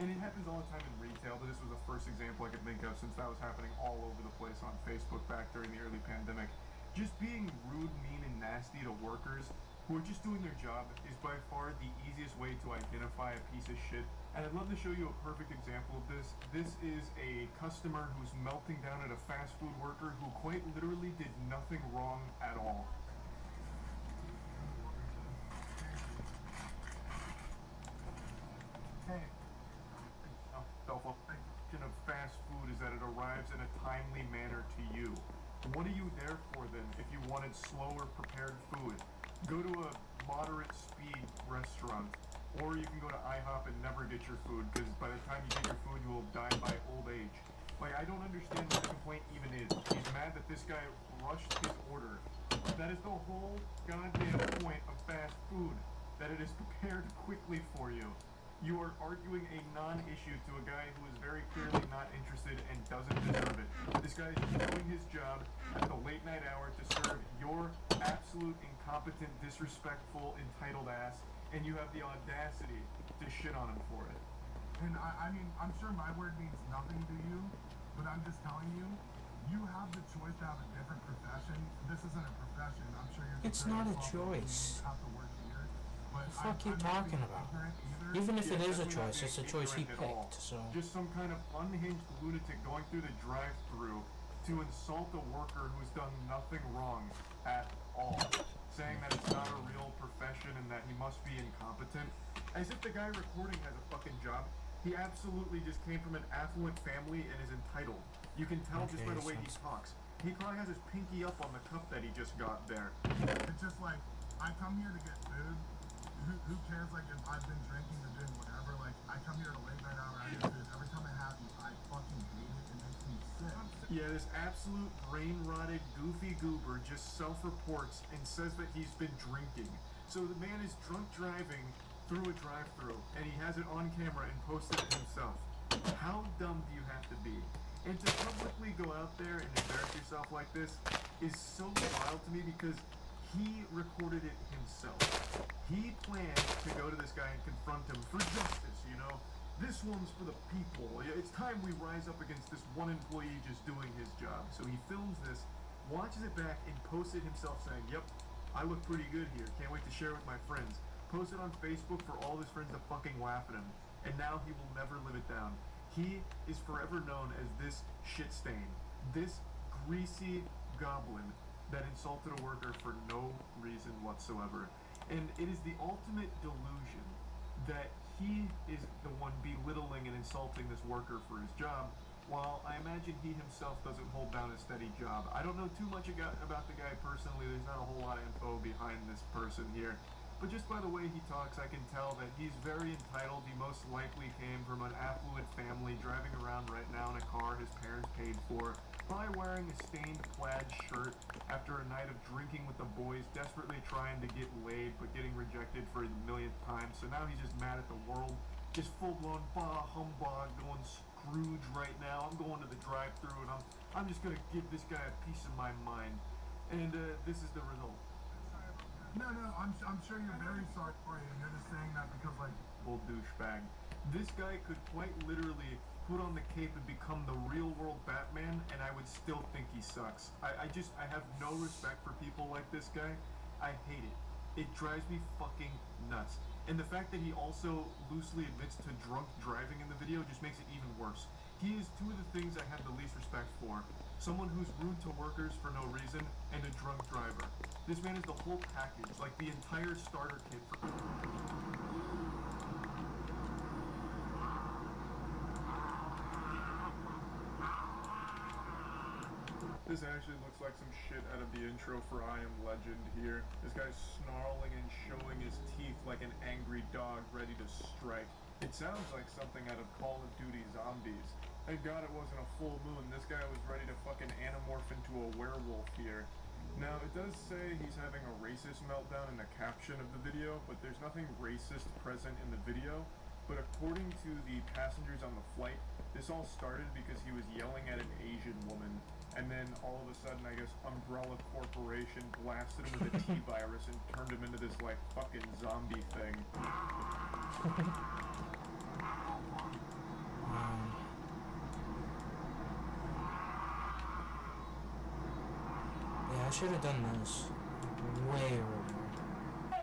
And it happens all the time in retail, but this was the first example I could think of since that was happening all over the place on Facebook back during the early pandemic. Just being rude, mean, and nasty to workers who are just doing their job is by far the easiest way to identify a piece of shit. And I'd love to show you a perfect example of this. This is a customer who's melting down at a fast food worker who quite literally did nothing wrong at all. Hey. Of fast food is that it arrives in a timely manner to you. What are you there for then if you wanted slower prepared food? Go to a moderate speed restaurant, or you can go to IHOP and never get your food because by the time you get your food you will die by old age. Like, I don't understand what the complaint even is. He's mad that this guy rushed his order. That is the whole goddamn point of fast food, that it is prepared quickly for you. You are arguing a non-issue to a guy who is very clearly not interested and doesn't deserve it. This guy is doing his job at the late night hour to serve your absolute incompetent, disrespectful, entitled ass, and you have the audacity to shit on him for it. And I mean, I'm sure my word means nothing to you, but I'm just telling you, you have the choice to have a different profession. This isn't a profession. I'm sure you're. It's not a choice. You have to work here. But the fuck you talking about? Even if it is a choice, it's a choice he picked, so... Just some kind of unhinged lunatic going through the drive-thru to insult a worker who's done nothing wrong at all. Saying that it's not a real profession and that he must be incompetent. As if the guy recording has a fucking job. He absolutely just came from an affluent family and is entitled. You can tell just by the way he talks. He probably has his pinky up on the cup that he just got there. It's just like, I come here to get food. Who cares, like, if I've been drinking or doing whatever? Like, I come here at a late night hour, I get food. Every time I have it, I fucking hate it. It makes me sick. Yeah, this absolute brain-rotted, goofy goober just self-reports and says that he's been drinking. So the man is drunk driving through a drive-thru, and he has it on camera and posted it himself. How dumb do you have to be? And to publicly go out there and embarrass yourself like this is so wild to me because he recorded it himself. He planned to go to this guy and confront him for justice, you know? This one's for the people. It's time we rise up against this one employee just doing his job. So he films this, watches it back, and posts it himself saying, yep, I look pretty good here. Can't wait to share with my friends. Post it on Facebook for all his friends to fucking laugh at him. And now he will never live it down. He is forever known as this shit stain. This greasy goblin that insulted a worker for no reason whatsoever. And it is the ultimate delusion that he is the one belittling and insulting this worker for his job, while I imagine he himself doesn't hold down a steady job. I don't know too much about the guy personally. There's not a whole lot of info behind this person here. But just by the way he talks, I can tell that he's very entitled. He most likely came from an affluent family, driving around right now in a car his parents paid for, probably wearing a stained plaid shirt after a night of drinking with the boys, desperately trying to get laid, but getting rejected for the millionth time. So now he's just mad at the world, just full-blown bah humbug, going Scrooge right now. I'm going to the drive-thru and I'm just gonna give this guy a piece of my mind. And this is the result. No, I'm sure you're very sorry for you, and you're just saying that because, like... Old douchebag. This guy could quite literally put on the cape and become the real-world Batman, and I would still think he sucks. I have no respect for people like this guy. I hate it. It drives me fucking nuts. And the fact that he also loosely admits to drunk driving in the video just makes it even worse. He is two of the things I have the least respect for. Someone who's rude to workers for no reason, and a drunk driver. This man is the whole package, like the entire starter kit for... This actually looks like some shit out of the intro for I Am Legend here. This guy's snarling and showing his teeth like an angry dog ready to strike. It sounds like something out of Call of Duty Zombies. Thank God it wasn't a full moon. This guy was ready to fucking anamorph into a werewolf here. Now, it does say he's having a racist meltdown in the caption of the video, but there's nothing racist present in the video. But according to the passengers on the flight, this all started because he was yelling at an Asian woman, and then all of a sudden, I guess, Umbrella Corporation blasted him with a T-virus and turned him into this, like, fucking zombie thing. should have done this way earlier.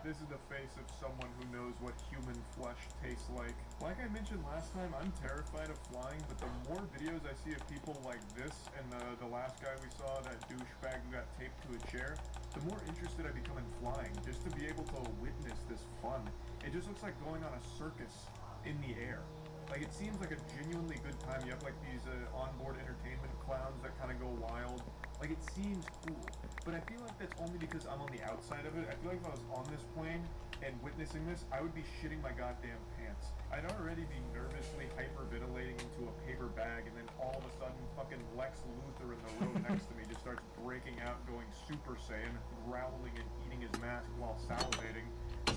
This is the face of someone who knows what human flesh tastes like. Like I mentioned last time, I'm terrified of flying, but the more videos I see of people like this and the last guy we saw, that douchebag who got taped to a chair, the more interested I become in flying, just to be able to witness this fun. It just looks like going on a circus in the air. Like, it seems like a genuinely good time. You have like these onboard entertainment clowns that kind of go wild. Like, it seems cool, but I feel like that's only because I'm on the outside of it. I feel like if I was on this plane and witnessing this, I would be shitting my goddamn pants. I'd already be nervously hyperventilating into a paper bag, and then all of a sudden fucking Lex Luthor in the row next to me just starts breaking out, going Super Saiyan, growling and eating his mask while salivating.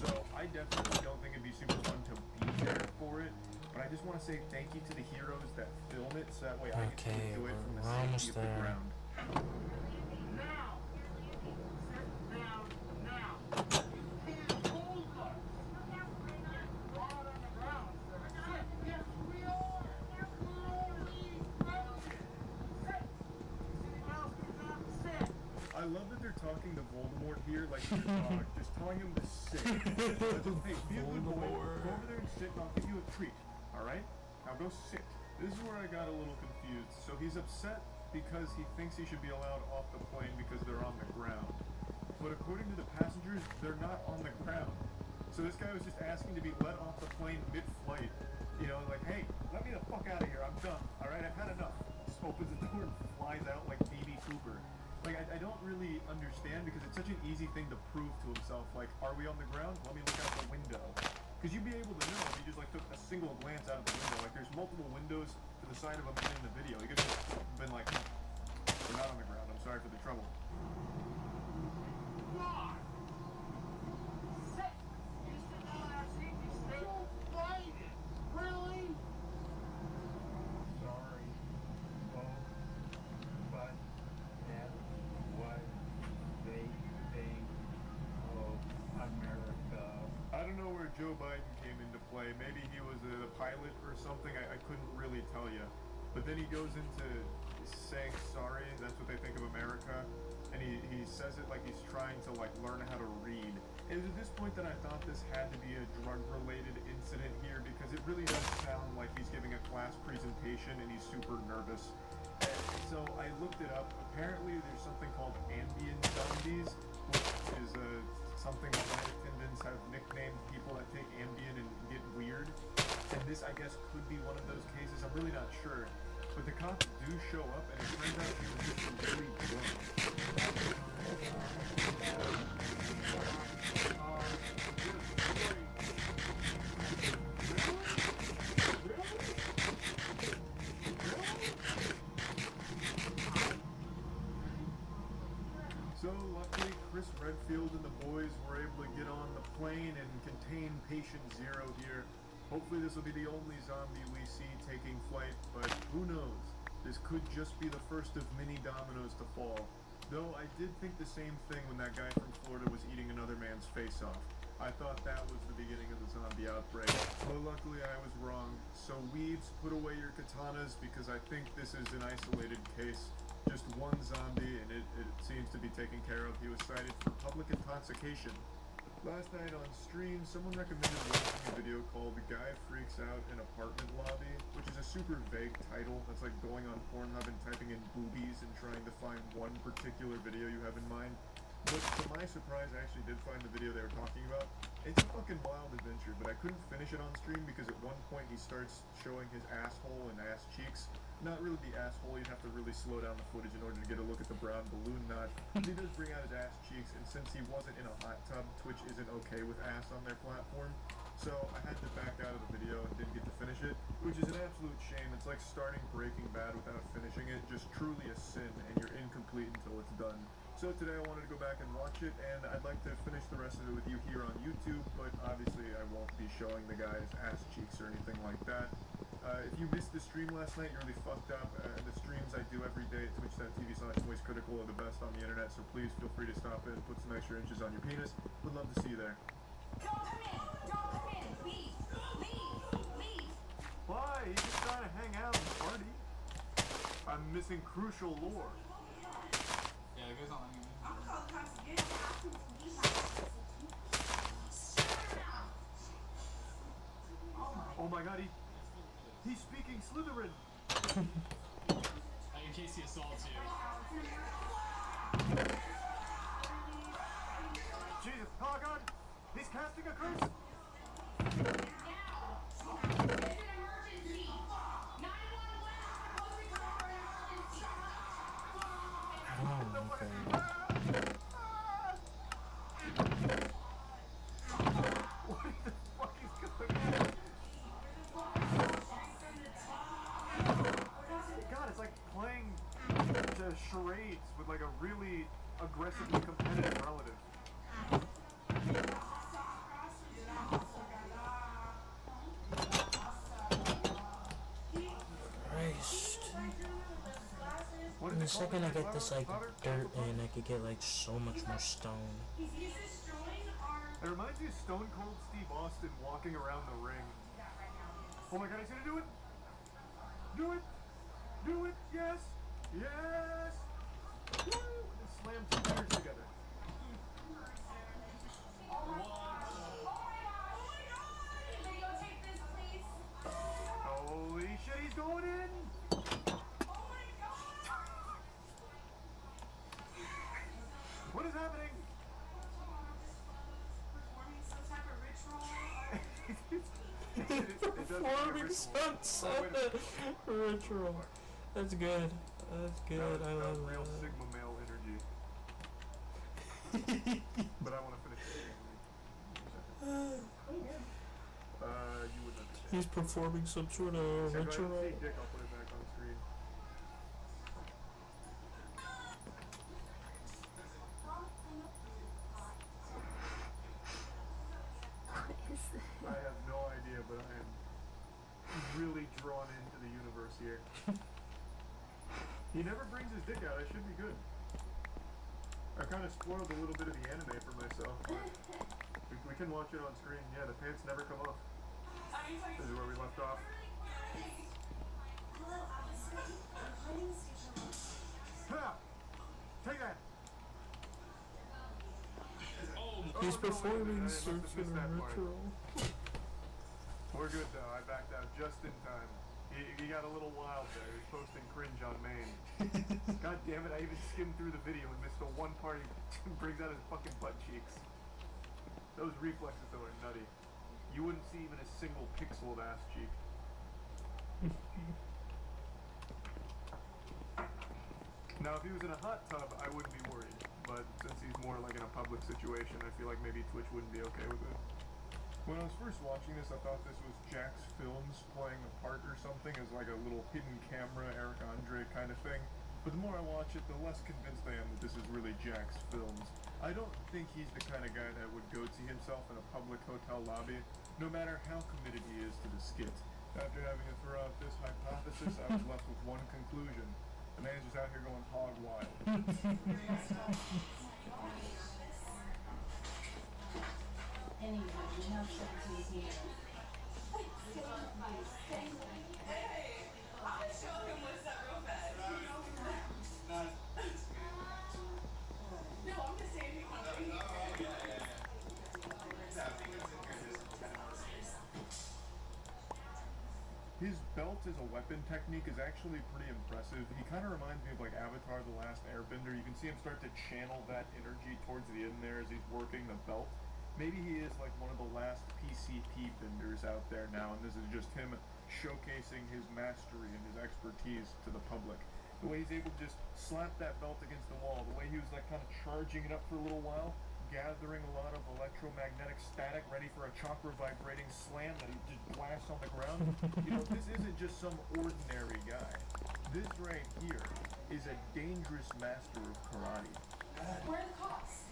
So I definitely don't think it'd be super fun to be there for it, but I just want to say thank you to the heroes that film it, so that way I get to enjoy it from the safety of the ground. Now! Sit down now! You can't hold us! We're all on the ground, sir. Sit! Yes, we are! Please, sit! Anything else we have to sit? I love that they're talking to Voldemort here like he's a dog, just telling him to sit. Hey, be a good boy, go over there and sit and I'll give you a treat, alright? Now go sit. This is where I got a little confused. So he's upset because he thinks he should be allowed off the plane because they're on the ground. But according to the passengers, they're not on the ground. So this guy was just asking to be let off the plane mid-flight. You know, like, hey, let me the fuck out of here, I'm done, alright? I've had enough. Just opens the door and flies out like B.B. Cooper. Like, I don't really understand because it's such an easy thing to prove to himself. Like, are we on the ground? Let me look out the window. Because you'd be able to know if you just, like, took a single glance out of the window. Like, there's multiple windows to the side of him in the video. He could have just been like, we're not on the ground. I'm sorry for the trouble. Why? Sit! You sit down in our seat, you stay. Don't fight it! Really? Sorry, folks, but that's what they think of America. I don't know where Joe Biden came into play. Maybe he was a pilot or something. I couldn't really tell you. But then he goes into saying sorry. That's what they think of America. And he says it like he's trying to like learn how to read. It was at this point that I thought this had to be a drug-related incident here because it really does sound like he's giving a class presentation and he's super nervous. And so I looked it up. Apparently there's something called ambient zombies, which is something that flight attendants have nicknamed people that take Ambien and get weird. And this, I guess, could be one of those cases. I'm really not sure. But the cops do show up, and it turns out she was just really drunk. So luckily, Chris Redfield and the boys were able to get on the plane and contain Patient Zero here. Hopefully this will be the only zombie we see taking flight, but who knows? This could just be the first of many dominoes to fall. Though I did think the same thing when that guy from Florida was eating another man's face off. I thought that was the beginning of the zombie outbreak, but luckily I was wrong. So weebs, put away your katanas because I think this is an isolated case. Just one zombie and it seems to be taken care of. He was cited for public intoxication. Last night on stream, someone recommended watching a video called The Guy Freaks Out in Apartment Lobby, which is a super vague title. That's like going on Pornhub and typing in boobies and trying to find one particular video you have in mind. But to my surprise, I actually did find the video they were talking about. It's a fucking wild adventure, but I couldn't finish it on stream because at one point he starts showing his asshole and ass cheeks. Not really the asshole, you'd have to really slow down the footage in order to get a look at the brown balloon knot. He does bring out his ass cheeks, and since he wasn't in a hot tub, Twitch isn't okay with ass on their platform. So I had to back out of the video and didn't get to finish it, which is an absolute shame. It's like starting Breaking Bad without finishing it, just truly a sin, and you're incomplete until it's done. So today I wanted to go back and watch it, and I'd like to finish the rest of it with you here on YouTube, but obviously I won't be showing the guy's ass cheeks or anything like that. If you missed the stream last night, you're really fucked up. The streams I do every day at twitch.tv/moistcritical are the best on the internet, so please feel free to stop in and put some extra inches on your penis. Would love to see you there. Don't come in! Don't come in! Leave! Leave! Leave! Why? He's just trying to hang out and party. I'm missing crucial lore. Yeah, the guy's not letting him in. Oh my god, he's speaking Slytherin! In case he assaults you. Jesus, oh god! He's casting a curse! Oh, okay. What the fuck is going on? God, it's like playing charades with like a really aggressively competitive relative. Christ. What In is the it called? second I get this like dirt in, I could get like so much more stone. It reminds me of Stone Cold Steve Austin walking around the ring. Oh my god, he's gonna do it! Do it! Do it! Yes! Yes! Woo! And slam two fingers together. Holy shit, he's going in! What is happening? Performing some sort of ritual. That's good. That's good. I love that. Real Sigma male energy. But I want to finish this game. You wouldn't understand. He's performing some sort of ritual. If I see Dick, I'll put it back on screen. I have no idea, but I am really drawn into the universe here. He never brings his dick out. I should be good. I kind of spoiled a little bit of the anime for myself, but we can watch it on screen. Yeah, the pants never come off. This is where we left off. Ha! Take that! He's performing some sort of ritual. We're good though. I backed out just in time. He got a little wild there. He was posting cringe on main. God damn it! I even skimmed through the video and missed the one part he brings out his fucking butt cheeks. Those reflexes though are nutty. You wouldn't see even a single pixel of ass cheek. Now, if he was in a hot tub, I wouldn't be worried. But since he's more like in a public situation, I feel like maybe Twitch wouldn't be okay with it. When I was first watching this, I thought this was Jack's Films playing a part or something as like a little hidden camera, Eric Andre kind of thing. But the more I watch it, the less convinced I am that this is really Jack's Films. I don't think he's the kind of guy that would goatee himself in a public hotel lobby, no matter how committed he is to the skit. After having to throw out this hypothesis, I was left with one conclusion. The man's just out here going hog wild. His belt as a weapon technique is actually pretty impressive. He kind of reminds me of like Avatar: The Last Airbender. You can see him start to channel that energy towards the end there as he's working the belt. Maybe he is like one of the last PCP benders out there now, and this is just him showcasing his mastery and his expertise to the public. The way he's able to just slap that belt against the wall, the way he was like kind of charging it up for a little while, gathering a lot of electromagnetic static ready for a chakra vibrating slam that he just blasts on the ground. You know, this isn't just some ordinary guy. This right here is a dangerous master of karate. Where are the cops?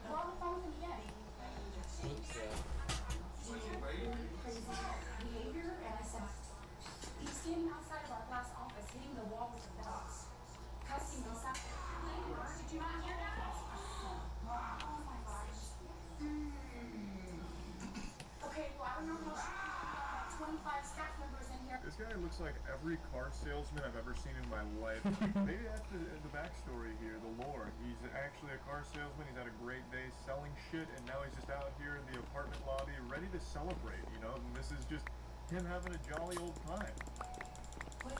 We're on the phone with them again. Behavior, and I said, he's standing outside of our glass office, hitting the wall with the belts, cussing us out. Did you not hear that? Oh my gosh. Okay, well, I don't know how 25 staff members in here. This guy looks like every car salesman I've ever seen in my life. Maybe that's the backstory here, the lore. He's actually a car salesman. He's had a great day selling shit, and now he's just out here in the apartment lobby ready to celebrate, you know? And this is just him having a jolly old time. Is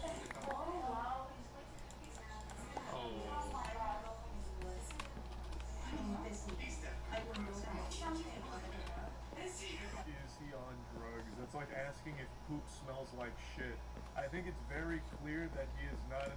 he on drugs? That's like asking if poop smells like shit. I think it's very clear that he is not in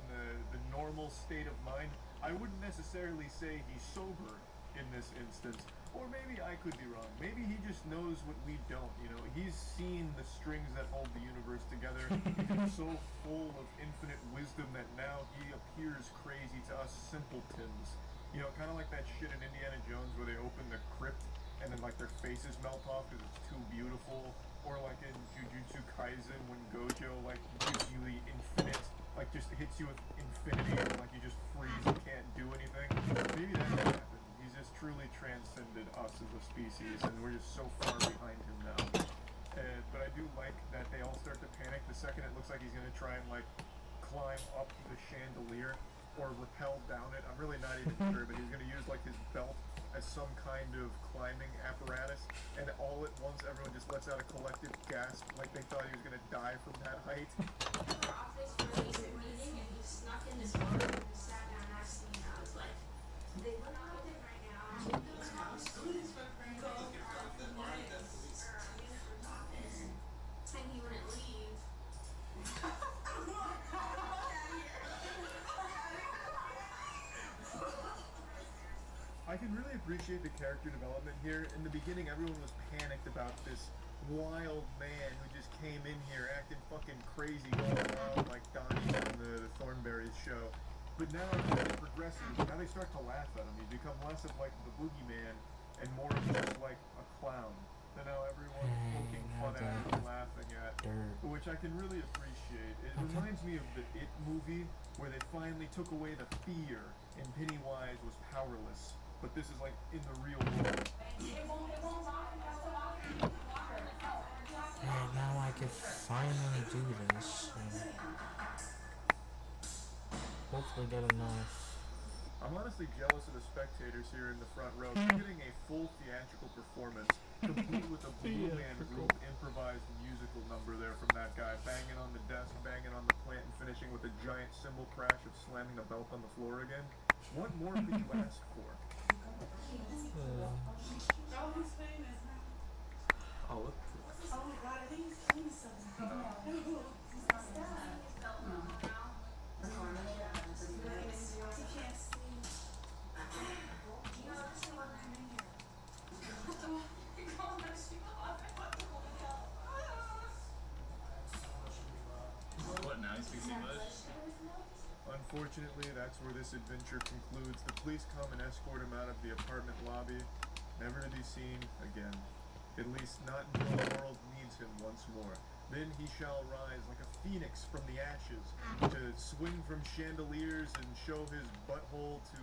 the normal state of mind. I wouldn't necessarily say he's sober in this instance. Or maybe I could be wrong. Maybe he just knows what we don't, you know? He's seen the strings that hold the universe together. He's so full of infinite wisdom that now he appears crazy to us simpletons. You know, kind of like that shit in Indiana Jones where they open the crypt and then like their faces melt off because it's too beautiful. Or like in Jujutsu Kaisen when Gojo like gives you the infinite, like just hits you with infinity and like you just freeze and can't do anything. Maybe that can happen. He's just truly transcended us as a species, and we're just so far behind him now. But I do like that they all start to panic the second it looks like he's gonna try and like climb up the chandelier or rappel down it. I'm really not even sure, but he's gonna use like his belt as some kind of climbing apparatus, and all at once everyone just lets out a collective gasp like they thought he was gonna die from that height. Office for a recent meeting, and he snuck in this room and sat down next to me, and I was like, they look open right now. These house go and he wouldn't leave. I can really appreciate the character development here. In the beginning, everyone was panicked about this wild man who just came in here acting fucking crazy, going wild like Donnie from the Thornberrys show. But now as it progresses, now they start to laugh at him. He's become less of like the boogeyman and more of just like a clown. So now everyone's poking fun at and laughing at, which I can really appreciate. It reminds me of the It movie where they finally took away the fear and Pennywise was powerless. But this is like in the real world. And now I can finally do this and hopefully get enough. I'm honestly jealous of the spectators here in the front row. They're getting a full theatrical performance, complete with a Blue Man Group improvised musical number there from that guy, banging on the desk, banging on the plant, and finishing with a giant cymbal crash of slamming a belt on the floor again. What more could you ask for? Oh, look. Oh my god, I think he's killing something. What now? He speaks English? Unfortunately, that's where this adventure concludes. The police come and escort him out of the apartment lobby, never to be seen again. At least not until the world needs him once more. Then he shall rise like a phoenix from the ashes, to swing from chandeliers and show his butthole to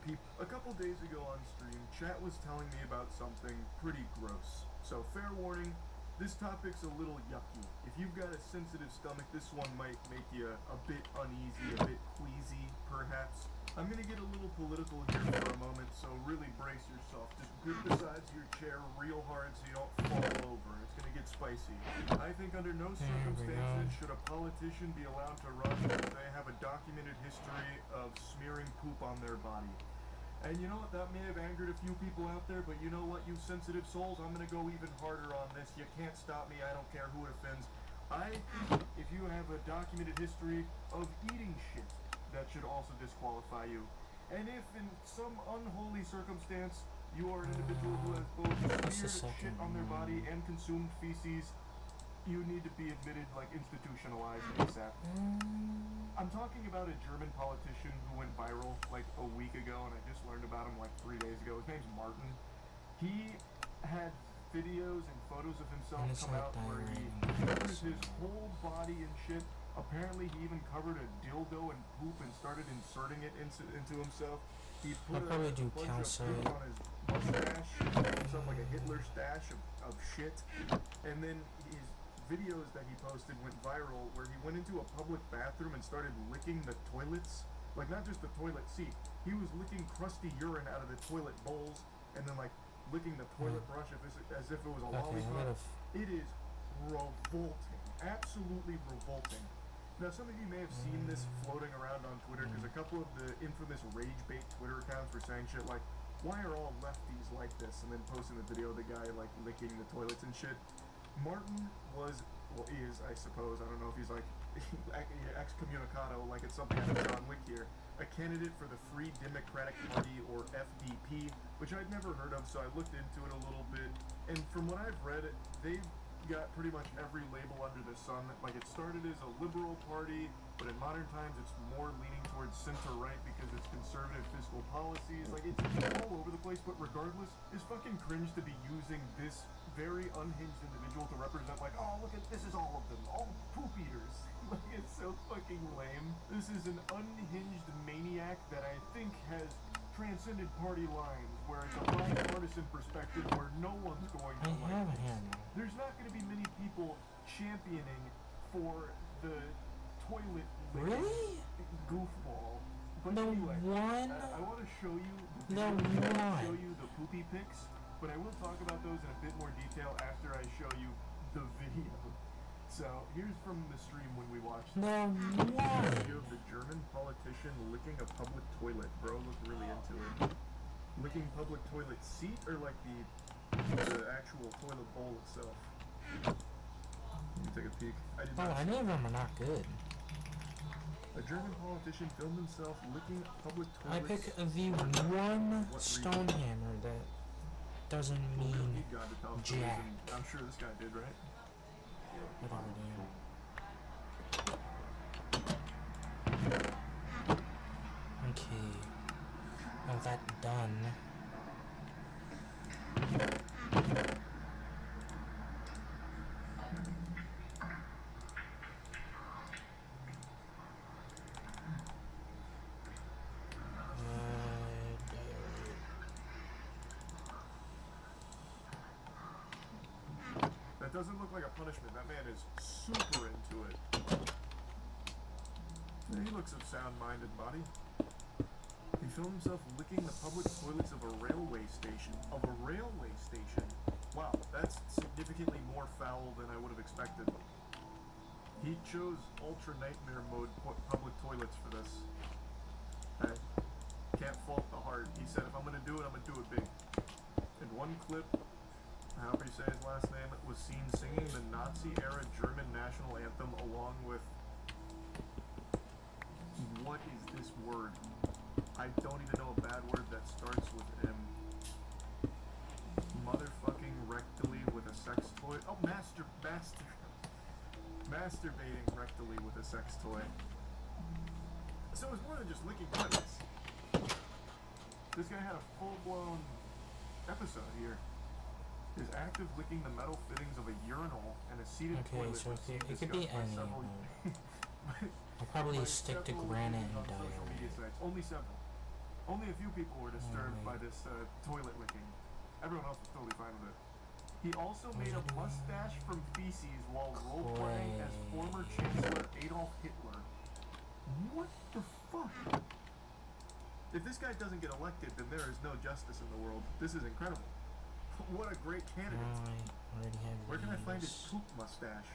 people. A couple days ago on stream, chat was telling me about something pretty gross. So fair warning, this topic's a little yucky. If you've got a sensitive stomach, this one might make you a bit uneasy, a bit queasy, perhaps. I'm gonna get a little political here for a moment, so really brace yourself. Just grip the sides of your chair real hard so you don't fall over. It's gonna get spicy. I think under no circumstances should a politician be allowed to run if they have a documented history of smearing poop on their body. And you know what, that may have angered a few people out there, but you know what, you sensitive souls, I'm gonna go even harder on this. You can't stop me, I don't care who it offends. I think if you have a documented history of eating shit, that should also disqualify you. And if in some unholy circumstance you are an individual who has both smeared shit on their body and consumed feces, you need to be admitted, like institutionalized ASAP. I'm talking about a German politician who went viral like a week ago, and I just learned about him like 3 days ago. His name's Martin. He had videos and photos of himself come out where he covers his whole body and shit. Apparently he even covered a dildo in poop and started inserting it into himself. He put a bunch of poop on his mustache, made himself like a Hitler stash of shit. And then his videos that he posted went viral where he went into a public bathroom and started licking the toilets. Like, not just the toilet seat. He was licking crusty urine out of the toilet bowls and then, like, licking the toilet brush as if it was a lollipop. It is revolting. Absolutely revolting. Now, some of you may have seen this floating around on Twitter because a couple of the infamous rage bait Twitter accounts were saying shit like, why are all lefties like this? And then posting the video of the guy, like, licking the toilets and shit. Martin is, I suppose, I don't know if he's, like, excommunicado, like it's something out of John Wick here, a candidate for the Free Democratic Party, or FDP, which I'd never heard of, so I looked into it a little bit, and from what I've read, they've got pretty much every label under the sun. Like, it started as a liberal party, but in modern times it's more leaning towards center-right because it's conservative fiscal policies. Like, it's all over the place, but regardless, it's fucking cringe to be using this very unhinged individual to represent, like, oh, look at this is all of them, all poop eaters. Like, it's so fucking lame. This is an unhinged maniac that I think has transcended party lines, where it's a bipartisan perspective where no one's going to like this. There's not going to be many people championing for the toilet licking goofball. But anyway, I want to show you the poopy pics, but I will talk about those in a bit more detail after I show you the video. So here's from the stream when we watched video of the German politician licking a public toilet. Bro looked really into it. Licking public toilet seat or like the actual toilet bowl itself? Let me take a peek. Any of them are not good. A German politician filmed himself licking public toilets. I pick the one stone hammer that doesn't mean jack. I'm sure this guy did, right? Whatever, dude. Okay. Now that done. That doesn't look like a punishment. That man is super into it. He looks of sound-minded body. He filmed himself licking the public toilets of a railway station. Wow, that's significantly more foul than I would have expected. He chose Ultra Nightmare Mode public toilets for this. I can't fault the heart. He said, if I'm gonna do it, I'm gonna do it big. In one clip, however you say his last name, was seen singing the Nazi-era German national anthem along with... What is this word? I don't even know a bad word that starts with M. Motherfucking rectally with a sex toy. Oh, masturbating rectally with a sex toy. So it's more than just licking toilets. This guy had a full-blown episode here. Is active licking the metal fittings of a urinal and a seated toilet. So it could be any. I'll probably stick to granite and diarrhea. Only several. Only a few people were disturbed by this toilet licking. Everyone else was totally fine with it. He also made a mustache from feces while role-playing as former Chancellor Adolf Hitler. What the fuck? If this guy doesn't get elected, then there is no justice in the world. This is incredible. What a great candidate. Where can I find his poop mustache?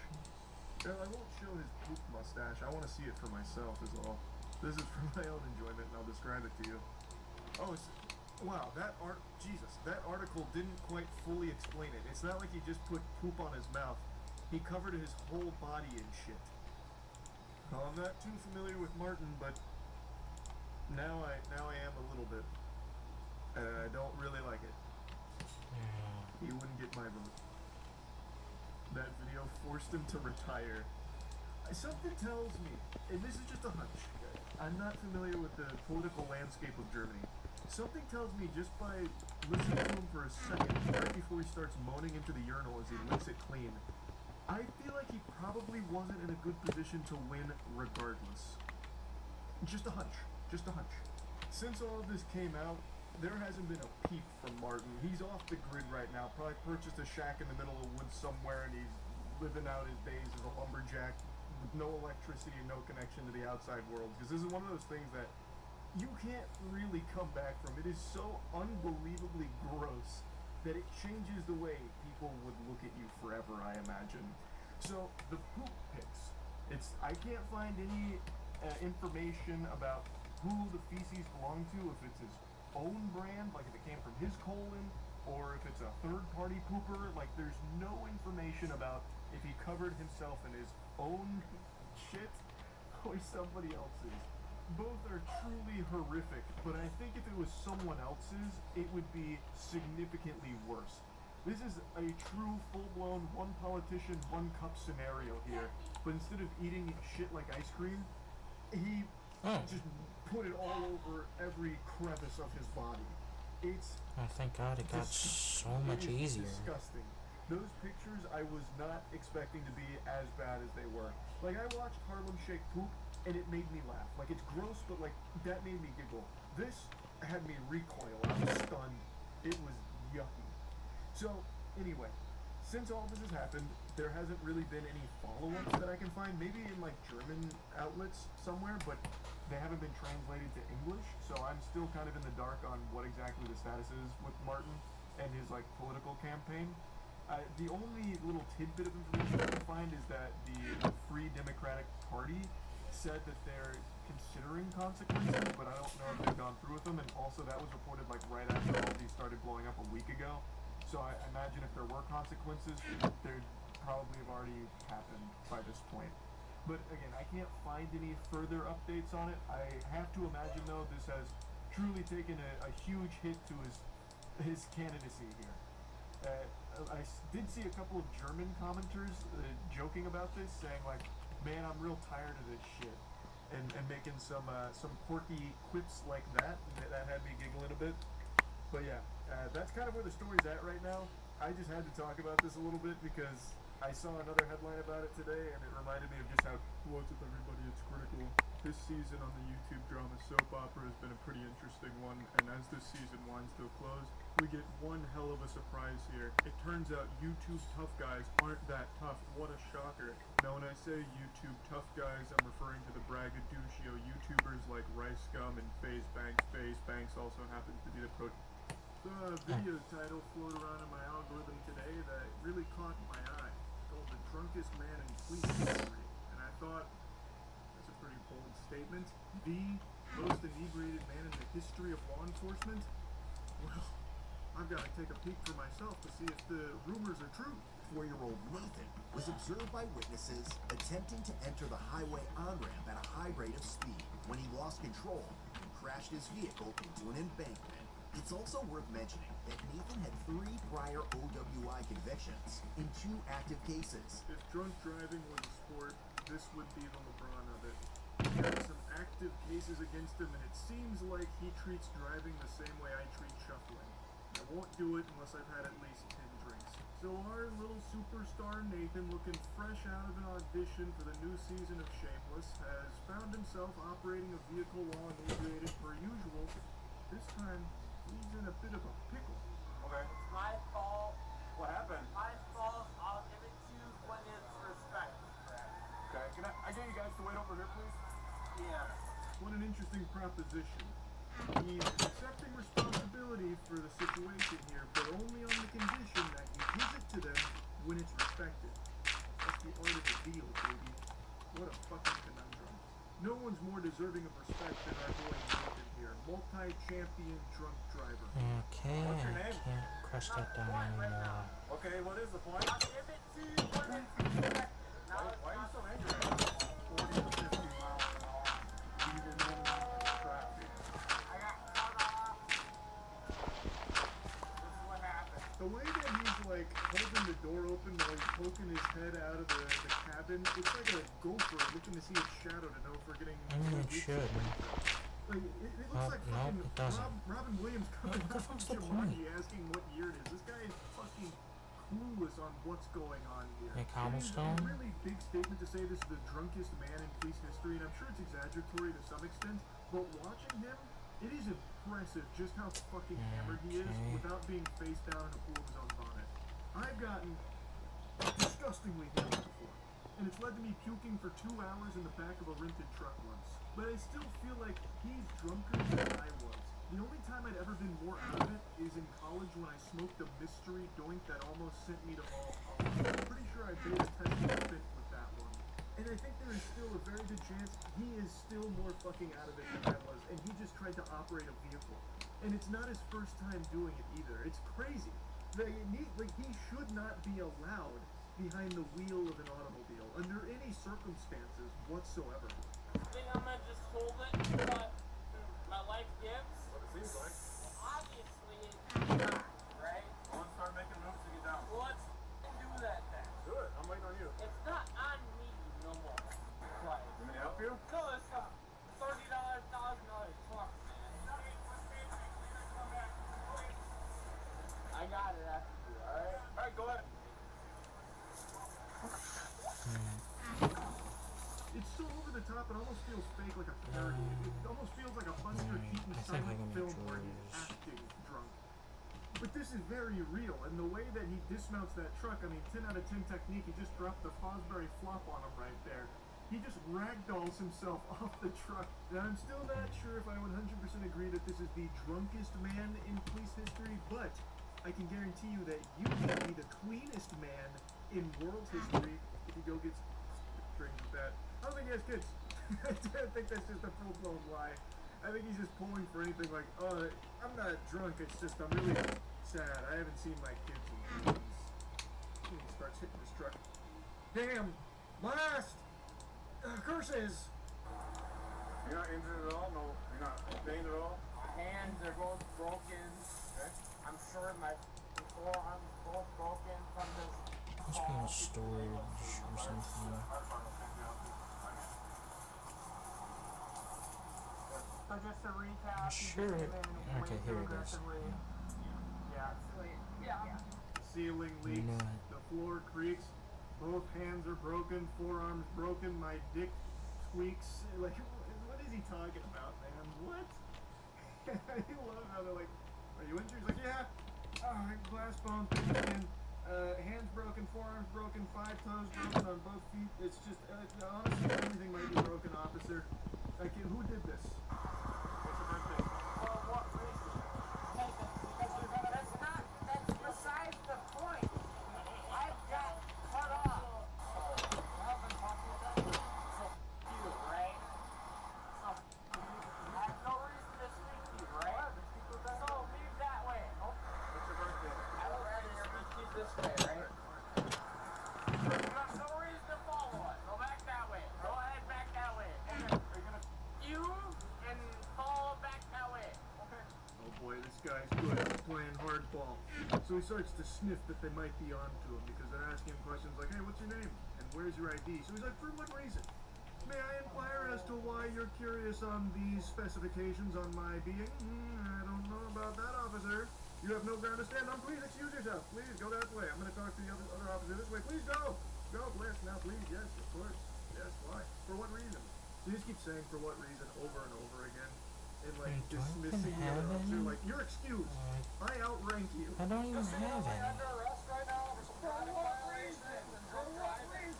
I won't show his poop mustache. I want to see it for myself is all. This is for my own enjoyment, and I'll describe it to you. Oh, wow, that article didn't quite fully explain it. It's not like he just put poop on his mouth. He covered his whole body in shit. Well, I'm not too familiar with Martin, but now I am a little bit. I don't really like it. He wouldn't get my vote. That video forced him to retire. Something tells me, and this is just a hunch, I'm not familiar with the political landscape of Germany. Something tells me just by listening to him for a second, right before he starts moaning into the urinal as he licks it clean, I feel like he probably wasn't in a good position to win regardless. Just a hunch. Just a hunch. Since all of this came out, there hasn't been a peep from Martin. He's off the grid right now. Probably purchased a shack in the middle of the woods somewhere, and he's living out his days as a lumberjack with no electricity and no connection to the outside world. Because this is one of those things that you can't really come back from. It is so unbelievably gross that it changes the way people would look at you forever, I imagine. So, the poop pics. I can't find any information about who the feces belong to, if it's his own brand, like if it came from his colon, or if it's a third-party pooper. Like, there's no information about if he covered himself in his own shit or somebody else's. Both are truly horrific, but I think if it was someone else's, it would be significantly worse. This is a true full-blown one politician, one cup scenario here, but instead of eating shit like ice cream, he just put it all over every crevice of his body. It's thank God it got so much easier. Disgusting. Those pictures I was not expecting to be as bad as they were. Like, I watched Harlem Shake poop, and it made me laugh. Like, it's gross, but like, that made me giggle. This had me recoil. I was stunned. It was yucky. So, anyway, since all this has happened, there hasn't really been any follow-ups that I can find. Maybe in like German outlets somewhere, but they haven't been translated to English, so I'm still kind of in the dark on what exactly the status is with Martin and his like political campaign. The only little tidbit of information I can find is that the Free Democratic Party said that they're considering consequences, but I don't know if they've gone through with them, and also that was reported like right after all these started blowing up a week ago. So I imagine if there were consequences, they'd probably have already happened by this point. But again, I can't find any further updates on it. I have to imagine, though, this has truly taken a huge hit to his candidacy here. I did see a couple of German commenters joking about this, saying like, man, I'm real tired of this shit, and making some quirky quips like that had me giggling a bit. But yeah, that's kind of where the story's at right now. I just had to talk about this a little bit because I saw another headline about it today, and it reminded me of just how, what's up everybody, it's Critical. This season on the YouTube drama Soap Opera has been a pretty interesting one, and as this season winds to a close, we get one hell of a surprise here. It turns out YouTube tough guys aren't that tough. What a shocker. Now when I say YouTube tough guys, I'm referring to the braggadocio YouTubers like Rice Gum and FaZe Banks. FaZe Banks also happens to be the video title floated around in my algorithm today that really caught my eye. It's called The Drunkest Man in Police History, and I thought, that's a pretty bold statement. The most inebriated man in the history of law enforcement? Well, I've got to take a peek for myself to see if the rumors are true. 4-year-old Nathan was observed by witnesses attempting to enter the highway on-ramp at a high rate of speed when he lost control and crashed his vehicle into an embankment. It's also worth mentioning that Nathan had 3 prior OWI convictions in 2 active cases. If drunk driving was a sport, this would be the LeBron of it. He has some active cases against him, and it seems like he treats driving the same way I treat shuffling. I won't do it unless I've had at least 10 drinks. So our little superstar Nathan, looking fresh out of an audition for the new season of Shameless, has found himself operating a vehicle while inebriated per usual. This time, he's in a bit of a pickle. Okay. It's my fault. What happened? My fault. I'll give it to you when it's respect. Okay, can I get you guys to wait over here, please? Yeah. What an interesting proposition. He's accepting responsibility for the situation here, but only on the condition that he gives it to them when it's respected. That's the art of the deal, baby. What a fucking conundrum. No one's more deserving of respect than our boy Nathan here. Multi-champion drunk driver. Okay, What's your I name? can't crush that down anymore. Okay, what is the point? I'll give it to you when it's respected. Why are you so angry? 40 to 50 miles an hour. Even in traffic. I got cut off. This is what happened. The way that he's like holding the door open while he's poking his head out of the cabin, it's like a gopher looking to see its shadow to know if we're getting. I mean, it should. Like, it looks like no, fucking it doesn't. Robin Williams coming What the up fuck's to the Jumanji point? asking what year it is. This guy is fucking clueless on what's going on here. Hey, It is cobblestone? a really big statement to say this is the drunkest man in police history, and I'm sure it's exaggeratory to some extent, but watching him, it is impressive just how fucking hammered he is Okay. without being face down in a pool of his own vomit. I've gotten disgusted disgustingly hammered before, and it's led to me puking for 2 hours in the back of a rented truck once. But I still feel like he's drunker than I was. The only time I'd ever been more out of it is in college when I smoked a mystery doink that almost sent me to Vol College. I'm pretty sure I beta tested fit with that one. And I think there is still a very good chance he is still more fucking out of it than I was, and he just tried to operate a vehicle. And it's not his first time doing it either. It's crazy. He should not be allowed behind the wheel of an automobile under any circumstances whatsoever. I think I'm gonna just hold it, but my life gives. What it seems like. Obviously, it's not, right? I want to start making moves to get down. Well, let's do that then. Do it. I'm waiting on you. It's not on me no more. Like, You want me to help you? no, it's a $30,000 truck, man. I got it after you, alright? Alright, go ahead. It's so over the top, it almost feels fake, like a parody. It almost feels like a Buster Keaton silent film where he's acting drunk. But this is very real, and the way that he dismounts that truck, I mean, 10 out of 10 technique, he just dropped the Fosbury flop on him right there. He just ragdolls himself off the truck. And I'm still not sure if I 100% agree that this is the drunkest man in police history, but I can guarantee you that you can be the cleanest man in world history if you go get drinks with that. I don't think he has kids. I think that's just a full-blown lie. I think he's just pulling for anything like, oh, I'm not drunk, it's just I'm really sad. I haven't seen my kids in years. And he starts hitting his truck. Damn! Blast! Curses! You're not injured at all? No, you're not pained at all? My hands are both broken. Okay. I'm sure my forearms both broken from this. Must be in storage or something. So just to recap, Sure. Okay, here it is. Ceiling leaks, No. the floor creaks, both hands are broken, forearms broken, my dick squeaks. Like, what is he talking about, man? What? I love how they're like, are you injured? He's like, yeah. Glass bones broken, hands broken, forearms broken, 5 toes broken on both feet. It's just, honestly, everything might be broken, officer. Like, who did this? What's your birthday? For what reason? That's besides the point. I got cut off. So, you, right? So, I have no reason to speak to you, right? So, leave that way. What's your birthday? I would rather speak this way, right? You have no reason to follow us. Go back that way. Go ahead back that way. Okay. Are you gonna... You and follow back that way. Okay. Oh boy, this guy's good at playing hardball. So he starts to sniff that they might be onto him because they're asking him questions like, hey, what's your name? And where's your ID? So he's like, for what reason? May I inquire as to why you're curious on these specifications on my being? I don't know about that, officer. You have no ground to stand on. Please excuse yourself. Please go that way. I'm going to talk to the other officer this way. Please go. Go, bless. Now, please. Yes, of course. Yes, why? For what reason? So he just keeps saying for what reason over and over again. And like dismissing the other officer. Like, you're excused. I outrank you. I don't even have any. Under arrest right now for traffic violations and drunk driving.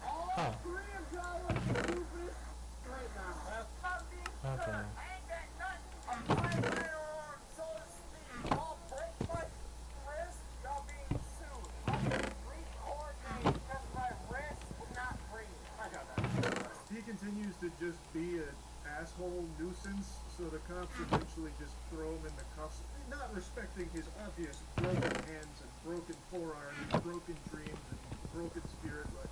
All Oh. 3 of y'all are stupid right now. Stop being Okay. I ain't got nothing. I'm my firearm, so to speak. I'll break my wrist, y'all being sued. I'll re-coordinate because my wrist is not free. I got that. He continues to just be an asshole nuisance, so the cops eventually just throw him in the cuffs, not respecting his obvious broken hands and broken forearms, broken dreams and broken spirit. Like,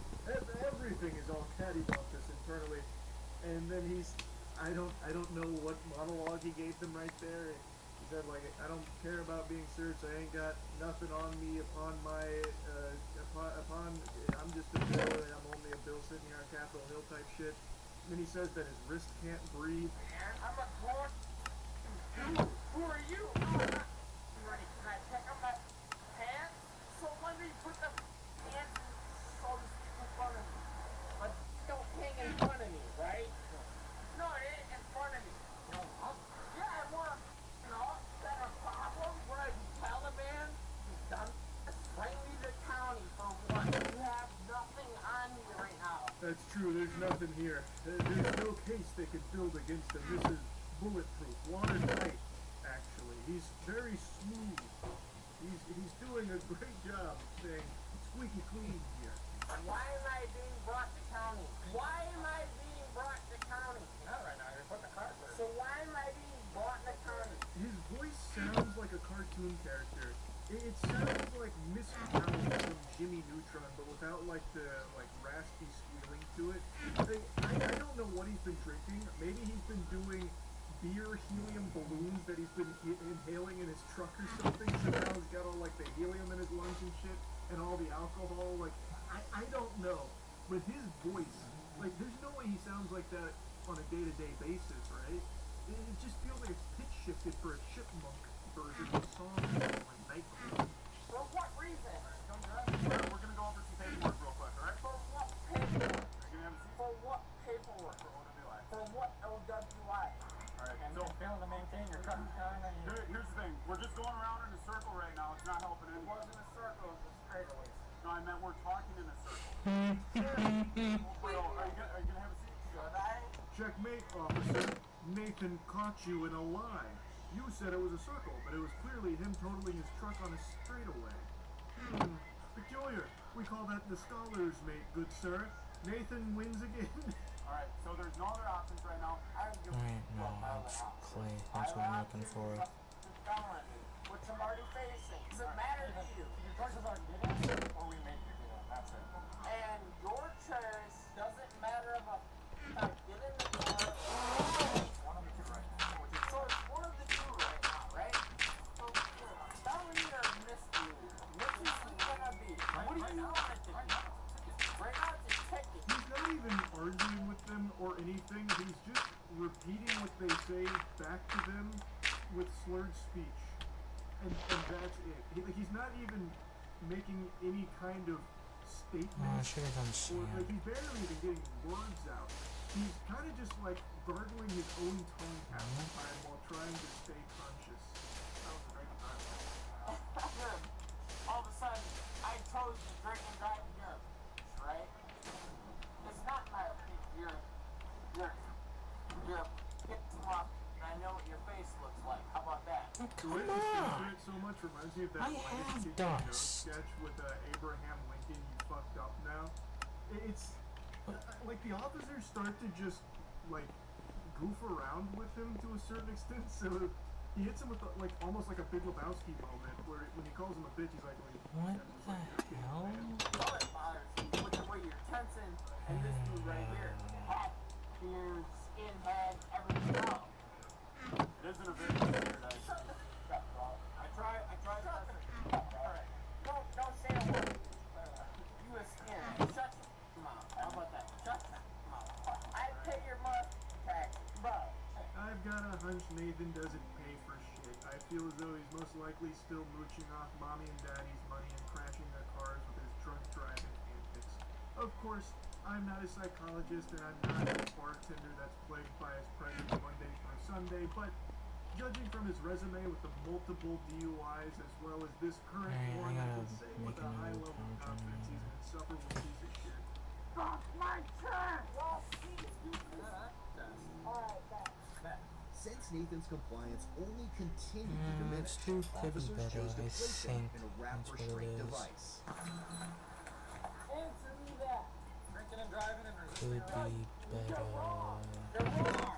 everything is all cattywampus internally. And then I don't know what monologue he gave them right there. He said like, I don't care about being searched. I ain't got nothing on me upon my I'm just a bill and I'm only a bill sitting here on Capitol Hill type shit. Then he says that his wrist can't breathe. I'm a grown dude. Who are you? No, I'm not ready. Can I check on my pants? So let me put the hands so to speak in front of me. But don't hang in front of me, right? No, it ain't in front of me. Yeah, I want better problem where I Taliban is done. Bring me to county for what? You have That's true, there's nothing here. There's no case they could build against him. This is bulletproof, watertight, actually. He's very smooth. He's doing a great job of staying squeaky clean here. Why am I being brought to county? Why am I being brought to county? Not right now, you're putting a car first. So why am I being brought to county? His voice sounds like a cartoon character. It sounds like Mr. Mouse from Jimmy Neutron, but without like the raspy squealing to it. I don't know what he's been drinking. Maybe he's been doing beer helium balloons that he's been inhaling in his truck or something. So now he's got all like the helium in his lungs and shit, and all the alcohol. Like I don't know, but his voice, like there's no way he sounds like that on a day-to-day basis, right? It just feels like it's pitch shifted for a chipmunk version of a song like Nightcrawler. For what reason? We're gonna go over some paperwork real quick, alright? For what paperwork? You're gonna have a seat. For what paperwork? For OWI. For what LWI? Alright, And so failing to maintain your current car and here's the thing. We're just going around in a circle right now. It's not helping It anyone. wasn't a circle, it was a straightaways. No, I meant we're talking in a circle. Are you gonna have a seat? Should I? Checkmate, officer. Nathan caught you in a lie. You said it was a circle, but it was clearly him totaling his truck on a straightaway. Peculiar. We call that the scholar's mate, good sir. Nathan wins again. Alright, so there's no other options right now. Alright, no, it's clay. That's what I'm looking for. Which I'm already facing. Does it matter to you? Your choices are get in or we make you get in. That's it. And your choice doesn't matter about if I get in the door or one of the two right now. So it's one of the two right now, right? So felony or misdemeanor? Which is it gonna be? What do you want it to be? Right now it's a ticket. He's not even arguing with them or anything. He's just repeating what they say back to them with slurred speech. And that's it. He's not even making any kind of statement. I should have done Or sand. like he's barely even getting words out. He's kind of just like gargling his own tongue half the time while trying to stay conscious. That was a great time. Good. All of a sudden, I chose to drink and drive in Europe, right? It's not my opinion. You're pissed off, and I know what your face looks like. How about that? The way he says it so much reminds me of that I have Lion King dust. sketch with Abraham Lincoln. You fucked up now. It's like the officers start to just like goof around with him to a certain extent. So he hits him with like almost like a Big Lebowski moment where when he calls him a bitch, he's like, What the hell? All that bothers me with the way you're tensing, and this dude right here, hat, beard, skinhead, everything else. It isn't a very good standard. Shut the f up, bro. I tried. Alright. Don't say a word. You a skinhead. Shut your mouth. How about that? Shut your mouth. I pay your money tax, bro. I've got a hunch Nathan doesn't pay for shit. I feel as though he's most likely still mooching off mommy and daddy's money and crashing their cars with his drunk driving antics. Of course, I'm not a psychologist and I'm not a bartender that's plagued by his presence Monday through Sunday, but judging from his resume with the multiple DUIs as well as this current one, I can say with a high level of confidence he's an insufferable piece of shit. Fuck my turn! Well, please do this. Alright, Since Nathan's compliance only continued to diminish, Let's do officers better, chose to I place him think. in a wrap That's what it restraint is. device. answer me that. Drinking and driving and Could be better. You're wrong. You're wrong.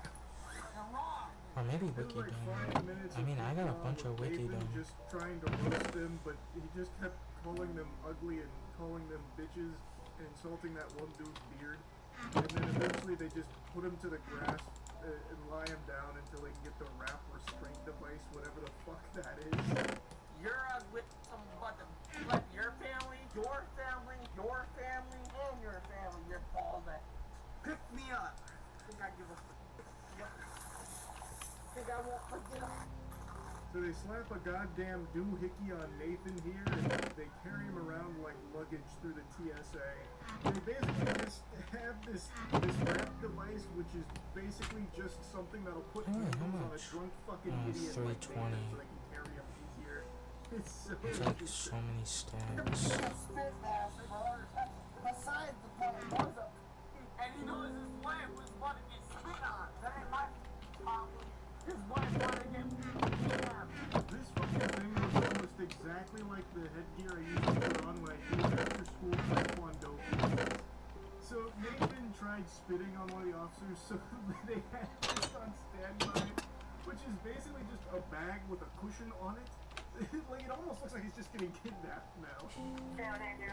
Or maybe It was Wiki like Dome. 5 minutes I mean, of I got a Vietnam bunch of with Wiki Nathan Dome. just trying to roast them, but he just kept calling them ugly and calling them bitches and insulting that one dude's beard. And then eventually they just put him to the grass and lie him down until they can get the wrap restraint device, whatever the fuck that is. You're with some but your family, and your family, you're balding. Pick me up. Think I give a think I won't forgive you? So they slap a goddamn doohickey on Nathan here, and they carry him around like luggage through the TSA. They basically just have this wrap device, which is basically just something that'll put How needles on a much? drunk fucking idiot like 320. Nathan so they can carry him easier. It's so There's like so many stabs. Spit master, bro. Besides the point, what is a tried spitting on one of the officers, so they had this on standby, which is basically just a bag with a cushion on it. Like, it almost looks like he's just getting kidnapped now. 790.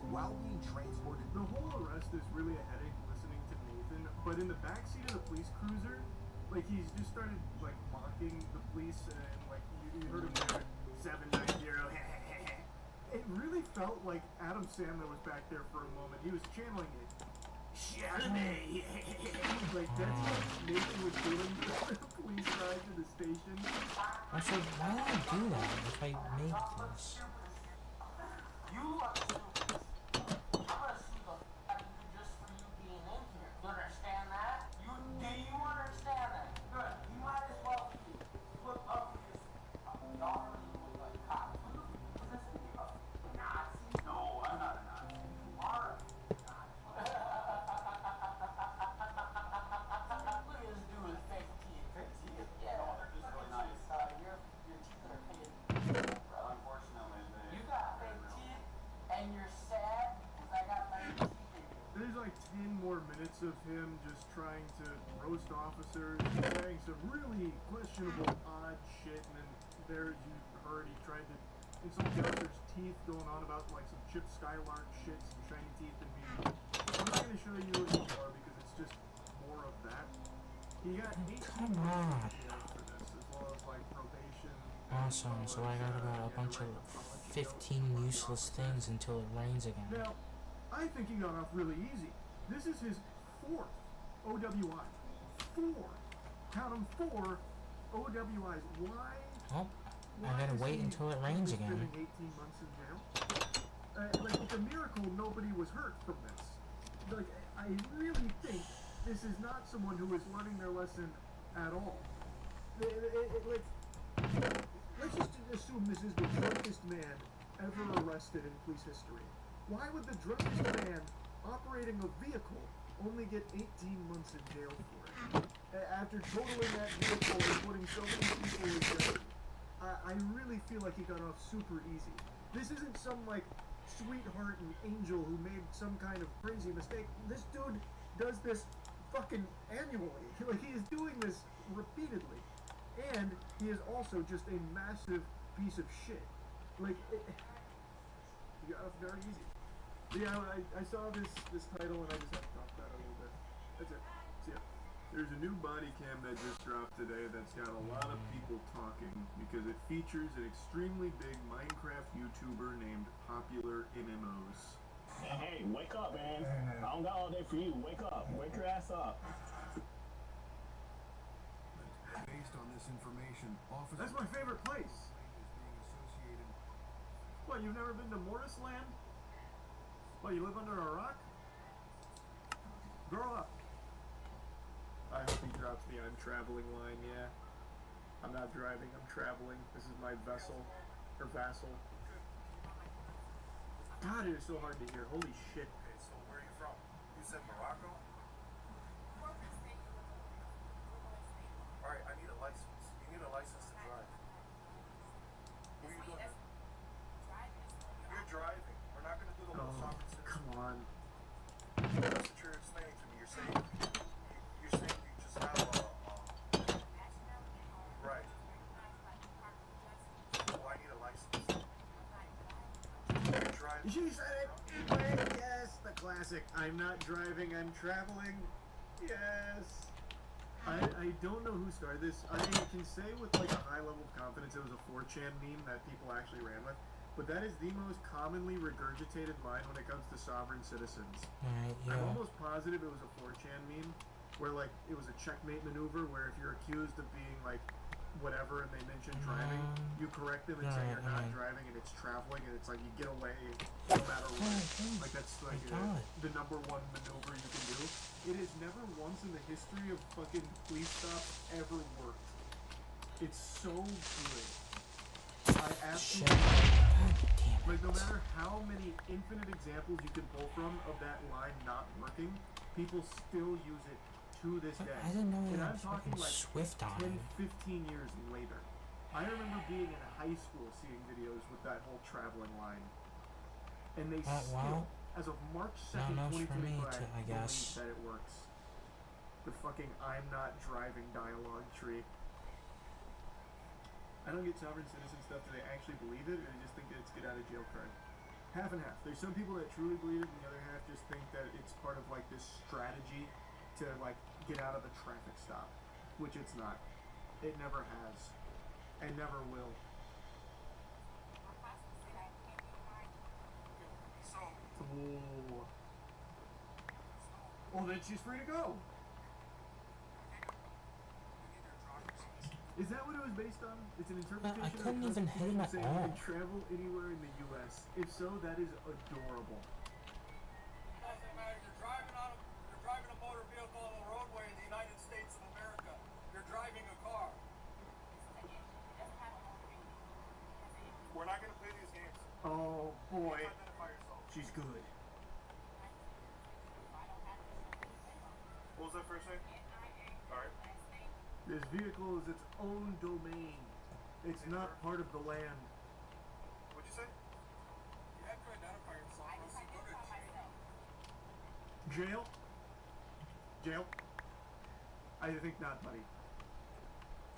While being transported, The whole arrest is really a headache listening to Nathan, but in the backseat of the police cruiser, like, he's just started, like, mocking the police, and, like, you heard him there, 790, It really felt like Adam Sandler was back there for a moment. He was channeling it. Charlie! Like, that's what Nathan was doing for the police ride to the station. Also, why would I do that if I made this? You look stupid. I'm gonna sue the f out of you just for you being in here. You understand that? Do you understand that? Good. You might as well flip up your daughter and look like cops. Who the f is this? A Nazi? No, I'm not a Nazi. You are a Nazi. Look at this dude with fake teeth. Fake teeth? Yeah. Oh, they're just really nice. Your teeth are fake. Unfortunately, you got fake teeth. And you're sad because I got my teeth in you. There's like 10 more minutes of him just trying to roast officers, saying some really questionable, odd shit, and then there, as you heard, he tried to insult the officer's teeth, going on about like some Chip Skylark shit, some shiny teeth, and being. I'm not going to show you anymore because it's just more of that. He got 18 Come months on. in jail for this, as well as like probation. Awesome, so I got about a bunch of 15 useless things until it rains again. Now, I think he got off really easy. This is his 4th OWI. 4. Count them, 4 OWIs. Why? Oh, I gotta is wait he until it rains only again. spending 18 months in jail? Like, it's a miracle nobody was hurt from this. Like, I really think this is not someone who is learning their lesson at all. Let's just assume this is the drunkest man ever arrested in police history. Why would the drunkest man operating a vehicle only get 18 months in jail for it? After totaling that vehicle and putting so many people in jail, I really feel like he got off super easy. This isn't some, like, sweetheart and angel who made some kind of crazy mistake. This dude does this fucking annually. Like, he is doing this repeatedly. And he is also just a massive piece of shit. Like, he got off very easy. But yeah, I saw this title and I just had to talk about it a little bit. That's it. See ya. There's a new body cam that just dropped today that's got a lot of people talking because it features an extremely big Minecraft YouTuber named Popular MMOs. Hey, wake up, man. I don't got all day for you. Wake up. Wake your ass up. based on this information, officers... That's my favorite place. ...is being associated... What, you've never been to Mortis Land? What, you live under a rock? Grow up. I hope he drops the I'm traveling line, yeah. I'm not driving, I'm traveling. This is my vessel. Or vassal. God, it is so hard to hear. Holy shit. Okay, so where are you from? You said Morocco? Alright, I need a license. You need a license to drive. What are you doing? You're driving. We're not going to do the whole sovereign citizen. Come on. That's what you're explaining to me. You're saying you just have a right. Well, I need a license. You're driving. She said it! Yes, the classic. I'm not driving, I'm traveling. Yes. I don't know who started this. I can say with like a high level of confidence it was a 4chan meme that people actually ran with. But that is the most commonly regurgitated line when it comes to sovereign citizens. Alright, yeah. I'm almost positive it was a 4chan meme where like it was a checkmate maneuver where if you're accused of being like whatever and they mention driving, you correct them and say you're not driving and it's traveling and it's like you get away no matter what. Like that's like the number one maneuver you can do. It has never once in the history of fucking police stops ever worked. It's so good. I absolutely like no matter how many infinite examples you can pull from of that line not working, people still use it to this day. I didn't know and you I'm had talking fucking like Swift on 10, it. 15 years later. I remember being in high school seeing videos with that whole traveling line. And they still, as of March 2nd, not much for me 2025, to, I believe guess. that it works. The fucking I'm not driving dialogue tree. I don't get sovereign citizen stuff. Do they actually believe it, or they just think that it's get out of jail card? Half and half. There's some people that truly believe it, and the other half just think that it's part of like this strategy to like get out of the traffic stop, which it's not. It never has, and never will. Oh. Well, then she's free to go. Is that what it was based on? It's an interpretation I couldn't of the even hit him Constitution at saying you all. can travel anywhere in the U.S. If so, that is adorable. Doesn't matter. You're driving a motor vehicle on the roadway in the United States of America. You're driving a car. We're not gonna play these games. Oh boy, Identify yourself. she's good. What was that first name? Alright. This vehicle is its own domain. It's not part of the land. What'd you say? You have to identify yourself. Or else you go to Jail? Jail? I think not, buddy.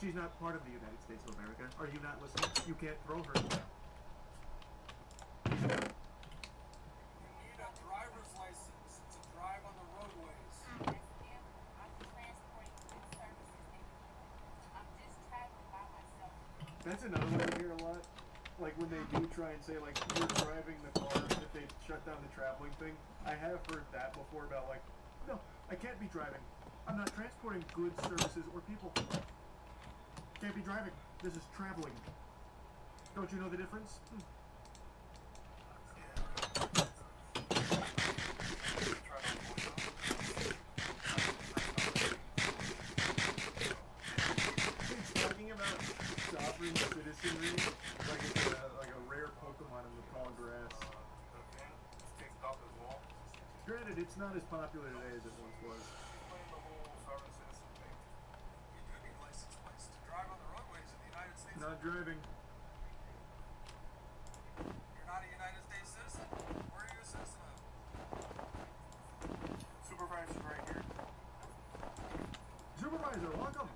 She's not part of the United States of America. Are you not listening? You can't throw her in jail. You need a driver's license to drive on the roadways. That's another one I hear a lot. Like when they do try and say like you're driving the car if they shut down the traveling thing. I have heard that before about like, no, I can't be driving. I'm not transporting goods, services, or people. Can't be driving. This is traveling. Don't you know the difference? Talking about sovereign citizenry, like it's like a rare Pokemon in the tall grass. Granted, it's not as popular today as it once was. Not driving. You're not a United States citizen. Where are you a citizen of? Supervisor's right here. Supervisor, welcome.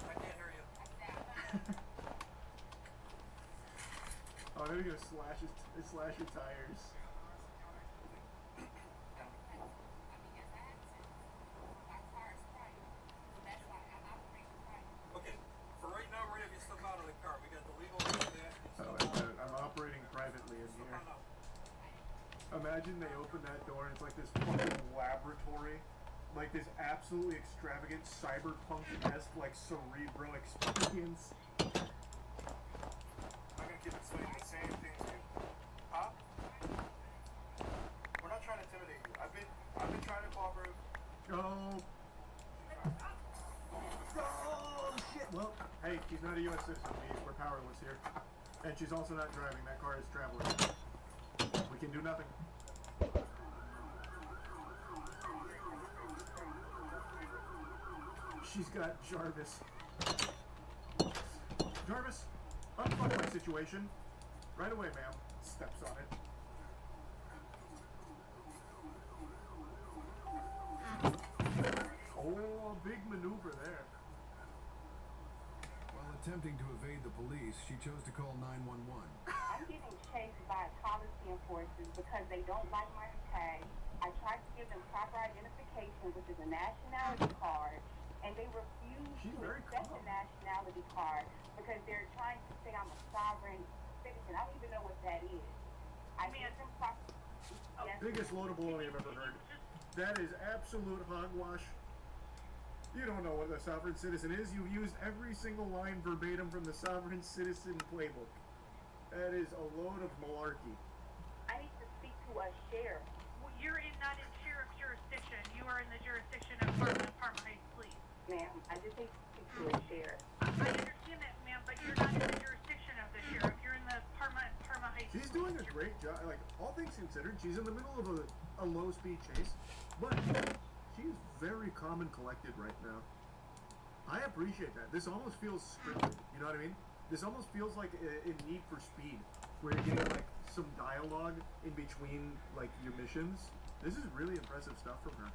I can't hear you. Oh, they're gonna slash your tires. Okay, for right now, we're gonna have you step out of the car. We got the legal I'm operating privately in here. Imagine they open that door and it's like this fucking laboratory. Like this absolutely extravagant cyberpunk-esque like cerebral experience. I'm gonna keep explaining the same thing to you. Huh? We're not trying to intimidate you. I've been trying to cooperate. Oh. Oh shit. Well, hey, she's not a U.S. citizen. We're powerless here. And she's also not driving. That car is traveling. We can do nothing. She's got Jarvis. Jarvis, unfuck my situation. Right away, ma'am. Steps on it. Oh, big maneuver there. While attempting to evade the police, she chose to call 911. I'm getting chased by policy enforcers because they don't like my tag. I tried to give them proper identification, which is a nationality card, and they refuse to accept the nationality card because they're trying to say I'm a sovereign citizen. I don't even know what that is. I gave them proper... Yes. Biggest load of baloney I've ever heard. That is absolute hogwash. You don't know what a sovereign citizen is. You've used every single line verbatim from the sovereign citizen playbook. That is a load of malarkey. I need to speak to a sheriff. Well, you're not in sheriff's jurisdiction. You are in the jurisdiction of Parma Heights Police. Ma'am, I just need to speak to a sheriff. I understand that, ma'am, but you're not in the jurisdiction of the sheriff. You're in the Parma Heights. She's doing a great job. Like, all things considered, she's in the middle of a low-speed chase, but she's very calm and collected right now. I appreciate that. This almost feels scripted. You know what I mean? This almost feels like in Need for Speed, where you're getting like some dialogue in between like your missions. This is really impressive stuff from her.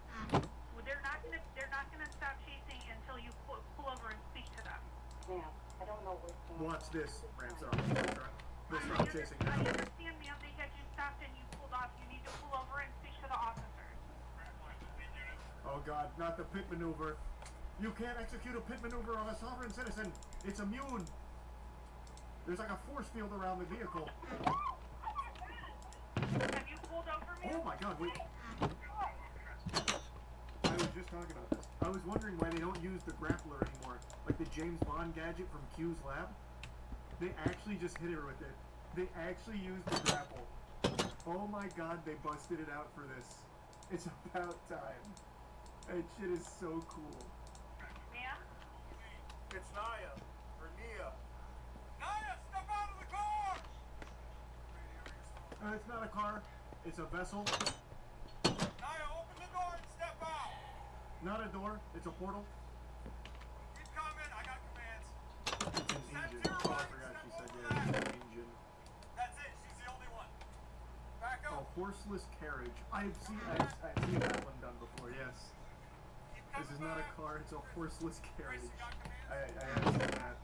Well, they're not gonna stop chasing until you pull over and speak to them. Ma'am, I don't know what's going on. Watch this, Ransom. They I start chasing now. understand, ma'am. They had you stopped and you pulled off. You need to pull over and speak to the officers. Oh God, not the pit maneuver. You can't execute a pit maneuver on a sovereign citizen. It's immune. There's like a force field around the vehicle. Have you pulled over, ma'am? Oh my God, wait. I was just talking about this. I was wondering why they don't use the grappler anymore. Like the James Bond gadget from Q's lab. They actually just hit her with it. They actually used the grapple. Oh my God, they busted it out for this. It's about time. That shit is so cool. Ma'am? It's Naya. Or Nia. Naya, step out of the car! It's not a car. It's a vessel. Naya, open the door and step out! Not a door. It's a portal. Keep coming, I got commands. It's an engine. Oh, I forgot she said yeah, it's an engine. That's it, she's the only one. Back A up. horseless carriage. I've seen that one done before, yes. This is not a car, it's a horseless carriage. I have seen that.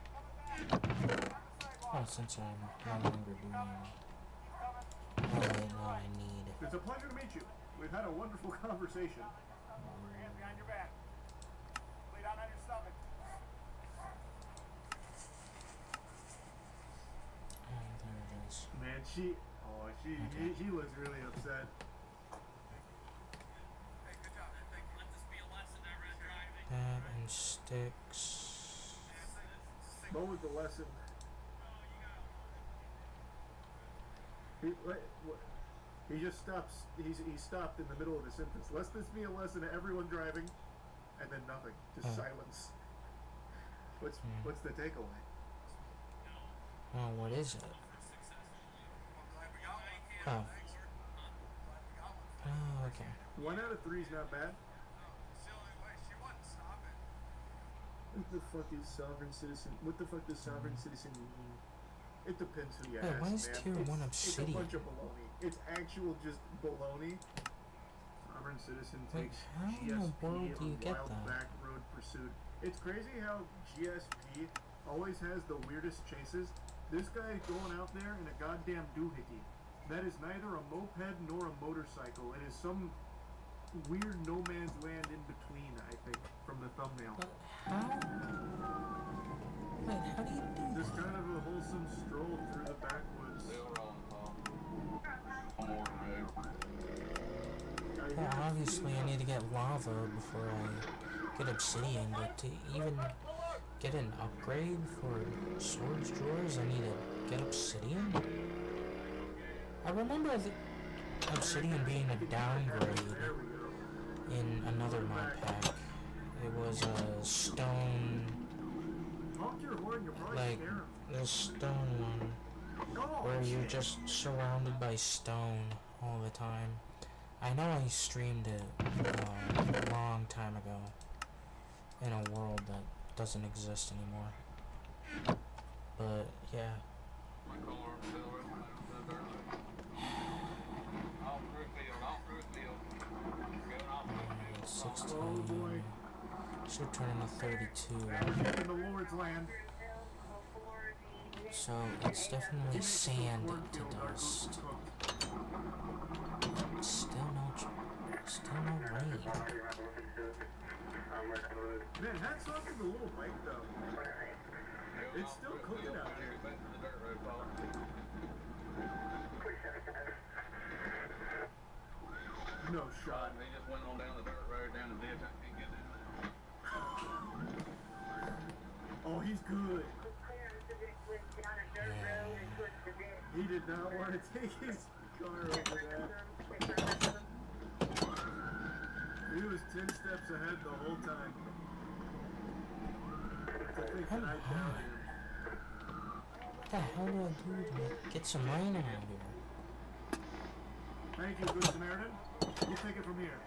Oh, since I'm no longer doing all I know I need. It's a pleasure to meet you. We've had a wonderful conversation. Hands behind your back. Lay down on your stomach. There it is. Man, she looks really upset. That and sticks. What was the lesson? He just stops. He stopped in the middle of the sentence. Lest this be a lesson to everyone driving, and then nothing. Just silence. What's the takeaway? Oh, what is it? Oh. Oh, okay. 1 out of 3 is not bad. What the fuck is sovereign citizen? What the fuck does sovereign citizen mean? It depends who you ask, Why is man. tier 1 It's a obsidian? bunch of baloney. It's actual just baloney. Sovereign citizen takes how in the GSP world do you on get wild that? back road pursuit. It's crazy how GSP always has the weirdest chases. This guy is going out there in a goddamn doohickey. That is neither a moped nor a motorcycle. It is some weird no man's land in between, I think, from the thumbnail. How? Wait, how do you do This kind of a wholesome stroll through the backwoods. Well, obviously I need to get lava before I get obsidian, but to even get an upgrade for storage drawers, I need to get obsidian? I remember the obsidian being a downgrade in another mod pack. It was a stone, like the stone one, where you're just surrounded by stone all the time. I know I streamed it a long time ago in a world that doesn't exist anymore. But yeah. 16. Should turn into 32. In the Lord's land. So it's definitely sand to dust. Still no rain. Man, hats off to the little bike though. It's still cooking out here. No shot. He just went on down the dirt road down the ditch. I can't get down there. Oh, he's good. He did not want to take his car over that. He was 10 steps ahead the whole time. To think that I doubted him. What the hell do I do to get some rain around here? Thank you, Good Samaritan. We'll take it from here.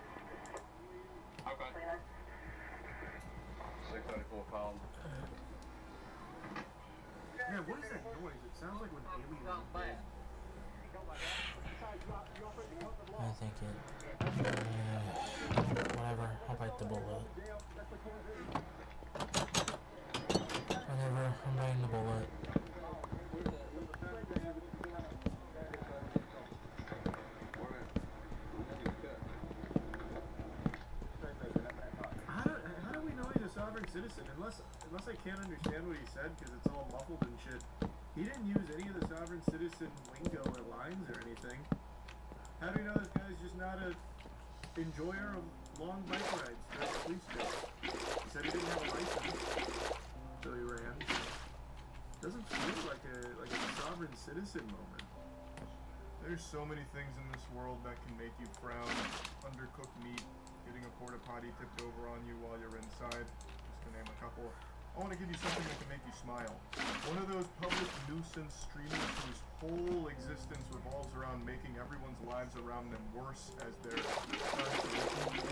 Okay. ready for a call. Yeah, what is that noise? It sounds like when aliens are dead. I think it. Whatever. I'll bite the bullet. Whatever. I'm biting the bullet. How do we know he's a sovereign citizen? Unless I can't understand what he said because it's all muffled and shit. He didn't use any of the sovereign citizen lingo or lines or anything. How do we know this guy's just not a enjoyer of long bike rides during the police state? He said he didn't have a license, so he ran. Doesn't feel like a sovereign citizen moment. There's so many things in this world that can make you frown. Undercooked meat, getting a porta potty tipped over on you while you're inside, just to name a couple. I want to give you something that can make you smile. One of those public nuisance streamers whose whole existence revolves around making everyone's lives around them worse as they're been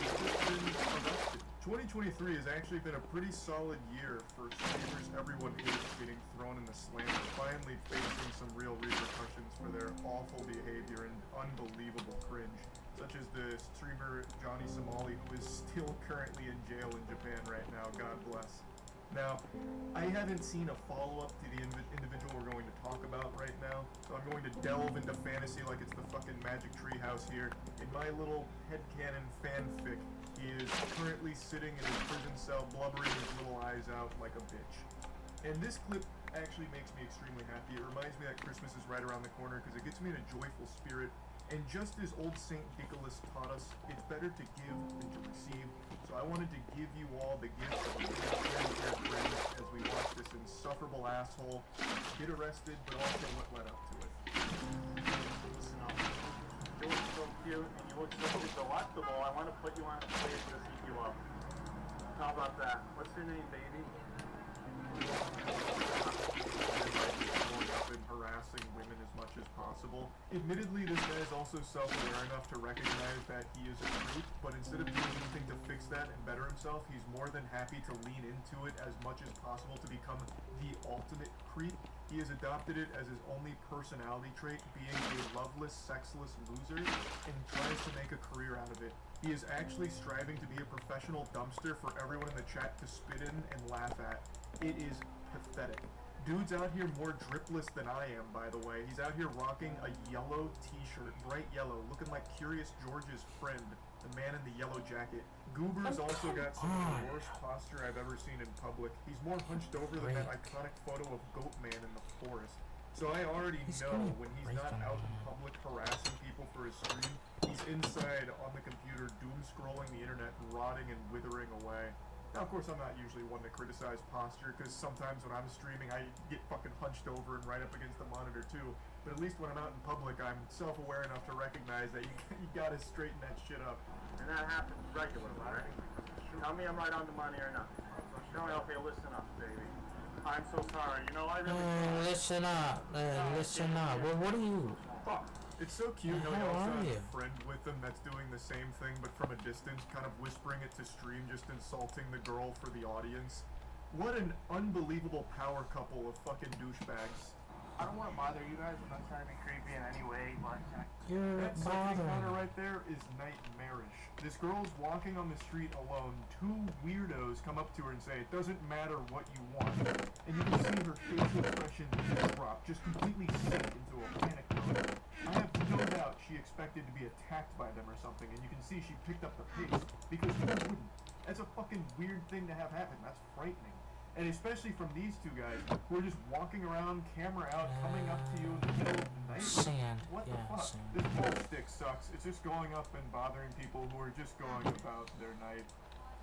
arrested. 2023 has actually been a pretty solid year for streamers everyone hates getting thrown in the slammer, finally facing some real repercussions for their awful behavior and unbelievable cringe, such as the streamer Johnny Somali, who is still currently in jail in Japan right now, God bless. Now, I haven't seen a follow-up to the individual we're going to talk about right now, so I'm going to delve into fantasy like it's the fucking Magic Tree House here. In my little headcanon fanfic, he is currently sitting in his prison cell, blubbering his little eyes out like a bitch. And this clip actually makes me extremely happy. It reminds me that Christmas is right around the corner because it gets me in a joyful spirit. And just as old Saint Nicholas taught us, it's better to give than to receive. So I wanted to give you all the gift of a very grin as we watch this insufferable asshole get arrested, but also what led up to it. Listen up. You look so cute and you look so delectable. I want to put you on a plate to heat you up. How about that? What's your name, baby? Going up and harassing women as much as possible. Admittedly, this guy is also self-aware enough to recognize that he is a creep, but instead of doing anything to fix that and better himself, he's more than happy to lean into it as much as possible to become the ultimate creep. He has adopted it as his only personality trait, being a loveless, sexless loser, and tries to make a career out of it. He is actually striving to be a professional dumpster for everyone in the chat to spit in and laugh at. It is pathetic. Dude's out here more dripless than I am, by the way. He's out here rocking a yellow t-shirt, bright yellow, looking like Curious George's friend, the man in the yellow jacket. Goober's also got some of the worst posture I've ever seen in public. He's more hunched over than that iconic photo of Goatman in the forest. So I already know when he's not out in public harassing people for his stream, he's inside on the computer doom-scrolling the internet, rotting and withering away. Now, of course, I'm not usually one to criticize posture, because sometimes when I'm streaming, I get fucking hunched over and right up against the monitor, too. But at least when I'm out in public, I'm self-aware enough to recognize that you gotta straighten that shit up. And that happens regularly, right? Tell me I'm right on the money or not. Tell me, okay, listen up, baby. I'm so sorry. You know, I really... Listen up. Listen up. Well, what are you? Fuck. It's so cute how he also has a friend with him that's doing the same thing, but from a distance, kind of whispering it to stream, just insulting the girl for the audience. What an unbelievable power couple of fucking douchebags. I don't want to bother you guys. I'm not trying to be creepy in any way, but... That second encounter right there is nightmarish. This girl's walking on the street alone. Two weirdos come up to her and say, it doesn't matter what you want. And you can see her facial expression drop, just completely sink into a panic mode. I have no doubt she expected to be attacked by them or something, and you can see she picked up the pace, because who wouldn't? That's a fucking weird thing to have happen. That's frightening. And especially from these two guys, who are just walking around, camera out, coming up to you in the middle of the night. Sand. What the fuck? Sand. This whole stick sucks. It's just going up and bothering people who are just going about their night.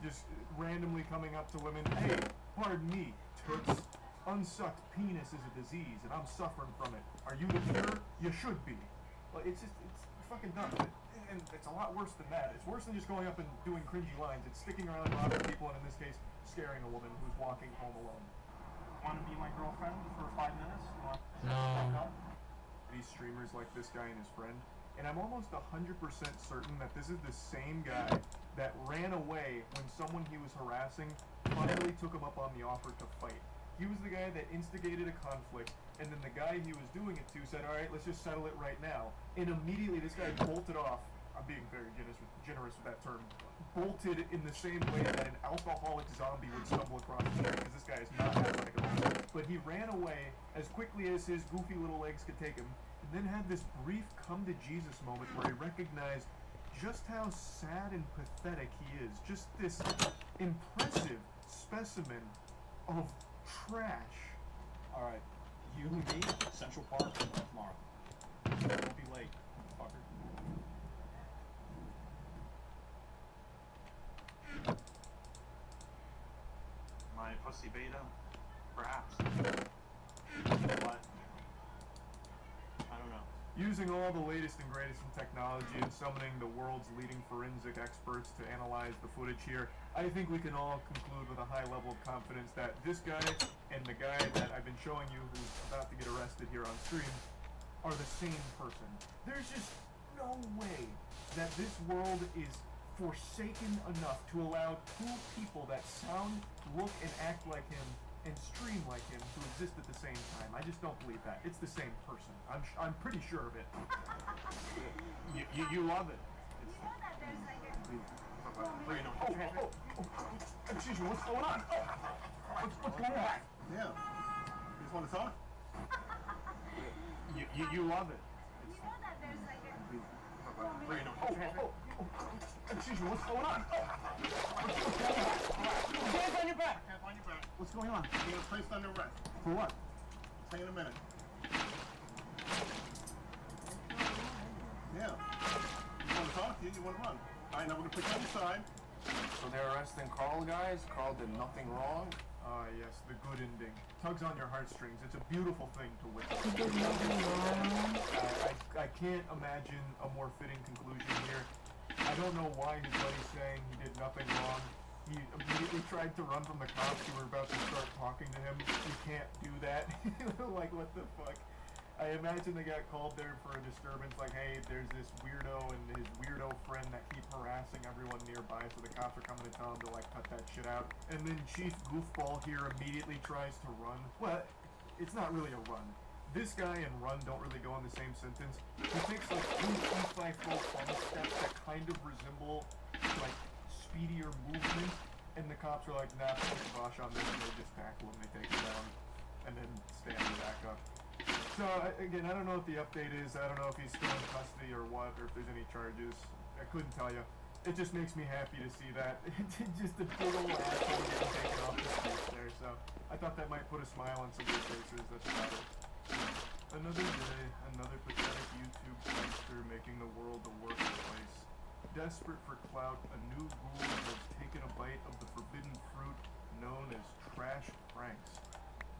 Just randomly coming up to women, hey, pardon me, toots. Unsucked penis is a disease, and I'm suffering from it. Are you the cure? You should be. Well, it's fucking dumb. And it's a lot worse than that. It's worse than just going up and doing cringy lines. It's sticking around and bothering people, and in this case, scaring a woman who's walking home alone. Want to be my girlfriend for 5 minutes? No. These streamers like this guy and his friend, and I'm almost 100% certain that this is the same guy that ran away when someone he was harassing finally took him up on the offer to fight. He was the guy that instigated a conflict, and then the guy he was doing it to said, alright, let's just settle it right now. And immediately this guy bolted off. I'm being very generous with that term. Bolted in the same way that an alcoholic zombie would stumble across the street, because this guy is not athletic. But he ran away as quickly as his goofy little legs could take him, and then had this brief come-to-Jesus moment where he recognized just how sad and pathetic he is. Just this impressive specimen of trash. Alright, you and me, Central Park, tomorrow. Don't be late, fucker. My pussy beta? Perhaps. What? I don't know. Using all the latest and greatest in technology and summoning the world's leading forensic experts to analyze the footage here, I think we can all conclude with a high level of confidence that this guy and the guy that I've been showing you who's about to get arrested here on stream are the same person. There's just no way that this world is forsaken enough to allow two people that sound, look, and act like him and stream like him to exist at the same time. I just don't believe that. It's the same person. I'm pretty sure of it. You love it. Excuse me, what's going on? What's going on? Yeah. You just want to talk? You love it. Excuse me, what's going on? Hands on your back! Hands on your back. What's going on? You're placed under arrest. For what? Say in a minute. Yeah. You want to talk to you? You want to run? Alright, now we're going to put you on your side. So they're arresting Carl, guys? Carl did nothing wrong? Ah, yes, the good ending. Tugs on your heartstrings. It's a beautiful thing to witness. I can't imagine a more fitting conclusion here. I don't know why his buddy's saying he did nothing wrong. He immediately tried to run from the cops who were about to start talking to him. You can't do that. Like, what the fuck? I imagine they got called there for a disturbance, like, hey, there's this weirdo and his weirdo friend that keep harassing everyone nearby, so the cops are coming to tell him to, like, cut that shit out. And then Chief Goofball here immediately tries to run. Well, it's not really a run. This guy and run don't really go in the same sentence. He takes, like, 2 2-5-4 fun steps that kind of resemble, like, speedier movement, and the cops are like, nah, put the Bosch on this, and they just tackle him, they take him down, and then stand him back up. So, again, I don't know what the update is. I don't know if he's still in custody or what, or if there's any charges. I couldn't tell you. It just makes me happy to see that. Just a big old asshole getting taken off the streets there. So, I thought that might put a smile on some of your faces. That's about it. Another day, another pathetic YouTube prankster making the world a worse place. Desperate for clout, a new ghoul has taken a bite of the forbidden fruit known as trash pranks.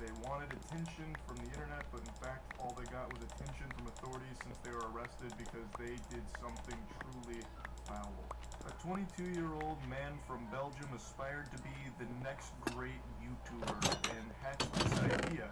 They wanted attention from the internet, but in fact, all they got was attention from authorities since they were arrested because they did something truly foul. A 22-year-old man from Belgium aspired to be the next great YouTuber and hatched this idea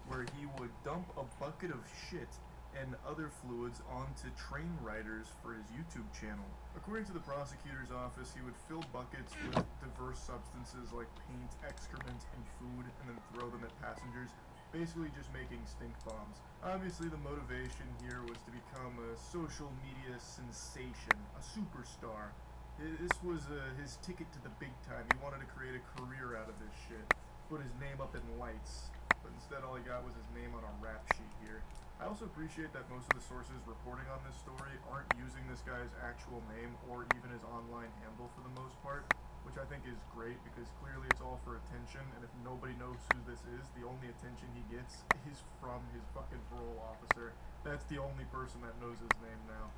where he would dump a bucket of shit and other fluids onto train riders for his YouTube channel. According to the prosecutor's office, he would fill buckets with diverse substances like paint, excrement, and food, and then throw them at passengers, basically just making stink bombs. Obviously, the motivation here was to become a social media sensation, a superstar. This was his ticket to the big time. He wanted to create a career out of this shit, put his name up in lights, but instead all he got was his name on a rap sheet here. I also appreciate that most of the sources reporting on this story aren't using this guy's actual name or even his online handle for the most part, which I think is great because clearly it's all for attention, and if nobody knows who this is, the only attention he gets is from his fucking parole officer. That's the only person that knows his name now.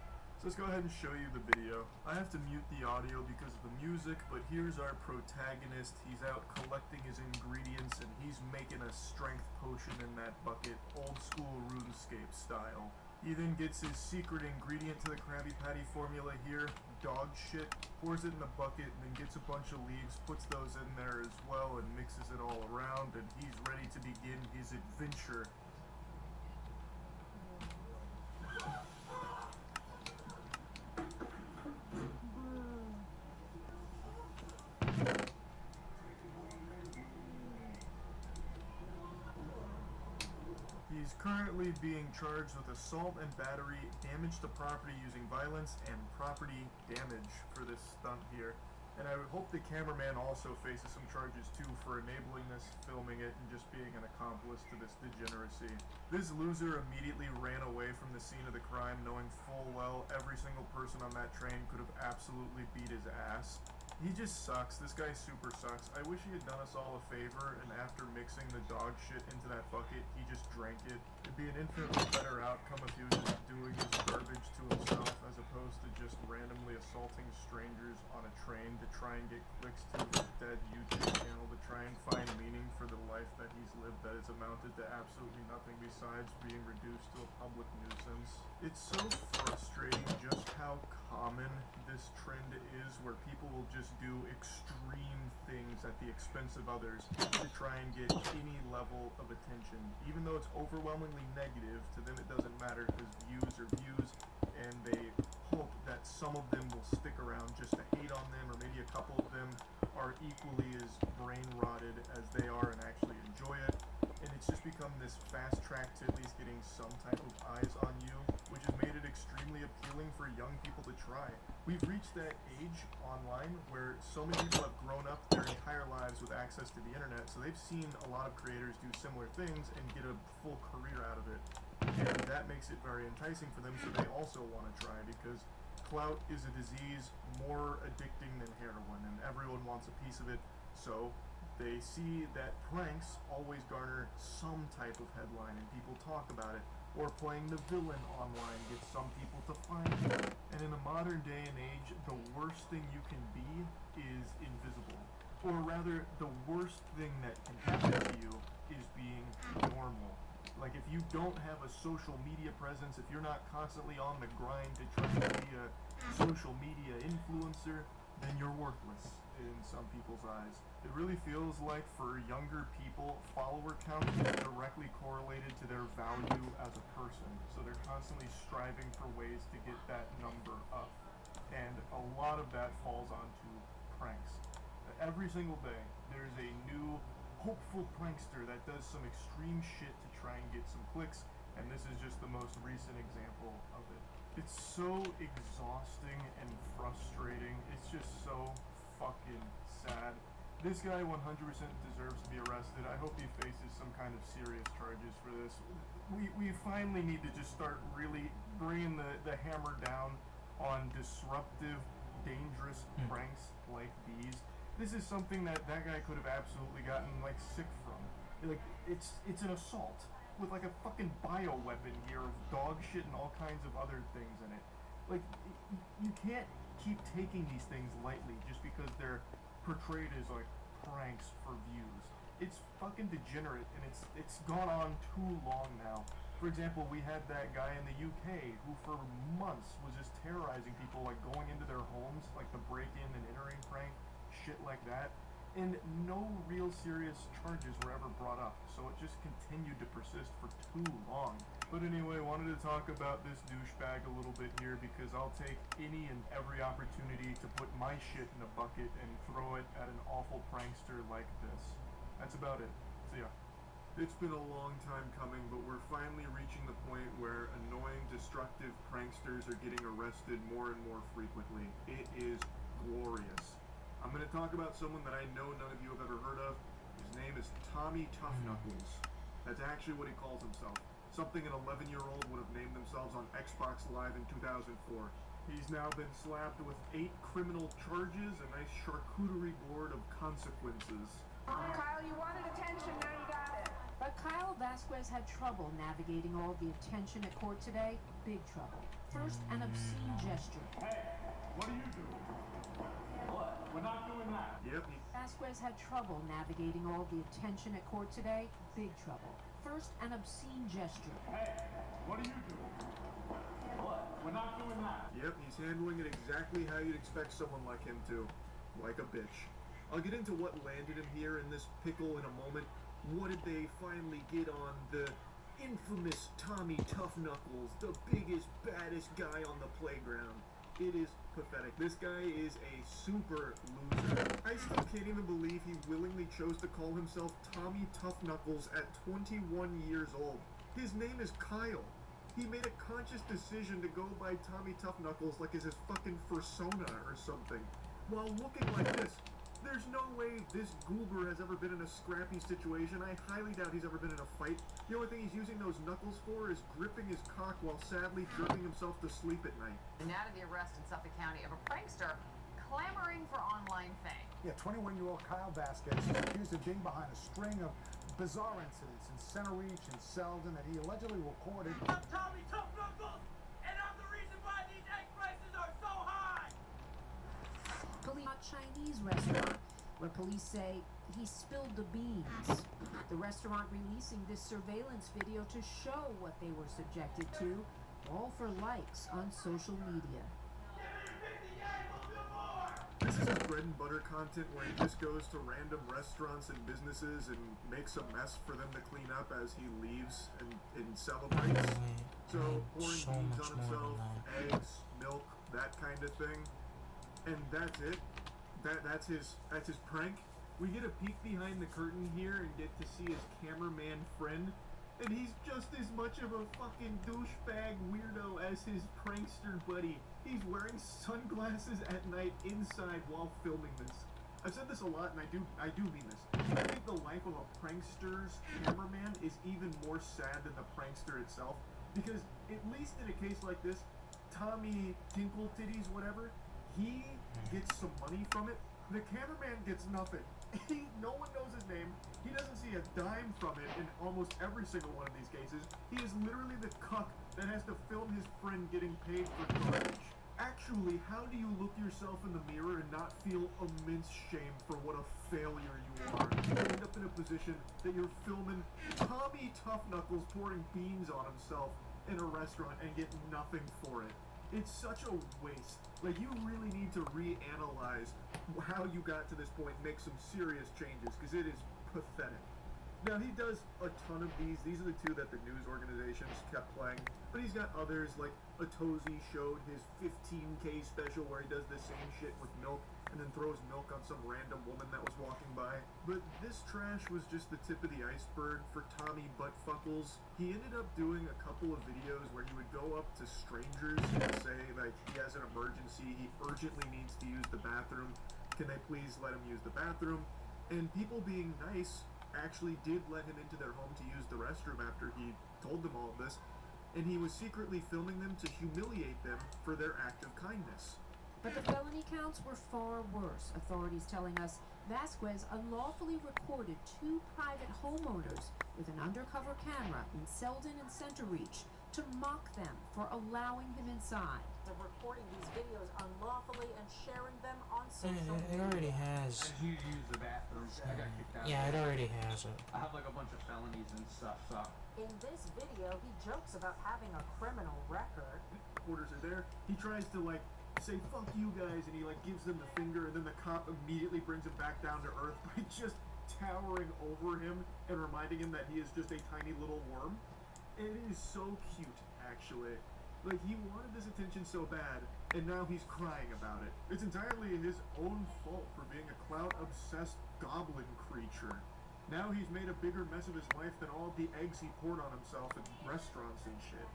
So let's go ahead and show you the video. I have to mute the audio because of the music, but here's our protagonist. He's out collecting his ingredients and he's making a strength potion in that bucket, old school RuneScape style. He then gets his secret ingredient to the Krabby Patty formula here, dog shit, pours it in a bucket, and then gets a bunch of leaves, puts those in there as well, and mixes it all around, and he's ready to begin his adventure. He's currently being charged with assault and battery, damage to property using violence, and property damage for this stunt here. And I would hope the cameraman also faces some charges too for enabling this, filming it, and just being an accomplice to this degeneracy. This loser immediately ran away from the scene of the crime, knowing full well every single person on that train could have absolutely beat his ass. He just sucks. This guy super sucks. I wish he had done us all a favor, and after mixing the dog shit into that bucket, he just drank it. It'd be an infinitely better outcome if he was just doing his garbage to himself, as opposed to just randomly assaulting strangers on a train to try and get clicks to his dead YouTube channel, to try and find meaning for the life that he's lived that has amounted to absolutely nothing besides being reduced to a public nuisance. It's so frustrating just how common this trend is, where people will just do extreme things at the expense of others to try and get any level of attention. Even though it's overwhelmingly negative, to them it doesn't matter because views are views, and they hope that some of them will stick around just to hate on them, or maybe a couple of them are equally as brain rotted as they are and actually enjoy it. And it's just become this fast track to at least getting some type of eyes on you, which has made it extremely appealing for young people to try. We've reached that age online where so many people have grown up their entire lives with access to the internet, so they've seen a lot of creators do similar things and get a full career out of it. And that makes it very enticing for them, so they also want to try, because clout is a disease more addicting than heroin, and everyone wants a piece of it, so they see that pranks always garner some type of headline and people talk about it, or playing the villain online gets some people to find you. And in a modern day and age, the worst thing you can be is invisible. Or rather, the worst thing that can happen to you is being normal. Like, if you don't have a social media presence, if you're not constantly on the grind to try to be a social media influencer, then you're worthless in some people's eyes. It really feels like for younger people, follower count is directly correlated to their value as a person. So they're constantly striving for ways to get that number up. And a lot of that falls onto pranks. Every single day, there's a new hopeful prankster that does some extreme shit to try and get some clicks, and this is just the most recent example of it. It's so exhausting and frustrating. It's just so fucking sad. This guy 100% deserves to be arrested. I hope he faces some kind of serious charges for this. We finally need to just start really bringing the hammer down on disruptive, dangerous pranks like these. This is something that guy could have absolutely gotten, like, sick from. Like, it's an assault with, like, a fucking bioweapon here of dog shit and all kinds of other things in it. Like, you can't keep taking these things lightly just because they're portrayed as, like, pranks for views. It's fucking degenerate, and it's gone on too long now. For example, we had that guy in the UK who for months was just terrorizing people, like going into their homes, like the break-in and entering prank, shit like that, and no real serious charges were ever brought up, so it just continued to persist for too long. But anyway, wanted to talk about this douchebag a little bit here, because I'll take any and every opportunity to put my shit in a bucket and throw it at an awful prankster like this. That's about it. See ya. It's been a long time coming, but we're finally reaching the point where annoying, destructive pranksters are getting arrested more and more frequently. It is glorious. I'm going to talk about someone that I know none of you have ever heard of. His name is Tommy Tough Knuckles. That's actually what he calls himself. Something an 11-year-old would have named themselves on Xbox Live in 2004. He's now been slapped with 8 criminal charges, a nice charcuterie board of consequences. Kyle, you wanted attention, now you got it. But Kyle Vasquez had trouble navigating all the attention at court today. Big trouble. First, an obscene gesture. Hey, what are you doing? What? We're not doing that. Yep. Vasquez had trouble navigating all the attention at court today. Big trouble. First, an obscene gesture. Hey, what are you doing? What? We're not doing that. Yep, he's handling it exactly how you'd expect someone like him to. Like a bitch. I'll get into what landed him here in this pickle in a moment. What did they finally get on the infamous Tommy Tough Knuckles, the biggest, baddest guy on the playground? It is pathetic. This guy is a super loser. I still can't even believe he willingly chose to call himself Tommy Tough Knuckles at 21 years old. His name is Kyle. He made a conscious decision to go by Tommy Tough Knuckles like it's his fucking persona or something. While looking like this, there's no way this goober has ever been in a scrappy situation. I highly doubt he's ever been in a fight. The only thing he's using those knuckles for is gripping his cock while sadly jerking himself to sleep at night. And now to the arrest in Suffolk County of a prankster clamoring for online fame. Yeah, 21-year-old Kyle Vasquez is accused of being behind a string of bizarre incidents in Center Reach and Selden that he allegedly recorded. I'm Tommy Tough Knuckles, and I'm the reason why these egg prices are so high! Police at Chinese restaurant, where police say he spilled the beans. The restaurant releasing this surveillance video to show what they were subjected to, all for likes on social media. This is his bread and butter content where he just goes to random restaurants and businesses and makes a mess for them to clean up as he leaves and celebrates. So pouring beans on himself, eggs, milk, that kind of thing. And that's it. That's his prank. We get a peek behind the curtain here and get to see his cameraman friend. And he's just as much of a fucking douchebag weirdo as his prankster buddy. He's wearing sunglasses at night inside while filming this. I've said this a lot, and I do mean this. I think the life of a prankster's cameraman is even more sad than the prankster itself, because at least in a case like this, Tommy Tinkle Titties, whatever, he gets some money from it. The cameraman gets nothing. No one knows his name. He doesn't see a dime from it in almost every single one of these cases. He is literally the cuck that has to film his friend getting paid for garbage. Actually, how do you look yourself in the mirror and not feel immense shame for what a failure you are? You end up in a position that you're filming Tommy Tough Knuckles pouring beans on himself in a restaurant and get nothing for it. It's such a waste. Like, you really need to reanalyze how you got to this point and make some serious changes, because it is pathetic. Now, he does a ton of these. These are the two that the news organizations kept playing. But he's got others, like Atozi showed his 15K special where he does the same shit with milk and then throws milk on some random woman that was walking by. But this trash was just the tip of the iceberg for Tommy Buttfuckles. He ended up doing a couple of videos where he would go up to strangers and say, like, he has an emergency, he urgently needs to use the bathroom. Can they please let him use the bathroom? And people being nice actually did let him into their home to use the restroom after he told them all of this, and he was secretly filming them to humiliate them for their act of kindness. But the felony counts were far worse, authorities telling us Vasquez unlawfully recorded 2 private homeowners with an undercover camera in Selden and Center Reach to mock them for allowing him inside. They're recording these videos unlawfully and sharing them on social It already has. You use the bathroom. I got kicked out. Yeah, it already has it. I have like a bunch of felonies and stuff, so. In this video, he jokes about having a criminal record. Reporters are there. He tries to, like, say fuck you guys, and he, like, gives them the finger, and then the cop immediately brings him back down to earth by just towering over him and reminding him that he is just a tiny little worm. And it is so cute, actually. Like, he wanted this attention so bad, and now he's crying about it. It's entirely his own fault for being a clout-obsessed goblin creature. Now he's made a bigger mess of his life than all of the eggs he poured on himself at restaurants and shit.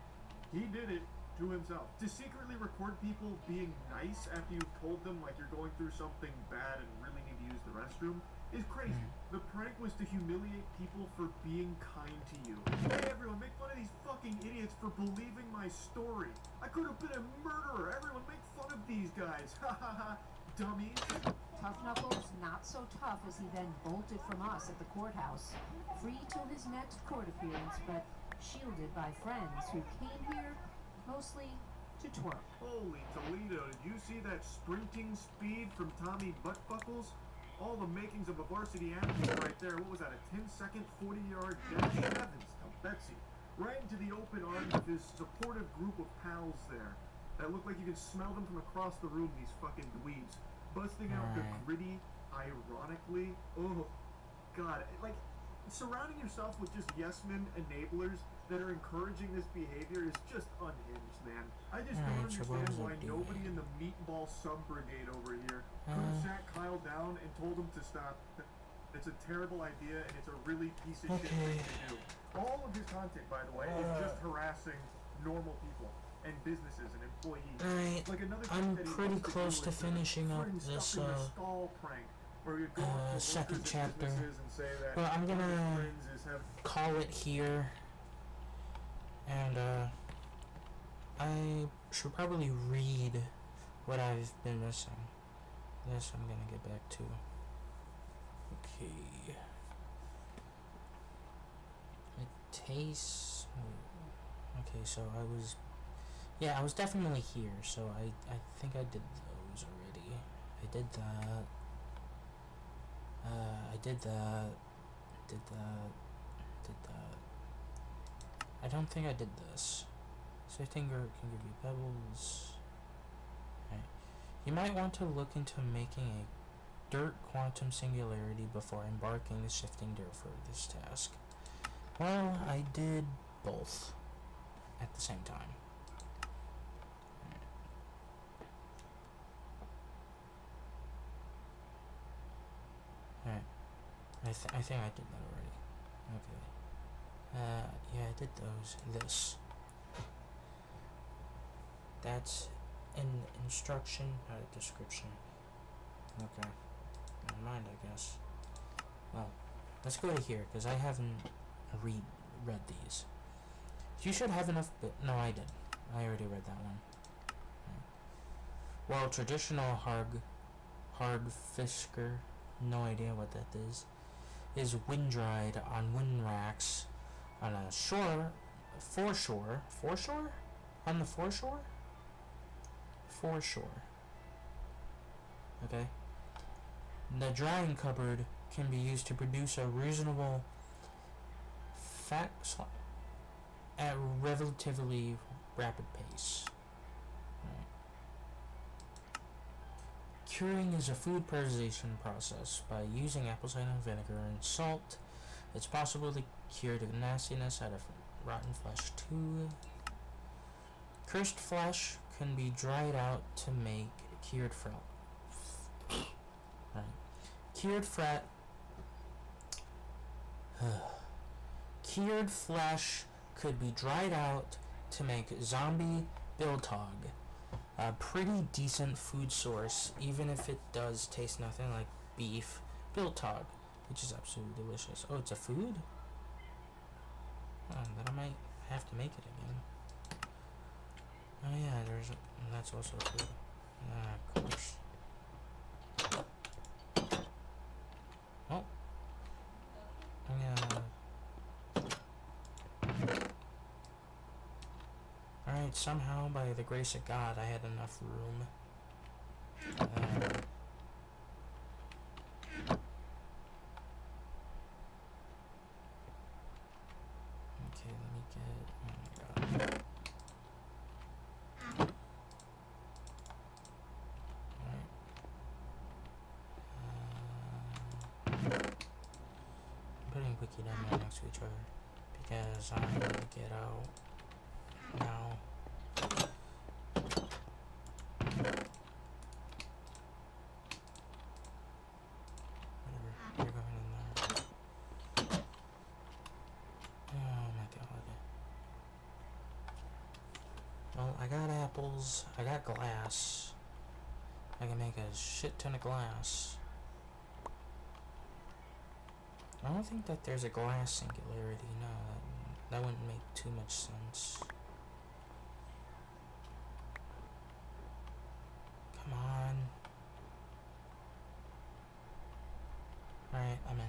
He did it to himself. To secretly record people being nice after you've told them, like, you're going through something bad and really need to use the restroom is crazy. The prank was to humiliate people for being kind to you. Hey everyone, make fun of these fucking idiots for believing my story. I could have been a murderer. Everyone make fun of these guys. Ha ha ha, dummies. Tough Knuckles not so tough as he then bolted from us at the courthouse, free till his next court appearance, but shielded by friends who came here mostly to twerk. Holy Toledo, did you see that sprinting speed from Tommy Buttfuckles? All the makings of a varsity athlete right there. What was that, a 10-second, 40-yard dash? Heavens to Betsy. Right into the open arms of his supportive group of pals there. That look like you can smell them from across the room, these fucking dweebs. Busting out the gritty, ironically. Oh, God. Like, surrounding yourself with just yes-men enablers that are encouraging this behavior is just unhinged, man. I just don't understand why nobody in the meatball sub-brigade over here could have sat Kyle down and told him to stop. It's a terrible idea, and it's a really piece of shit thing to do. All of his content, by the way, is just harassing normal people and businesses and employees. Alright, Like another I'm thing that he pretty loves close do to is the finishing up friend this stuff in the skull prank, where you go up to second workers chapter. and businesses and say that Well, I'm one of his gonna friends is having call it here, and I should probably read what I've been missing. This I'm gonna get back to. Okay. It tastes. Okay, so I was definitely here. So I think I did those already. I did that. I did that. Did that. Did that. I don't think I did this. Sifting can give you pebbles. Okay. You might want to look into making a dirt quantum singularity before embarking the sifting dirt for this task. Well, I did both at the same time. Alright. I think I did that already. Okay. Yeah, I did those. This. That's an instruction, not a description. Okay. Never mind, I guess. Well, let's go to here, because I haven't read these. You should have enough, but no, I did. I already read that one. Well, traditional hardfisker, no idea what that is wind-dried on wind racks on a foreshore? On the foreshore? Foreshore. Okay. The drying cupboard can be used to produce a reasonable fat at relatively rapid pace. Right. Curing is a food preservation process. By using apple cider vinegar and salt, it's possible to cure the nastiness out of rotten flesh too. Cursed flesh can be dried out to make cured Cured flesh could be dried out to make zombie biltong. A pretty decent food source, even if it does taste nothing like beef biltong, which is absolutely delicious. Oh, it's a food? Oh, then I might have to make it again. Oh yeah, that's also a food. Ah, of course. Oh. Yeah. Alright, somehow, by the grace of God, I had enough room. Okay, let me get... Oh my God. Putting Wiki down right next to each other because I'm gonna get out now. Whatever, you're going in there. Oh my God. Well, I got apples, I got glass. I can make a shit ton of glass. I don't think that there's a glass singularity, no, that wouldn't make too much sense. Come on. Alright, I'm in.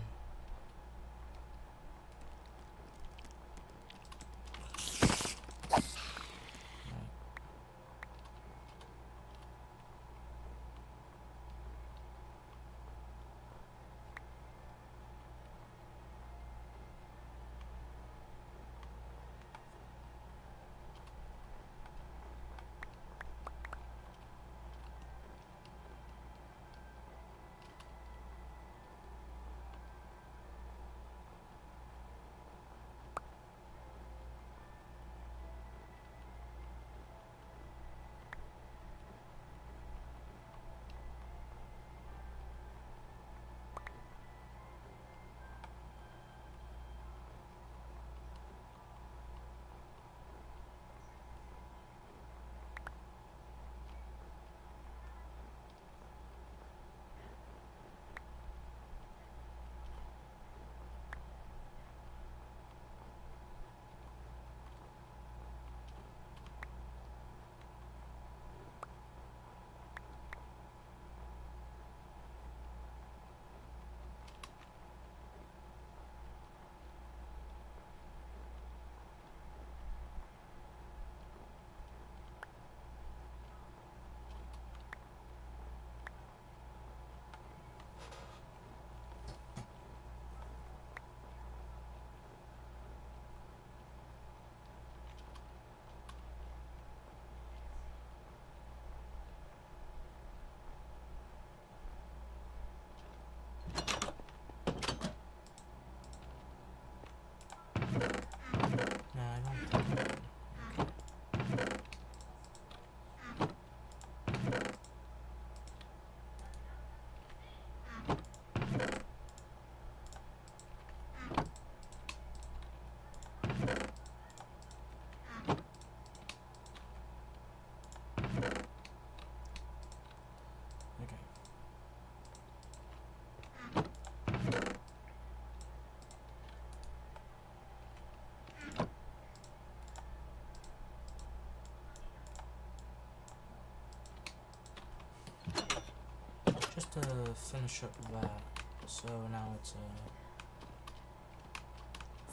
to finish up that. So now it's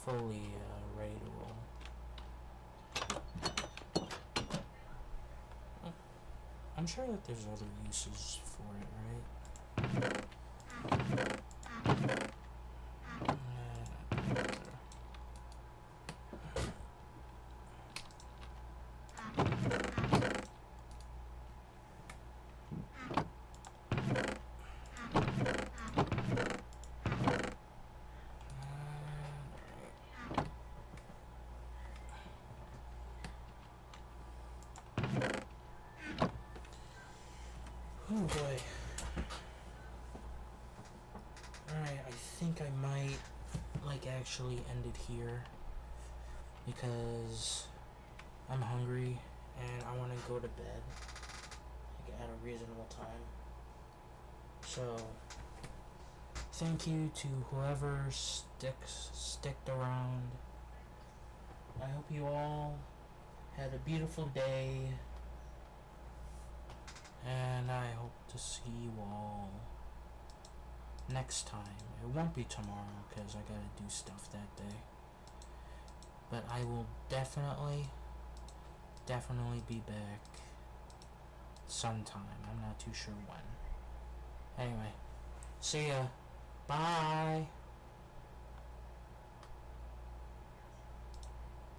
fully ready to roll. I'm sure that there's other uses for it, right? Oh boy. Alright, I think I might actually end it here because I'm hungry and I want to go to bed at a reasonable time. So thank you to whoever sticked around. I hope you all had a beautiful day, and I hope to see you all next time. It won't be tomorrow because I gotta do stuff that day, but I will definitely be back sometime. I'm not too sure when. Anyway, see ya. Bye.